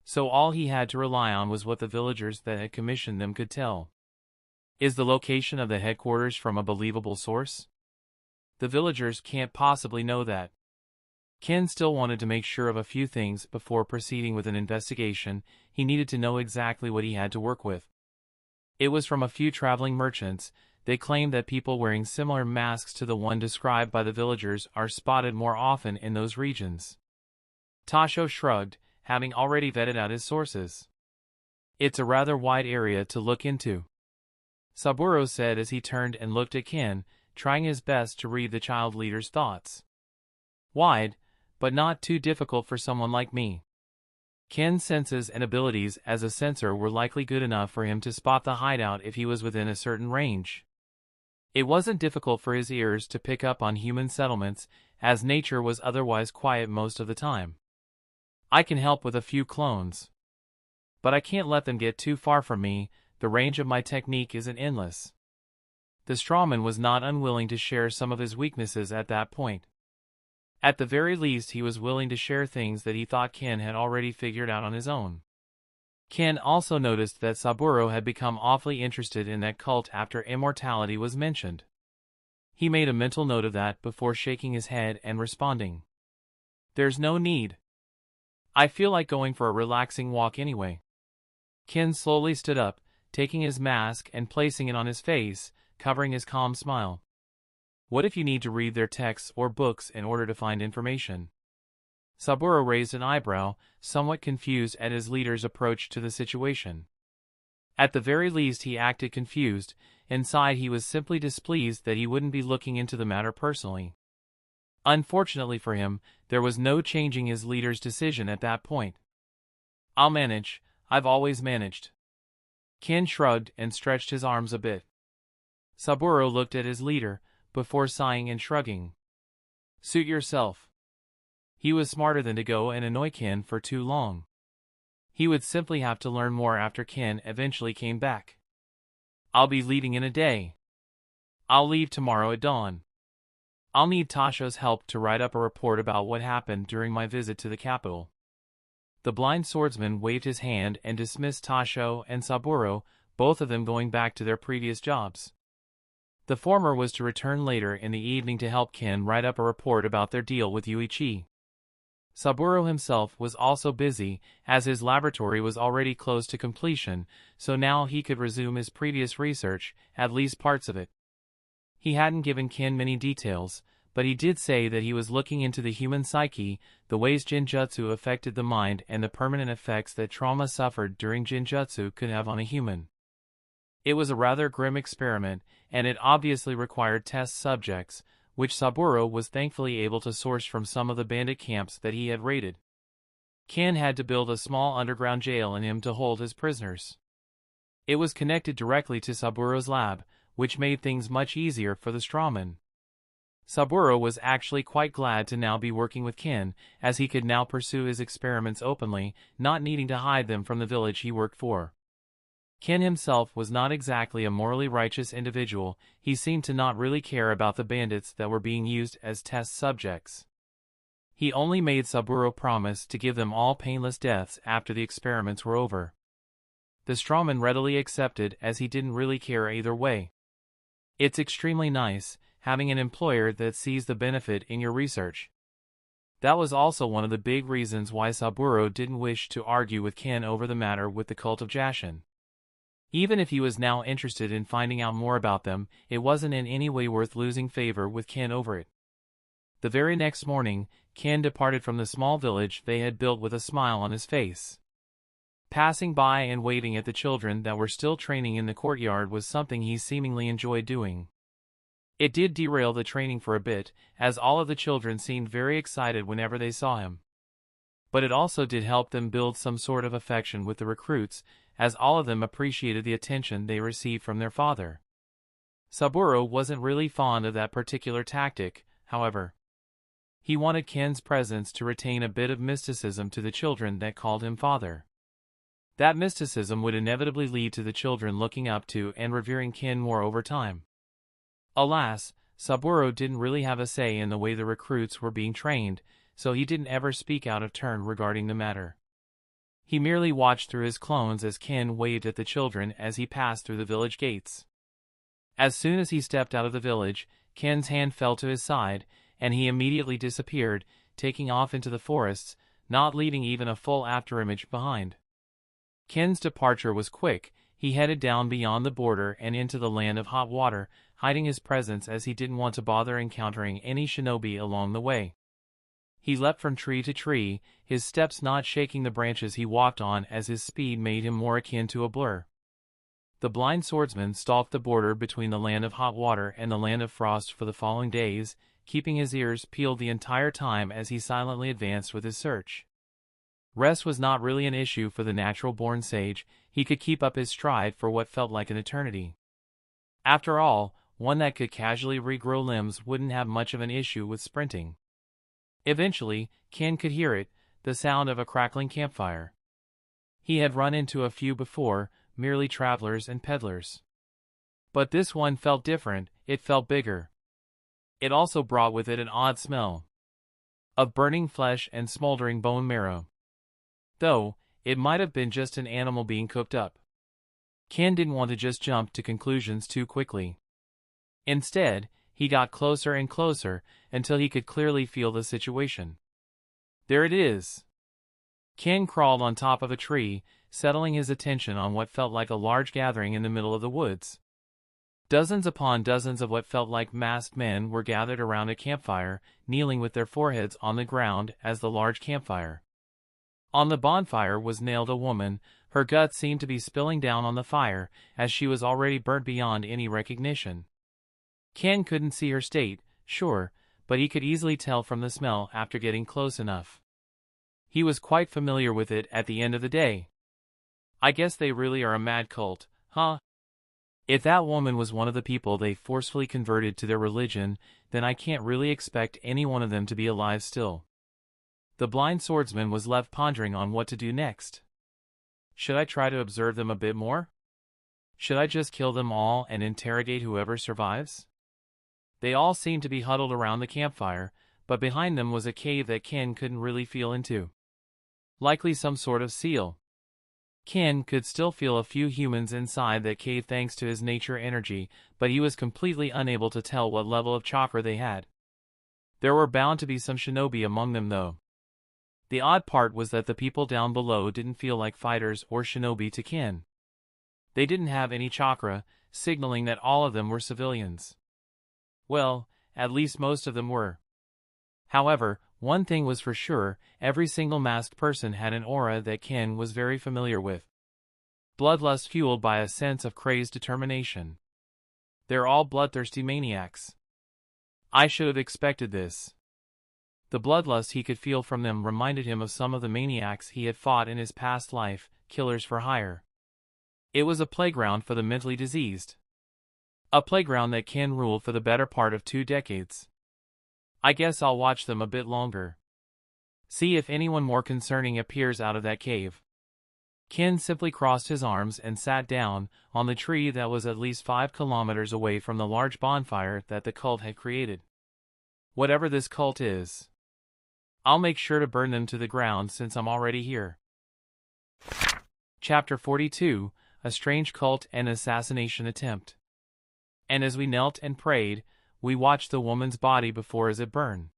So all he had to rely on was what the villagers that had commissioned them could tell. Is the location of the headquarters from a believable source? The villagers can't possibly know that. Ken still wanted to make sure of a few things before proceeding with an investigation. He needed to know exactly what he had to work with. It was from a few traveling merchants. They claimed that people wearing similar masks to the one described by the villagers are spotted more often in those regions. Tasho shrugged, having already vetted out his sources. It's a rather wide area to look into, Saburo said as he turned and looked at Ken, trying his best to read the child leader's thoughts. Wide, but not too difficult for someone like me. Ken's senses and abilities as a sensor were likely good enough for him to spot the hideout if he was within a certain range. It wasn't difficult for his ears to pick up on human settlements, as nature was otherwise quiet most of the time. I can help with a few clones. But I can't let them get too far from me. The range of my technique isn't endless. The strawman was not unwilling to share some of his weaknesses at that point. At the very least, he was willing to share things that he thought Ken had already figured out on his own. Ken also noticed that Saburo had become awfully interested in that cult after immortality was mentioned. He made a mental note of that before shaking his head and responding. There's no need. I feel like going for a relaxing walk anyway. Ken slowly stood up, taking his mask and placing it on his face, covering his calm smile. What if you need to read their texts or books in order to find information? Saburo raised an eyebrow, somewhat confused at his leader's approach to the situation. At the very least, he acted confused. Inside, he was simply displeased that he wouldn't be looking into the matter personally. Unfortunately for him, there was no changing his leader's decision at that point. I'll manage. I've always managed. Ken shrugged and stretched his arms a bit. Saburo looked at his leader, before sighing and shrugging. Suit yourself. He was smarter than to go and annoy Ken for too long. He would simply have to learn more after Ken eventually came back. I'll be leaving in a day. I'll leave tomorrow at dawn. I'll need Tasha's help to write up a report about what happened during my visit to the capital. The blind swordsman waved his hand and dismissed Tasho and Saburo, both of them going back to their previous jobs. The former was to return later in the evening to help Ken write up a report about their deal with Yuichi. Saburo himself was also busy, as his laboratory was already close to completion, so now he could resume his previous research, at least parts of it. He hadn't given Ken many details, but he did say that he was looking into the human psyche, the ways Jinjutsu affected the mind and the permanent effects that trauma suffered during Jinjutsu could have on a human. It was a rather grim experiment, and it obviously required test subjects, which Saburo was thankfully able to source from some of the bandit camps that he had raided. Ken had to build a small underground jail in him to hold his prisoners. It was connected directly to Saburo's lab, which made things much easier for the strawman. Saburo was actually quite glad to now be working with Ken, as he could now pursue his experiments openly, not needing to hide them from the village he worked for. Ken himself was not exactly a morally righteous individual. He seemed to not really care about the bandits that were being used as test subjects. He only made Saburo promise to give them all painless deaths after the experiments were over. The strawman readily accepted, as he didn't really care either way. It's extremely nice, having an employer that sees the benefit in your research. That was also one of the big reasons why Saburo didn't wish to argue with Ken over the matter with the cult of Jashin. Even if he was now interested in finding out more about them, it wasn't in any way worth losing favor with Ken over it. The very next morning, Ken departed from the small village they had built with a smile on his face. Passing by and waving at the children that were still training in the courtyard was something he seemingly enjoyed doing. It did derail the training for a bit, as all of the children seemed very excited whenever they saw him. But it also did help them build some sort of affection with the recruits, as all of them appreciated the attention they received from their father. Saburo wasn't really fond of that particular tactic, however. He wanted Ken's presence to retain a bit of mysticism to the children that called him father. That mysticism would inevitably lead to the children looking up to and revering Ken more over time. Alas, Saburo didn't really have a say in the way the recruits were being trained, so he didn't ever speak out of turn regarding the matter. He merely watched through his clones as Ken waved at the children as he passed through the village gates. As soon as he stepped out of the village, Ken's hand fell to his side, and he immediately disappeared, taking off into the forests, not leaving even a full afterimage behind. Ken's departure was quick. He headed down beyond the border and into the land of hot water, hiding his presence as he didn't want to bother encountering any shinobi along the way. He leapt from tree to tree, his steps not shaking the branches he walked on as his speed made him more akin to a blur. The blind swordsman stalked the border between the land of hot water and the land of frost for the following days, keeping his ears peeled the entire time as he silently advanced with his search. Rest was not really an issue for the natural-born sage. He could keep up his stride for what felt like an eternity. After all, one that could casually regrow limbs wouldn't have much of an issue with sprinting. Eventually, Ken could hear it, the sound of a crackling campfire. He had run into a few before, merely travelers and peddlers. But this one felt different. It felt bigger. It also brought with it an odd smell of burning flesh and smoldering bone marrow. Though, it might have been just an animal being cooked up. Ken didn't want to just jump to conclusions too quickly. Instead, he got closer and closer until he could clearly feel the situation. There it is. Ken crawled on top of a tree, settling his attention on what felt like a large gathering in the middle of the woods. Dozens upon dozens of what felt like masked men were gathered around a campfire, kneeling with their foreheads on the ground as the large campfire. On the bonfire was nailed a woman. Her guts seemed to be spilling down on the fire, as she was already burnt beyond any recognition. Ken couldn't see her state, sure, but he could easily tell from the smell after getting close enough. He was quite familiar with it at the end of the day. I guess they really are a mad cult, huh? If that woman was one of the people they forcefully converted to their religion, then I can't really expect any one of them to be alive still. The blind swordsman was left pondering on what to do next. Should I try to observe them a bit more? Should I just kill them all and interrogate whoever survives? They all seemed to be huddled around the campfire, but behind them was a cave that Ken couldn't really feel into. Likely some sort of seal. Ken could still feel a few humans inside that cave thanks to his nature energy, but he was completely unable to tell what level of chakra they had. There were bound to be some shinobi among them though. The odd part was that the people down below didn't feel like fighters or shinobi to Ken. They didn't have any chakra, signaling that all of them were civilians. Well, at least most of them were. However, one thing was for sure, every single masked person had an aura that Ken was very familiar with. Bloodlust fueled by a sense of crazed determination. They're all bloodthirsty maniacs. I should have expected this. The bloodlust he could feel from them reminded him of some of the maniacs he had fought in his past life, killers for hire. It was a playground for the mentally diseased. A playground that Ken ruled for the better part of 2 decades. I guess I'll watch them a bit longer. See if anyone more concerning appears out of that cave. Ken simply crossed his arms and sat down on the tree that was at least 5 kilometers away from the large bonfire that the cult had created. Whatever this cult is, I'll make sure to burn them to the ground since I'm already here. Chapter 42, A Strange Cult and Assassination Attempt. And as we knelt and prayed, we watched the woman's body before as it burned.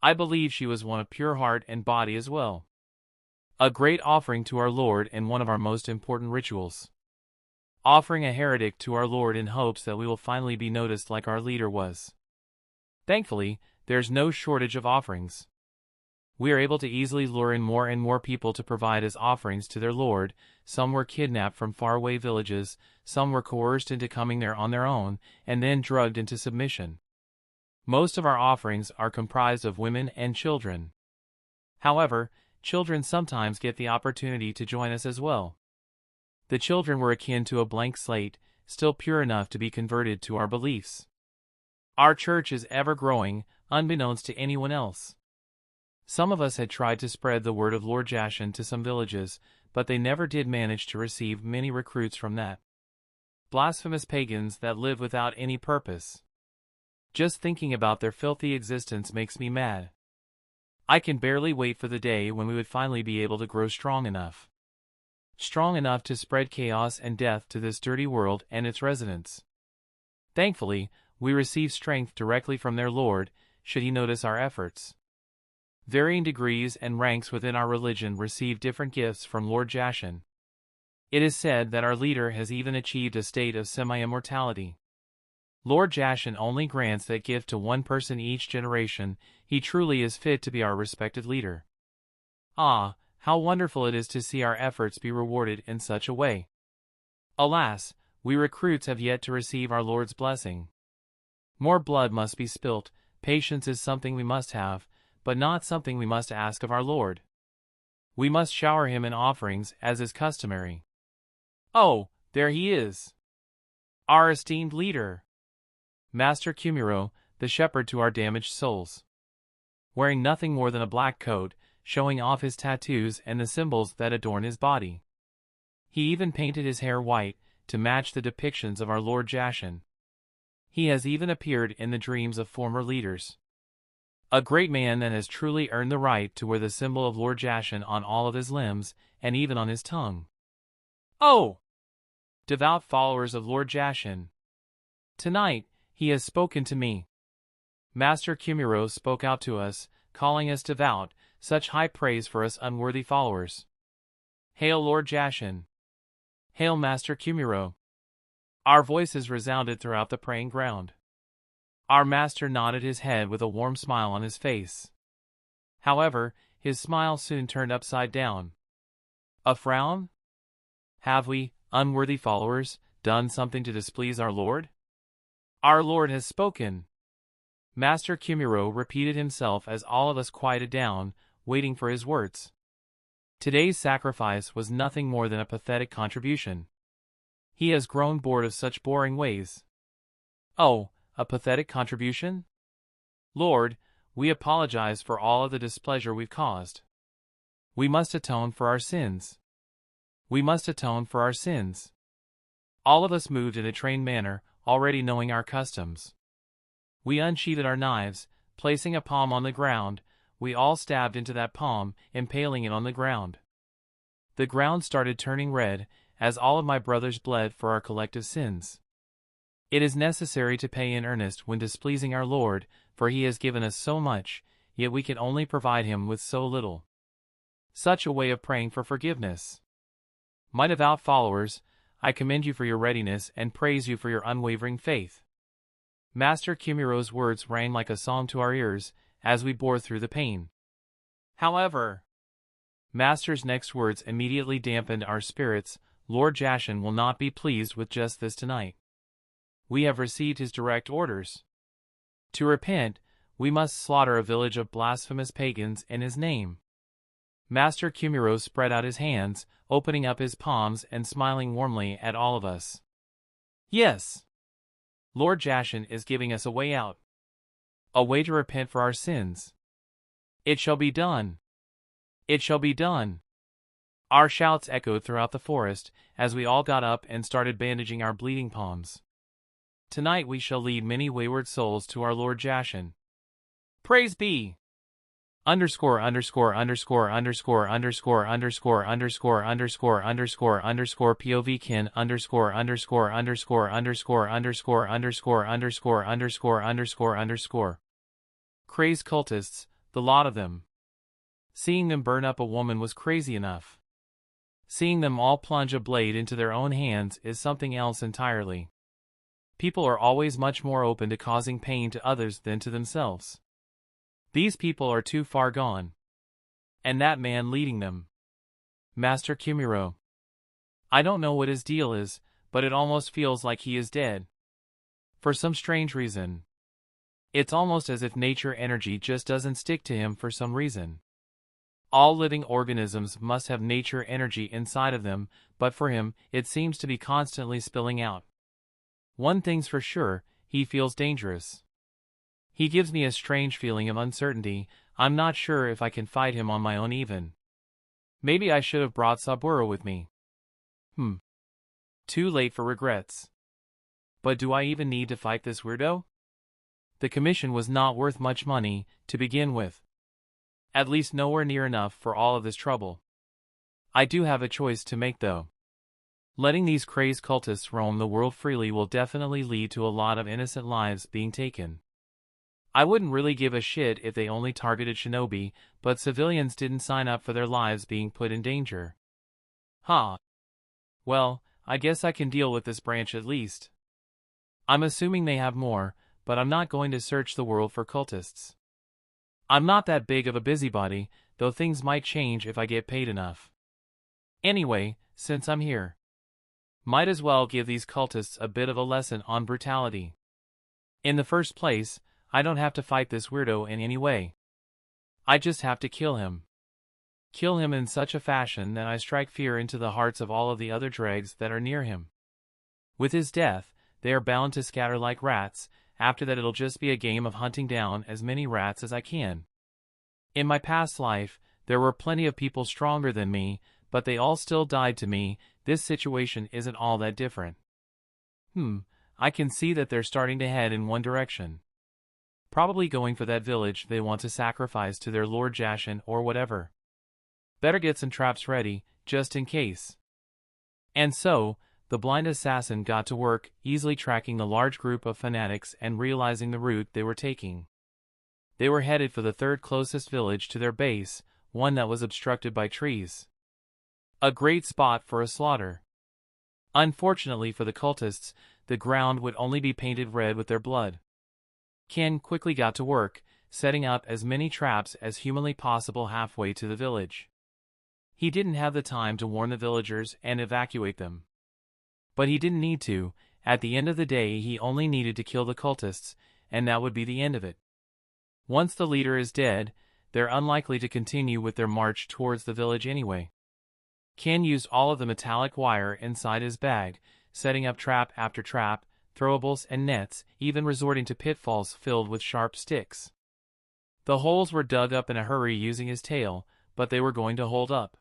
I believe she was one of pure heart and body as well. A great offering to our Lord and one of our most important rituals. Offering a heretic to our Lord in hopes that we will finally be noticed like our leader was. Thankfully, there's no shortage of offerings. We are able to easily lure in more and more people to provide as offerings to their Lord. Some were kidnapped from faraway villages, some were coerced into coming there on their own, and then drugged into submission. Most of our offerings are comprised of women and children. However, children sometimes get the opportunity to join us as well. The children were akin to a blank slate, still pure enough to be converted to our beliefs. Our church is ever growing, unbeknownst to anyone else. Some of us had tried to spread the word of Lord Jashin to some villages, but they never did manage to receive many recruits from that. Blasphemous pagans that live without any purpose. Just thinking about their filthy existence makes me mad. I can barely wait for the day when we would finally be able to grow strong enough. Strong enough to spread chaos and death to this dirty world and its residents. Thankfully, we receive strength directly from their Lord, should he notice our efforts. Varying degrees and ranks within our religion receive different gifts from Lord Jashin. It is said that our leader has even achieved a state of semi-immortality. Lord Jashin only grants that gift to one person each generation. He truly is fit to be our respected leader. Ah, how wonderful it is to see our efforts be rewarded in such a way. Alas, we recruits have yet to receive our Lord's blessing. More blood must be spilt. Patience is something we must have, but not something we must ask of our Lord. We must shower him in offerings, as is customary. Oh, there he is! Our esteemed leader! Master Kumiro, the shepherd to our damaged souls. Wearing nothing more than a black coat, showing off his tattoos and the symbols that adorn his body. He even painted his hair white, to match the depictions of our Lord Jashin. He has even appeared in the dreams of former leaders. A great man that has truly earned the right to wear the symbol of Lord Jashin on all of his limbs, and even on his tongue. Oh! Devout followers of Lord Jashin. Tonight, he has spoken to me. Master Kumiro spoke out to us, calling us devout, such high praise for us unworthy followers. Hail Lord Jashin! Hail Master Kumiro! Our voices resounded throughout the praying ground. Our master nodded his head with a warm smile on his face. However, his smile soon turned upside down. A frown? Have we, unworthy followers, done something to displease our Lord? Our Lord has spoken. Master Kumiro repeated himself as all of us quieted down, waiting for his words. Today's sacrifice was nothing more than a pathetic contribution. He has grown bored of such boring ways. Oh, a pathetic contribution? Lord, we apologize for all of the displeasure we've caused. We must atone for our sins. We must atone for our sins. All of us moved in a trained manner, already knowing our customs. We unsheathed our knives, placing a palm on the ground. We all stabbed into that palm, impaling it on the ground. The ground started turning red, as all of my brothers bled for our collective sins. It is necessary to pay in earnest when displeasing our Lord, for he has given us so much, yet we can only provide him with so little. Such a way of praying for forgiveness. My devout followers, I commend you for your readiness and praise you for your unwavering faith. Master Kumiro's words rang like a psalm to our ears, as we bore through the pain. However, Master's next words immediately dampened our spirits. Lord Jashin will not be pleased with just this tonight. We have received his direct orders. To repent, we must slaughter a village of blasphemous pagans in his name. Master Kumiro spread out his hands, opening up his palms and smiling warmly at all of us. Yes! Lord Jashin is giving us a way out. A way to repent for our sins. It shall be done. It shall be done. Our shouts echoed throughout the forest, as we all got up and started bandaging our bleeding palms. Tonight we shall lead many wayward souls to our Lord Jashin. Praise be! Underscore underscore underscore underscore underscore underscore underscore underscore underscore underscore POVkin underscore underscore underscore underscore underscore underscore underscore underscore underscore underscore. Crazed cultists, the lot of them. Seeing them burn up a woman was crazy enough. Seeing them all plunge a blade into their own hands is something else entirely. People are always much more open to causing pain to others than to themselves. These people are too far gone. And that man leading them. Master Kumiro. I don't know what his deal is, but it almost feels like he is dead. For some strange reason. It's almost as if nature energy just doesn't stick to him for some reason. All living organisms must have nature energy inside of them, but for him, it seems to be constantly spilling out. One thing's for sure, he feels dangerous. He gives me a strange feeling of uncertainty. I'm not sure if I can fight him on my own even. Maybe I should have brought Saburo with me. Too late for regrets. But do I even need to fight this weirdo? The commission was not worth much money, to begin with. At least nowhere near enough for all of this trouble. I do have a choice to make though. Letting these crazed cultists roam the world freely will definitely lead to a lot of innocent lives being taken. I wouldn't really give a shit if they only targeted shinobi, but civilians didn't sign up for their lives being put in danger. Huh. Well, I guess I can deal with this branch at least. I'm assuming they have more, but I'm not going to search the world for cultists. I'm not that big of a busybody, though things might change if I get paid enough. Anyway, since I'm here, might as well give these cultists a bit of a lesson on brutality. In the first place, I don't have to fight this weirdo in any way. I just have to kill him. Kill him in such a fashion that I strike fear into the hearts of all of the other dregs that are near him. With his death, they are bound to scatter like rats. After that it'll just be a game of hunting down as many rats as I can. In my past life, there were plenty of people stronger than me, but they all still died to me. This situation isn't all that different. I can see that they're starting to head in one direction. Probably going for that village they want to sacrifice to their Lord Jashin or whatever. Better get some traps ready, just in case. And so, the blind assassin got to work, easily tracking the large group of fanatics and realizing the route they were taking. They were headed for the third closest village to their base, one that was obstructed by trees. A great spot for a slaughter. Unfortunately for the cultists, the ground would only be painted red with their blood. Ken quickly got to work, setting up as many traps as humanly possible halfway to the village. He didn't have the time to warn the villagers and evacuate them. But he didn't need to. At the end of the day he only needed to kill the cultists, and that would be the end of it. Once the leader is dead, they're unlikely to continue with their march towards the village anyway. Ken used all of the metallic wire inside his bag, setting up trap after trap, throwables and nets, even resorting to pitfalls filled with sharp sticks. The holes were dug up in a hurry using his tail, but they were going to hold up.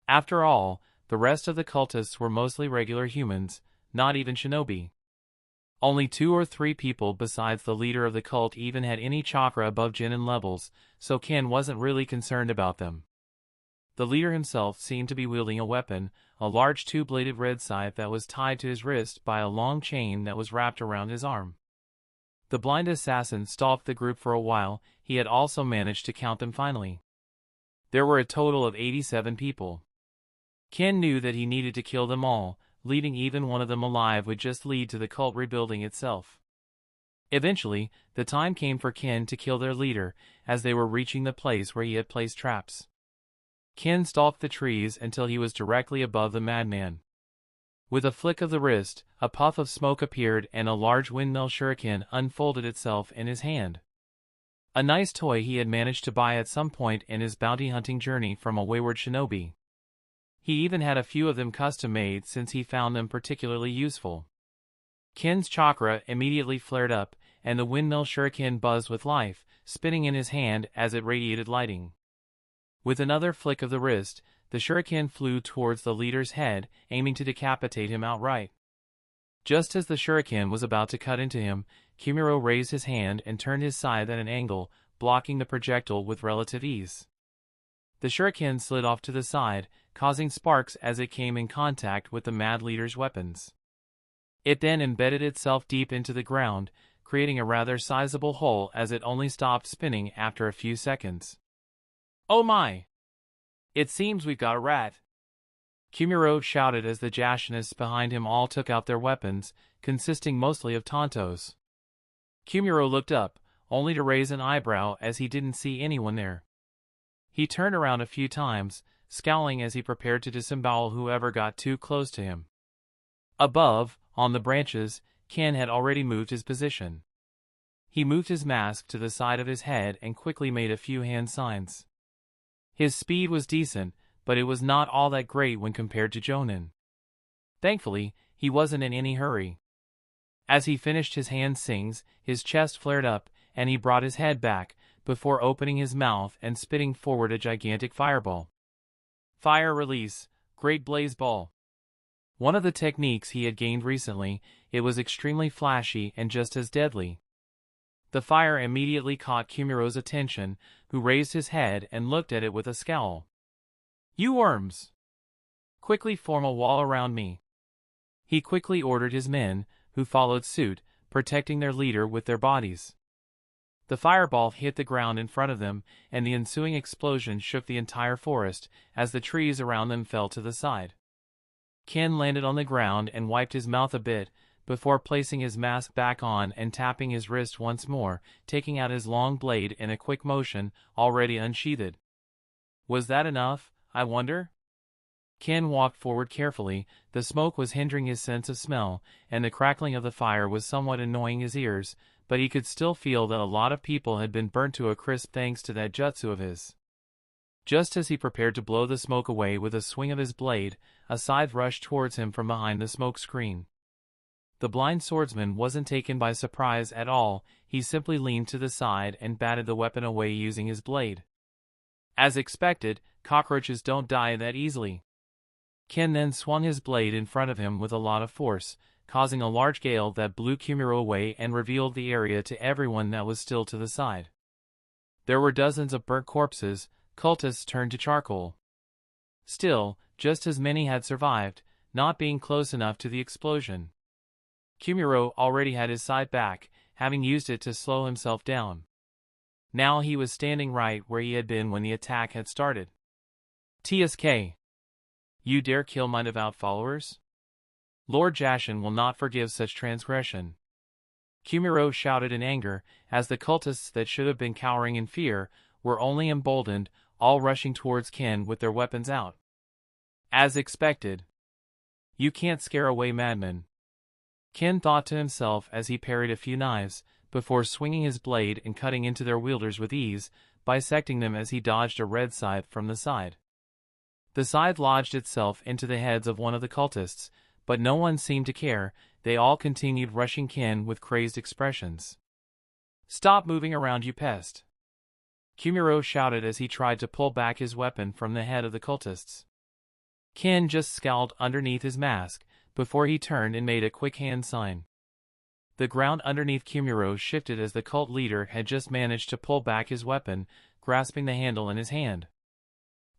After all, the rest of the cultists were mostly regular humans, not even shinobi. Only 2 or 3 people besides the leader of the cult even had any chakra above Genin levels, so Ken wasn't really concerned about them. The leader himself seemed to be wielding a weapon, a large 2-bladed red scythe that was tied to his wrist by a long chain that was wrapped around his arm. The blind assassin stalked the group for a while. He had also managed to count them finally. There were a total of 87 people. Ken knew that he needed to kill them all. Leaving even one of them alive would just lead to the cult rebuilding itself. Eventually, the time came for Ken to kill their leader, as they were reaching the place where he had placed traps. Ken stalked the trees until he was directly above the madman. With a flick of the wrist, a puff of smoke appeared and a large windmill shuriken unfolded itself in his hand. A nice toy he had managed to buy at some point in his bounty hunting journey from a wayward shinobi. He even had a few of them custom-made since he found them particularly useful. Ken's chakra immediately flared up, and the windmill shuriken buzzed with life, spinning in his hand as it radiated lighting. With another flick of the wrist, the shuriken flew towards the leader's head, aiming to decapitate him outright. Just as the shuriken was about to cut into him, Kimuro raised his hand and turned his scythe at an angle, blocking the projectile with relative ease. The shuriken slid off to the side, causing sparks as it came in contact with the mad leader's weapons. It then embedded itself deep into the ground, creating a rather sizable hole as it only stopped spinning after a few seconds. "Oh my! It seems we've got a rat!" Kimuro shouted as the Jashinists behind him all took out their weapons, consisting mostly of tontos. Kimuro looked up, only to raise an eyebrow as he didn't see anyone there. He turned around a few times, scowling as he prepared to disembowel whoever got too close to him. Above, on the branches, Ken had already moved his position. He moved his mask to the side of his head and quickly made a few hand signs. His speed was decent, but it was not all that great when compared to Jonin. Thankfully, he wasn't in any hurry. As he finished his hand sings, his chest flared up, and he brought his head back, before opening his mouth and spitting forward a gigantic fireball. Fire release, Great Blaze Ball. One of the techniques he had gained recently, it was extremely flashy and just as deadly. The fire immediately caught Kumiro's attention, who raised his head and looked at it with a scowl. "You worms! Quickly form a wall around me." He quickly ordered his men, who followed suit, protecting their leader with their bodies. The fireball hit the ground in front of them, and the ensuing explosion shook the entire forest, as the trees around them fell to the side. Ken landed on the ground and wiped his mouth a bit, before placing his mask back on and tapping his wrist once more, taking out his long blade in a quick motion, already unsheathed. Was that enough, I wonder? Ken walked forward carefully. The smoke was hindering his sense of smell, and the crackling of the fire was somewhat annoying his ears, but he could still feel that a lot of people had been burnt to a crisp thanks to that jutsu of his. Just as he prepared to blow the smoke away with a swing of his blade, a scythe rushed towards him from behind the smoke screen. The blind swordsman wasn't taken by surprise at all. He simply leaned to the side and batted the weapon away using his blade. As expected, cockroaches don't die that easily. Ken then swung his blade in front of him with a lot of force, causing a large gale that blew Kumiro away and revealed the area to everyone that was still to the side. There were dozens of burnt corpses, cultists turned to charcoal. Still, just as many had survived, not being close enough to the explosion. Kumiro already had his scythe back, having used it to slow himself down. Now he was standing right where he had been when the attack had started. "TSK. You dare kill my devout followers? Lord Jashin will not forgive such transgression." Kumiro shouted in anger, as the cultists that should have been cowering in fear were only emboldened, all rushing towards Ken with their weapons out. As expected. You can't scare away madmen. Ken thought to himself as he parried a few knives, before swinging his blade and cutting into their wielders with ease, bisecting them as he dodged a red scythe from the side. The scythe lodged itself into the heads of one of the cultists, but no one seemed to care. They all continued rushing Ken with crazed expressions. "Stop moving around, you pest!" Kumiro shouted as he tried to pull back his weapon from the head of the cultists. Ken just scowled underneath his mask, before he turned and made a quick hand sign. The ground underneath Kumiro shifted as the cult leader had just managed to pull back his weapon, grasping the handle in his hand.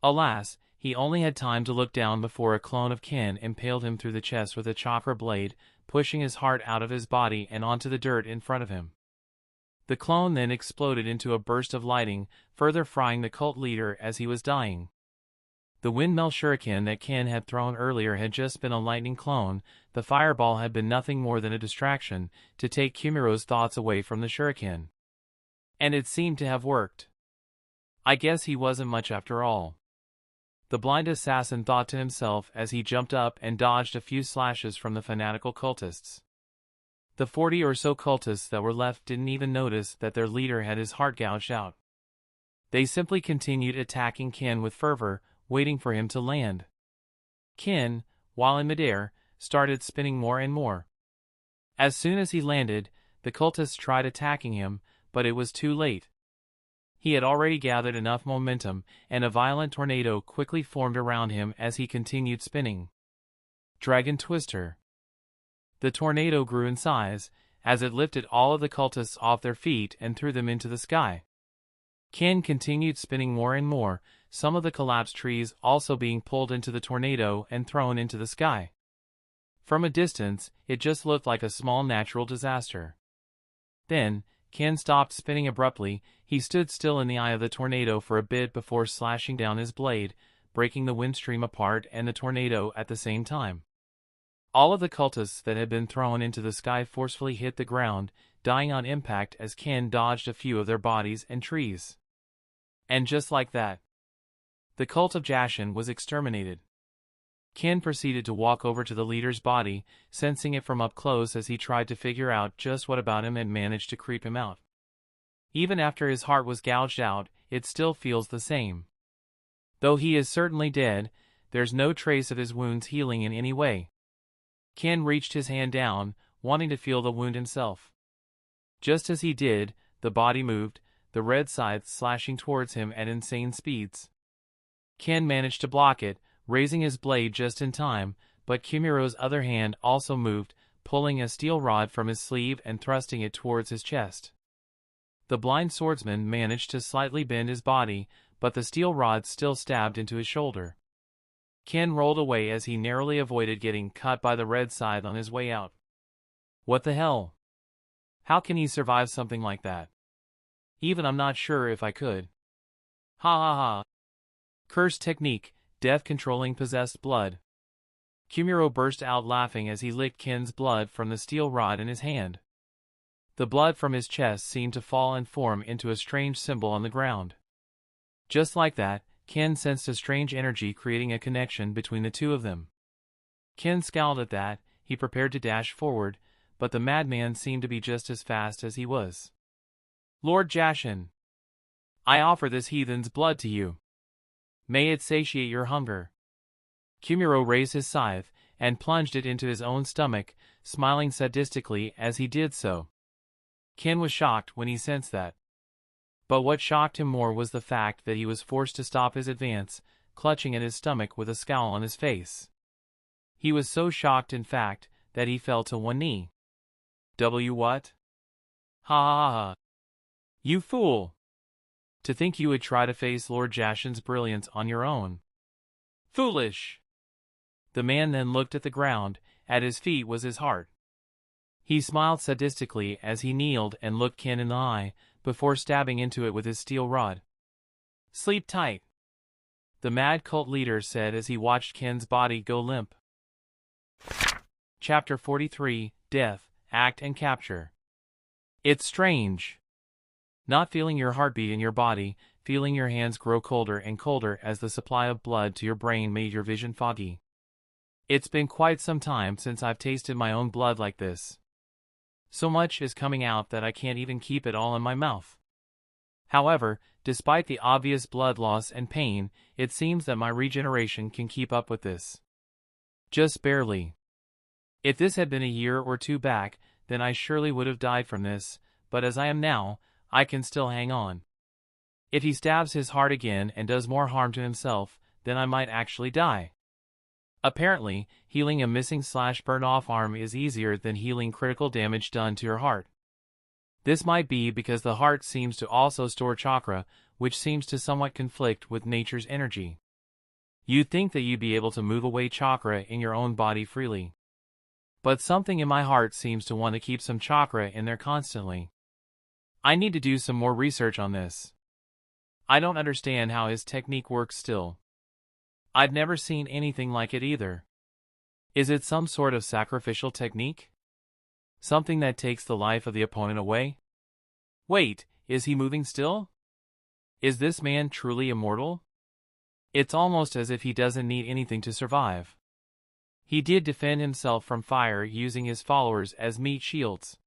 Alas, he only had time to look down before a clone of Ken impaled him through the chest with a chakra blade, pushing his heart out of his body and onto the dirt in front of him. The clone then exploded into a burst of lighting, further frying the cult leader as he was dying. The windmill shuriken that Ken had thrown earlier had just been a lightning clone. The fireball had been nothing more than a distraction to take Kumiro's thoughts away from the shuriken. And it seemed to have worked. I guess he wasn't much after all. The blind assassin thought to himself as he jumped up and dodged a few slashes from the fanatical cultists. The 40 or so cultists that were left didn't even notice that their leader had his heart gouged out. They simply continued attacking Ken with fervor, waiting for him to land. Ken, while in midair, started spinning more and more. As soon as he landed, the cultists tried attacking him, but it was too late. He had already gathered enough momentum, and a violent tornado quickly formed around him as he continued spinning. Dragon Twister. The tornado grew in size, as it lifted all of the cultists off their feet and threw them into the sky. Ken continued spinning more and more, some of the collapsed trees also being pulled into the tornado and thrown into the sky. From a distance, it just looked like a small natural disaster. Then, Ken stopped spinning abruptly. He stood still in the eye of the tornado for a bit before slashing down his blade, breaking the windstream apart and the tornado at the same time. All of the cultists that had been thrown into the sky forcefully hit the ground, dying on impact as Ken dodged a few of their bodies and trees. And just like that, the cult of Jashin was exterminated. Ken proceeded to walk over to the leader's body, sensing it from up close as he tried to figure out just what about him had managed to creep him out. Even after his heart was gouged out, it still feels the same. Though he is certainly dead, there's no trace of his wounds healing in any way. Ken reached his hand down, wanting to feel the wound himself. Just as he did, the body moved, the red scythe slashing towards him at insane speeds. Ken managed to block it, raising his blade just in time, but Kumiro's other hand also moved, pulling a steel rod from his sleeve and thrusting it towards his chest. The blind swordsman managed to slightly bend his body, but the steel rod still stabbed into his shoulder. Ken rolled away as he narrowly avoided getting cut by the red scythe on his way out. What the hell? How can he survive something like that? Even I'm not sure if I could. Ha ha ha. Cursed technique, death controlling possessed blood. Kumiro burst out laughing as he licked Ken's blood from the steel rod in his hand. The blood from his chest seemed to fall and form into a strange symbol on the ground. Just like that, Ken sensed a strange energy creating a connection between the two of them. Ken scowled at that. He prepared to dash forward, but the madman seemed to be just as fast as he was. Lord Jashin, I offer this heathen's blood to you. May it satiate your hunger. Kumiro raised his scythe and plunged it into his own stomach, smiling sadistically as he did so. Ken was shocked when he sensed that. But what shocked him more was the fact that he was forced to stop his advance, clutching at his stomach with a scowl on his face. He was so shocked, in fact, that he fell to one knee. What? Ha ha ha. You fool! To think you would try to face Lord Jashin's brilliance on your own. Foolish! The man then looked at the ground. At his feet was his heart. He smiled sadistically as he kneeled and looked Ken in the eye, before stabbing into it with his steel rod. Sleep tight, the mad cult leader said as he watched Ken's body go limp. Chapter 43, Death, Act and Capture. It's strange. Not feeling your heartbeat in your body, feeling your hands grow colder and colder as the supply of blood to your brain made your vision foggy. It's been quite some time since I've tasted my own blood like this. So much is coming out that I can't even keep it all in my mouth. However, despite the obvious blood loss and pain, it seems that my regeneration can keep up with this. Just barely. If this had been a year or two back, then I surely would have died from this, but as I am now, I can still hang on. If he stabs his heart again and does more harm to himself, then I might actually die. Apparently, healing a missing/burnt-off arm is easier than healing critical damage done to your heart. This might be because the heart seems to also store chakra, which seems to somewhat conflict with nature's energy. You'd think that you'd be able to move away chakra in your own body freely. But something in my heart seems to want to keep some chakra in there constantly. I need to do some more research on this. I don't understand how his technique works still. I've never seen anything like it either. Is it some sort of sacrificial technique? Something that takes the life of the opponent away? Wait, is he moving still? Is this man truly immortal? It's almost as if he doesn't need anything to survive. He did defend himself from fire using his followers as meat shields.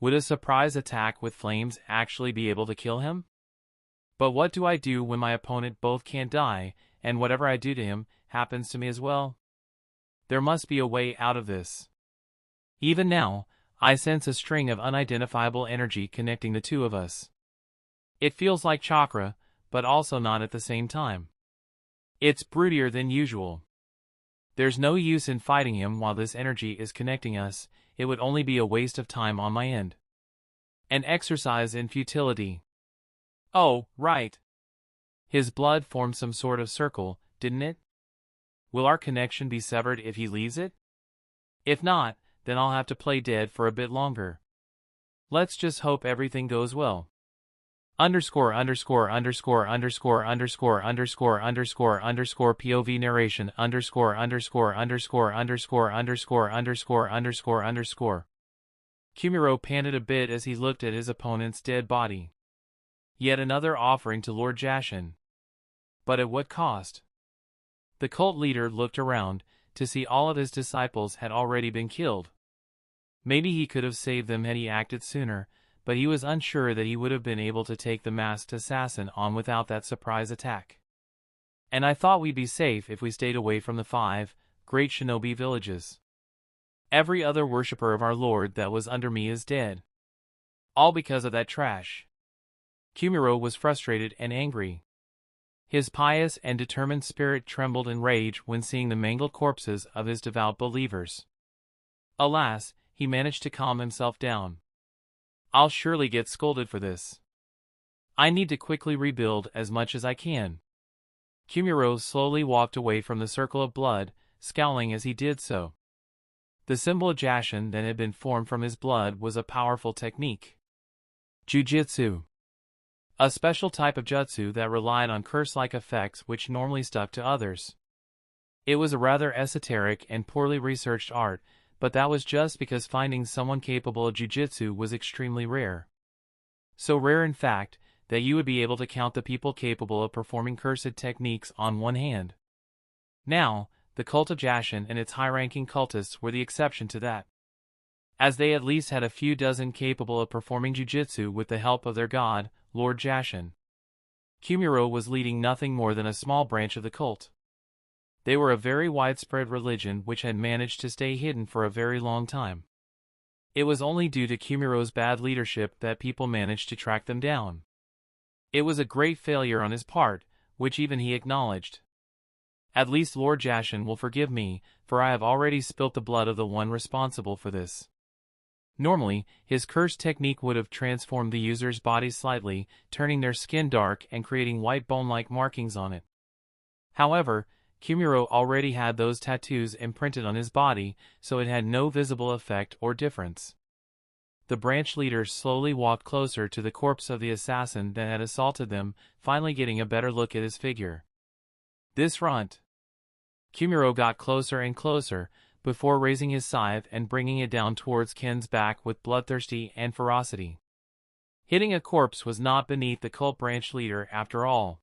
Would a surprise attack with flames actually be able to kill him? But what do I do when my opponent both can't die, and whatever I do to him happens to me as well? There must be a way out of this. Even now, I sense a string of unidentifiable energy connecting the two of us. It feels like chakra, but also not at the same time. It's broodier than usual. There's no use in fighting him while this energy is connecting us. It would only be a waste of time on my end. An exercise in futility. Oh, right. His blood formed some sort of circle, didn't it? Will our connection be severed if he leaves it? If not, then I'll have to play dead for a bit longer. Let's just hope everything goes well. POV narration Kumiro panted a bit as he looked at his opponent's dead body. Yet another offering to Lord Jashin. But at what cost? The cult leader looked around to see all of his disciples had already been killed. Maybe he could have saved them had he acted sooner, but he was unsure that he would have been able to take the masked assassin on without that surprise attack. And I thought we'd be safe if we stayed away from the 5 great shinobi villages. Every other worshipper of our Lord that was under me is dead. All because of that trash. Kumiro was frustrated and angry. His pious and determined spirit trembled in rage when seeing the mangled corpses of his devout believers. Alas, he managed to calm himself down. I'll surely get scolded for this. I need to quickly rebuild as much as I can. Kumuro slowly walked away from the circle of blood, scowling as he did so. The symbol of Jashin that had been formed from his blood was a powerful technique. Jujutsu. A special type of jutsu that relied on curse-like effects which normally stuck to others. It was a rather esoteric and poorly researched art, but that was just because finding someone capable of jujutsu was extremely rare. So rare in fact, that you would be able to count the people capable of performing cursed techniques on one hand. Now, the cult of Jashin and its high-ranking cultists were the exception to that, as they at least had a few dozen capable of performing jujutsu with the help of their god, Lord Jashin. Kumuro was leading nothing more than a small branch of the cult. They were a very widespread religion which had managed to stay hidden for a very long time. It was only due to Kumuro's bad leadership that people managed to track them down. It was a great failure on his part, which even he acknowledged. At least Lord Jashin will forgive me, for I have already spilt the blood of the one responsible for this. Normally, his curse technique would have transformed the user's body slightly, turning their skin dark and creating white bone-like markings on it. However, Kumuro already had those tattoos imprinted on his body, so it had no visible effect or difference. The branch leaders slowly walked closer to the corpse of the assassin that had assaulted them, finally getting a better look at his figure. This runt. Kumuro got closer and closer, before raising his scythe and bringing it down towards Ken's back with bloodthirsty and ferocity. Hitting a corpse was not beneath the cult branch leader after all.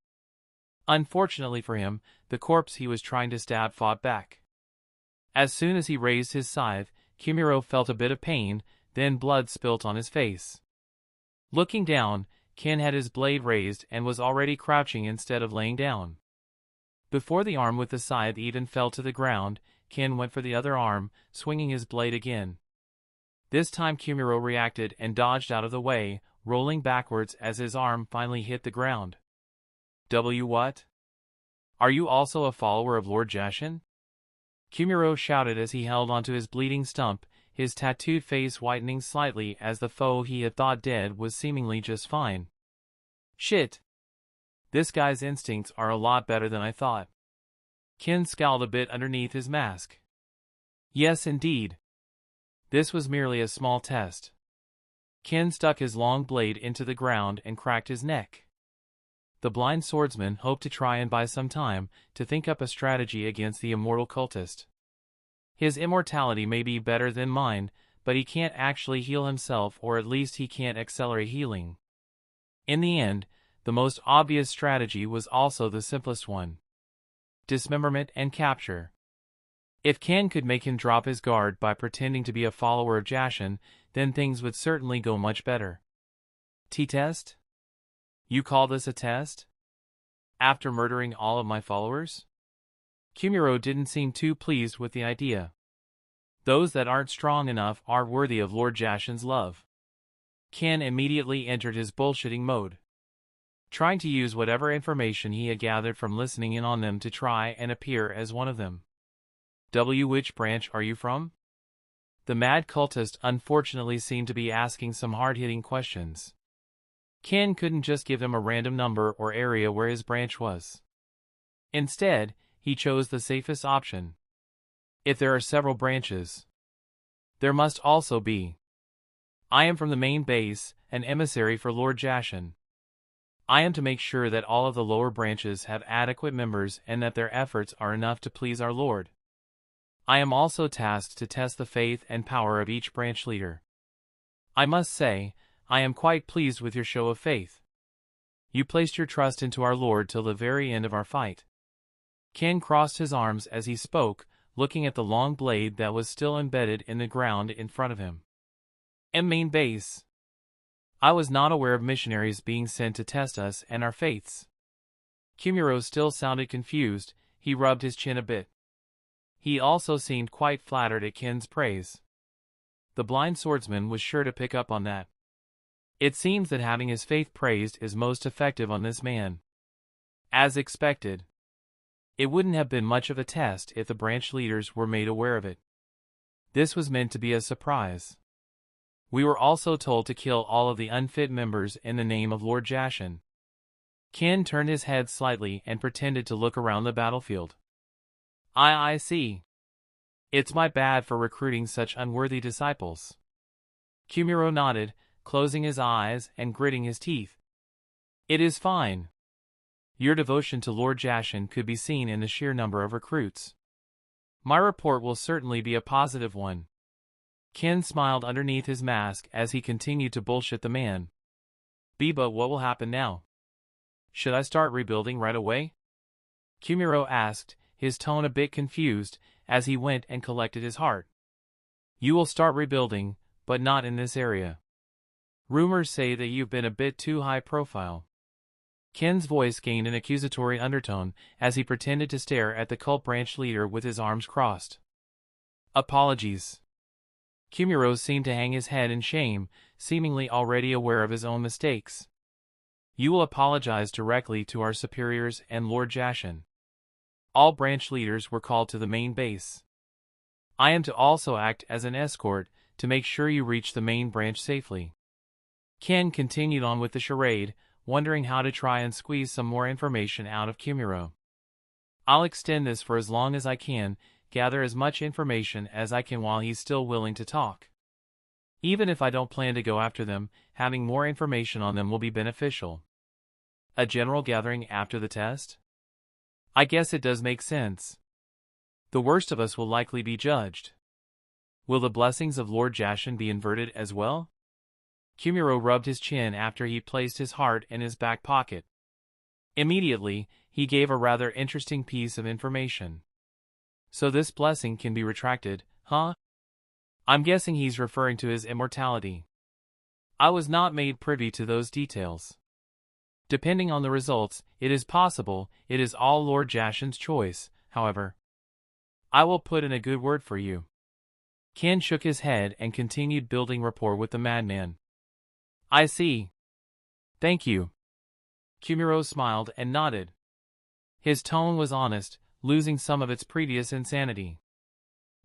Unfortunately for him, the corpse he was trying to stab fought back. As soon as he raised his scythe, Kumuro felt a bit of pain, then blood spilt on his face. Looking down, Ken had his blade raised and was already crouching instead of laying down. Before the arm with the scythe even fell to the ground, Ken went for the other arm, swinging his blade again. This time Kumuro reacted and dodged out of the way, rolling backwards as his arm finally hit the ground. What? Are you also a follower of Lord Jashin? Kumuro shouted as he held onto his bleeding stump, his tattooed face whitening slightly as the foe he had thought dead was seemingly just fine. Shit. This guy's instincts are a lot better than I thought. Ken scowled a bit underneath his mask. Yes, indeed. This was merely a small test. Ken stuck his long blade into the ground and cracked his neck. The blind swordsman hoped to try and buy some time to think up a strategy against the immortal cultist. His immortality may be better than mine, but he can't actually heal himself, or at least he can't accelerate healing. In the end, the most obvious strategy was also the simplest one. Dismemberment and capture. If Ken could make him drop his guard by pretending to be a follower of Jashin, then things would certainly go much better. T-test? You call this a test? After murdering all of my followers? Kumuro didn't seem too pleased with the idea. Those that aren't strong enough aren't worthy of Lord Jashin's love. Ken immediately entered his bullshitting mode, trying to use whatever information he had gathered from listening in on them to try and appear as one of them. Which branch are you from? The mad cultist unfortunately seemed to be asking some hard-hitting questions. Ken couldn't just give him a random number or area where his branch was. Instead, he chose the safest option. If there are several branches, there must also be. I am from the main base, an emissary for Lord Jashin. I am to make sure that all of the lower branches have adequate members and that their efforts are enough to please our Lord. I am also tasked to test the faith and power of each branch leader. I must say, I am quite pleased with your show of faith. You placed your trust into our Lord till the very end of our fight. Ken crossed his arms as he spoke, looking at the long blade that was still embedded in the ground in front of him. Main base. I was not aware of missionaries being sent to test us and our faiths. Kumuro still sounded confused. He rubbed his chin a bit. He also seemed quite flattered at Ken's praise. The blind swordsman was sure to pick up on that. It seems that having his faith praised is most effective on this man. As expected, it wouldn't have been much of a test if the branch leaders were made aware of it. This was meant to be a surprise. We were also told to kill all of the unfit members in the name of Lord Jashin. Ken turned his head slightly and pretended to look around the battlefield. I see. It's my bad for recruiting such unworthy disciples. Kumiro nodded, closing his eyes and gritting his teeth. It is fine. Your devotion to Lord Jashin could be seen in the sheer number of recruits. My report will certainly be a positive one. Ken smiled underneath his mask as he continued to bullshit the man. But what will happen now? Should I start rebuilding right away? Kumiro asked, his tone a bit confused, as he went and collected his heart. You will start rebuilding, but not in this area. Rumors say that you've been a bit too high profile. Ken's voice gained an accusatory undertone as he pretended to stare at the cult branch leader with his arms crossed. Apologies. Kumiro seemed to hang his head in shame, seemingly already aware of his own mistakes. You will apologize directly to our superiors and Lord Jashin. All branch leaders were called to the main base. I am to also act as an escort to make sure you reach the main branch safely. Ken continued on with the charade, wondering how to try and squeeze some more information out of Kumiro. I'll extend this for as long as I can, gather as much information as I can while he's still willing to talk. Even if I don't plan to go after them, having more information on them will be beneficial. A general gathering after the test? I guess it does make sense. The worst of us will likely be judged. Will the blessings of Lord Jashin be inverted as well? Kumiro rubbed his chin after he placed his heart in his back pocket. Immediately, he gave a rather interesting piece of information. So this blessing can be retracted, huh? I'm guessing he's referring to his immortality. I was not made privy to those details. Depending on the results, it is possible it is all Lord Jashin's choice, however. I will put in a good word for you. Ken shook his head and continued building rapport with the madman. I see. Thank you. Kumiro smiled and nodded. His tone was honest, losing some of its previous insanity.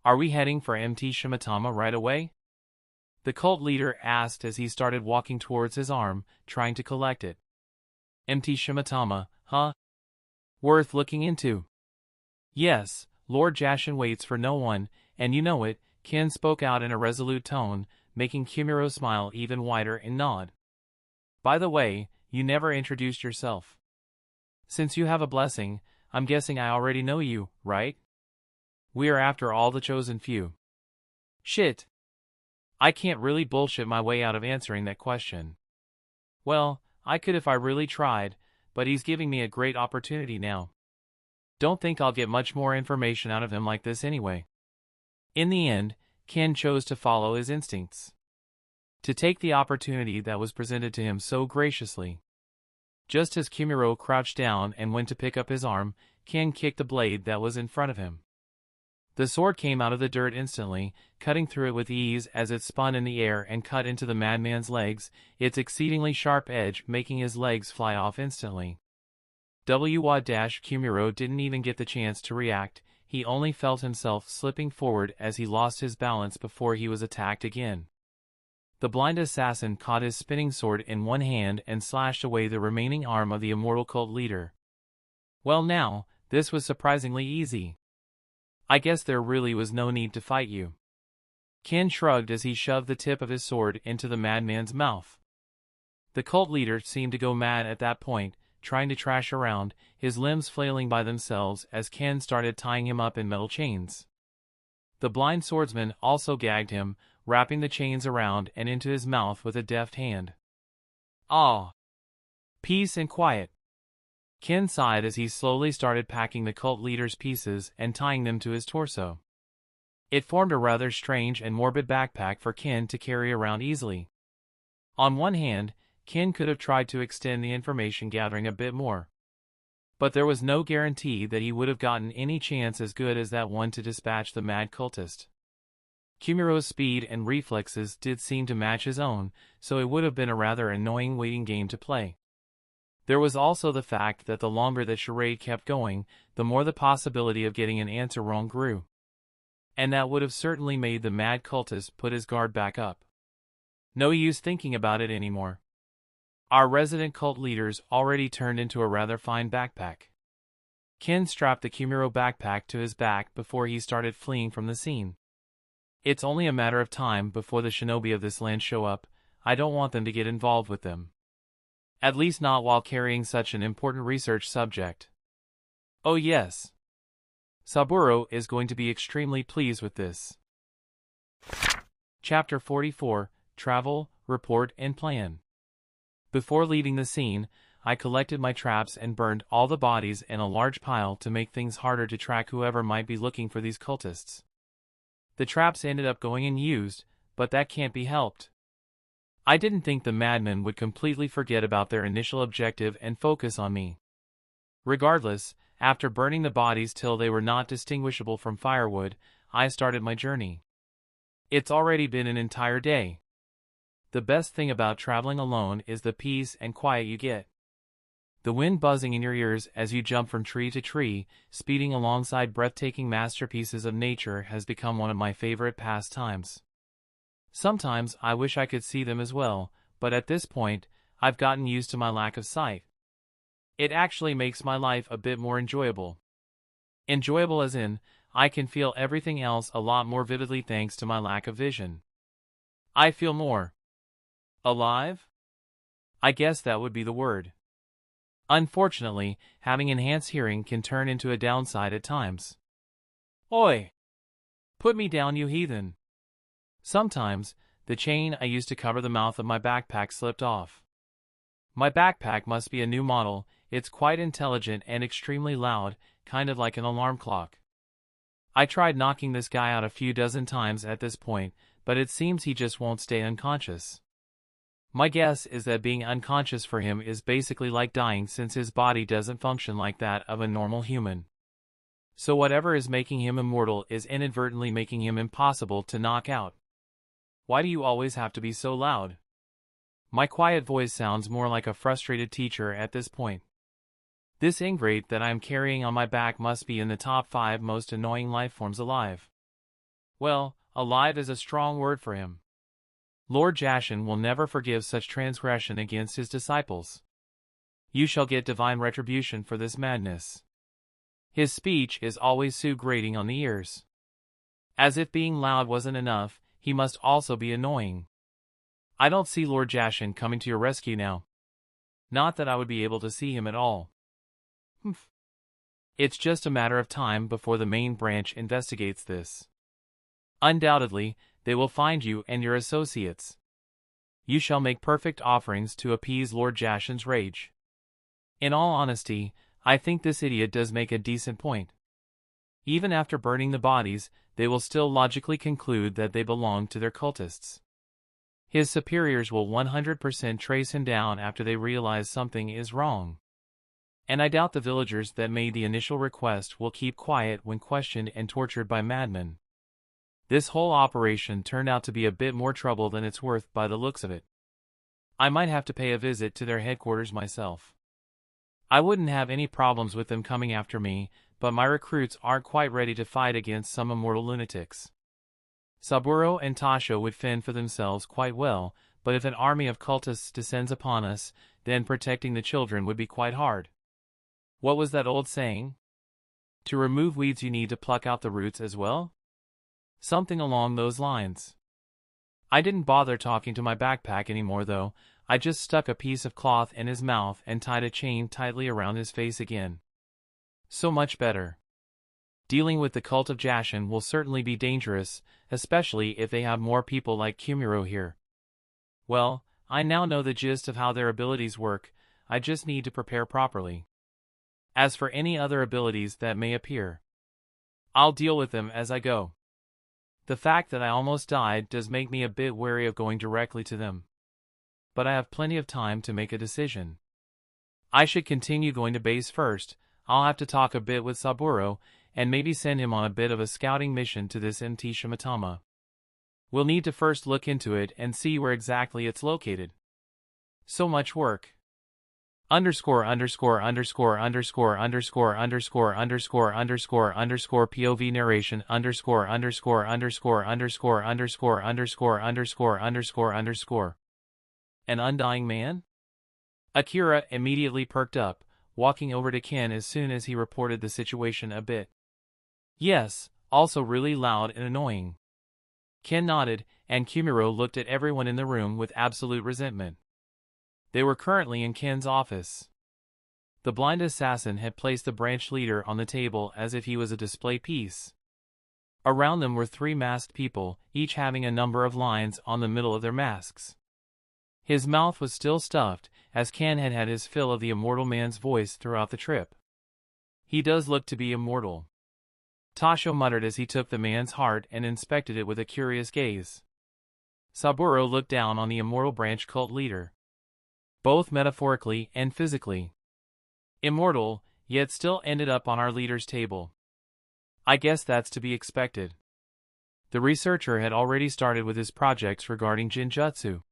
Are we heading for MT Shimatama right away? The cult leader asked as he started walking towards his arm, trying to collect it. MT Shimatama, huh? Worth looking into. Yes, Lord Jashin waits for no one, and you know it, Ken spoke out in a resolute tone, making Kumiro smile even wider and nod. By the way, you never introduced yourself. Since you have a blessing, I'm guessing I already know you, right? We are after all the chosen few. Shit. I can't really bullshit my way out of answering that question. Well, I could if I really tried, but he's giving me a great opportunity now. Don't think I'll get much more information out of him like this anyway. In the end, Ken chose to follow his instincts. To take the opportunity that was presented to him so graciously. Just as Kumiro crouched down and went to pick up his arm, Ken kicked the blade that was in front of him. The sword came out of the dirt instantly, cutting through it with ease as it spun in the air and cut into the madman's legs, its exceedingly sharp edge making his legs fly off instantly. Kumiro didn't even get the chance to react, he only felt himself slipping forward as he lost his balance before he was attacked again. The blind assassin caught his spinning sword in one hand and slashed away the remaining arm of the immortal cult leader. Well now, this was surprisingly easy. I guess there really was no need to fight you. Ken shrugged as he shoved the tip of his sword into the madman's mouth. The cult leader seemed to go mad at that point, trying to trash around, his limbs flailing by themselves as Ken started tying him up in metal chains. The blind swordsman also gagged him, wrapping the chains around and into his mouth with a deft hand. Ah! Peace and quiet. Ken sighed as he slowly started packing the cult leader's pieces and tying them to his torso. It formed a rather strange and morbid backpack for Ken to carry around easily. On one hand, Ken could have tried to extend the information gathering a bit more. But there was no guarantee that he would have gotten any chance as good as that one to dispatch the mad cultist. Kumiro's speed and reflexes did seem to match his own, so it would have been a rather annoying waiting game to play. There was also the fact that the longer the charade kept going, the more the possibility of getting an answer wrong grew. And that would have certainly made the mad cultist put his guard back up. No use thinking about it anymore. Our resident cult leaders already turned into a rather fine backpack. Ken strapped the Kumiro backpack to his back before he started fleeing from the scene. It's only a matter of time before the shinobi of this land show up. I don't want them to get involved with them. At least not while carrying such an important research subject. Oh yes. Saburo is going to be extremely pleased with this. Chapter 44, Travel, Report and Plan. Before leaving the scene, I collected my traps and burned all the bodies in a large pile to make things harder to track whoever might be looking for these cultists. The traps ended up going unused, but that can't be helped. I didn't think the madmen would completely forget about their initial objective and focus on me. Regardless, after burning the bodies till they were not distinguishable from firewood, I started my journey. It's already been an entire day. The best thing about traveling alone is the peace and quiet you get. The wind buzzing in your ears as you jump from tree to tree, speeding alongside breathtaking masterpieces of nature has become one of my favorite pastimes. Sometimes I wish I could see them as well, but at this point, I've gotten used to my lack of sight. It actually makes my life a bit more enjoyable. Enjoyable as in, I can feel everything else a lot more vividly thanks to my lack of vision. I feel more alive? I guess that would be the word. Unfortunately, having enhanced hearing can turn into a downside at times. Oi! Put me down, you heathen! Sometimes, the chain I used to cover the mouth of my backpack slipped off. My backpack must be a new model. It's quite intelligent and extremely loud, kind of like an alarm clock. I tried knocking this guy out a few dozen times at this point, but it seems he just won't stay unconscious. My guess is that being unconscious for him is basically like dying since his body doesn't function like that of a normal human. So whatever is making him immortal is inadvertently making him impossible to knock out. Why do you always have to be so loud? My quiet voice sounds more like a frustrated teacher at this point. This ingrate that I am carrying on my back must be in the top 5 most annoying lifeforms alive. Well, alive is a strong word for him. Lord Jashin will never forgive such transgression against his disciples. You shall get divine retribution for this madness. His speech is always so grating on the ears. As if being loud wasn't enough, he must also be annoying. I don't see Lord Jashin coming to your rescue now. Not that I would be able to see him at all. It's just a matter of time before the main branch investigates this. Undoubtedly, they will find you and your associates. You shall make perfect offerings to appease Lord Jashin's rage. In all honesty, I think this idiot does make a decent point. Even after burning the bodies, they will still logically conclude that they belong to their cultists. His superiors will 100% trace him down after they realize something is wrong. And I doubt the villagers that made the initial request will keep quiet when questioned and tortured by madmen. This whole operation turned out to be a bit more trouble than it's worth by the looks of it. I might have to pay a visit to their headquarters myself. I wouldn't have any problems with them coming after me, but my recruits aren't quite ready to fight against some immortal lunatics. Saburo and Tasha would fend for themselves quite well, but if an army of cultists descends upon us, then protecting the children would be quite hard. What was that old saying? To remove weeds you need to pluck out the roots as well? Something along those lines. I didn't bother talking to my backpack anymore though. I just stuck a piece of cloth in his mouth and tied a chain tightly around his face again. So much better. Dealing with the cult of Jashin will certainly be dangerous, especially if they have more people like Kumiro here. Well, I now know the gist of how their abilities work. I just need to prepare properly. As for any other abilities that may appear, I'll deal with them as I go. The fact that I almost died does make me a bit wary of going directly to them. But I have plenty of time to make a decision. I should continue going to base first. I'll have to talk a bit with Saburo, and maybe send him on a bit of a scouting mission to this MT Shimatama. We'll need to first look into it and see where exactly it's located. So much work. Underscore underscore underscore underscore underscore underscore underscore underscore underscore POV narration underscore underscore underscore underscore underscore underscore underscore underscore underscore. An undying man? Akira immediately perked up, walking over to Ken as soon as he reported the situation a bit. Yes, also really loud and annoying. Ken nodded, and Kumiro looked at everyone in the room with absolute resentment. They were currently in Ken's office. The blind assassin had placed the branch leader on the table as if he was a display piece. Around them were 3 masked people, each having a number of lines on the middle of their masks. His mouth was still stuffed, as Ken had had his fill of the immortal man's voice throughout the trip. He does look to be immortal. Tasho muttered as he took the man's heart and inspected it with a curious gaze. Saburo looked down on the immortal branch cult leader. Both metaphorically and physically. Immortal, yet still ended up on our leader's table. I guess that's to be expected. The researcher had already started with his projects regarding Jinjutsu.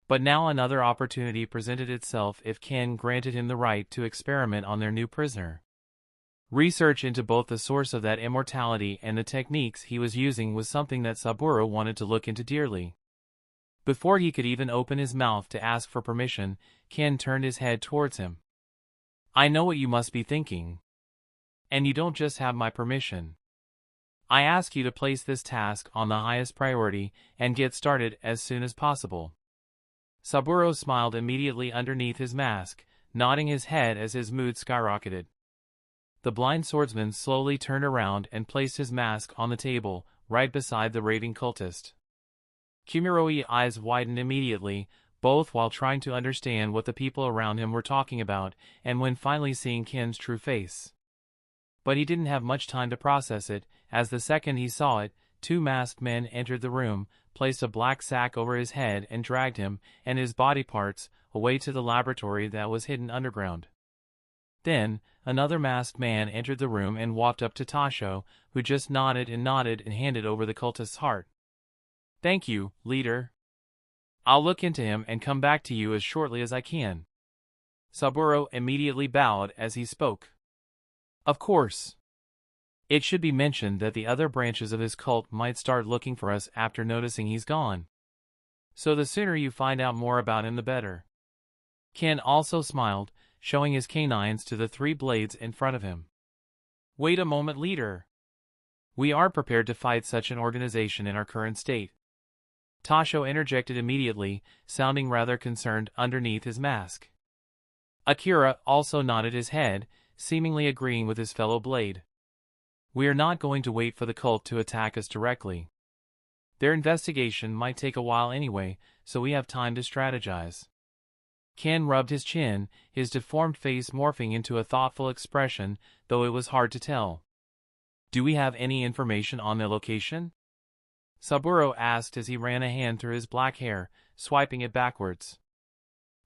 But now another opportunity presented itself if Ken granted him the right to experiment on their new prisoner. Research into both the source of that immortality and the techniques he was using was something that Saburo wanted to look into dearly. Before he could even open his mouth to ask for permission, Ken turned his head towards him. I know what you must be thinking. And you don't just have my permission. I ask you to place this task on the highest priority and get started as soon as possible. Saburo smiled immediately underneath his mask, nodding his head as his mood skyrocketed. The blind swordsman slowly turned around and placed his mask on the table, right beside the raving cultist. Kumiro's eyes widened immediately, both while trying to understand what the people around him were talking about, and when finally seeing Ken's true face. But he didn't have much time to process it, as the second he saw it, 2 masked men entered the room, placed a black sack over his head and dragged him, and his body parts, away to the laboratory that was hidden underground. Then, another masked man entered the room and walked up to Tasho, who just nodded and handed over the cultist's heart. Thank you, leader. I'll look into him and come back to you as shortly as I can. Saburo immediately bowed as he spoke. Of course. It should be mentioned that the other branches of his cult might start looking for us after noticing he's gone. So the sooner you find out more about him the better. Ken also smiled, showing his canines to the 3 blades in front of him. Wait a moment, leader. We aren't prepared to fight such an organization in our current state. Tasho interjected immediately, sounding rather concerned underneath his mask. Akira also nodded his head, seemingly agreeing with his fellow blade. We are not going to wait for the cult to attack us directly. Their investigation might take a while anyway, so we have time to strategize. Ken rubbed his chin, his deformed face morphing into a thoughtful expression, though it was hard to tell. Do we have any information on their location? Saburo asked as he ran a hand through his black hair, swiping it backwards.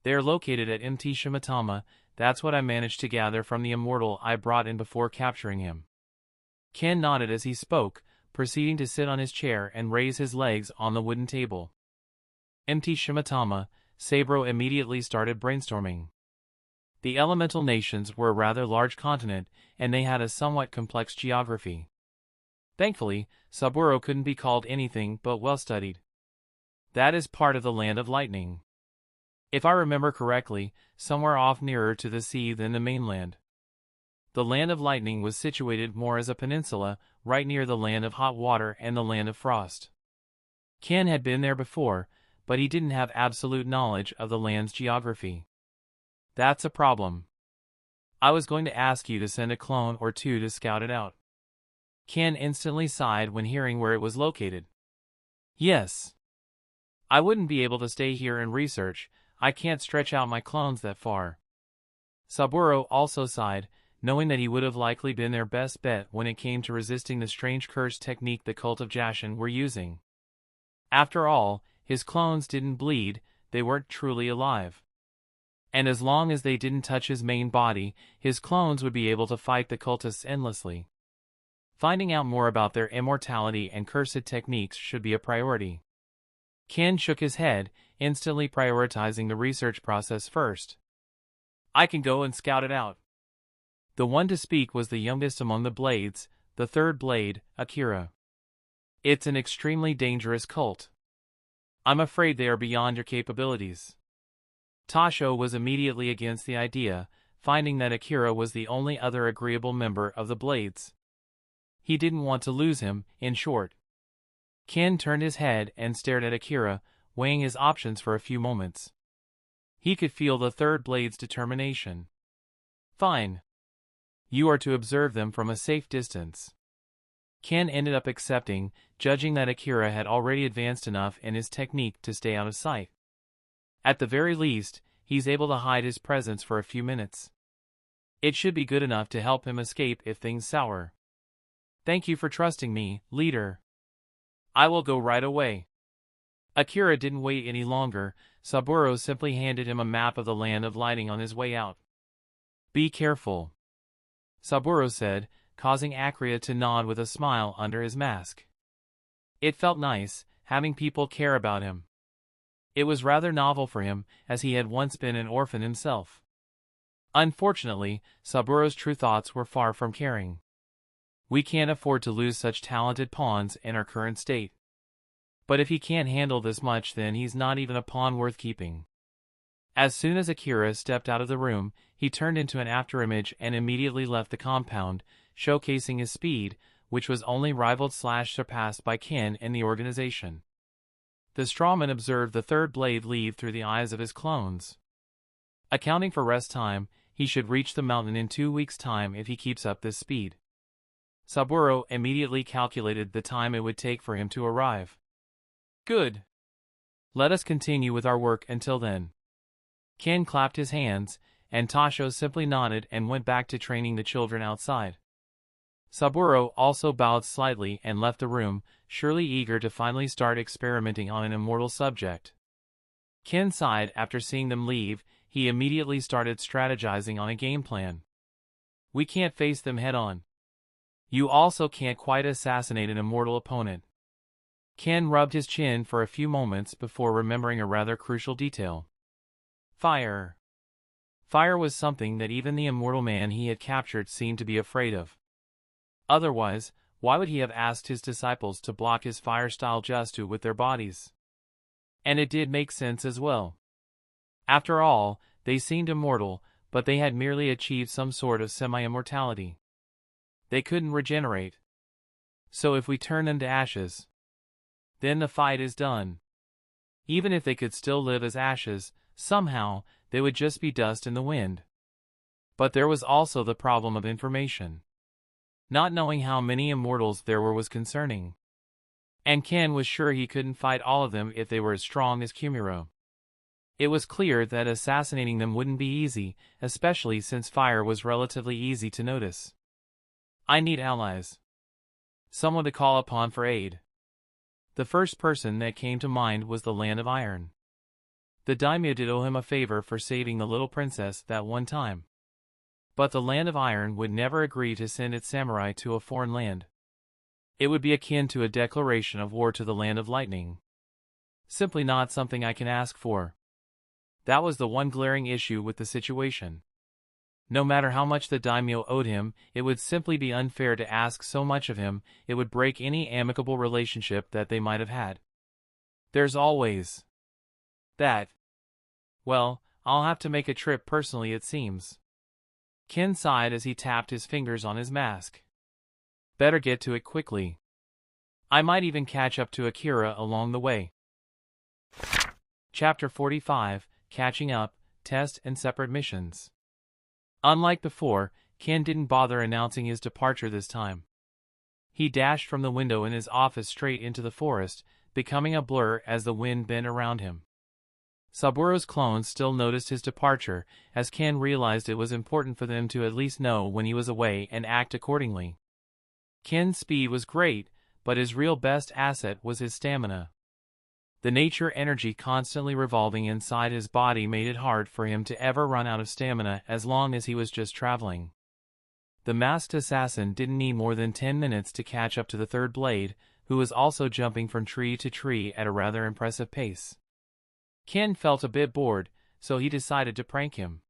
They are located at MT Shimatama, that's what I managed to gather from the immortal I brought in before capturing him. Ken nodded as he spoke, proceeding to sit on his chair and raise his legs on the wooden table. MT Shimatama, Saburo immediately started brainstorming. The elemental nations were a rather large continent, and they had a somewhat complex geography. Thankfully, Saburo couldn't be called anything but well-studied. That is part of the Land of Lightning. If I remember correctly, somewhere off nearer to the sea than the mainland. The Land of Lightning was situated more as a peninsula, right near the Land of Hot Water and the Land of Frost. Ken had been there before, but he didn't have absolute knowledge of the land's geography. That's a problem. I was going to ask you to send a clone or 2 to scout it out. Ken instantly sighed when hearing where it was located. Yes. I wouldn't be able to stay here and research, I can't stretch out my clones that far. Saburo also sighed, knowing that he would have likely been their best bet when it came to resisting the strange curse technique the cult of Jashin were using. After all, his clones didn't bleed, they weren't truly alive. And as long as they didn't touch his main body, his clones would be able to fight the cultists endlessly. Finding out more about their immortality and cursed techniques should be a priority. Ken shook his head, instantly prioritizing the research process first. I can go and scout it out. The one to speak was the youngest among the blades, the third blade, Akira. It's an extremely dangerous cult. I'm afraid they are beyond your capabilities. Tasho was immediately against the idea, finding that Akira was the only other agreeable member of the Blades. He didn't want to lose him, in short. Ken turned his head and stared at Akira, weighing his options for a few moments. He could feel the third Blade's determination. Fine. You are to observe them from a safe distance. Ken ended up accepting, judging that Akira had already advanced enough in his technique to stay out of sight. At the very least, he's able to hide his presence for a few minutes. It should be good enough to help him escape if things sour. Thank you for trusting me, leader. I will go right away. Akira didn't wait any longer. Saburo simply handed him a map of the land of lighting on his way out. Be careful, Saburo said, causing Akira to nod with a smile under his mask. It felt nice, having people care about him. It was rather novel for him, as he had once been an orphan himself. Unfortunately, Saburo's true thoughts were far from caring. We can't afford to lose such talented pawns in our current state. But if he can't handle this much, then he's not even a pawn worth keeping. As soon as Akira stepped out of the room, he turned into an afterimage and immediately left the compound, showcasing his speed, which was only rivaled/surpassed by Ken in the organization. The strawman observed the third blade leave through the eyes of his clones. Accounting for rest time, he should reach the mountain in 2 weeks' time if he keeps up this speed. Saburo immediately calculated the time it would take for him to arrive. Good. Let us continue with our work until then. Ken clapped his hands, and Tasho simply nodded and went back to training the children outside. Saburo also bowed slightly and left the room, surely eager to finally start experimenting on an immortal subject. Ken sighed after seeing them leave. He immediately started strategizing on a game plan. We can't face them head-on. You also can't quite assassinate an immortal opponent. Ken rubbed his chin for a few moments before remembering a rather crucial detail. Fire. Fire was something that even the immortal man he had captured seemed to be afraid of. Otherwise, why would he have asked his disciples to block his fire-style justu with their bodies? And it did make sense as well. After all, they seemed immortal, but they had merely achieved some sort of semi-immortality. They couldn't regenerate. So if we turn them to ashes, then the fight is done. Even if they could still live as ashes, somehow, they would just be dust in the wind. But there was also the problem of information. Not knowing how many immortals there were was concerning. And Ken was sure he couldn't fight all of them if they were as strong as Kumiro. It was clear that assassinating them wouldn't be easy, especially since fire was relatively easy to notice. I need allies. Someone to call upon for aid. The first person that came to mind was the Land of Iron. The daimyo did owe him a favor for saving the little princess that one time. But the Land of Iron would never agree to send its samurai to a foreign land. It would be akin to a declaration of war to the Land of Lightning. Simply not something I can ask for. That was the one glaring issue with the situation. No matter how much the daimyo owed him, it would simply be unfair to ask so much of him. It would break any amicable relationship that they might have had. There's always that. Well, I'll have to make a trip personally, it seems. Ken sighed as he tapped his fingers on his mask. Better get to it quickly. I might even catch up to Akira along the way. Chapter 45, Catching Up, Test and Separate Missions. Unlike before, Ken didn't bother announcing his departure this time. He dashed from the window in his office straight into the forest, becoming a blur as the wind bent around him. Saburo's clones still noticed his departure, as Ken realized it was important for them to at least know when he was away and act accordingly. Ken's speed was great, but his real best asset was his stamina. The nature energy constantly revolving inside his body made it hard for him to ever run out of stamina as long as he was just traveling. The masked assassin didn't need more than 10 minutes to catch up to the third blade, who was also jumping from tree to tree at a rather impressive pace. Ken felt a bit bored, so he decided to prank him.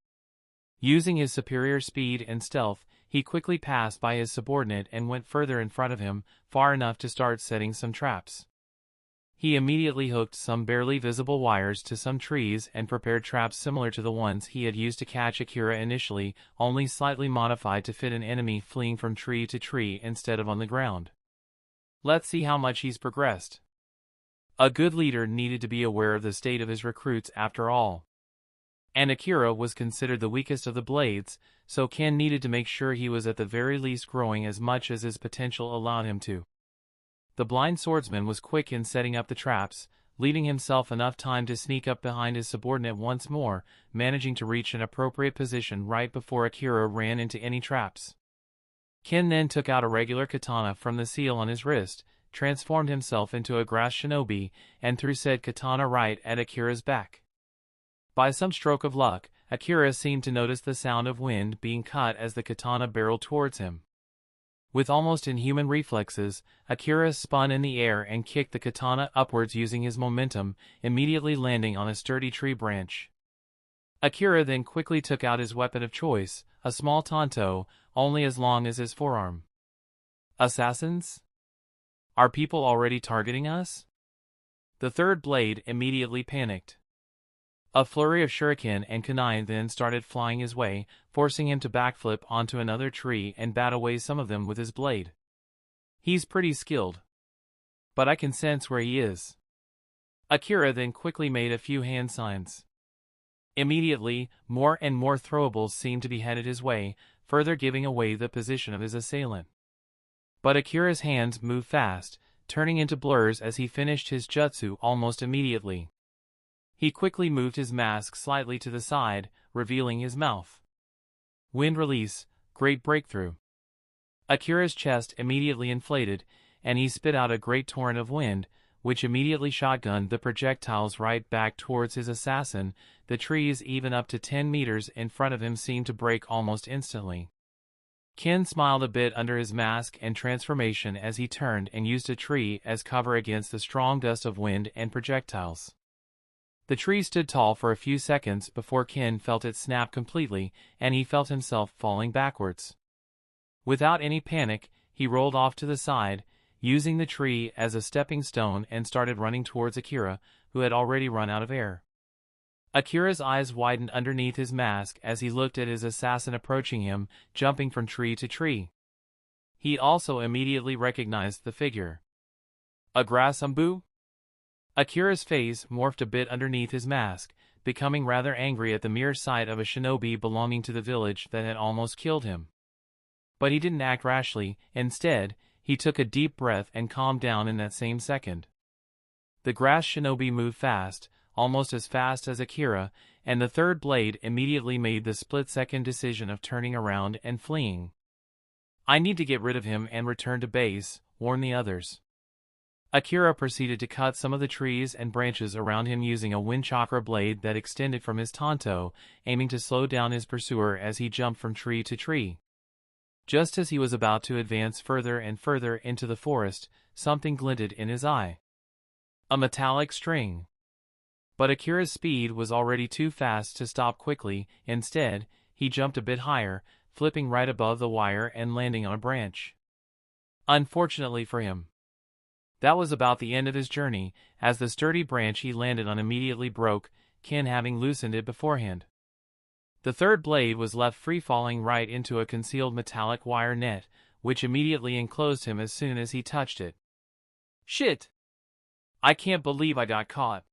Using his superior speed and stealth, he quickly passed by his subordinate and went further in front of him, far enough to start setting some traps. He immediately hooked some barely visible wires to some trees and prepared traps similar to the ones he had used to catch Akira initially, only slightly modified to fit an enemy fleeing from tree to tree instead of on the ground. Let's see how much he's progressed. A good leader needed to be aware of the state of his recruits after all. And Akira was considered the weakest of the blades, so Ken needed to make sure he was at the very least growing as much as his potential allowed him to. The blind swordsman was quick in setting up the traps, leaving himself enough time to sneak up behind his subordinate once more, managing to reach an appropriate position right before Akira ran into any traps. Ken then took out a regular katana from the seal on his wrist, transformed himself into a grass shinobi, and threw said katana right at Akira's back. By some stroke of luck, Akira seemed to notice the sound of wind being cut as the katana barreled towards him. With almost inhuman reflexes, Akira spun in the air and kicked the katana upwards using his momentum, immediately landing on a sturdy tree branch. Akira then quickly took out his weapon of choice, a small tanto, only as long as his forearm. Assassins? Are people already targeting us? The third blade immediately panicked. A flurry of shuriken and kunai then started flying his way, forcing him to backflip onto another tree and bat away some of them with his blade. He's pretty skilled. But I can sense where he is. Akira then quickly made a few hand signs. Immediately, more and more throwables seemed to be headed his way, further giving away the position of his assailant. But Akira's hands moved fast, turning into blurs as he finished his jutsu almost immediately. He quickly moved his mask slightly to the side, revealing his mouth. Wind release, great breakthrough. Akira's chest immediately inflated, and he spit out a great torrent of wind, which immediately shotgunned the projectiles right back towards his assassin. The trees even up to 10 meters in front of him seemed to break almost instantly. Ken smiled a bit under his mask and transformation as he turned and used a tree as cover against the strong dust of wind and projectiles. The tree stood tall for a few seconds before Ken felt it snap completely, and he felt himself falling backwards. Without any panic, he rolled off to the side, using the tree as a stepping stone, and started running towards Akira, who had already run out of air. Akira's eyes widened underneath his mask as he looked at his assassin approaching him, jumping from tree to tree. He also immediately recognized the figure. A grass umbu? Akira's face morphed a bit underneath his mask, becoming rather angry at the mere sight of a shinobi belonging to the village that had almost killed him. But he didn't act rashly. Instead, he took a deep breath and calmed down in that same second. The grass shinobi moved fast, almost as fast as Akira, and the third blade immediately made the split-second decision of turning around and fleeing. "I need to get rid of him and return to base," warned the others. Akira proceeded to cut some of the trees and branches around him using a wind chakra blade that extended from his tanto, aiming to slow down his pursuer as he jumped from tree to tree. Just as he was about to advance further and further into the forest, something glinted in his eye. A metallic string. But Akira's speed was already too fast to stop quickly. Instead, he jumped a bit higher, flipping right above the wire and landing on a branch. Unfortunately for him, that was about the end of his journey, as the sturdy branch he landed on immediately broke, Ken having loosened it beforehand. The third blade was left free, falling right into a concealed metallic wire net, which immediately enclosed him as soon as he touched it. "Shit! I can't believe I got caught."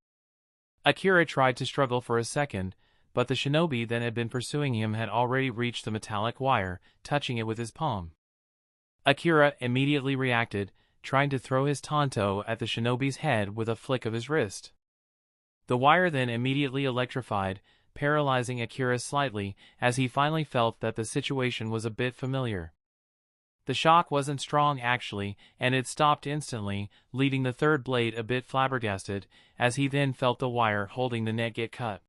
Akira tried to struggle for a second, but the shinobi that had been pursuing him had already reached the metallic wire, touching it with his palm. Akira immediately reacted, trying to throw his tanto at the shinobi's head with a flick of his wrist. The wire then immediately electrified, paralyzing Akira slightly, as he finally felt that the situation was a bit familiar. The shock wasn't strong actually, and it stopped instantly, leaving the third blade a bit flabbergasted, as he then felt the wire holding the net get cut.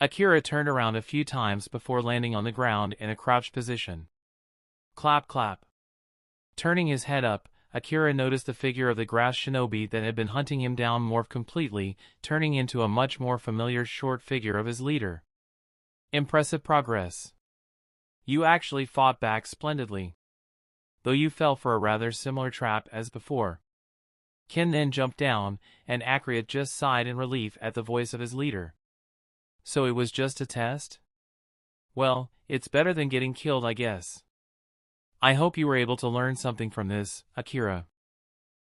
Akira turned around a few times before landing on the ground in a crouched position. Clap clap. Turning his head up, Akira noticed the figure of the grass shinobi that had been hunting him down morph completely, turning into a much more familiar short figure of his leader. Impressive progress. You actually fought back splendidly, though you fell for a rather similar trap as before. Ken then jumped down, and Akira just sighed in relief at the voice of his leader. So it was just a test? Well, it's better than getting killed, I guess. I hope you were able to learn something from this, Akira.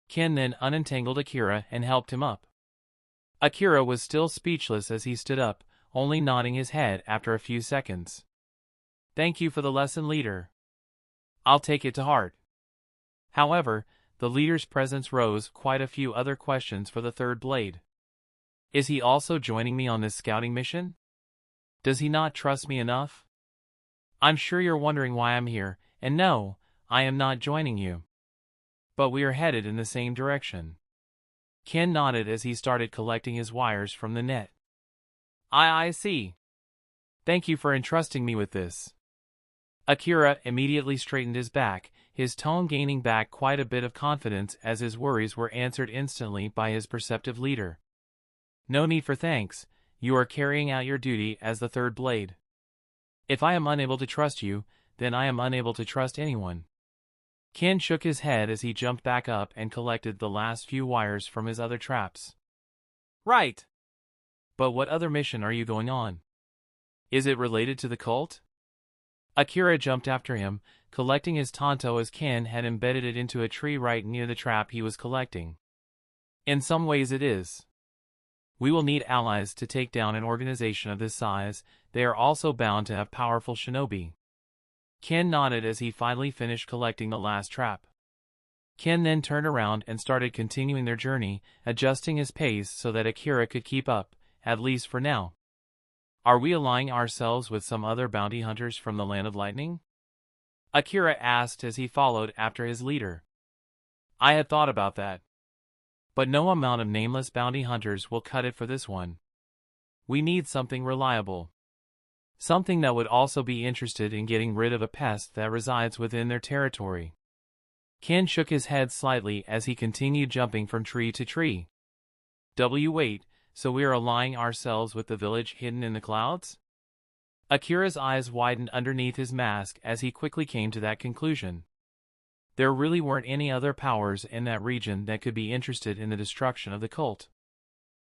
Ken then unentangled Akira and helped him up. Akira was still speechless as he stood up, only nodding his head after a few seconds. Thank you for the lesson, leader. I'll take it to heart. However, the leader's presence rose quite a few other questions for the third blade. Is he also joining me on this scouting mission? Does he not trust me enough? I'm sure you're wondering why I'm here, and no, I am not joining you. But we are headed in the same direction. Ken nodded as he started collecting his wires from the net. I see. Thank you for entrusting me with this. Akira immediately straightened his back, his tone gaining back quite a bit of confidence as his worries were answered instantly by his perceptive leader. No need for thanks, you are carrying out your duty as the third blade. If I am unable to trust you, then I am unable to trust anyone. Ken shook his head as he jumped back up and collected the last few wires from his other traps. Right. But what other mission are you going on? Is it related to the cult? Akira jumped after him, collecting his tanto as Ken had embedded it into a tree right near the trap he was collecting. In some ways it is. We will need allies to take down an organization of this size. They are also bound to have powerful shinobi. Ken nodded as he finally finished collecting the last trap. Ken then turned around and started continuing their journey, adjusting his pace so that Akira could keep up, at least for now. Are we aligning ourselves with some other bounty hunters from the Land of Lightning? Akira asked as he followed after his leader. I had thought about that. But no amount of nameless bounty hunters will cut it for this one. We need something reliable. Something that would also be interested in getting rid of a pest that resides within their territory. Ken shook his head slightly as he continued jumping from tree to tree. Wait, so we are aligning ourselves with the village hidden in the clouds? Akira's eyes widened underneath his mask as he quickly came to that conclusion. There really weren't any other powers in that region that could be interested in the destruction of the cult.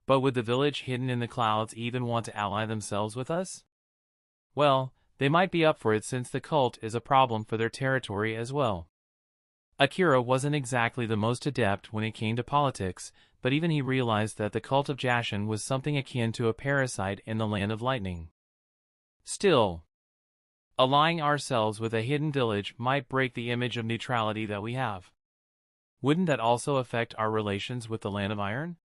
But would the village hidden in the clouds even want to ally themselves with us? Well, they might be up for it since the cult is a problem for their territory as well. Akira wasn't exactly the most adept when it came to politics, but even he realized that the cult of Jashin was something akin to a parasite in the Land of Lightning. Still, allying ourselves with a hidden village might break the image of neutrality that we have. Wouldn't that also affect our relations with the Land of Iron?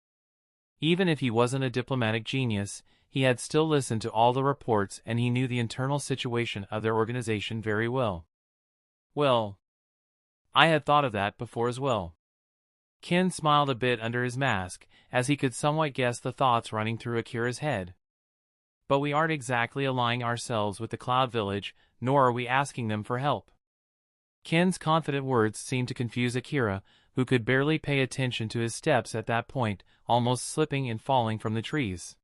Even if he wasn't a diplomatic genius, he had still listened to all the reports and he knew the internal situation of their organization very well. Well, I had thought of that before as well. Ken smiled a bit under his mask, as he could somewhat guess the thoughts running through Akira's head. But we aren't exactly aligning ourselves with the Cloud Village, nor are we asking them for help. Ken's confident words seemed to confuse Akira, who could barely pay attention to his steps at that point, almost slipping and falling from the trees.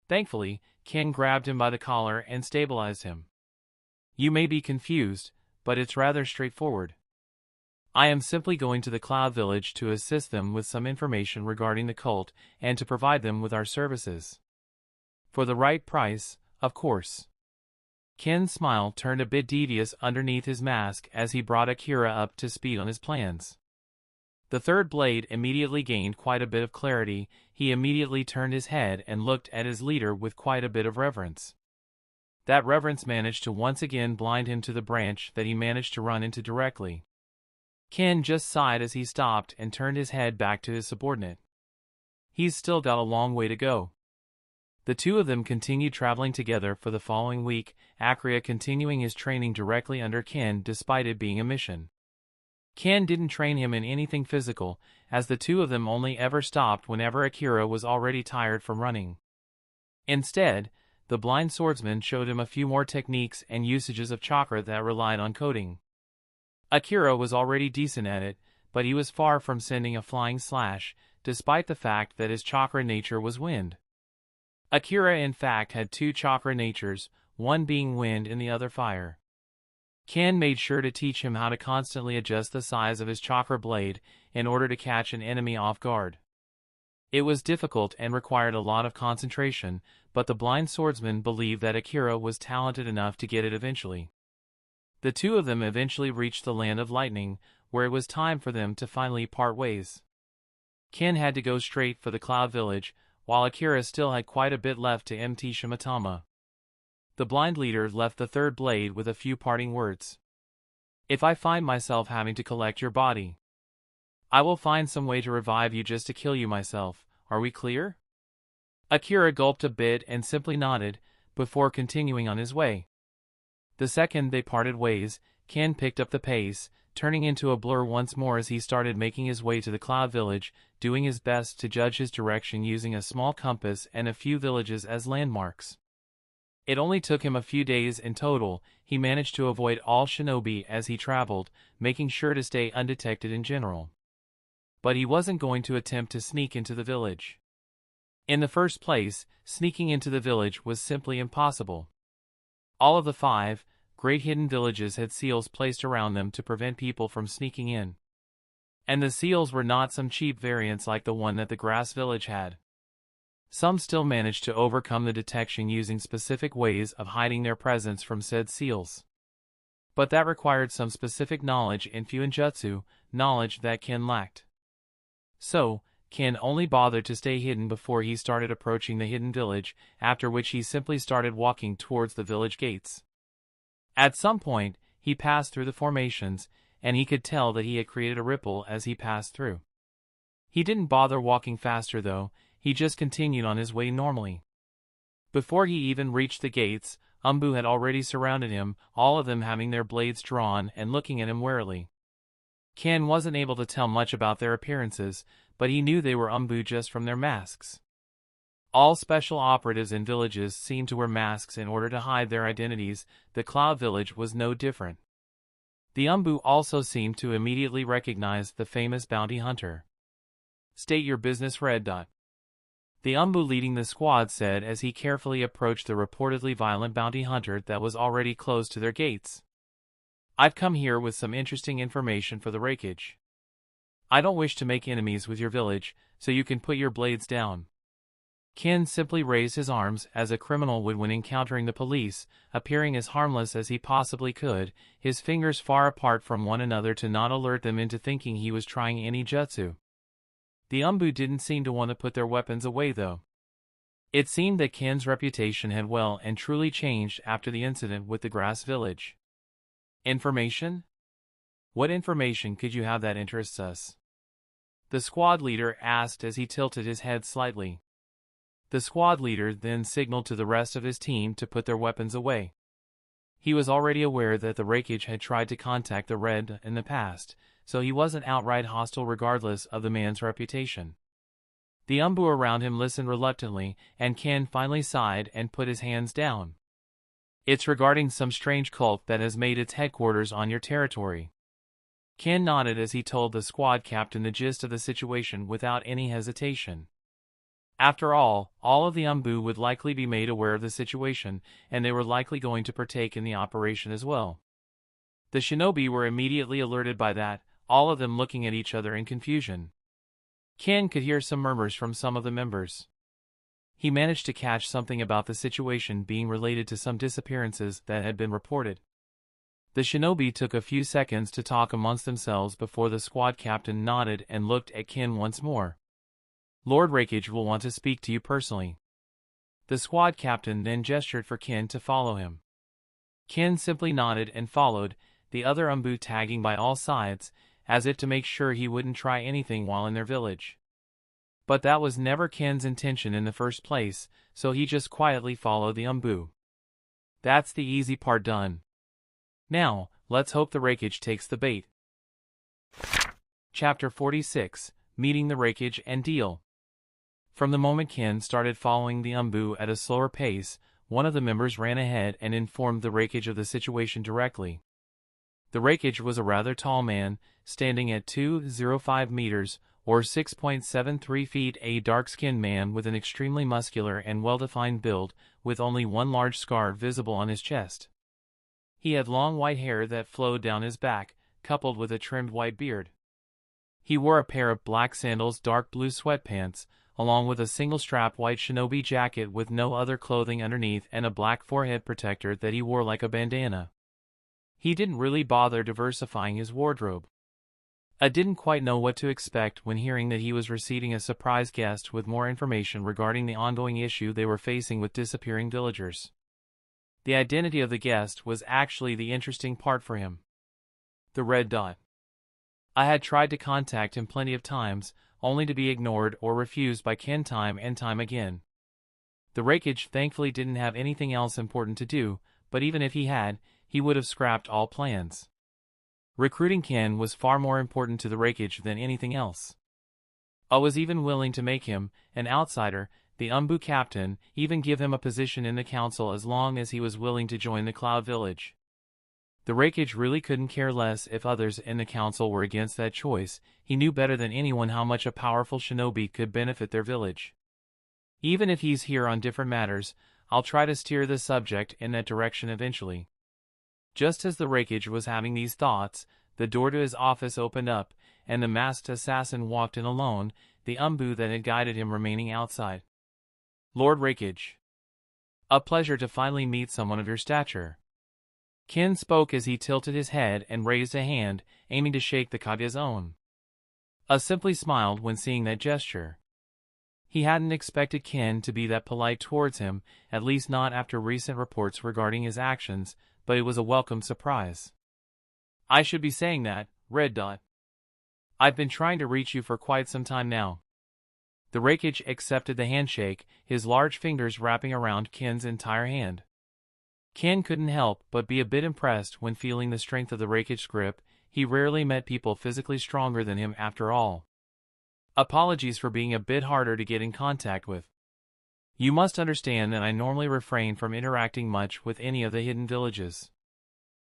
Thankfully, Ken grabbed him by the collar and stabilized him. You may be confused, but it's rather straightforward. I am simply going to the Cloud Village to assist them with some information regarding the cult and to provide them with our services. For the right price, of course. Ken's smile turned a bit devious underneath his mask as he brought Akira up to speed on his plans. The third blade immediately gained quite a bit of clarity. He immediately turned his head and looked at his leader with quite a bit of reverence. That reverence managed to once again blind him to the branch that he managed to run into directly. Ken just sighed as he stopped and turned his head back to his subordinate. He's still got a long way to go. The two of them continued traveling together for the following week, Akira continuing his training directly under Ken despite it being a mission. Ken didn't train him in anything physical, as the two of them only ever stopped whenever Akira was already tired from running. Instead, the blind swordsman showed him a few more techniques and usages of chakra that relied on coding. Akira was already decent at it, but he was far from sending a flying slash, despite the fact that his chakra nature was wind. Akira in fact had two chakra natures, one being wind and the other fire. Ken made sure to teach him how to constantly adjust the size of his chakra blade in order to catch an enemy off guard. It was difficult and required a lot of concentration, but the blind swordsman believed that Akira was talented enough to get it eventually. The two of them eventually reached the land of lightning, where it was time for them to finally part ways. Ken had to go straight for the Cloud Village, while Akira still had quite a bit left to empty Shimatama. The blind leader left the third blade with a few parting words. "If I find myself having to collect your body, I will find some way to revive you just to kill you myself. Are we clear?" Akira gulped a bit and simply nodded, before continuing on his way. The second they parted ways, Ken picked up the pace, turning into a blur once more as he started making his way to the Cloud Village, doing his best to judge his direction using a small compass and a few villages as landmarks. It only took him a few days in total. He managed to avoid all shinobi as he traveled, making sure to stay undetected in general. But he wasn't going to attempt to sneak into the village. In the first place, sneaking into the village was simply impossible. All of the 5 great hidden villages had seals placed around them to prevent people from sneaking in. And the seals were not some cheap variants like the one that the grass village had. Some still managed to overcome the detection using specific ways of hiding their presence from said seals. But that required some specific knowledge in Fuinjutsu, knowledge that Ken lacked. So, Ken only bothered to stay hidden before he started approaching the hidden village, after which he simply started walking towards the village gates. At some point, he passed through the formations, and he could tell that he had created a ripple as he passed through. He didn't bother walking faster though, he just continued on his way normally. Before he even reached the gates, Umbu had already surrounded him, all of them having their blades drawn and looking at him warily. Ken wasn't able to tell much about their appearances, but he knew they were Umbu just from their masks. All special operatives in villages seemed to wear masks in order to hide their identities. The Cloud Village was no different. The Umbu also seemed to immediately recognize the famous bounty hunter. "State your business, Red Dot," the Umbu leading the squad said as he carefully approached the reportedly violent bounty hunter that was already close to their gates. "I've come here with some interesting information for the Raikage. I don't wish to make enemies with your village, so you can put your blades down." Ken simply raised his arms as a criminal would when encountering the police, appearing as harmless as he possibly could, his fingers far apart from one another to not alert them into thinking he was trying any jutsu. The Umbu didn't seem to want to put their weapons away though. It seemed that Ken's reputation had well and truly changed after the incident with the grass village. "Information? What information could you have that interests us?" the squad leader asked as he tilted his head slightly. The squad leader then signaled to the rest of his team to put their weapons away. He was already aware that the Raikage had tried to contact the Red in the past, so he wasn't outright hostile regardless of the man's reputation. The Umbu around him listened reluctantly, and Ken finally sighed and put his hands down. "It's regarding some strange cult that has made its headquarters on your territory." Ken nodded as he told the squad captain the gist of the situation without any hesitation. After all of the Umbu would likely be made aware of the situation, and they were likely going to partake in the operation as well. The shinobi were immediately alerted by that, all of them looking at each other in confusion. Ken could hear some murmurs from some of the members. He managed to catch something about the situation being related to some disappearances that had been reported. The shinobi took a few seconds to talk amongst themselves before the squad captain nodded and looked at Ken once more. "Lord Raikage will want to speak to you personally." The squad captain then gestured for Ken to follow him. Ken simply nodded and followed, the other Umbu tagging by all sides, as if to make sure he wouldn't try anything while in their village. But that was never Ken's intention in the first place, so he just quietly followed the Umbu. That's the easy part done. Now, let's hope the Raikage takes the bait. Chapter 46, Meeting the Raikage and Deal. From the moment Ken started following the Umbu at a slower pace, one of the members ran ahead and informed the Raikage of the situation directly. The Raikage was a rather tall man, standing at 205 meters, or 6.73 feet, a dark-skinned man with an extremely muscular and well-defined build, with only one large scar visible on his chest. He had long white hair that flowed down his back, coupled with a trimmed white beard. He wore a pair of black sandals, dark blue sweatpants, along with a single-strap white shinobi jacket with no other clothing underneath and a black forehead protector that he wore like a bandana. He didn't really bother diversifying his wardrobe. I didn't quite know what to expect when hearing that he was receiving a surprise guest with more information regarding the ongoing issue they were facing with disappearing villagers. The identity of the guest was actually the interesting part for him. The red dot. I had tried to contact him plenty of times, only to be ignored or refused by Ken time and time again. The Raikage thankfully didn't have anything else important to do, but even if he had, he would have scrapped all plans. Recruiting Ken was far more important to the Raikage than anything else. I was even willing to make him, an outsider, the Umbu captain, even give him a position in the council as long as he was willing to join the Cloud Village. The Raikage really couldn't care less if others in the council were against that choice. He knew better than anyone how much a powerful shinobi could benefit their village. Even if he's here on different matters, I'll try to steer the subject in that direction eventually. Just as the Raikage was having these thoughts, the door to his office opened up, and the masked assassin walked in alone, the Umbu that had guided him remaining outside. Lord Raikage. A pleasure to finally meet someone of your stature. Ken spoke as he tilted his head and raised a hand, aiming to shake the Kage's own. I simply smiled when seeing that gesture. He hadn't expected Ken to be that polite towards him, at least not after recent reports regarding his actions, but it was a welcome surprise. I should be saying that, Red Dot. I've been trying to reach you for quite some time now. The Raikage accepted the handshake, his large fingers wrapping around Ken's entire hand. Ken couldn't help but be a bit impressed when feeling the strength of the Raikage's grip. He rarely met people physically stronger than him after all. Apologies for being a bit harder to get in contact with. You must understand that I normally refrain from interacting much with any of the hidden villages.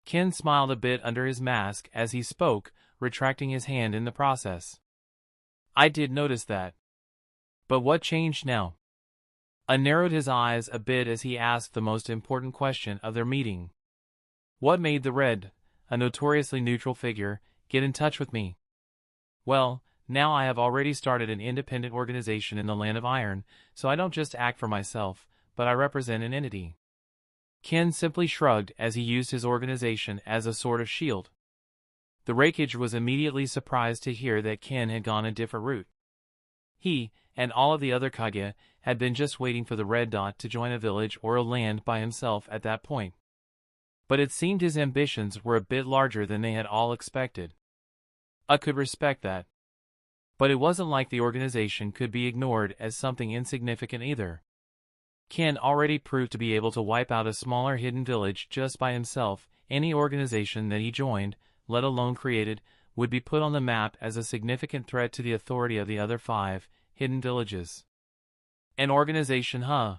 Ken smiled a bit under his mask as he spoke, retracting his hand in the process. I did notice that. But what changed now? I narrowed his eyes a bit as he asked the most important question of their meeting. What made the Red, a notoriously neutral figure, get in touch with me? Well, now I have already started an independent organization in the Land of Iron, so I don't just act for myself, but I represent an entity. Ken simply shrugged as he used his organization as a sort of shield. The Raikage was immediately surprised to hear that Ken had gone a different route. He, and all of the other Kage, had been just waiting for the Red Dot to join a village or a land by himself at that point. But it seemed his ambitions were a bit larger than they had all expected. I could respect that. But it wasn't like the organization could be ignored as something insignificant either. Ken already proved to be able to wipe out a smaller hidden village just by himself. Any organization that he joined, let alone created, would be put on the map as a significant threat to the authority of the other 5 hidden villages. An organization, huh?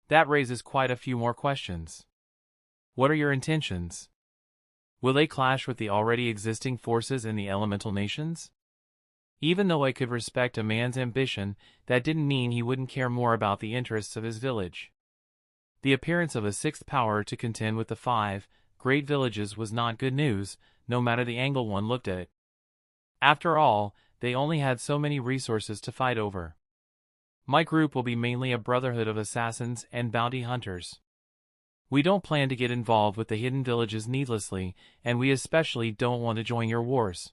That raises quite a few more questions. What are your intentions? Will they clash with the already existing forces in the elemental nations? Even though I could respect a man's ambition, that didn't mean he wouldn't care more about the interests of his village. The appearance of a 6th power to contend with the 5 great villages was not good news, no matter the angle one looked at it. After all, they only had so many resources to fight over. My group will be mainly a brotherhood of assassins and bounty hunters. We don't plan to get involved with the hidden villages needlessly, and we especially don't want to join your wars.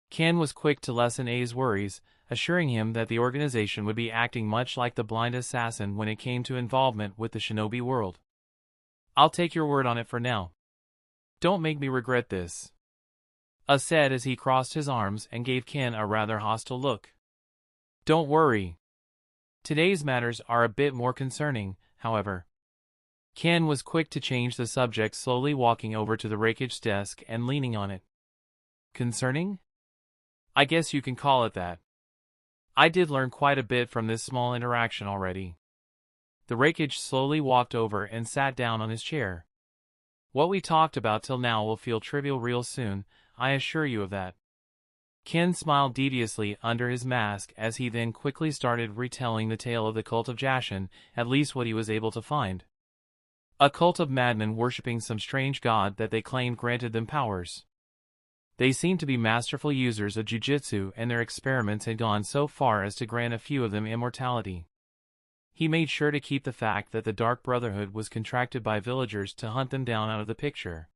Ken was quick to lessen A's worries, assuring him that the organization would be acting much like the blind assassin when it came to involvement with the shinobi world. I'll take your word on it for now. Don't make me regret this. Said as he crossed his arms and gave Ken a rather hostile look. Don't worry. Today's matters are a bit more concerning, however. Ken was quick to change the subject, slowly walking over to the Raikage's desk and leaning on it. Concerning? I guess you can call it that. I did learn quite a bit from this small interaction already. The Raikage slowly walked over and sat down on his chair. What we talked about till now will feel trivial real soon, I assure you of that. Ken smiled deviously under his mask as he then quickly started retelling the tale of the cult of Jashin, at least what he was able to find. A cult of madmen worshipping some strange god that they claimed granted them powers. They seemed to be masterful users of jujitsu, and their experiments had gone so far as to grant a few of them immortality. He made sure to keep the fact that the Dark Brotherhood was contracted by villagers to hunt them down out of the picture,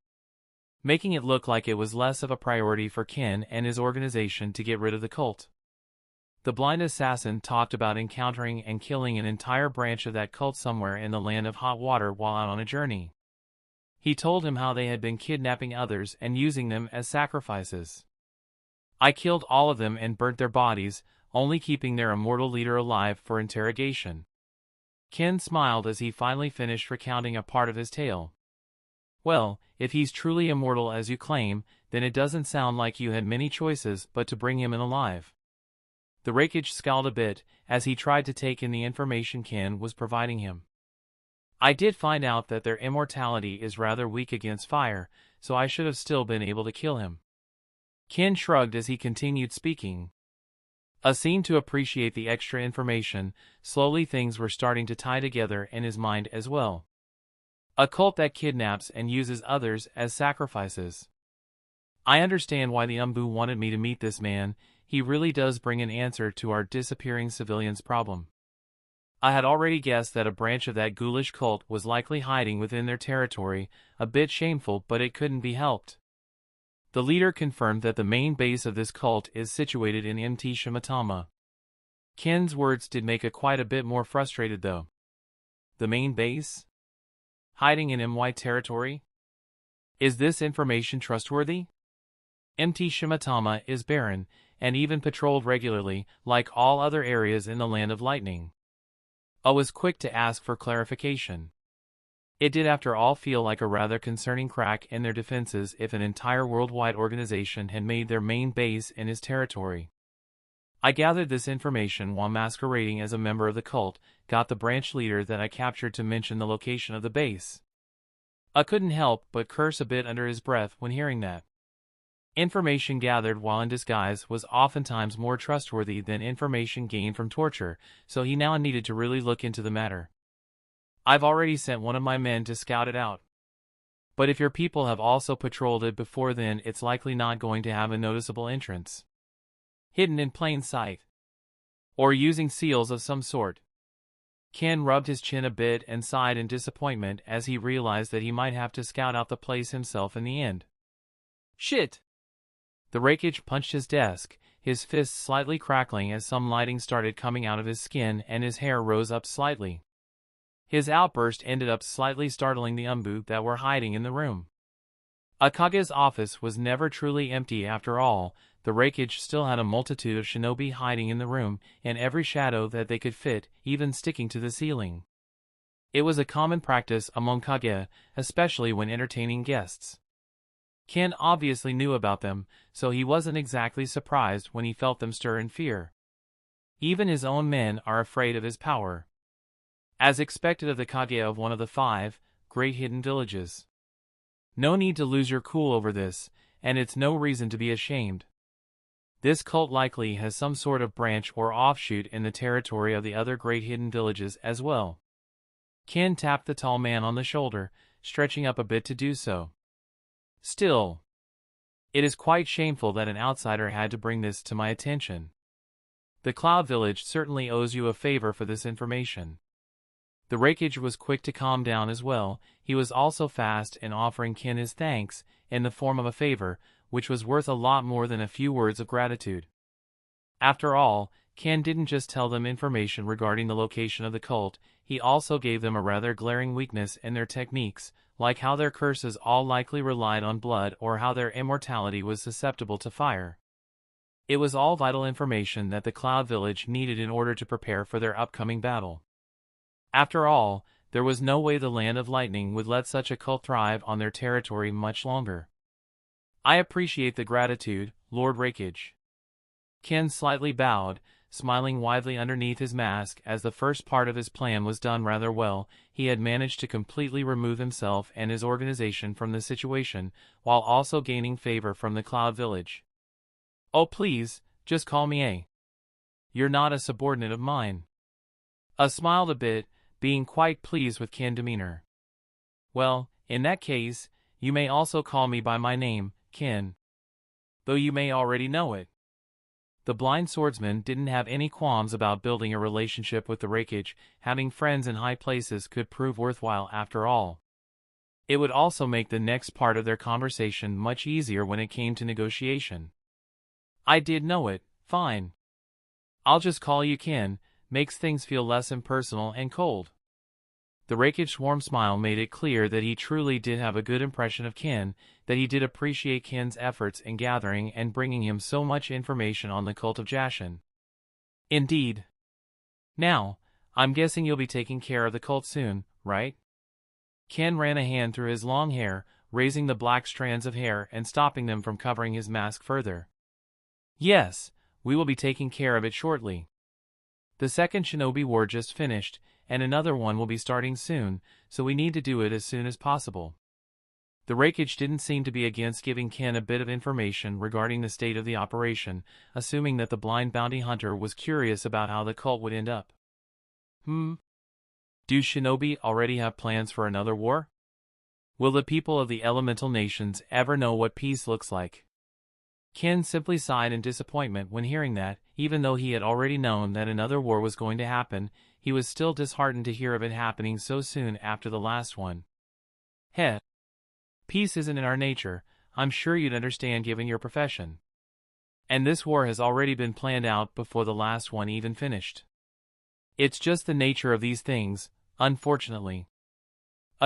making it look like it was less of a priority for Ken and his organization to get rid of the cult. The blind assassin talked about encountering and killing an entire branch of that cult somewhere in the land of hot water while out on a journey. He told him how they had been kidnapping others and using them as sacrifices. I killed all of them and burnt their bodies, only keeping their immortal leader alive for interrogation. Ken smiled as he finally finished recounting a part of his tale. Well, if he's truly immortal as you claim, then it doesn't sound like you had many choices but to bring him in alive. The Raikage scowled a bit as he tried to take in the information Ken was providing him. I did find out that their immortality is rather weak against fire, so I should have still been able to kill him. Ken shrugged as he continued speaking. A scene to appreciate the extra information. Slowly things were starting to tie together in his mind as well. A cult that kidnaps and uses others as sacrifices. I understand why the Umbu wanted me to meet this man. He really does bring an answer to our disappearing civilians problem. I had already guessed that a branch of that ghoulish cult was likely hiding within their territory, a bit shameful, but it couldn't be helped. The leader confirmed that the main base of this cult is situated in Mt. Shimatama. Ken's words did make it quite a bit more frustrated though. The main base? Hiding in MY territory? Is this information trustworthy? Mt. Shimatama is barren, and even patrolled regularly, like all other areas in the Land of Lightning. I was quick to ask for clarification. It did after all feel like a rather concerning crack in their defenses if an entire worldwide organization had made their main base in his territory. I gathered this information while masquerading as a member of the cult, got the branch leader that I captured to mention the location of the base. I couldn't help but curse a bit under his breath when hearing that. Information gathered while in disguise was oftentimes more trustworthy than information gained from torture, so he now needed to really look into the matter. I've already sent one of my men to scout it out. But if your people have also patrolled it before then, it's likely not going to have a noticeable entrance. Hidden in plain sight. Or using seals of some sort. Ken rubbed his chin a bit and sighed in disappointment as he realized that he might have to scout out the place himself in the end. Shit! The Raikage punched his desk, his fists slightly crackling as some lighting started coming out of his skin and his hair rose up slightly. His outburst ended up slightly startling the Umbu that were hiding in the room. Akage's office was never truly empty after all. The Raikage still had a multitude of shinobi hiding in the room, in every shadow that they could fit, even sticking to the ceiling. It was a common practice among Kage, especially when entertaining guests. Ken obviously knew about them, so he wasn't exactly surprised when he felt them stir in fear. Even his own men are afraid of his power. As expected of the Kage of one of the 5 great hidden villages. No need to lose your cool over this, and it's no reason to be ashamed. This cult likely has some sort of branch or offshoot in the territory of the other great hidden villages as well. Ken tapped the tall man on the shoulder, stretching up a bit to do so. Still, it is quite shameful that an outsider had to bring this to my attention. The Cloud Village certainly owes you a favor for this information. The Raikage was quick to calm down as well. He was also fast in offering Ken his thanks in the form of a favor, which was worth a lot more than a few words of gratitude. After all, Ken didn't just tell them information regarding the location of the cult, he also gave them a rather glaring weakness in their techniques, like how their curses all likely relied on blood or how their immortality was susceptible to fire. It was all vital information that the Cloud Village needed in order to prepare for their upcoming battle. After all, there was no way the Land of Lightning would let such a cult thrive on their territory much longer. I appreciate the gratitude, Lord Raikage. Ken slightly bowed, smiling widely underneath his mask as the first part of his plan was done rather well. He had managed to completely remove himself and his organization from the situation, while also gaining favor from the Cloud Village. Oh please, just call me A. You're not a subordinate of mine. A smiled a bit, being quite pleased with Ken's demeanor. Well, in that case, you may also call me by my name, Ken. Though you may already know it. The blind swordsman didn't have any qualms about building a relationship with the Raikage. Having friends in high places could prove worthwhile after all. It would also make the next part of their conversation much easier when it came to negotiation. I did know it, fine. I'll just call you Ken, makes things feel less impersonal and cold. The Raikage's warm smile made it clear that he truly did have a good impression of Ken, that he did appreciate Ken's efforts in gathering and bringing him so much information on the cult of Jashin. Indeed. Now, I'm guessing you'll be taking care of the cult soon, right? Ken ran a hand through his long hair, raising the black strands of hair and stopping them from covering his mask further. Yes, we will be taking care of it shortly. The second shinobi war just finished, and another one will be starting soon, so we need to do it as soon as possible. The Raikage didn't seem to be against giving Ken a bit of information regarding the state of the operation, assuming that the blind bounty hunter was curious about how the cult would end up. Do shinobi already have plans for another war? Will the people of the elemental nations ever know what peace looks like? Ken simply sighed in disappointment when hearing that. Even though he had already known that another war was going to happen, he was still disheartened to hear of it happening so soon after the last one. Heh. Peace isn't in our nature, I'm sure you'd understand given your profession. And this war has already been planned out before the last one even finished. It's just the nature of these things, unfortunately.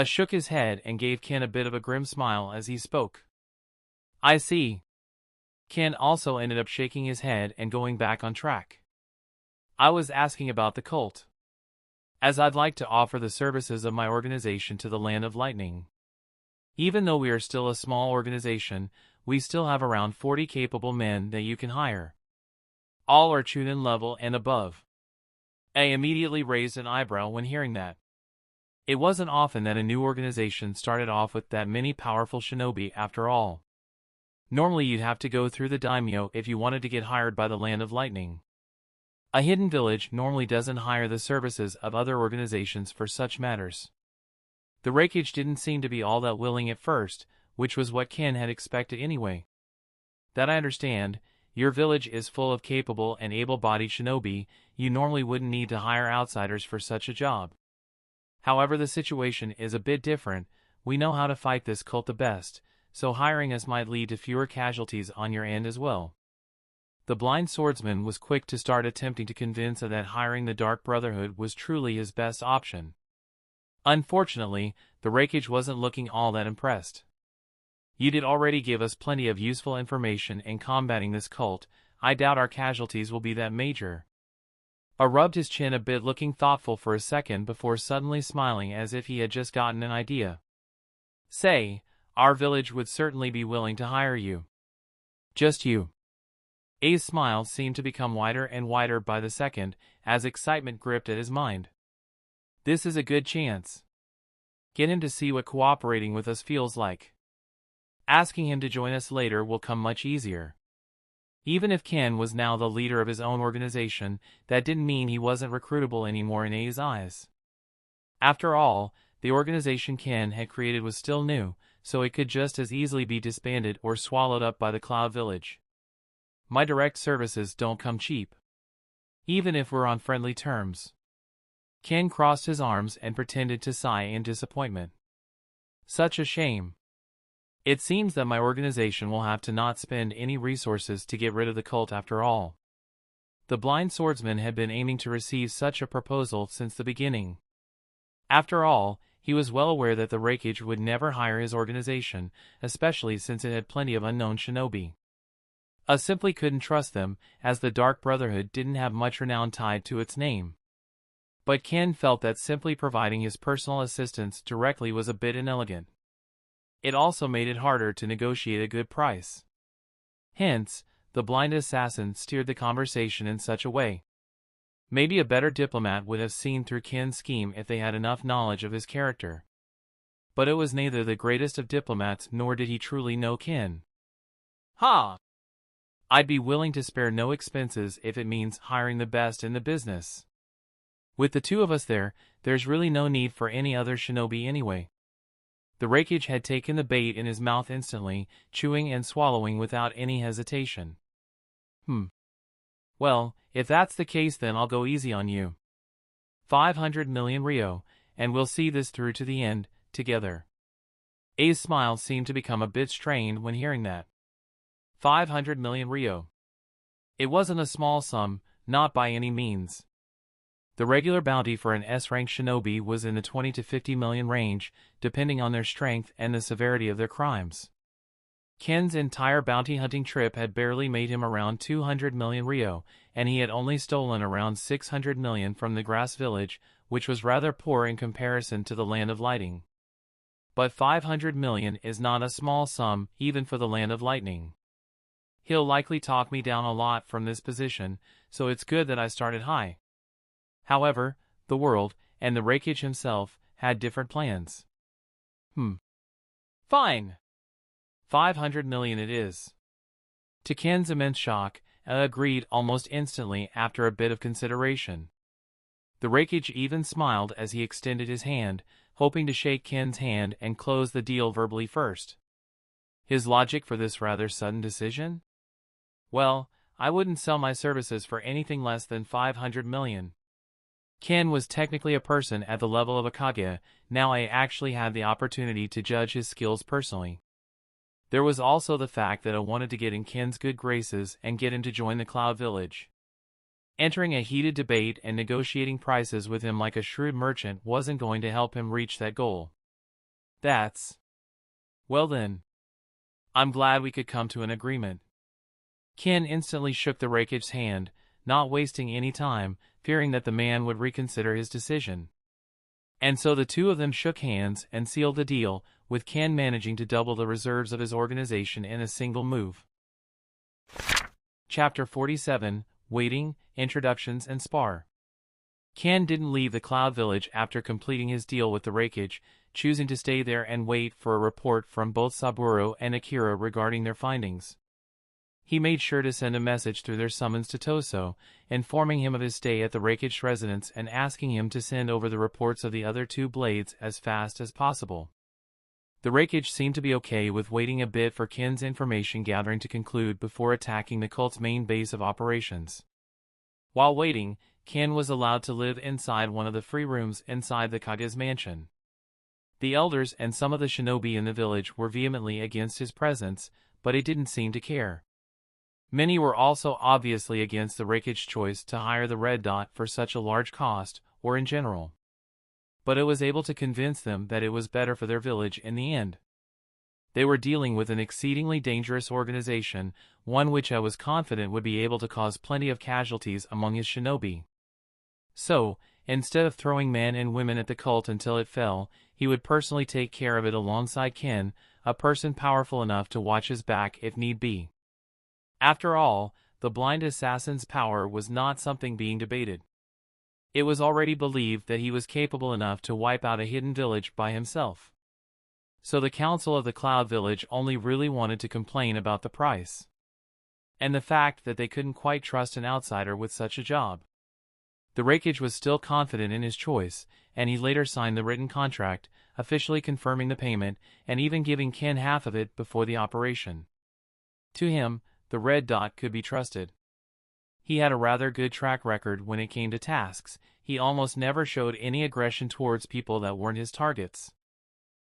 Shook his head and gave Ken a bit of a grim smile as he spoke. I see. Ken also ended up shaking his head and going back on track. I was asking about the cult, as I'd like to offer the services of my organization to the Land of Lightning. Even though we are still a small organization, we still have around 40 capable men that you can hire. All are Chunin level and above. I immediately raised an eyebrow when hearing that. It wasn't often that a new organization started off with that many powerful shinobi after all. Normally you'd have to go through the daimyo if you wanted to get hired by the Land of Lightning. A hidden village normally doesn't hire the services of other organizations for such matters. The Raikage didn't seem to be all that willing at first, which was what Ken had expected anyway. That I understand, your village is full of capable and able-bodied shinobi, you normally wouldn't need to hire outsiders for such a job. However, the situation is a bit different. We know how to fight this cult the best, so hiring us might lead to fewer casualties on your end as well. The blind swordsman was quick to start attempting to convince her that hiring the Dark Brotherhood was truly his best option. Unfortunately, the Raikage wasn't looking all that impressed. You did already give us plenty of useful information in combating this cult. I doubt our casualties will be that major. Rubbed his chin a bit, looking thoughtful for a second before suddenly smiling as if he had just gotten an idea. Say, our village would certainly be willing to hire you. Just you. A's smile seemed to become wider and wider by the second, as excitement gripped at his mind. This is a good chance. Get him to see what cooperating with us feels like. Asking him to join us later will come much easier. Even if Ken was now the leader of his own organization, that didn't mean he wasn't recruitable anymore in A's eyes. After all, the organization Ken had created was still new, so it could just as easily be disbanded or swallowed up by the Cloud Village. My direct services don't come cheap. Even if we're on friendly terms. Ken crossed his arms and pretended to sigh in disappointment. Such a shame. It seems that my organization will have to not spend any resources to get rid of the cult after all. The blind swordsman had been aiming to receive such a proposal since the beginning. After all, he was well aware that the Raikage would never hire his organization, especially since it had plenty of unknown shinobi. Simply couldn't trust them, as the Dark Brotherhood didn't have much renown tied to its name. But Ken felt that simply providing his personal assistance directly was a bit inelegant. It also made it harder to negotiate a good price. Hence, the blind assassin steered the conversation in such a way. Maybe a better diplomat would have seen through Ken's scheme if they had enough knowledge of his character. But it was neither the greatest of diplomats nor did he truly know Ken. Ha! I'd be willing to spare no expenses if it means hiring the best in the business. With the two of us there's really no need for any other shinobi anyway. The Raikage had taken the bait in his mouth instantly, chewing and swallowing without any hesitation. Well, if that's the case then I'll go easy on you. 500 million Rio, and we'll see this through to the end, together. A's smile seemed to become a bit strained when hearing that. 500 million Rio. It wasn't a small sum, not by any means. The regular bounty for an S-rank shinobi was in the 20 to 50 million range, depending on their strength and the severity of their crimes. Ken's entire bounty hunting trip had barely made him around 200 million Rio, and he had only stolen around 600 million from the grass village, which was rather poor in comparison to the land of lighting. But 500 million is not a small sum, even for the land of lightning. He'll likely talk me down a lot from this position, so it's good that I started high. However, the world, and the Raikage himself, had different plans. Fine. 500 million it is. To Ken's immense shock, A agreed almost instantly after a bit of consideration. The Raikage even smiled as he extended his hand, hoping to shake Ken's hand and close the deal verbally first. His logic for this rather sudden decision? Well, I wouldn't sell my services for anything less than 500 million. Ken was technically a person at the level of a Kage, now I actually had the opportunity to judge his skills personally. There was also the fact that I wanted to get in Ken's good graces and get him to join the Cloud Village. Entering a heated debate and negotiating prices with him like a shrewd merchant wasn't going to help him reach that goal. Well then. I'm glad we could come to an agreement. Ken instantly shook the Raikage's hand, not wasting any time, fearing that the man would reconsider his decision. And so the two of them shook hands and sealed the deal, with Ken managing to double the reserves of his organization in a single move. Chapter 47, Waiting, Introductions and Spar. Ken didn't leave the Cloud Village after completing his deal with the Raikage, choosing to stay there and wait for a report from both Saburo and Akira regarding their findings. He made sure to send a message through their summons to Toso, informing him of his stay at the Raikage's residence and asking him to send over the reports of the other two blades as fast as possible. The Raikage seemed to be okay with waiting a bit for Ken's information gathering to conclude before attacking the cult's main base of operations. While waiting, Ken was allowed to live inside one of the free rooms inside the Kage's mansion. The elders and some of the shinobi in the village were vehemently against his presence, but he didn't seem to care. Many were also obviously against the Raikage's choice to hire the Red Dot for such a large cost, or in general. But it was able to convince them that it was better for their village in the end. They were dealing with an exceedingly dangerous organization, one which I was confident would be able to cause plenty of casualties among his shinobi. So, instead of throwing men and women at the cult until it fell, he would personally take care of it alongside Ken, a person powerful enough to watch his back if need be. After all, the blind assassin's power was not something being debated. It was already believed that he was capable enough to wipe out a hidden village by himself. So the council of the Cloud Village only really wanted to complain about the price. And the fact that they couldn't quite trust an outsider with such a job. The Raikage was still confident in his choice, and he later signed the written contract, officially confirming the payment, and even giving Ken half of it before the operation. To him, the Red Dot could be trusted. He had a rather good track record when it came to tasks. He almost never showed any aggression towards people that weren't his targets.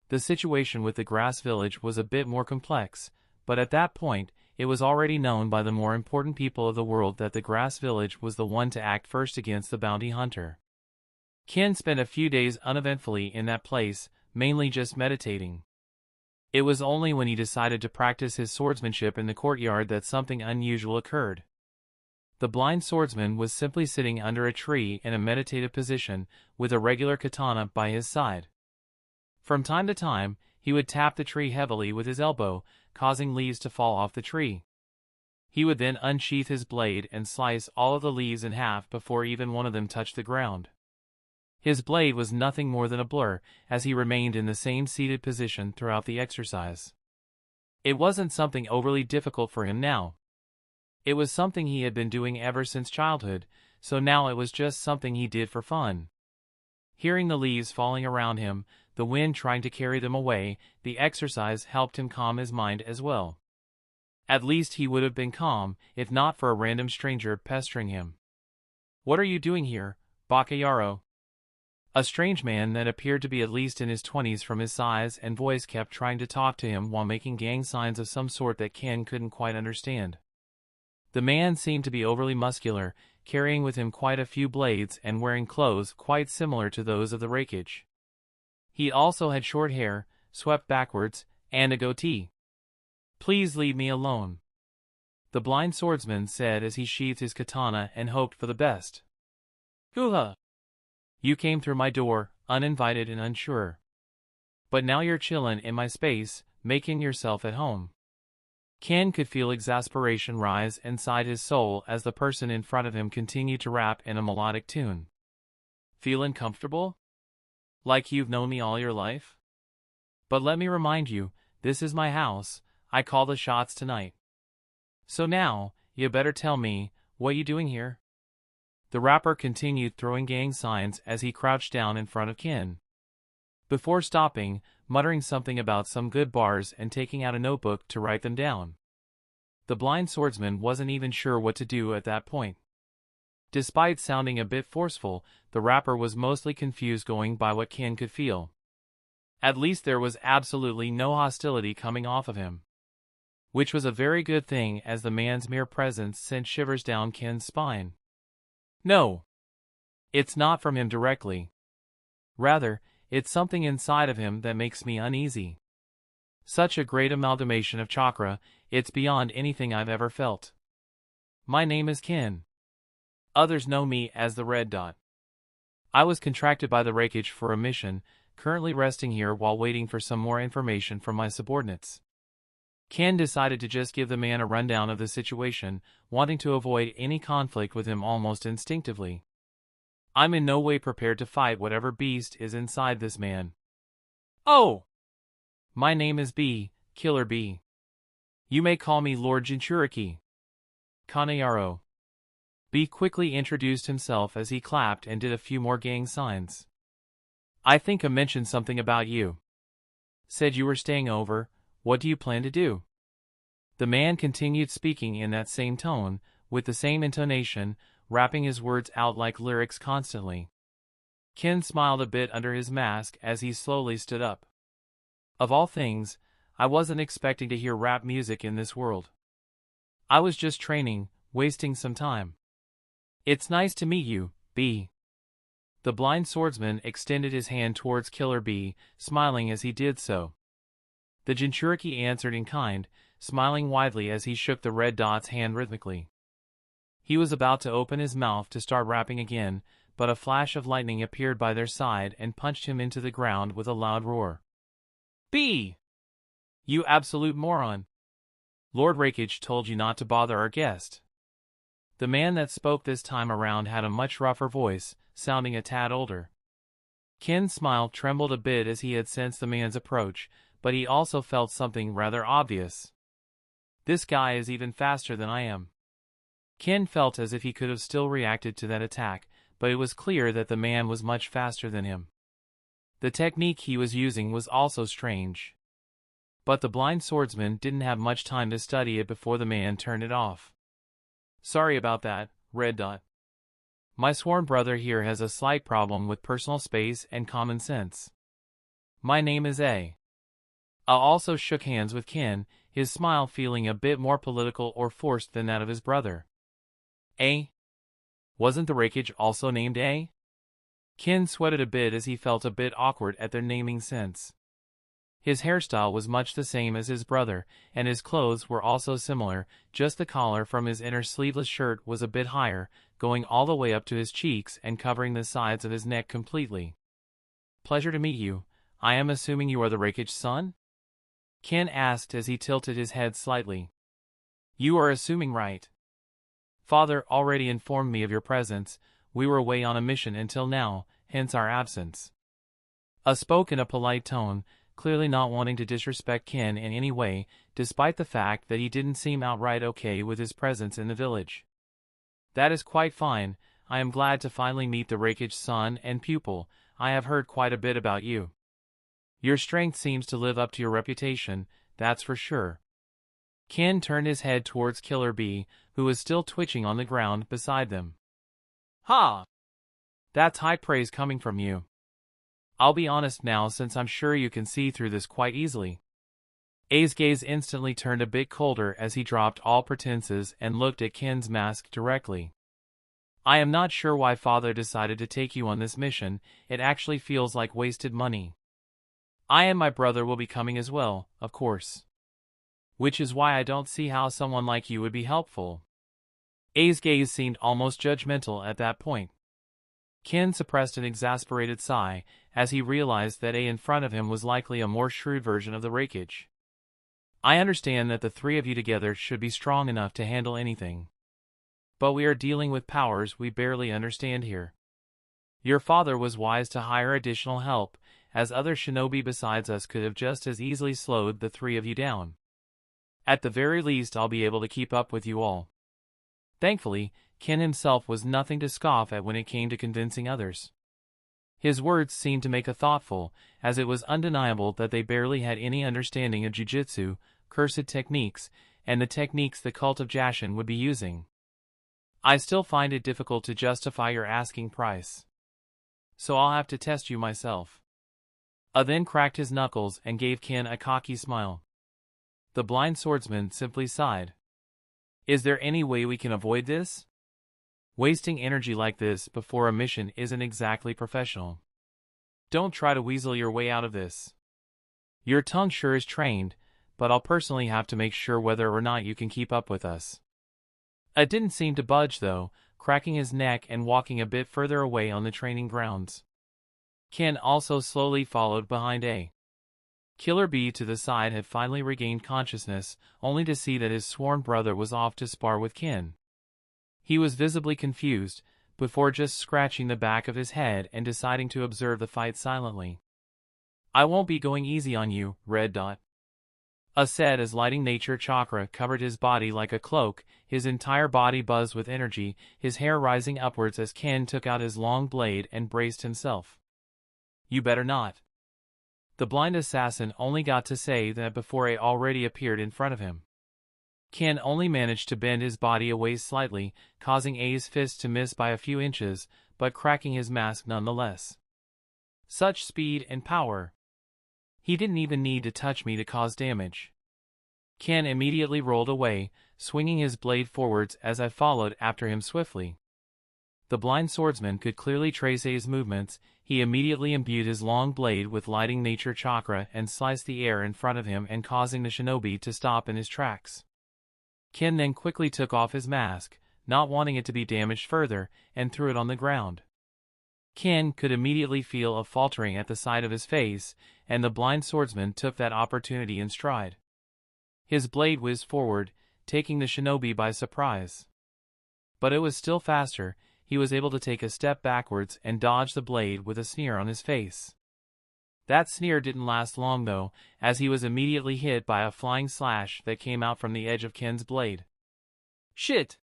The situation with the Grass Village was a bit more complex, but at that point, it was already known by the more important people of the world that the Grass Village was the one to act first against the bounty hunter. Ken spent a few days uneventfully in that place, mainly just meditating. It was only when he decided to practice his swordsmanship in the courtyard that something unusual occurred. The blind swordsman was simply sitting under a tree in a meditative position, with a regular katana by his side. From time to time, he would tap the tree heavily with his elbow, causing leaves to fall off the tree. He would then unsheath his blade and slice all of the leaves in half before even one of them touched the ground. His blade was nothing more than a blur, as he remained in the same seated position throughout the exercise. It wasn't something overly difficult for him now. It was something he had been doing ever since childhood, so now it was just something he did for fun. Hearing the leaves falling around him, the wind trying to carry them away, the exercise helped him calm his mind as well. At least he would have been calm, if not for a random stranger pestering him. "What are you doing here, Bakayaro?" A strange man that appeared to be at least in his 20s from his size and voice kept trying to talk to him while making gang signs of some sort that Ken couldn't quite understand. The man seemed to be overly muscular, carrying with him quite a few blades and wearing clothes quite similar to those of the Raikage. He also had short hair, swept backwards, and a goatee. "Please leave me alone," the blind swordsman said as he sheathed his katana and hoped for the best. "Hoo-ha! You came through my door, uninvited and unsure. But now you're chillin' in my space, making yourself at home." Ken could feel exasperation rise inside his soul as the person in front of him continued to rap in a melodic tune. "Feelin' comfortable? Like you've known me all your life? But let me remind you, this is my house, I call the shots tonight. So now, you better tell me, what you doing here?" The rapper continued throwing gang signs as he crouched down in front of Ken, before stopping, muttering something about some good bars and taking out a notebook to write them down. The blind swordsman wasn't even sure what to do at that point. Despite sounding a bit forceful, the rapper was mostly confused going by what Ken could feel. At least there was absolutely no hostility coming off of him, which was a very good thing as the man's mere presence sent shivers down Ken's spine. No, it's not from him directly. Rather, it's something inside of him that makes me uneasy. Such a great amalgamation of chakra, it's beyond anything I've ever felt. My name is Ken. Others know me as the Red Dot. I was contracted by the Raikage for a mission, currently resting here while waiting for some more information from my subordinates. Ken decided to just give the man a rundown of the situation, wanting to avoid any conflict with him almost instinctively. I'm in no way prepared to fight whatever beast is inside this man. "Oh! My name is B, Killer B. You may call me Lord Jinchuriki Kanayaro." B quickly introduced himself as he clapped and did a few more gang signs. "I think I mentioned something about you. Said you were staying over. What do you plan to do?" The man continued speaking in that same tone, with the same intonation, rapping his words out like lyrics constantly. Ken smiled a bit under his mask as he slowly stood up. Of all things, I wasn't expecting to hear rap music in this world. I was just training, wasting some time. It's nice to meet you, B. The blind swordsman extended his hand towards Killer B, smiling as he did so. The Jinchuriki answered in kind, smiling widely as he shook the Red Dot's hand rhythmically. He was about to open his mouth to start rapping again, but a flash of lightning appeared by their side and punched him into the ground with a loud roar. "B! You absolute moron! Lord Raikage told you not to bother our guest." The man that spoke this time around had a much rougher voice, sounding a tad older. Ken's smile trembled a bit as he had sensed the man's approach, but he also felt something rather obvious. This guy is even faster than I am. Ken felt as if he could have still reacted to that attack, but it was clear that the man was much faster than him. The technique he was using was also strange. But the blind swordsman didn't have much time to study it before the man turned it off. "Sorry about that, Red Dot. My sworn brother here has a slight problem with personal space and common sense. My name is A." A also shook hands with Ken, his smile feeling a bit more political or forced than that of his brother. "A? Wasn't the Raikage also named A?" Ken sweated a bit as he felt a bit awkward at their naming sense. His hairstyle was much the same as his brother, and his clothes were also similar, just the collar from his inner sleeveless shirt was a bit higher, going all the way up to his cheeks and covering the sides of his neck completely. "Pleasure to meet you. I am assuming you are the Raikage's son?" Ken asked as he tilted his head slightly. "You are assuming right. Father already informed me of your presence. We were away on a mission until now, hence our absence." A spoke in a polite tone, clearly not wanting to disrespect Ken in any way, despite the fact that he didn't seem outright okay with his presence in the village. "That is quite fine. I am glad to finally meet the rake's son and pupil. I have heard quite a bit about you. Your strength seems to live up to your reputation, that's for sure." Ken turned his head towards Killer Bee, who was still twitching on the ground beside them. "Ha! That's high praise coming from you. I'll be honest now, since I'm sure you can see through this quite easily." A's gaze instantly turned a bit colder as he dropped all pretenses and looked at Ken's mask directly. "I am not sure why Father decided to take you on this mission. It actually feels like wasted money. I and my brother will be coming as well, of course. Which is why I don't see how someone like you would be helpful." A's gaze seemed almost judgmental at that point. Ken suppressed an exasperated sigh as he realized that A in front of him was likely a more shrewd version of the Rakage. "I understand that the three of you together should be strong enough to handle anything. But we are dealing with powers we barely understand here. Your father was wise to hire additional help, as other shinobi besides us could have just as easily slowed the three of you down. At the very least, I'll be able to keep up with you all." Thankfully, Ken himself was nothing to scoff at when it came to convincing others. His words seemed to make a thoughtful, as it was undeniable that they barely had any understanding of jujutsu, cursed techniques, and the techniques the cult of Jashin would be using. "I still find it difficult to justify your asking price. So I'll have to test you myself." A then cracked his knuckles and gave Ken a cocky smile. The blind swordsman simply sighed. "Is there any way we can avoid this? Wasting energy like this before a mission isn't exactly professional. Don't try to weasel your way out of this. Your tongue sure is trained, but I'll personally have to make sure whether or not you can keep up with us." It didn't seem to budge though, cracking his neck and walking a bit further away on the training grounds. Ken also slowly followed behind A. Killer Bee to the side had finally regained consciousness, only to see that his sworn brother was off to spar with Ken. He was visibly confused, before just scratching the back of his head and deciding to observe the fight silently. "I won't be going easy on you, Red Dot," A said as lighting nature chakra covered his body like a cloak, his entire body buzzed with energy, his hair rising upwards as Ken took out his long blade and braced himself. "You better not." The blind assassin only got to say that before A already appeared in front of him. Ken only managed to bend his body away slightly, causing A's fist to miss by a few inches, but cracking his mask nonetheless. Such speed and power. He didn't even need to touch me to cause damage. Ken immediately rolled away, swinging his blade forwards as I followed after him swiftly. The blind swordsman could clearly trace A's movements. He immediately imbued his long blade with lighting nature chakra and sliced the air in front of him and causing the shinobi to stop in his tracks. Ken then quickly took off his mask, not wanting it to be damaged further, and threw it on the ground. Ken could immediately feel a faltering at the side of his face, and the blind swordsman took that opportunity in stride. His blade whizzed forward, taking the shinobi by surprise. But it was still faster. He was able to take a step backwards and dodge the blade with a sneer on his face. That sneer didn't last long though, as he was immediately hit by a flying slash that came out from the edge of Ken's blade. "Shit!"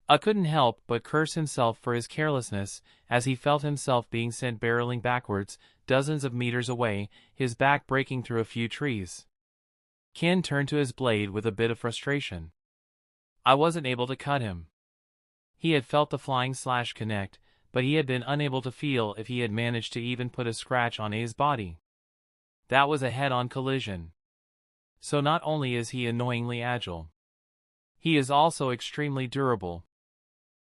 I couldn't help but curse himself for his carelessness, as he felt himself being sent barreling backwards, dozens of meters away, his back breaking through a few trees. Ken turned to his blade with a bit of frustration. I wasn't able to cut him. He had felt the flying slash connect, but he had been unable to feel if he had managed to even put a scratch on A's body. That was a head-on collision. So not only is he annoyingly agile, he is also extremely durable.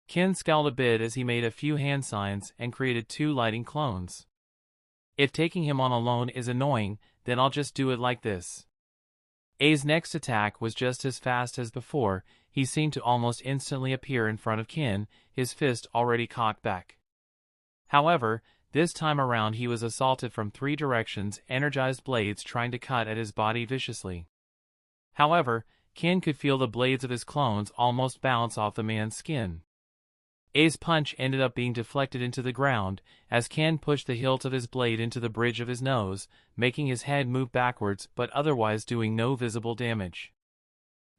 Ken scowled a bit as he made a few hand signs and created 2 lighting clones. If taking him on alone is annoying, then I'll just do it like this. A's next attack was just as fast as before. He seemed to almost instantly appear in front of Ken, his fist already cocked back. However, this time around he was assaulted from 3 directions, energized blades trying to cut at his body viciously. However, Ken could feel the blades of his clones almost bounce off the man's skin. A's punch ended up being deflected into the ground, as Ken pushed the hilt of his blade into the bridge of his nose, making his head move backwards but otherwise doing no visible damage.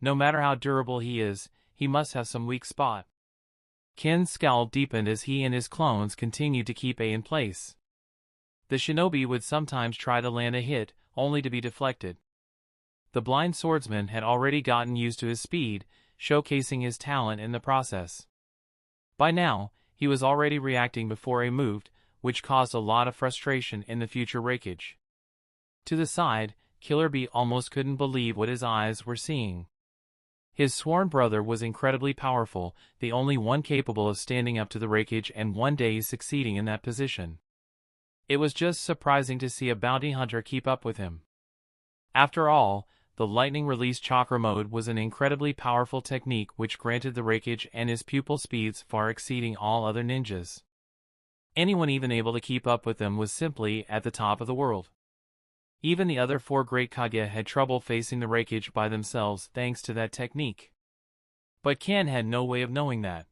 No matter how durable he is, he must have some weak spot. Ken's scowl deepened as he and his clones continued to keep A in place. The shinobi would sometimes try to land a hit, only to be deflected. The blind swordsman had already gotten used to his speed, showcasing his talent in the process. By now, he was already reacting before A moved, which caused a lot of frustration in the future Reikage. To the side, Killer B almost couldn't believe what his eyes were seeing. His sworn brother was incredibly powerful, the only one capable of standing up to the Reikage and one day succeeding in that position. It was just surprising to see a bounty hunter keep up with him. After all, the lightning release chakra mode was an incredibly powerful technique which granted the Reikage and his pupil speeds far exceeding all other ninjas. Anyone even able to keep up with them was simply at the top of the world. Even the other 4 great Kage had trouble facing the Reikage by themselves thanks to that technique. But Ken had no way of knowing that.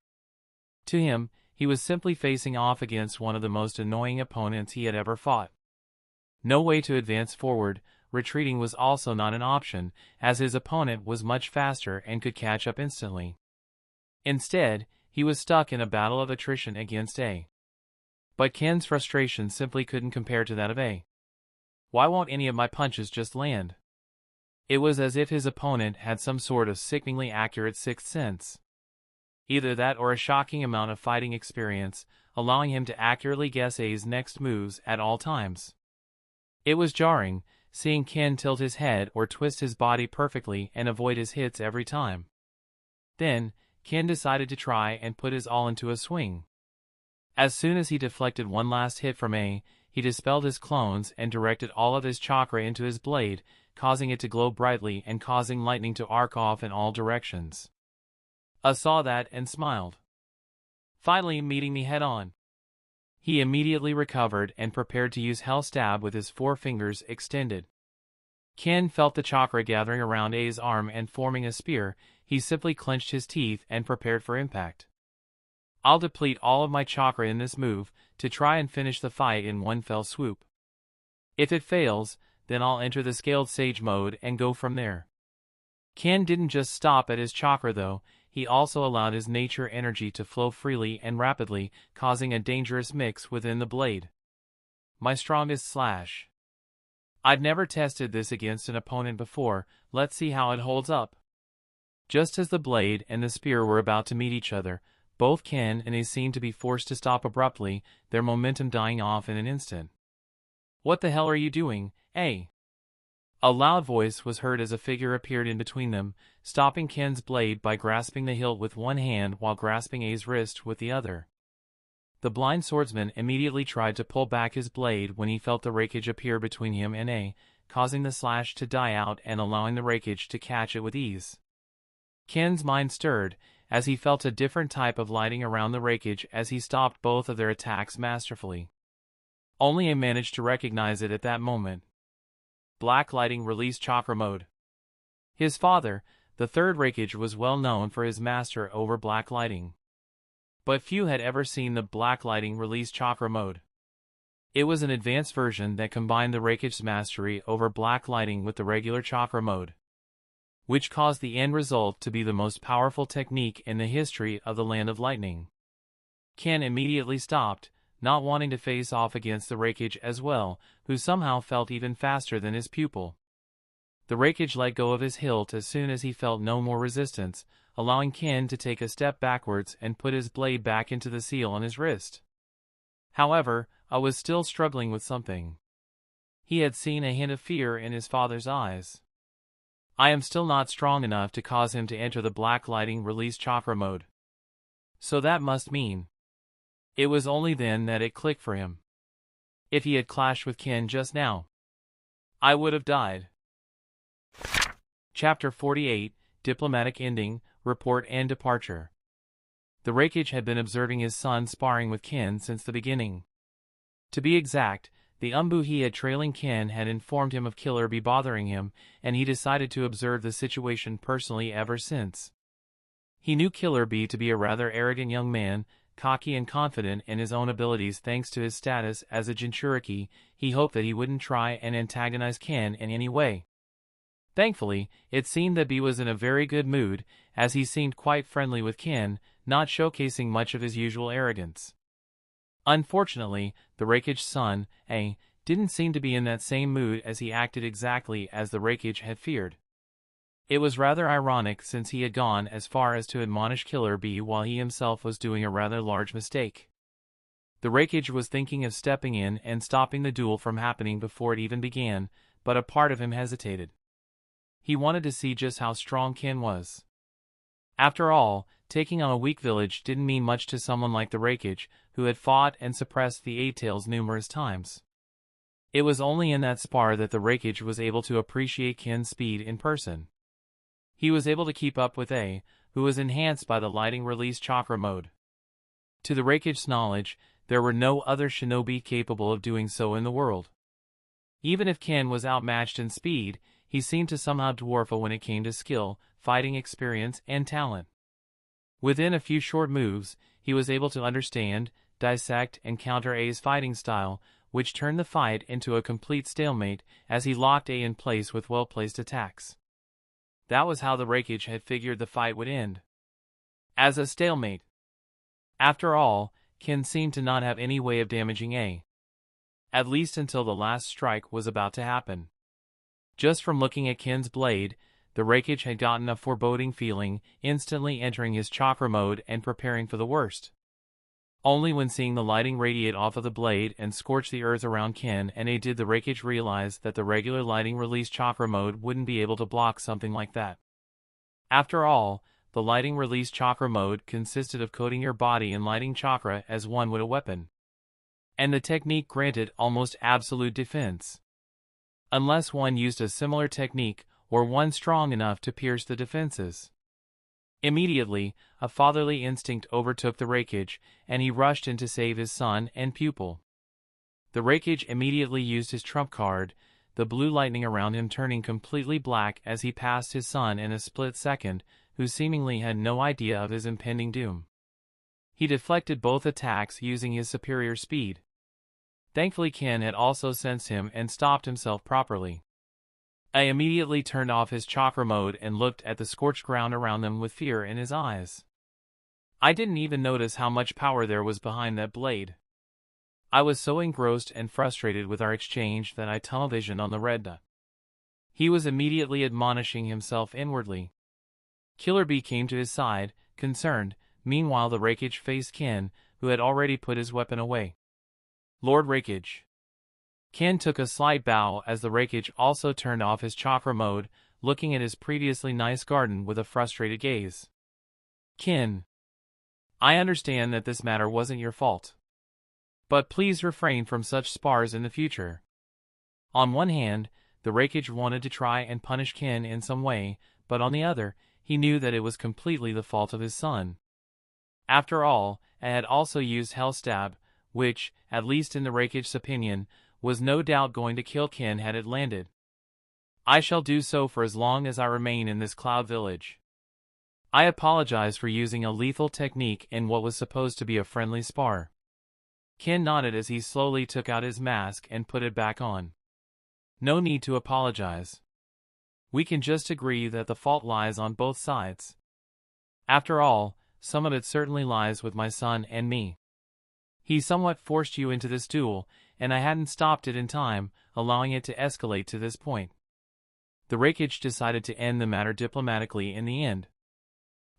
To him, he was simply facing off against one of the most annoying opponents he had ever fought. No way to advance forward. Retreating was also not an option, as his opponent was much faster and could catch up instantly. Instead, he was stuck in a battle of attrition against A. But Ken's frustration simply couldn't compare to that of A. Why won't any of my punches just land? It was as if his opponent had some sort of sickeningly accurate sixth sense. Either that or a shocking amount of fighting experience, allowing him to accurately guess A's next moves at all times. It was jarring, seeing Ken tilt his head or twist his body perfectly and avoid his hits every time. Then, Ken decided to try and put his all into a swing. As soon as he deflected one last hit from A, he dispelled his clones and directed all of his chakra into his blade, causing it to glow brightly and causing lightning to arc off in all directions. A saw that and smiled. Finally meeting me head on. He immediately recovered and prepared to use Hell Stab with his 4 fingers extended. Ken felt the chakra gathering around A's arm and forming a spear. He simply clenched his teeth and prepared for impact. I'll deplete all of my chakra in this move to try and finish the fight in one fell swoop. If it fails, then I'll enter the Scaled Sage mode and go from there. Ken didn't just stop at his chakra though, he also allowed his nature energy to flow freely and rapidly, causing a dangerous mix within the blade. My strongest slash. I'd never tested this against an opponent before, let's see how it holds up. Just as the blade and the spear were about to meet each other, both Ken and A seemed to be forced to stop abruptly, their momentum dying off in an instant. What the hell are you doing, A? A loud voice was heard as a figure appeared in between them, stopping Ken's blade by grasping the hilt with one hand while grasping A's wrist with the other. The blind swordsman immediately tried to pull back his blade when he felt the Reikage appear between him and A, causing the slash to die out and allowing the Reikage to catch it with ease. Ken's mind stirred, as he felt a different type of lighting around the Reikage as he stopped both of their attacks masterfully. Only A managed to recognize it at that moment. Black Lighting Release Chakra Mode. His father, the third Reikage, was well known for his master over Black Lighting. But few had ever seen the Black Lighting Release Chakra Mode. It was an advanced version that combined the Reikage's mastery over Black Lighting with the regular Chakra Mode, which caused the end result to be the most powerful technique in the history of the Land of Lightning. Ken immediately stopped, not wanting to face off against the Reikage as well, who somehow felt even faster than his pupil. The Reikage let go of his hilt as soon as he felt no more resistance, allowing Ken to take a step backwards and put his blade back into the seal on his wrist. However, I was still struggling with something. He had seen a hint of fear in his father's eyes. I am still not strong enough to cause him to enter the Black Lighting Release Chakra Mode. So that must mean. It was only then that it clicked for him. If he had clashed with Ken just now, I would have died. Chapter 48, Diplomatic Ending, Report and Departure. The Reikage had been observing his son sparring with Ken since the beginning. To be exact, the Umbu he had trailing Ken had informed him of Killer B bothering him, and he decided to observe the situation personally ever since. He knew Killer B to be a rather arrogant young man, cocky and confident in his own abilities thanks to his status as a Jinchuriki, he hoped that he wouldn't try and antagonize Ken in any way. Thankfully, it seemed that B was in a very good mood, as he seemed quite friendly with Ken, not showcasing much of his usual arrogance. Unfortunately, the Rakige's son, A, didn't seem to be in that same mood as he acted exactly as the Rakige had feared. It was rather ironic since he had gone as far as to admonish Killer B while he himself was doing a rather large mistake. The Rakige was thinking of stepping in and stopping the duel from happening before it even began, but a part of him hesitated. He wanted to see just how strong Ken was. After all, taking on a weak village didn't mean much to someone like the Rakige, who had fought and suppressed the Eight-Tails numerous times. It was only in that spar that the Rakige was able to appreciate Ken's speed in person. He was able to keep up with A, who was enhanced by the lighting release chakra mode. To the Rakige's knowledge, there were no other shinobi capable of doing so in the world. Even if Ken was outmatched in speed, he seemed to somehow dwarf A when it came to skill, fighting experience, and talent. Within a few short moves, he was able to understand, dissect, and counter A's fighting style, which turned the fight into a complete stalemate as he locked A in place with well-placed attacks. That was how the Rakige had figured the fight would end. As a stalemate. After all, Ken seemed to not have any way of damaging A. At least until the last strike was about to happen. Just from looking at Ken's blade, the Rakige had gotten a foreboding feeling, instantly entering his chakra mode and preparing for the worst. Only when seeing the lighting radiate off of the blade and scorch the earth around Ken and A did the Rakige realize that the regular lighting release chakra mode wouldn't be able to block something like that. After all, the lighting release chakra mode consisted of coating your body in lighting chakra as one would a weapon. And the technique granted almost absolute defense. Unless one used a similar technique, or one strong enough to pierce the defenses. Immediately, a fatherly instinct overtook the Rakige, and he rushed in to save his son and pupil. The Rakige immediately used his trump card, the blue lightning around him turning completely black as he passed his son in a split second, who seemingly had no idea of his impending doom. He deflected both attacks using his superior speed. Thankfully Ken had also sensed him and stopped himself properly. I immediately turned off his chakra mode and looked at the scorched ground around them with fear in his eyes. I didn't even notice how much power there was behind that blade. I was so engrossed and frustrated with our exchange that I tunnel-visioned on the red dot. He was immediately admonishing himself inwardly. Killer B came to his side, concerned. Meanwhile the Rakige faced Ken, who had already put his weapon away. Lord Rakige. Ken took a slight bow as the Rakige also turned off his chakra mode, looking at his previously nice garden with a frustrated gaze. Ken. I understand that this matter wasn't your fault. But please refrain from such spars in the future. On one hand, the Rakige wanted to try and punish Ken in some way, but on the other, he knew that it was completely the fault of his son. After all, I had also used Hellstab, which, at least in the Rakige's opinion, was no doubt going to kill Ken had it landed. I shall do so for as long as I remain in this cloud village. I apologize for using a lethal technique in what was supposed to be a friendly spar. Ken nodded as he slowly took out his mask and put it back on. No need to apologize. We can just agree that the fault lies on both sides. After all, some of it certainly lies with my son and me. He somewhat forced you into this duel, and I hadn't stopped it in time, allowing it to escalate to this point. The Rakige decided to end the matter diplomatically in the end.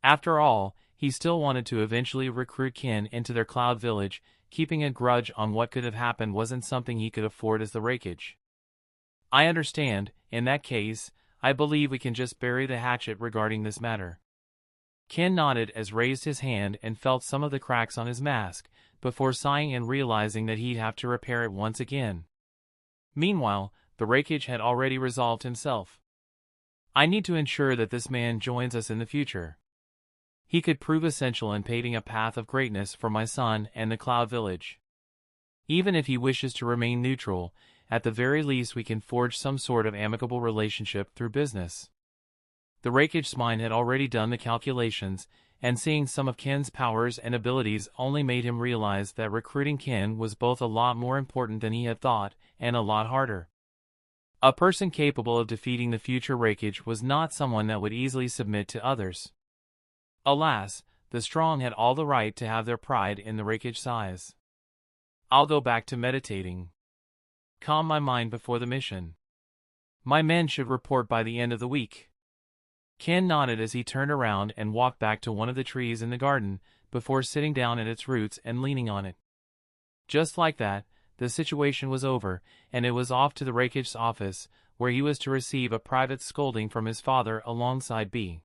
After all, he still wanted to eventually recruit Ken into their cloud village. Keeping a grudge on what could have happened wasn't something he could afford as the Rakige. I understand. In that case, I believe we can just bury the hatchet regarding this matter. Ken nodded as raised his hand and felt some of the cracks on his mask, before sighing and realizing that he'd have to repair it once again. Meanwhile, the Rakige had already resolved himself. I need to ensure that this man joins us in the future. He could prove essential in paving a path of greatness for my son and the Cloud Village. Even if he wishes to remain neutral, at the very least we can forge some sort of amicable relationship through business. The Rakige's mind had already done the calculations, and seeing some of Ken's powers and abilities only made him realize that recruiting Ken was both a lot more important than he had thought, and a lot harder. A person capable of defeating the future Raikage was not someone that would easily submit to others. Alas, the strong had all the right to have their pride in the Raikage size. I'll go back to meditating. Calm my mind before the mission. My men should report by the end of the week. Ken nodded as he turned around and walked back to one of the trees in the garden, before sitting down at its roots and leaning on it. Just like that, the situation was over, and it was off to the Raikage's office, where he was to receive a private scolding from his father alongside B.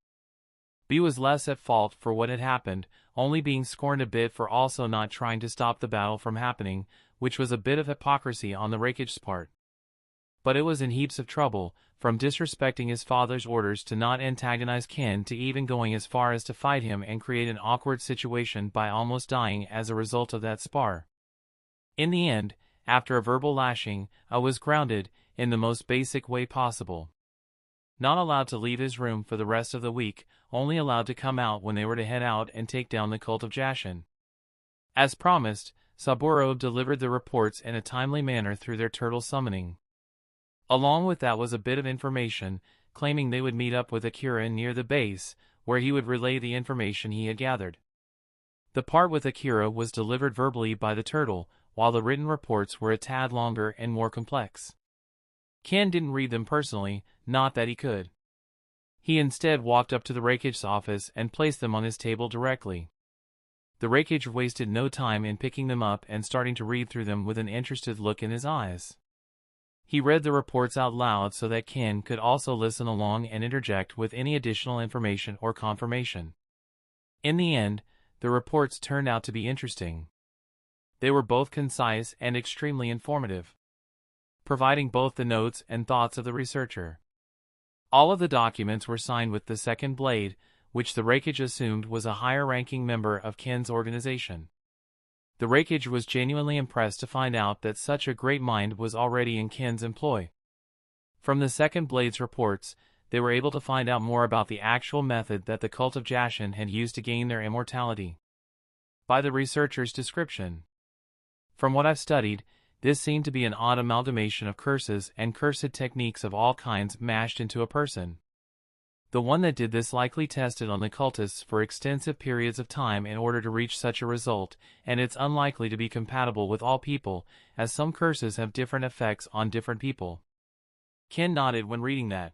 B was less at fault for what had happened, only being scorned a bit for also not trying to stop the battle from happening, which was a bit of hypocrisy on the Raikage's part. But it was in heaps of trouble, from disrespecting his father's orders to not antagonize Ken to even going as far as to fight him and create an awkward situation by almost dying as a result of that spar. In the end, after a verbal lashing, I was grounded, in the most basic way possible. Not allowed to leave his room for the rest of the week, only allowed to come out when they were to head out and take down the cult of Jashin. As promised, Saburo delivered the reports in a timely manner through their turtle summoning. Along with that was a bit of information, claiming they would meet up with Akira near the base, where he would relay the information he had gathered. The part with Akira was delivered verbally by the turtle, while the written reports were a tad longer and more complex. Ken didn't read them personally, not that he could. He instead walked up to the Raikage's office and placed them on his table directly. The Raikage wasted no time in picking them up and starting to read through them with an interested look in his eyes. He read the reports out loud so that Ken could also listen along and interject with any additional information or confirmation. In the end, the reports turned out to be interesting. They were both concise and extremely informative, providing both the notes and thoughts of the researcher. All of the documents were signed with the second blade, which the Raikage assumed was a higher-ranking member of Ken's organization. The Raikage was genuinely impressed to find out that such a great mind was already in Ken's employ. From the second blade's reports, they were able to find out more about the actual method that the cult of Jashin had used to gain their immortality. By the researcher's description. From what I've studied, this seemed to be an odd amalgamation of curses and cursed techniques of all kinds mashed into a person. The one that did this likely tested on the cultists for extensive periods of time in order to reach such a result, and it's unlikely to be compatible with all people, as some curses have different effects on different people. Ken nodded when reading that.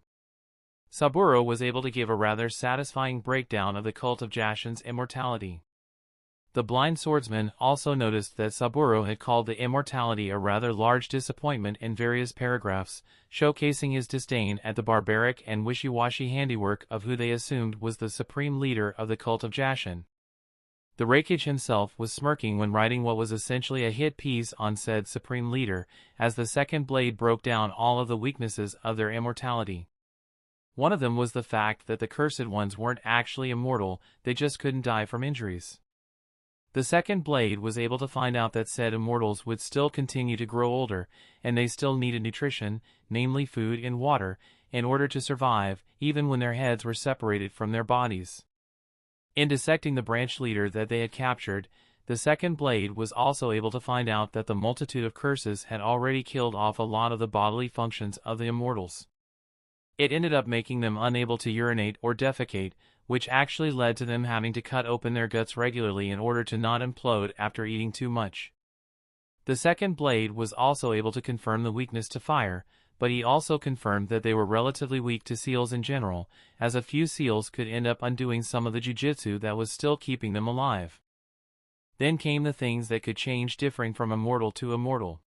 Saburo was able to give a rather satisfying breakdown of the cult of Jashin's immortality. The blind swordsman also noticed that Saburo had called the immortality a rather large disappointment in various paragraphs, showcasing his disdain at the barbaric and wishy-washy handiwork of who they assumed was the supreme leader of the cult of Jashin. The Raikage himself was smirking when writing what was essentially a hit piece on said supreme leader, as the second blade broke down all of the weaknesses of their immortality. One of them was the fact that the cursed ones weren't actually immortal, they just couldn't die from injuries. The second blade was able to find out that said immortals would still continue to grow older, and they still needed nutrition, namely food and water, in order to survive, even when their heads were separated from their bodies. In dissecting the branch leader that they had captured, the second blade was also able to find out that the multitude of curses had already killed off a lot of the bodily functions of the immortals. It ended up making them unable to urinate or defecate, which actually led to them having to cut open their guts regularly in order to not implode after eating too much. The second blade was also able to confirm the weakness to fire, but he also confirmed that they were relatively weak to seals in general, as a few seals could end up undoing some of the jujitsu that was still keeping them alive. Then came the things that could change, differing from immortal to immortal.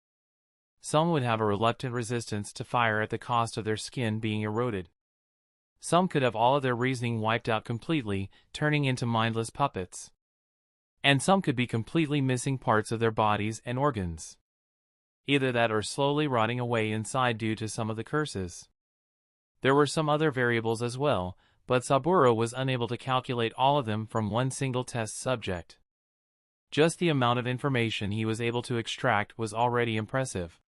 Some would have a reluctant resistance to fire at the cost of their skin being eroded. Some could have all of their reasoning wiped out completely, turning into mindless puppets. And some could be completely missing parts of their bodies and organs. Either that or slowly rotting away inside due to some of the curses. There were some other variables as well, but Saburo was unable to calculate all of them from one single test subject. Just the amount of information he was able to extract was already impressive.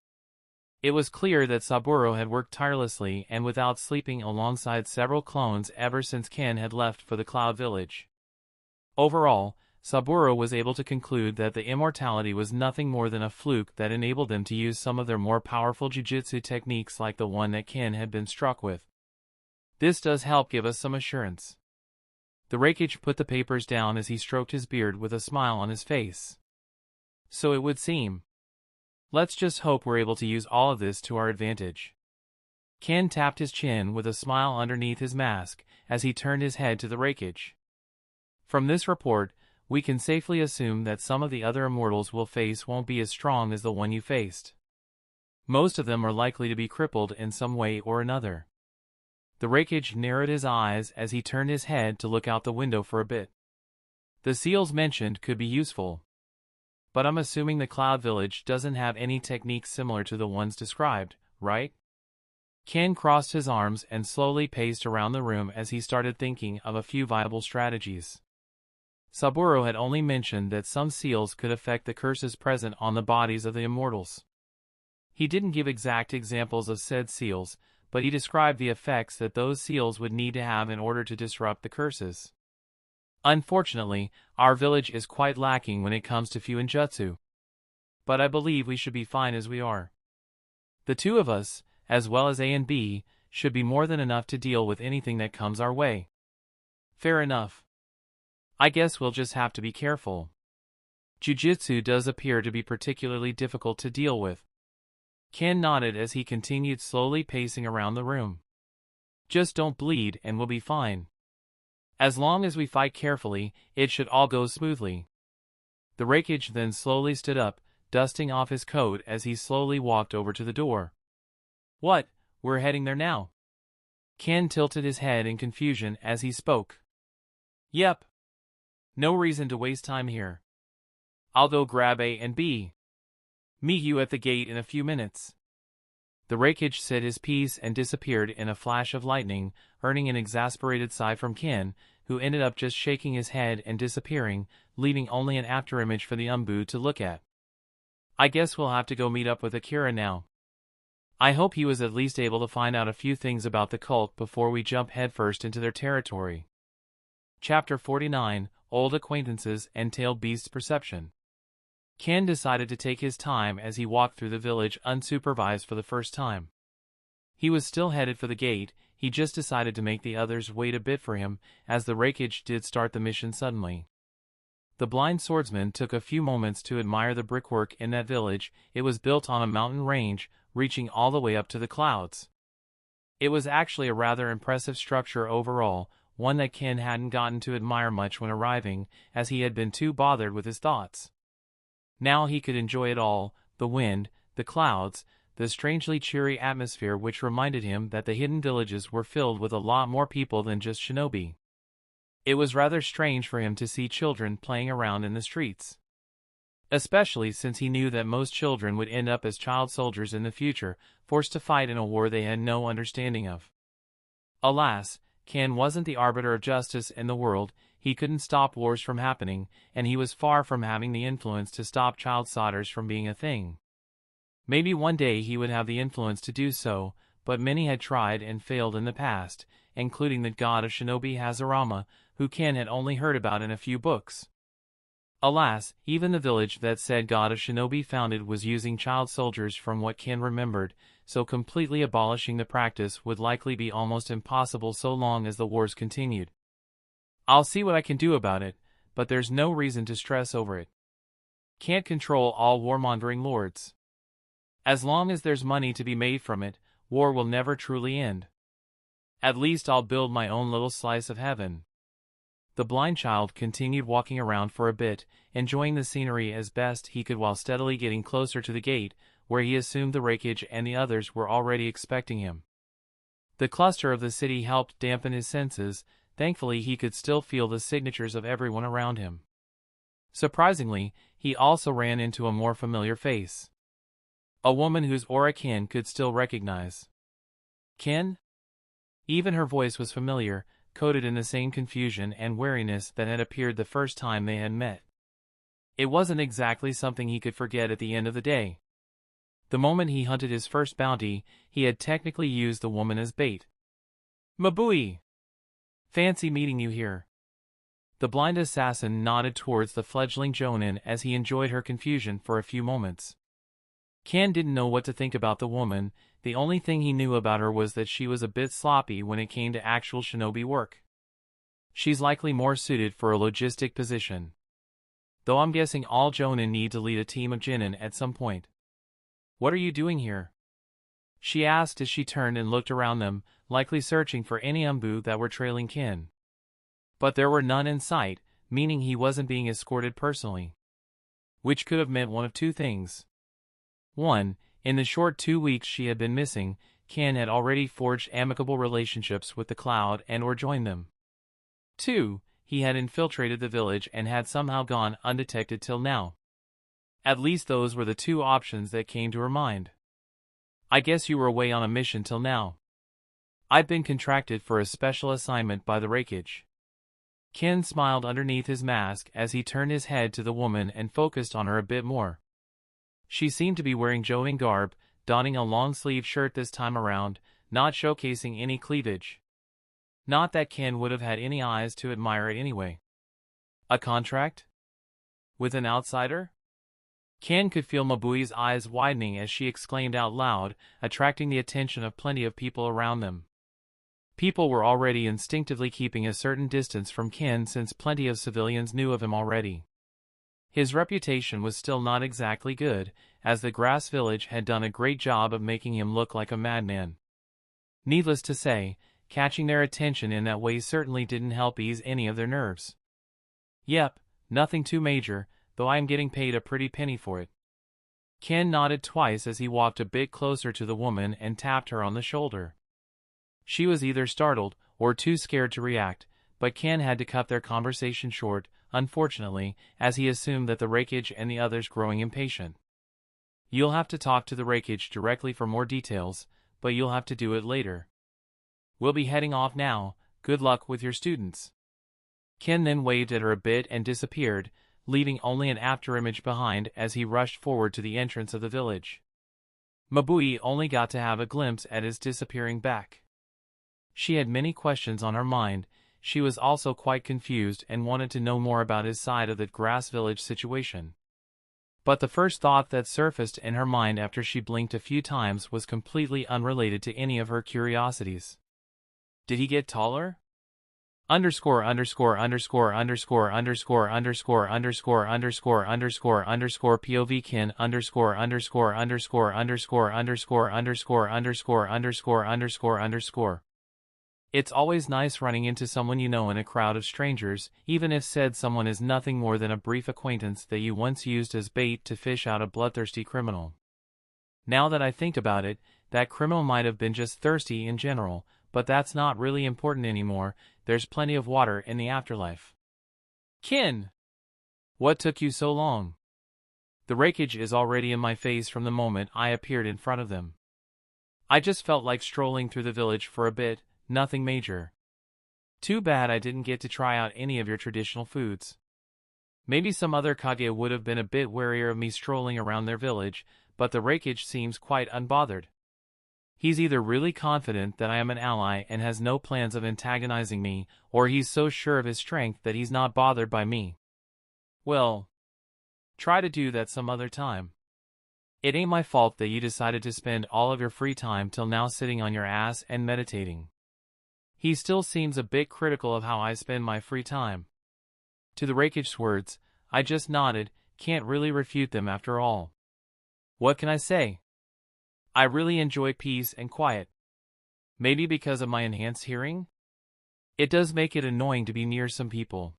It was clear that Saburo had worked tirelessly and without sleeping alongside several clones ever since Ken had left for the Cloud Village. Overall, Saburo was able to conclude that the immortality was nothing more than a fluke that enabled them to use some of their more powerful jujutsu techniques like the one that Ken had been struck with. This does help give us some assurance. The Reikage put the papers down as he stroked his beard with a smile on his face. So it would seem. Let's just hope we're able to use all of this to our advantage. Ken tapped his chin with a smile underneath his mask as he turned his head to the Reikage. From this report, we can safely assume that some of the other immortals we'll face won't be as strong as the one you faced. Most of them are likely to be crippled in some way or another. The Reikage narrowed his eyes as he turned his head to look out the window for a bit. The seals mentioned could be useful. But I'm assuming the Cloud Village doesn't have any techniques similar to the ones described, right? Ken crossed his arms and slowly paced around the room as he started thinking of a few viable strategies. Saburo had only mentioned that some seals could affect the curses present on the bodies of the immortals. He didn't give exact examples of said seals, but he described the effects that those seals would need to have in order to disrupt the curses. Unfortunately, our village is quite lacking when it comes to Fuinjutsu. But I believe we should be fine as we are. The two of us, as well as A and B, should be more than enough to deal with anything that comes our way. Fair enough. I guess we'll just have to be careful. Jujutsu does appear to be particularly difficult to deal with. Ken nodded as he continued slowly pacing around the room. Just don't bleed and we'll be fine. As long as we fight carefully, it should all go smoothly. The Reikage then slowly stood up, dusting off his coat as he slowly walked over to the door. What, we're heading there now? Ken tilted his head in confusion as he spoke. Yep. No reason to waste time here. I'll go grab A and B. Meet you at the gate in a few minutes. The Reikage said his piece and disappeared in a flash of lightning, earning an exasperated sigh from Ken, who ended up just shaking his head and disappearing, leaving only an afterimage for the Umbu to look at. I guess we'll have to go meet up with Akira now. I hope he was at least able to find out a few things about the cult before we jump headfirst into their territory. Chapter 49, Old Acquaintances and Tailed Beast's Perception. Ken decided to take his time as he walked through the village unsupervised for the first time. He was still headed for the gate, he just decided to make the others wait a bit for him, as the Reikage did start the mission suddenly. The blind swordsman took a few moments to admire the brickwork in that village. It was built on a mountain range, reaching all the way up to the clouds. It was actually a rather impressive structure overall, one that Ken hadn't gotten to admire much when arriving, as he had been too bothered with his thoughts. Now he could enjoy it all, the wind, the clouds, the strangely cheery atmosphere which reminded him that the hidden villages were filled with a lot more people than just shinobi. It was rather strange for him to see children playing around in the streets. Especially since he knew that most children would end up as child soldiers in the future, forced to fight in a war they had no understanding of. Alas, Ken wasn't the arbiter of justice in the world. He couldn't stop wars from happening, and he was far from having the influence to stop child soldiers from being a thing. Maybe one day he would have the influence to do so, but many had tried and failed in the past, including the god of shinobi Hazarama, who Ken had only heard about in a few books. Alas, even the village that said god of shinobi founded was using child soldiers from what Ken remembered, so completely abolishing the practice would likely be almost impossible so long as the wars continued. I'll see what I can do about it, but there's no reason to stress over it. Can't control all warmongering lords. As long as there's money to be made from it, war will never truly end. At least I'll build my own little slice of heaven. The blind child continued walking around for a bit, enjoying the scenery as best he could while steadily getting closer to the gate, where he assumed the Reikage and the others were already expecting him. The cluster of the city helped dampen his senses. Thankfully he could still feel the signatures of everyone around him. Surprisingly, he also ran into a more familiar face. A woman whose aura Ken could still recognize. Ken? Even her voice was familiar, coated in the same confusion and wariness that had appeared the first time they had met. It wasn't exactly something he could forget at the end of the day. The moment he hunted his first bounty, he had technically used the woman as bait. Mabui! Fancy meeting you here. The blind assassin nodded towards the fledgling Jonin as he enjoyed her confusion for a few moments. Ken didn't know what to think about the woman. The only thing he knew about her was that she was a bit sloppy when it came to actual shinobi work. She's likely more suited for a logistic position. Though I'm guessing all Jonin need to lead a team of Jinin at some point. What are you doing here? She asked as she turned and looked around them, likely searching for any Umbu that were trailing Ken. But there were none in sight, meaning he wasn't being escorted personally. Which could have meant one of two things. 1. In the short 2 weeks she had been missing, Ken had already forged amicable relationships with the Cloud and or joined them. 2. He had infiltrated the village and had somehow gone undetected till now. At least those were the two options that came to her mind. I guess you were away on a mission till now. I've been contracted for a special assignment by the Reikage. Ken smiled underneath his mask as he turned his head to the woman and focused on her a bit more. She seemed to be wearing Jonin garb, donning a long-sleeved shirt this time around, not showcasing any cleavage. Not that Ken would have had any eyes to admire it anyway. A contract? With an outsider? Ken could feel Mabui's eyes widening as she exclaimed out loud, attracting the attention of plenty of people around them. People were already instinctively keeping a certain distance from Ken since plenty of civilians knew of him already. His reputation was still not exactly good, as the Grass Village had done a great job of making him look like a madman. Needless to say, catching their attention in that way certainly didn't help ease any of their nerves. Yep, nothing too major, though I am getting paid a pretty penny for it. Ken nodded twice as he walked a bit closer to the woman and tapped her on the shoulder. She was either startled or too scared to react, but Ken had to cut their conversation short, unfortunately, as he assumed that the Reikage and the others growing impatient. You'll have to talk to the Reikage directly for more details, but you'll have to do it later. We'll be heading off now, good luck with your students. Ken then waved at her a bit and disappeared, leaving only an afterimage behind as he rushed forward to the entrance of the village. Mabui only got to have a glimpse at his disappearing back. She had many questions on her mind. She was also quite confused and wanted to know more about his side of the Grass Village situation. But the first thought that surfaced in her mind after she blinked a few times was completely unrelated to any of her curiosities. Did he get taller? Underscore underscore underscore underscore underscore underscore underscore underscore underscore underscore POV Ken underscore underscore underscore underscore underscore underscore underscore underscore underscore underscore. It's always nice running into someone you know in a crowd of strangers, even if said someone is nothing more than a brief acquaintance that you once used as bait to fish out a bloodthirsty criminal. Now that I think about it, that criminal might have been just thirsty in general, but that's not really important anymore. There's plenty of water in the afterlife. Ken! What took you so long? The Reikage is already in my face from the moment I appeared in front of them. I just felt like strolling through the village for a bit, nothing major. Too bad I didn't get to try out any of your traditional foods. Maybe some other Kage would have been a bit warier of me strolling around their village, but the Reikage seems quite unbothered. He's either really confident that I am an ally and has no plans of antagonizing me, or he's so sure of his strength that he's not bothered by me. Well, try to do that some other time. It ain't my fault that you decided to spend all of your free time till now sitting on your ass and meditating. He still seems a bit critical of how I spend my free time. To the Reikage's words, I just nodded, can't really refute them after all. What can I say? I really enjoy peace and quiet. Maybe because of my enhanced hearing? It does make it annoying to be near some people.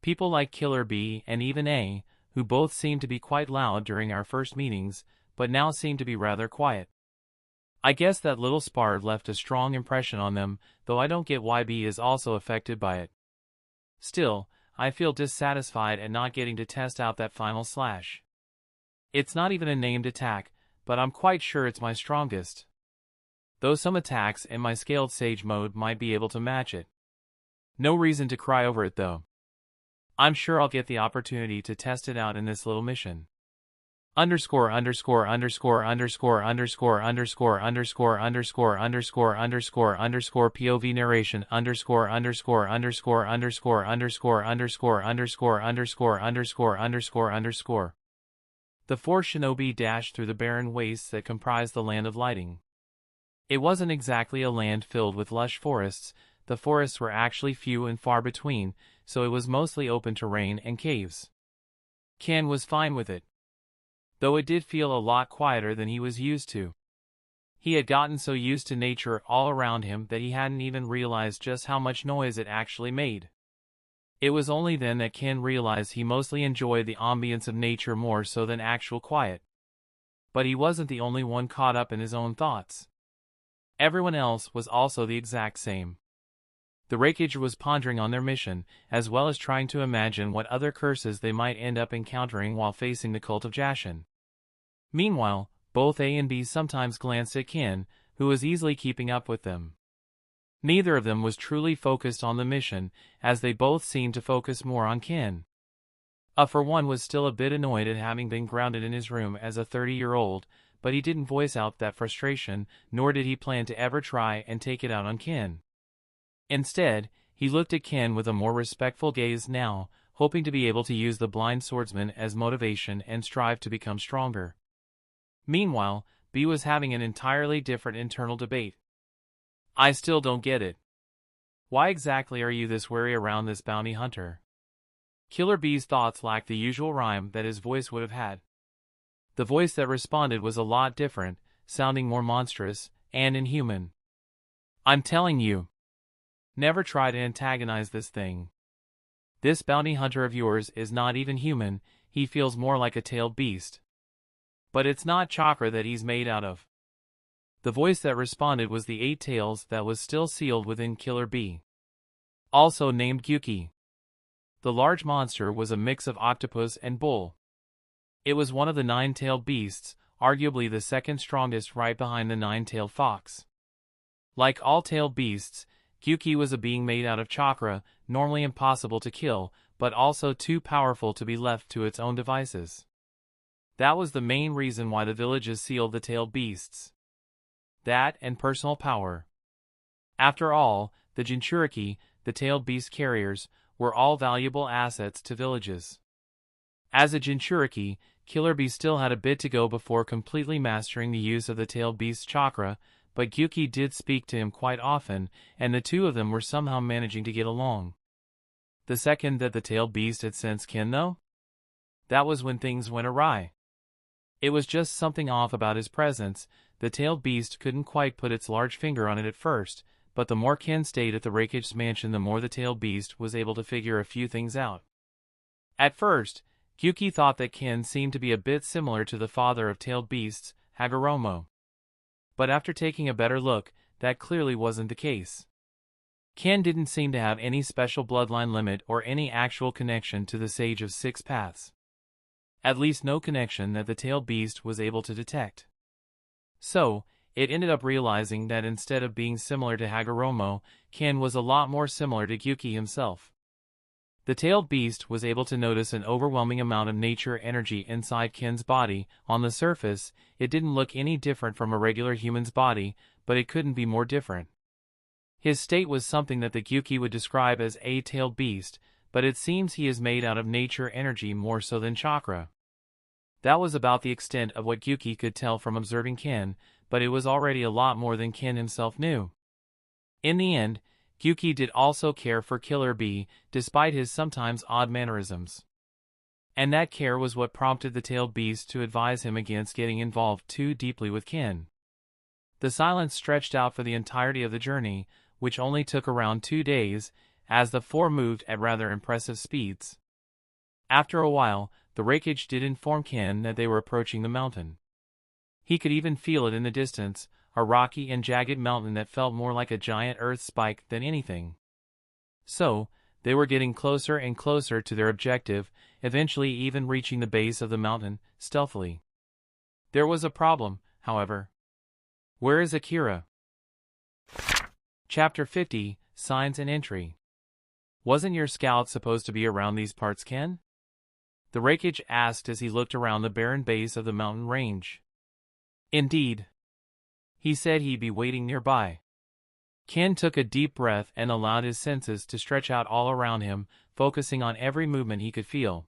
People like Killer B and even A, who both seemed to be quite loud during our first meetings, but now seem to be rather quiet. I guess that little spar left a strong impression on them, though I don't get why B is also affected by it. Still, I feel dissatisfied at not getting to test out that final slash. It's not even a named attack, but I'm quite sure it's my strongest. Though some attacks in my scaled sage mode might be able to match it. No reason to cry over it though. I'm sure I'll get the opportunity to test it out in this little mission. Underscore underscore underscore underscore underscore underscore underscore underscore underscore underscore underscore POV narration underscore underscore underscore underscore underscore underscore underscore underscore underscore underscore underscore. The four shinobi dashed through the barren wastes that comprised the land of lighting. It wasn't exactly a land filled with lush forests. The forests were actually few and far between, so it was mostly open terrain and caves. Ken was fine with it, though it did feel a lot quieter than he was used to. He had gotten so used to nature all around him that he hadn't even realized just how much noise it actually made. It was only then that Ken realized he mostly enjoyed the ambience of nature more so than actual quiet. But he wasn't the only one caught up in his own thoughts. Everyone else was also the exact same. The Raikage was pondering on their mission, as well as trying to imagine what other curses they might end up encountering while facing the cult of Jashin. Meanwhile, both A and B sometimes glanced at Ken, who was easily keeping up with them. Neither of them was truly focused on the mission, as they both seemed to focus more on Ken. For one was still a bit annoyed at having been grounded in his room as a 30-year-old, but he didn't voice out that frustration, nor did he plan to ever try and take it out on Ken. Instead, he looked at Ken with a more respectful gaze now, hoping to be able to use the blind swordsman as motivation and strive to become stronger. Meanwhile, B was having an entirely different internal debate. I still don't get it. Why exactly are you this wary around this bounty hunter? Killer B's thoughts lacked the usual rhyme that his voice would have had. The voice that responded was a lot different, sounding more monstrous and inhuman. I'm telling you. Never try to antagonize this thing. This bounty hunter of yours is not even human, he feels more like a tailed beast. But it's not chakra that he's made out of. The voice that responded was the 8 tails that was still sealed within Killer B. Also named Gyuki. The large monster was a mix of octopus and bull. It was one of the 9-tailed beasts, arguably the second strongest right behind the 9-tailed fox. Like all tailed beasts, Gyuki was a being made out of chakra, normally impossible to kill, but also too powerful to be left to its own devices. That was the main reason why the villages sealed the tailed beasts. That and personal power. After all, the Jinchuriki, the tailed beast carriers, were all valuable assets to villages. As a Jinchuriki, Killer B still had a bit to go before completely mastering the use of the tailed beast's chakra, but Gyuki did speak to him quite often, and the two of them were somehow managing to get along. The second that the tailed beast had sensed Ken though? That was when things went awry. It was just something off about his presence. The tailed beast couldn't quite put its large finger on it at first, but the more Ken stayed at the Raikage's mansion the more the tailed beast was able to figure a few things out. At first, Gyuki thought that Ken seemed to be a bit similar to the father of tailed beasts, Hagoromo. But after taking a better look, that clearly wasn't the case. Ken didn't seem to have any special bloodline limit or any actual connection to the Sage of Six Paths. At least no connection that the tailed beast was able to detect. So, it ended up realizing that instead of being similar to Hagoromo, Ken was a lot more similar to Gyuki himself. The tailed beast was able to notice an overwhelming amount of nature energy inside Ken's body. On the surface, it didn't look any different from a regular human's body, but it couldn't be more different. His state was something that the Gyuki would describe as a tailed beast, but it seems he is made out of nature energy more so than chakra. That was about the extent of what Gyuki could tell from observing Ken, but it was already a lot more than Ken himself knew. In the end, Gyuki did also care for Killer B, despite his sometimes odd mannerisms. And that care was what prompted the tailed beast to advise him against getting involved too deeply with Ken. The silence stretched out for the entirety of the journey, which only took around 2 days, as the four moved at rather impressive speeds. After a while, the Raikage did inform Ken that they were approaching the mountain. He could even feel it in the distance, a rocky and jagged mountain that felt more like a giant earth spike than anything. So, they were getting closer and closer to their objective, eventually even reaching the base of the mountain, stealthily. There was a problem, however. Where is Akira? Chapter 50, Signs and Entry. Wasn't your scout supposed to be around these parts, Ken? The Raikage asked as he looked around the barren base of the mountain range. Indeed. He said he'd be waiting nearby. Ken took a deep breath and allowed his senses to stretch out all around him, focusing on every movement he could feel.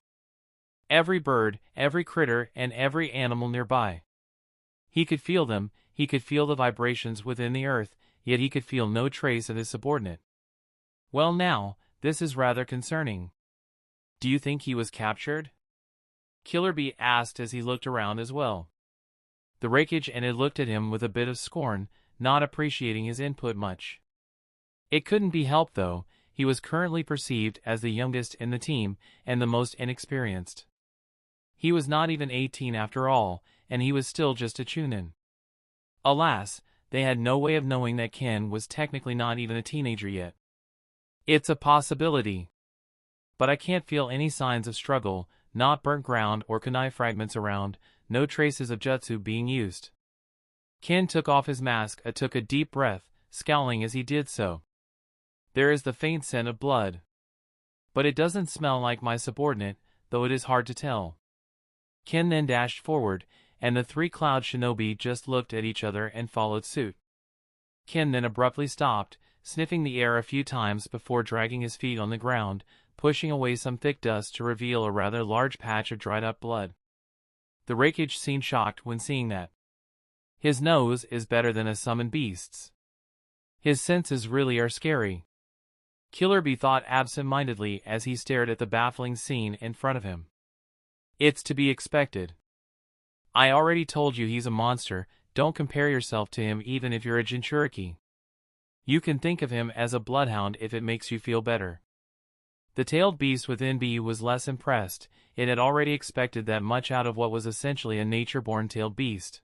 Every bird, every critter, and every animal nearby. He could feel them, he could feel the vibrations within the earth, yet he could feel no trace of his subordinate. Well now, this is rather concerning. Do you think he was captured? Killer Bee asked as he looked around as well. The Raikage and it looked at him with a bit of scorn, not appreciating his input much. It couldn't be helped though, he was currently perceived as the youngest in the team, and the most inexperienced. He was not even 18 after all, and he was still just a chunin. Alas, they had no way of knowing that Ken was technically not even a teenager yet. It's a possibility. But I can't feel any signs of struggle, not burnt ground or kunai fragments around, no traces of jutsu being used. Ken took off his mask and took a deep breath, scowling as he did so. There is the faint scent of blood. But it doesn't smell like my subordinate, though it is hard to tell. Ken then dashed forward, and the three Cloud Shinobi just looked at each other and followed suit. Ken then abruptly stopped, sniffing the air a few times before dragging his feet on the ground, pushing away some thick dust to reveal a rather large patch of dried-up blood. The Raikage seemed shocked when seeing that. His nose is better than a summoned beast's. His senses really are scary. Killer Bee thought absent-mindedly as he stared at the baffling scene in front of him. It's to be expected. I already told you he's a monster, don't compare yourself to him even if you're a Jinchuriki. You can think of him as a bloodhound if it makes you feel better. The tailed beast within Bee was less impressed, it had already expected that much out of what was essentially a nature-born tailed beast.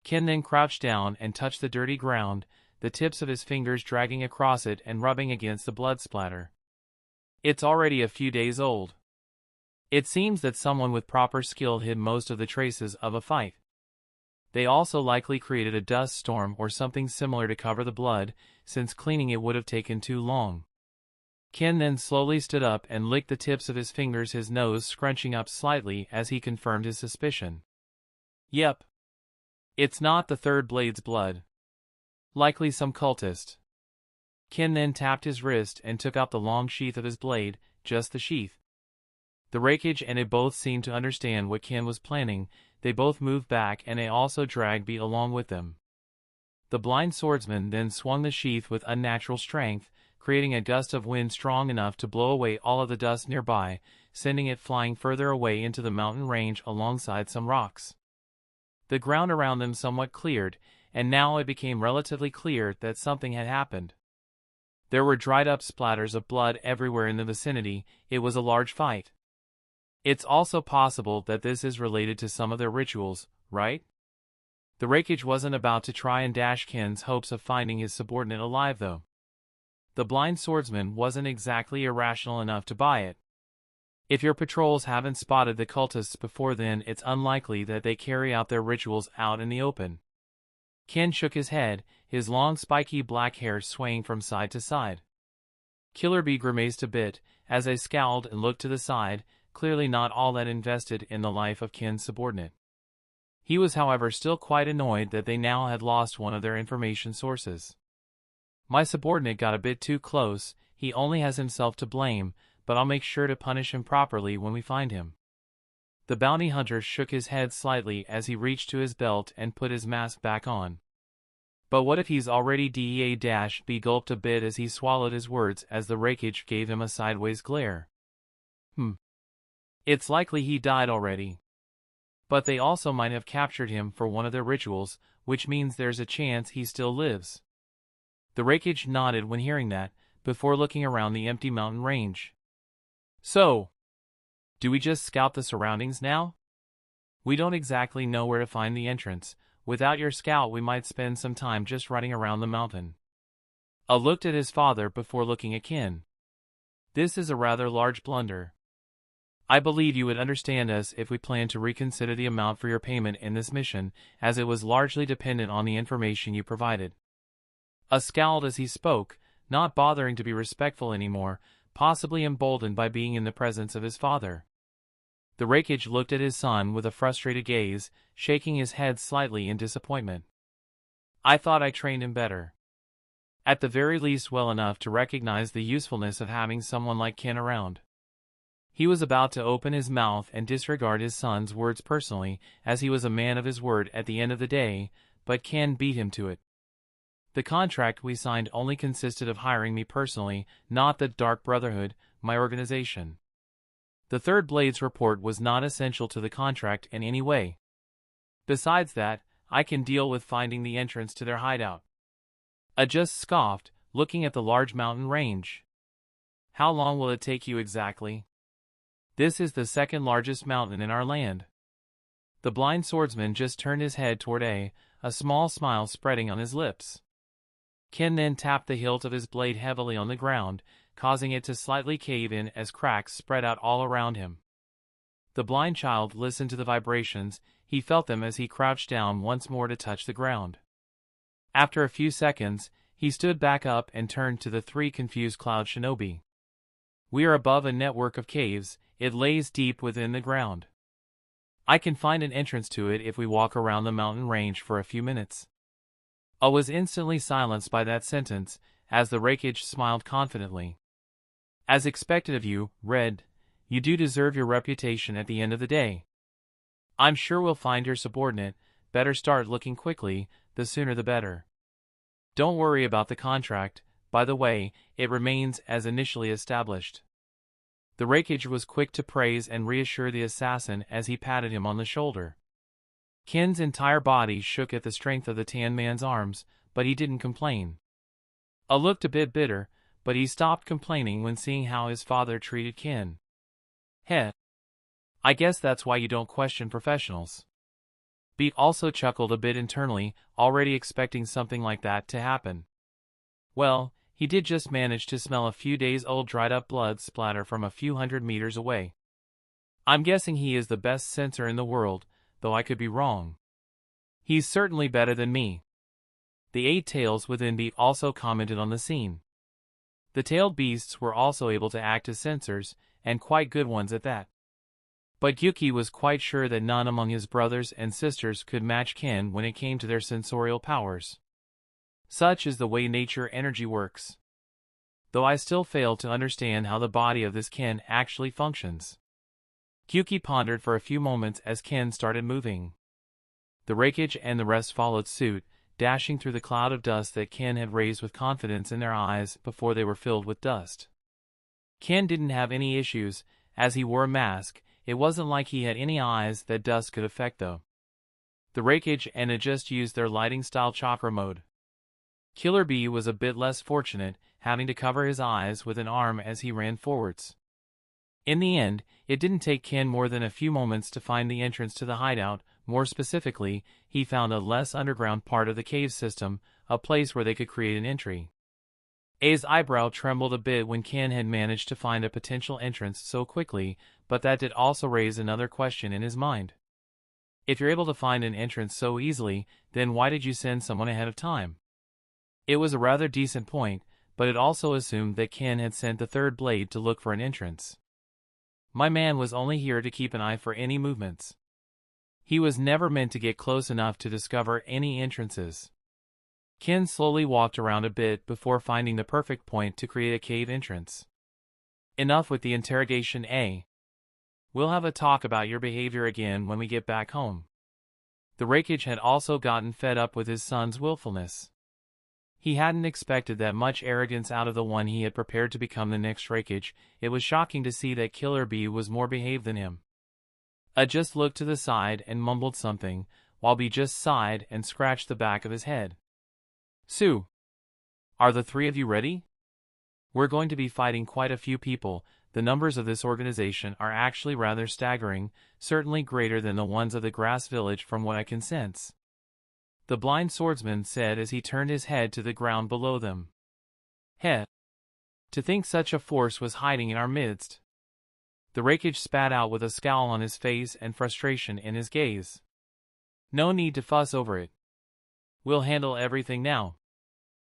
Ken then crouched down and touched the dirty ground, the tips of his fingers dragging across it and rubbing against the blood splatter. It's already a few days old. It seems that someone with proper skill hid most of the traces of a fight. They also likely created a dust storm or something similar to cover the blood, since cleaning it would have taken too long. Ken then slowly stood up and licked the tips of his fingers, his nose scrunching up slightly as he confirmed his suspicion. Yep. It's not the third blade's blood. Likely some cultist. Ken then tapped his wrist and took out the long sheath of his blade, just the sheath. The Raikage and it both seemed to understand what Ken was planning, they both moved back and they also dragged Bee along with them. The blind swordsman then swung the sheath with unnatural strength, creating a gust of wind strong enough to blow away all of the dust nearby, sending it flying further away into the mountain range alongside some rocks. The ground around them somewhat cleared, and now it became relatively clear that something had happened. There were dried-up splatters of blood everywhere in the vicinity, it was a large fight. It's also possible that this is related to some of their rituals, right? The Raikage wasn't about to try and dash Ken's hopes of finding his subordinate alive though. The blind swordsman wasn't exactly irrational enough to buy it. If your patrols haven't spotted the cultists before then, it's unlikely that they carry out their rituals out in the open. Ken shook his head, his long spiky black hair swaying from side to side. Killer Bee grimaced a bit, as they scowled and looked to the side, clearly not all that invested in the life of Ken's subordinate. He was however still quite annoyed that they now had lost one of their information sources. My subordinate got a bit too close, he only has himself to blame, but I'll make sure to punish him properly when we find him. The bounty hunter shook his head slightly as he reached to his belt and put his mask back on. But what if he's already DEA-B gulped a bit as he swallowed his words as the Raikage gave him a sideways glare. It's likely he died already. But they also might have captured him for one of their rituals, which means there's a chance he still lives. The Raikage nodded when hearing that, before looking around the empty mountain range. So, do we just scout the surroundings now? We don't exactly know where to find the entrance. Without your scout we might spend some time just running around the mountain. I looked at his father before looking at Ken. This is a rather large blunder. I believe you would understand us if we planned to reconsider the amount for your payment in this mission, as it was largely dependent on the information you provided. Scowled as he spoke, not bothering to be respectful anymore, possibly emboldened by being in the presence of his father. The Raikage looked at his son with a frustrated gaze, shaking his head slightly in disappointment. I thought I trained him better. At the very least well enough to recognize the usefulness of having someone like Ken around. He was about to open his mouth and disregard his son's words personally, as he was a man of his word at the end of the day, but Ken beat him to it. The contract we signed only consisted of hiring me personally, not the Dark Brotherhood, my organization. The Third Blade's report was not essential to the contract in any way. Besides that, I can deal with finding the entrance to their hideout. I just scoffed, looking at the large mountain range. How long will it take you exactly? This is the second largest mountain in our land. The blind swordsman just turned his head toward a small smile spreading on his lips. Ken then tapped the hilt of his blade heavily on the ground, causing it to slightly cave in as cracks spread out all around him. The blind child listened to the vibrations. He felt them as he crouched down once more to touch the ground. After a few seconds, he stood back up and turned to the three confused cloud shinobi. We are above a network of caves. It lays deep within the ground. I can find an entrance to it if we walk around the mountain range for a few minutes. I was instantly silenced by that sentence, as the Raikage smiled confidently. As expected of you, Red, you do deserve your reputation at the end of the day. I'm sure we'll find your subordinate. Better start looking quickly, the sooner the better. Don't worry about the contract, by the way, it remains as initially established. The Raikage was quick to praise and reassure the assassin as he patted him on the shoulder. Ken's entire body shook at the strength of the tan man's arms, but he didn't complain. I looked a bit bitter, but he stopped complaining when seeing how his father treated Ken. Heh. I guess that's why you don't question professionals. Beat also chuckled a bit internally, already expecting something like that to happen. Well, he did just manage to smell a few days-old dried-up blood splatter from a few hundred meters away. I'm guessing he is the best censor in the world, though I could be wrong. He's certainly better than me. The 8 tails within Beat also commented on the scene. The tailed beasts were also able to act as censors, and quite good ones at that. But Yuki was quite sure that none among his brothers and sisters could match Ken when it came to their sensorial powers. Such is the way nature energy works. Though I still fail to understand how the body of this Ken actually functions. Yuki pondered for a few moments as Ken started moving. The Raikage and the rest followed suit, dashing through the cloud of dust that Ken had raised with confidence in their eyes before they were filled with dust. Ken didn't have any issues, as he wore a mask. It wasn't like he had any eyes that dust could affect though. The Raikage and it just used their lighting-style chakra mode. Killer Bee was a bit less fortunate, having to cover his eyes with an arm as he ran forwards. In the end, it didn't take Ken more than a few moments to find the entrance to the hideout. More specifically, he found a less underground part of the cave system, a place where they could create an entry. A's eyebrow trembled a bit when Ken had managed to find a potential entrance so quickly, but that did also raise another question in his mind. If you're able to find an entrance so easily, then why did you send someone ahead of time? It was a rather decent point, but it also assumed that Ken had sent the Third Blade to look for an entrance. My man was only here to keep an eye for any movements. He was never meant to get close enough to discover any entrances. Ken slowly walked around a bit before finding the perfect point to create a cave entrance. Enough with the interrogation, A. We'll have a talk about your behavior again when we get back home. The Raikage had also gotten fed up with his son's willfulness. He hadn't expected that much arrogance out of the one he had prepared to become the next Raikage. It was shocking to see that Killer Bee was more behaved than him. A just looked to the side and mumbled something, while Bee just sighed and scratched the back of his head. Sue, are the three of you ready? We're going to be fighting quite a few people. The numbers of this organization are actually rather staggering, certainly greater than the ones of the Grass Village from what I can sense. The blind swordsman said as he turned his head to the ground below them. Heh. To think such a force was hiding in our midst. The Raikage spat out with a scowl on his face and frustration in his gaze. No need to fuss over it. We'll handle everything now.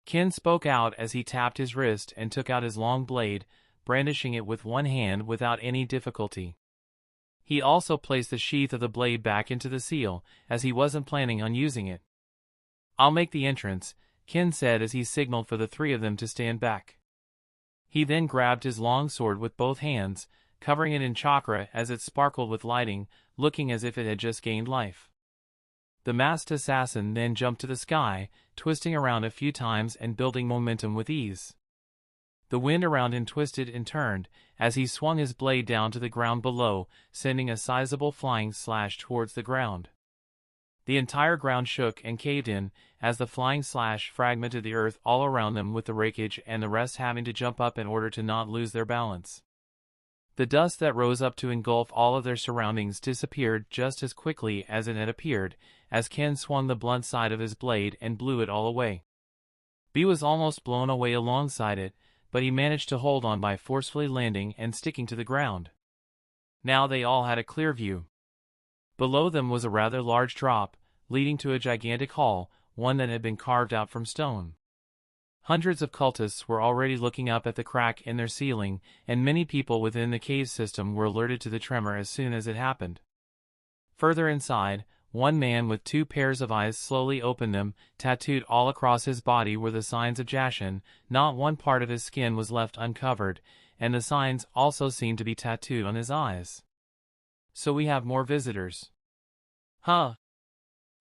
Ken spoke out as he tapped his wrist and took out his long blade, brandishing it with one hand without any difficulty. He also placed the sheath of the blade back into the seal, as he wasn't planning on using it. "I'll make the entrance," Ken said as he signaled for the three of them to stand back. He then grabbed his long sword with both hands, covering it in chakra as it sparkled with lighting, looking as if it had just gained life. The masked assassin then jumped to the sky, twisting around a few times and building momentum with ease. The wind around him twisted and turned, as he swung his blade down to the ground below, sending a sizable flying slash towards the ground. The entire ground shook and caved in, as the flying slash fragmented the earth all around them, with the wreckage and the rest having to jump up in order to not lose their balance. The dust that rose up to engulf all of their surroundings disappeared just as quickly as it had appeared, as Ken swung the blunt side of his blade and blew it all away. B was almost blown away alongside it, but he managed to hold on by forcefully landing and sticking to the ground. Now they all had a clear view. Below them was a rather large drop, leading to a gigantic hall, one that had been carved out from stone. Hundreds of cultists were already looking up at the crack in their ceiling, and many people within the cave system were alerted to the tremor as soon as it happened. Further inside, one man with two pairs of eyes slowly opened them. Tattooed all across his body were the signs of Jashin. Not one part of his skin was left uncovered, and the signs also seemed to be tattooed on his eyes. "So we have more visitors." "Huh."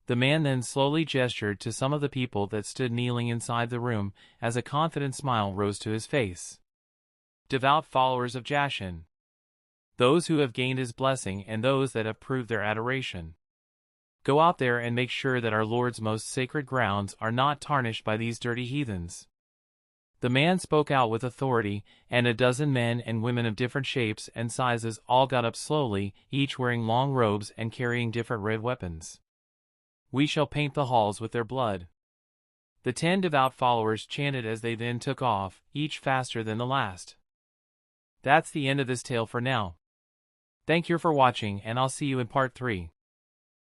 The man then slowly gestured to some of the people that stood kneeling inside the room, as a confident smile rose to his face. "Devout followers of Jashin. Those who have gained his blessing and those that have proved their adoration. Go out there and make sure that our Lord's most sacred grounds are not tarnished by these dirty heathens." The man spoke out with authority, and a dozen men and women of different shapes and sizes all got up slowly, each wearing long robes and carrying different red weapons. "We shall paint the halls with their blood." The 10 devout followers chanted as they then took off, each faster than the last. That's the end of this tale for now. Thank you for watching, and I'll see you in part 3.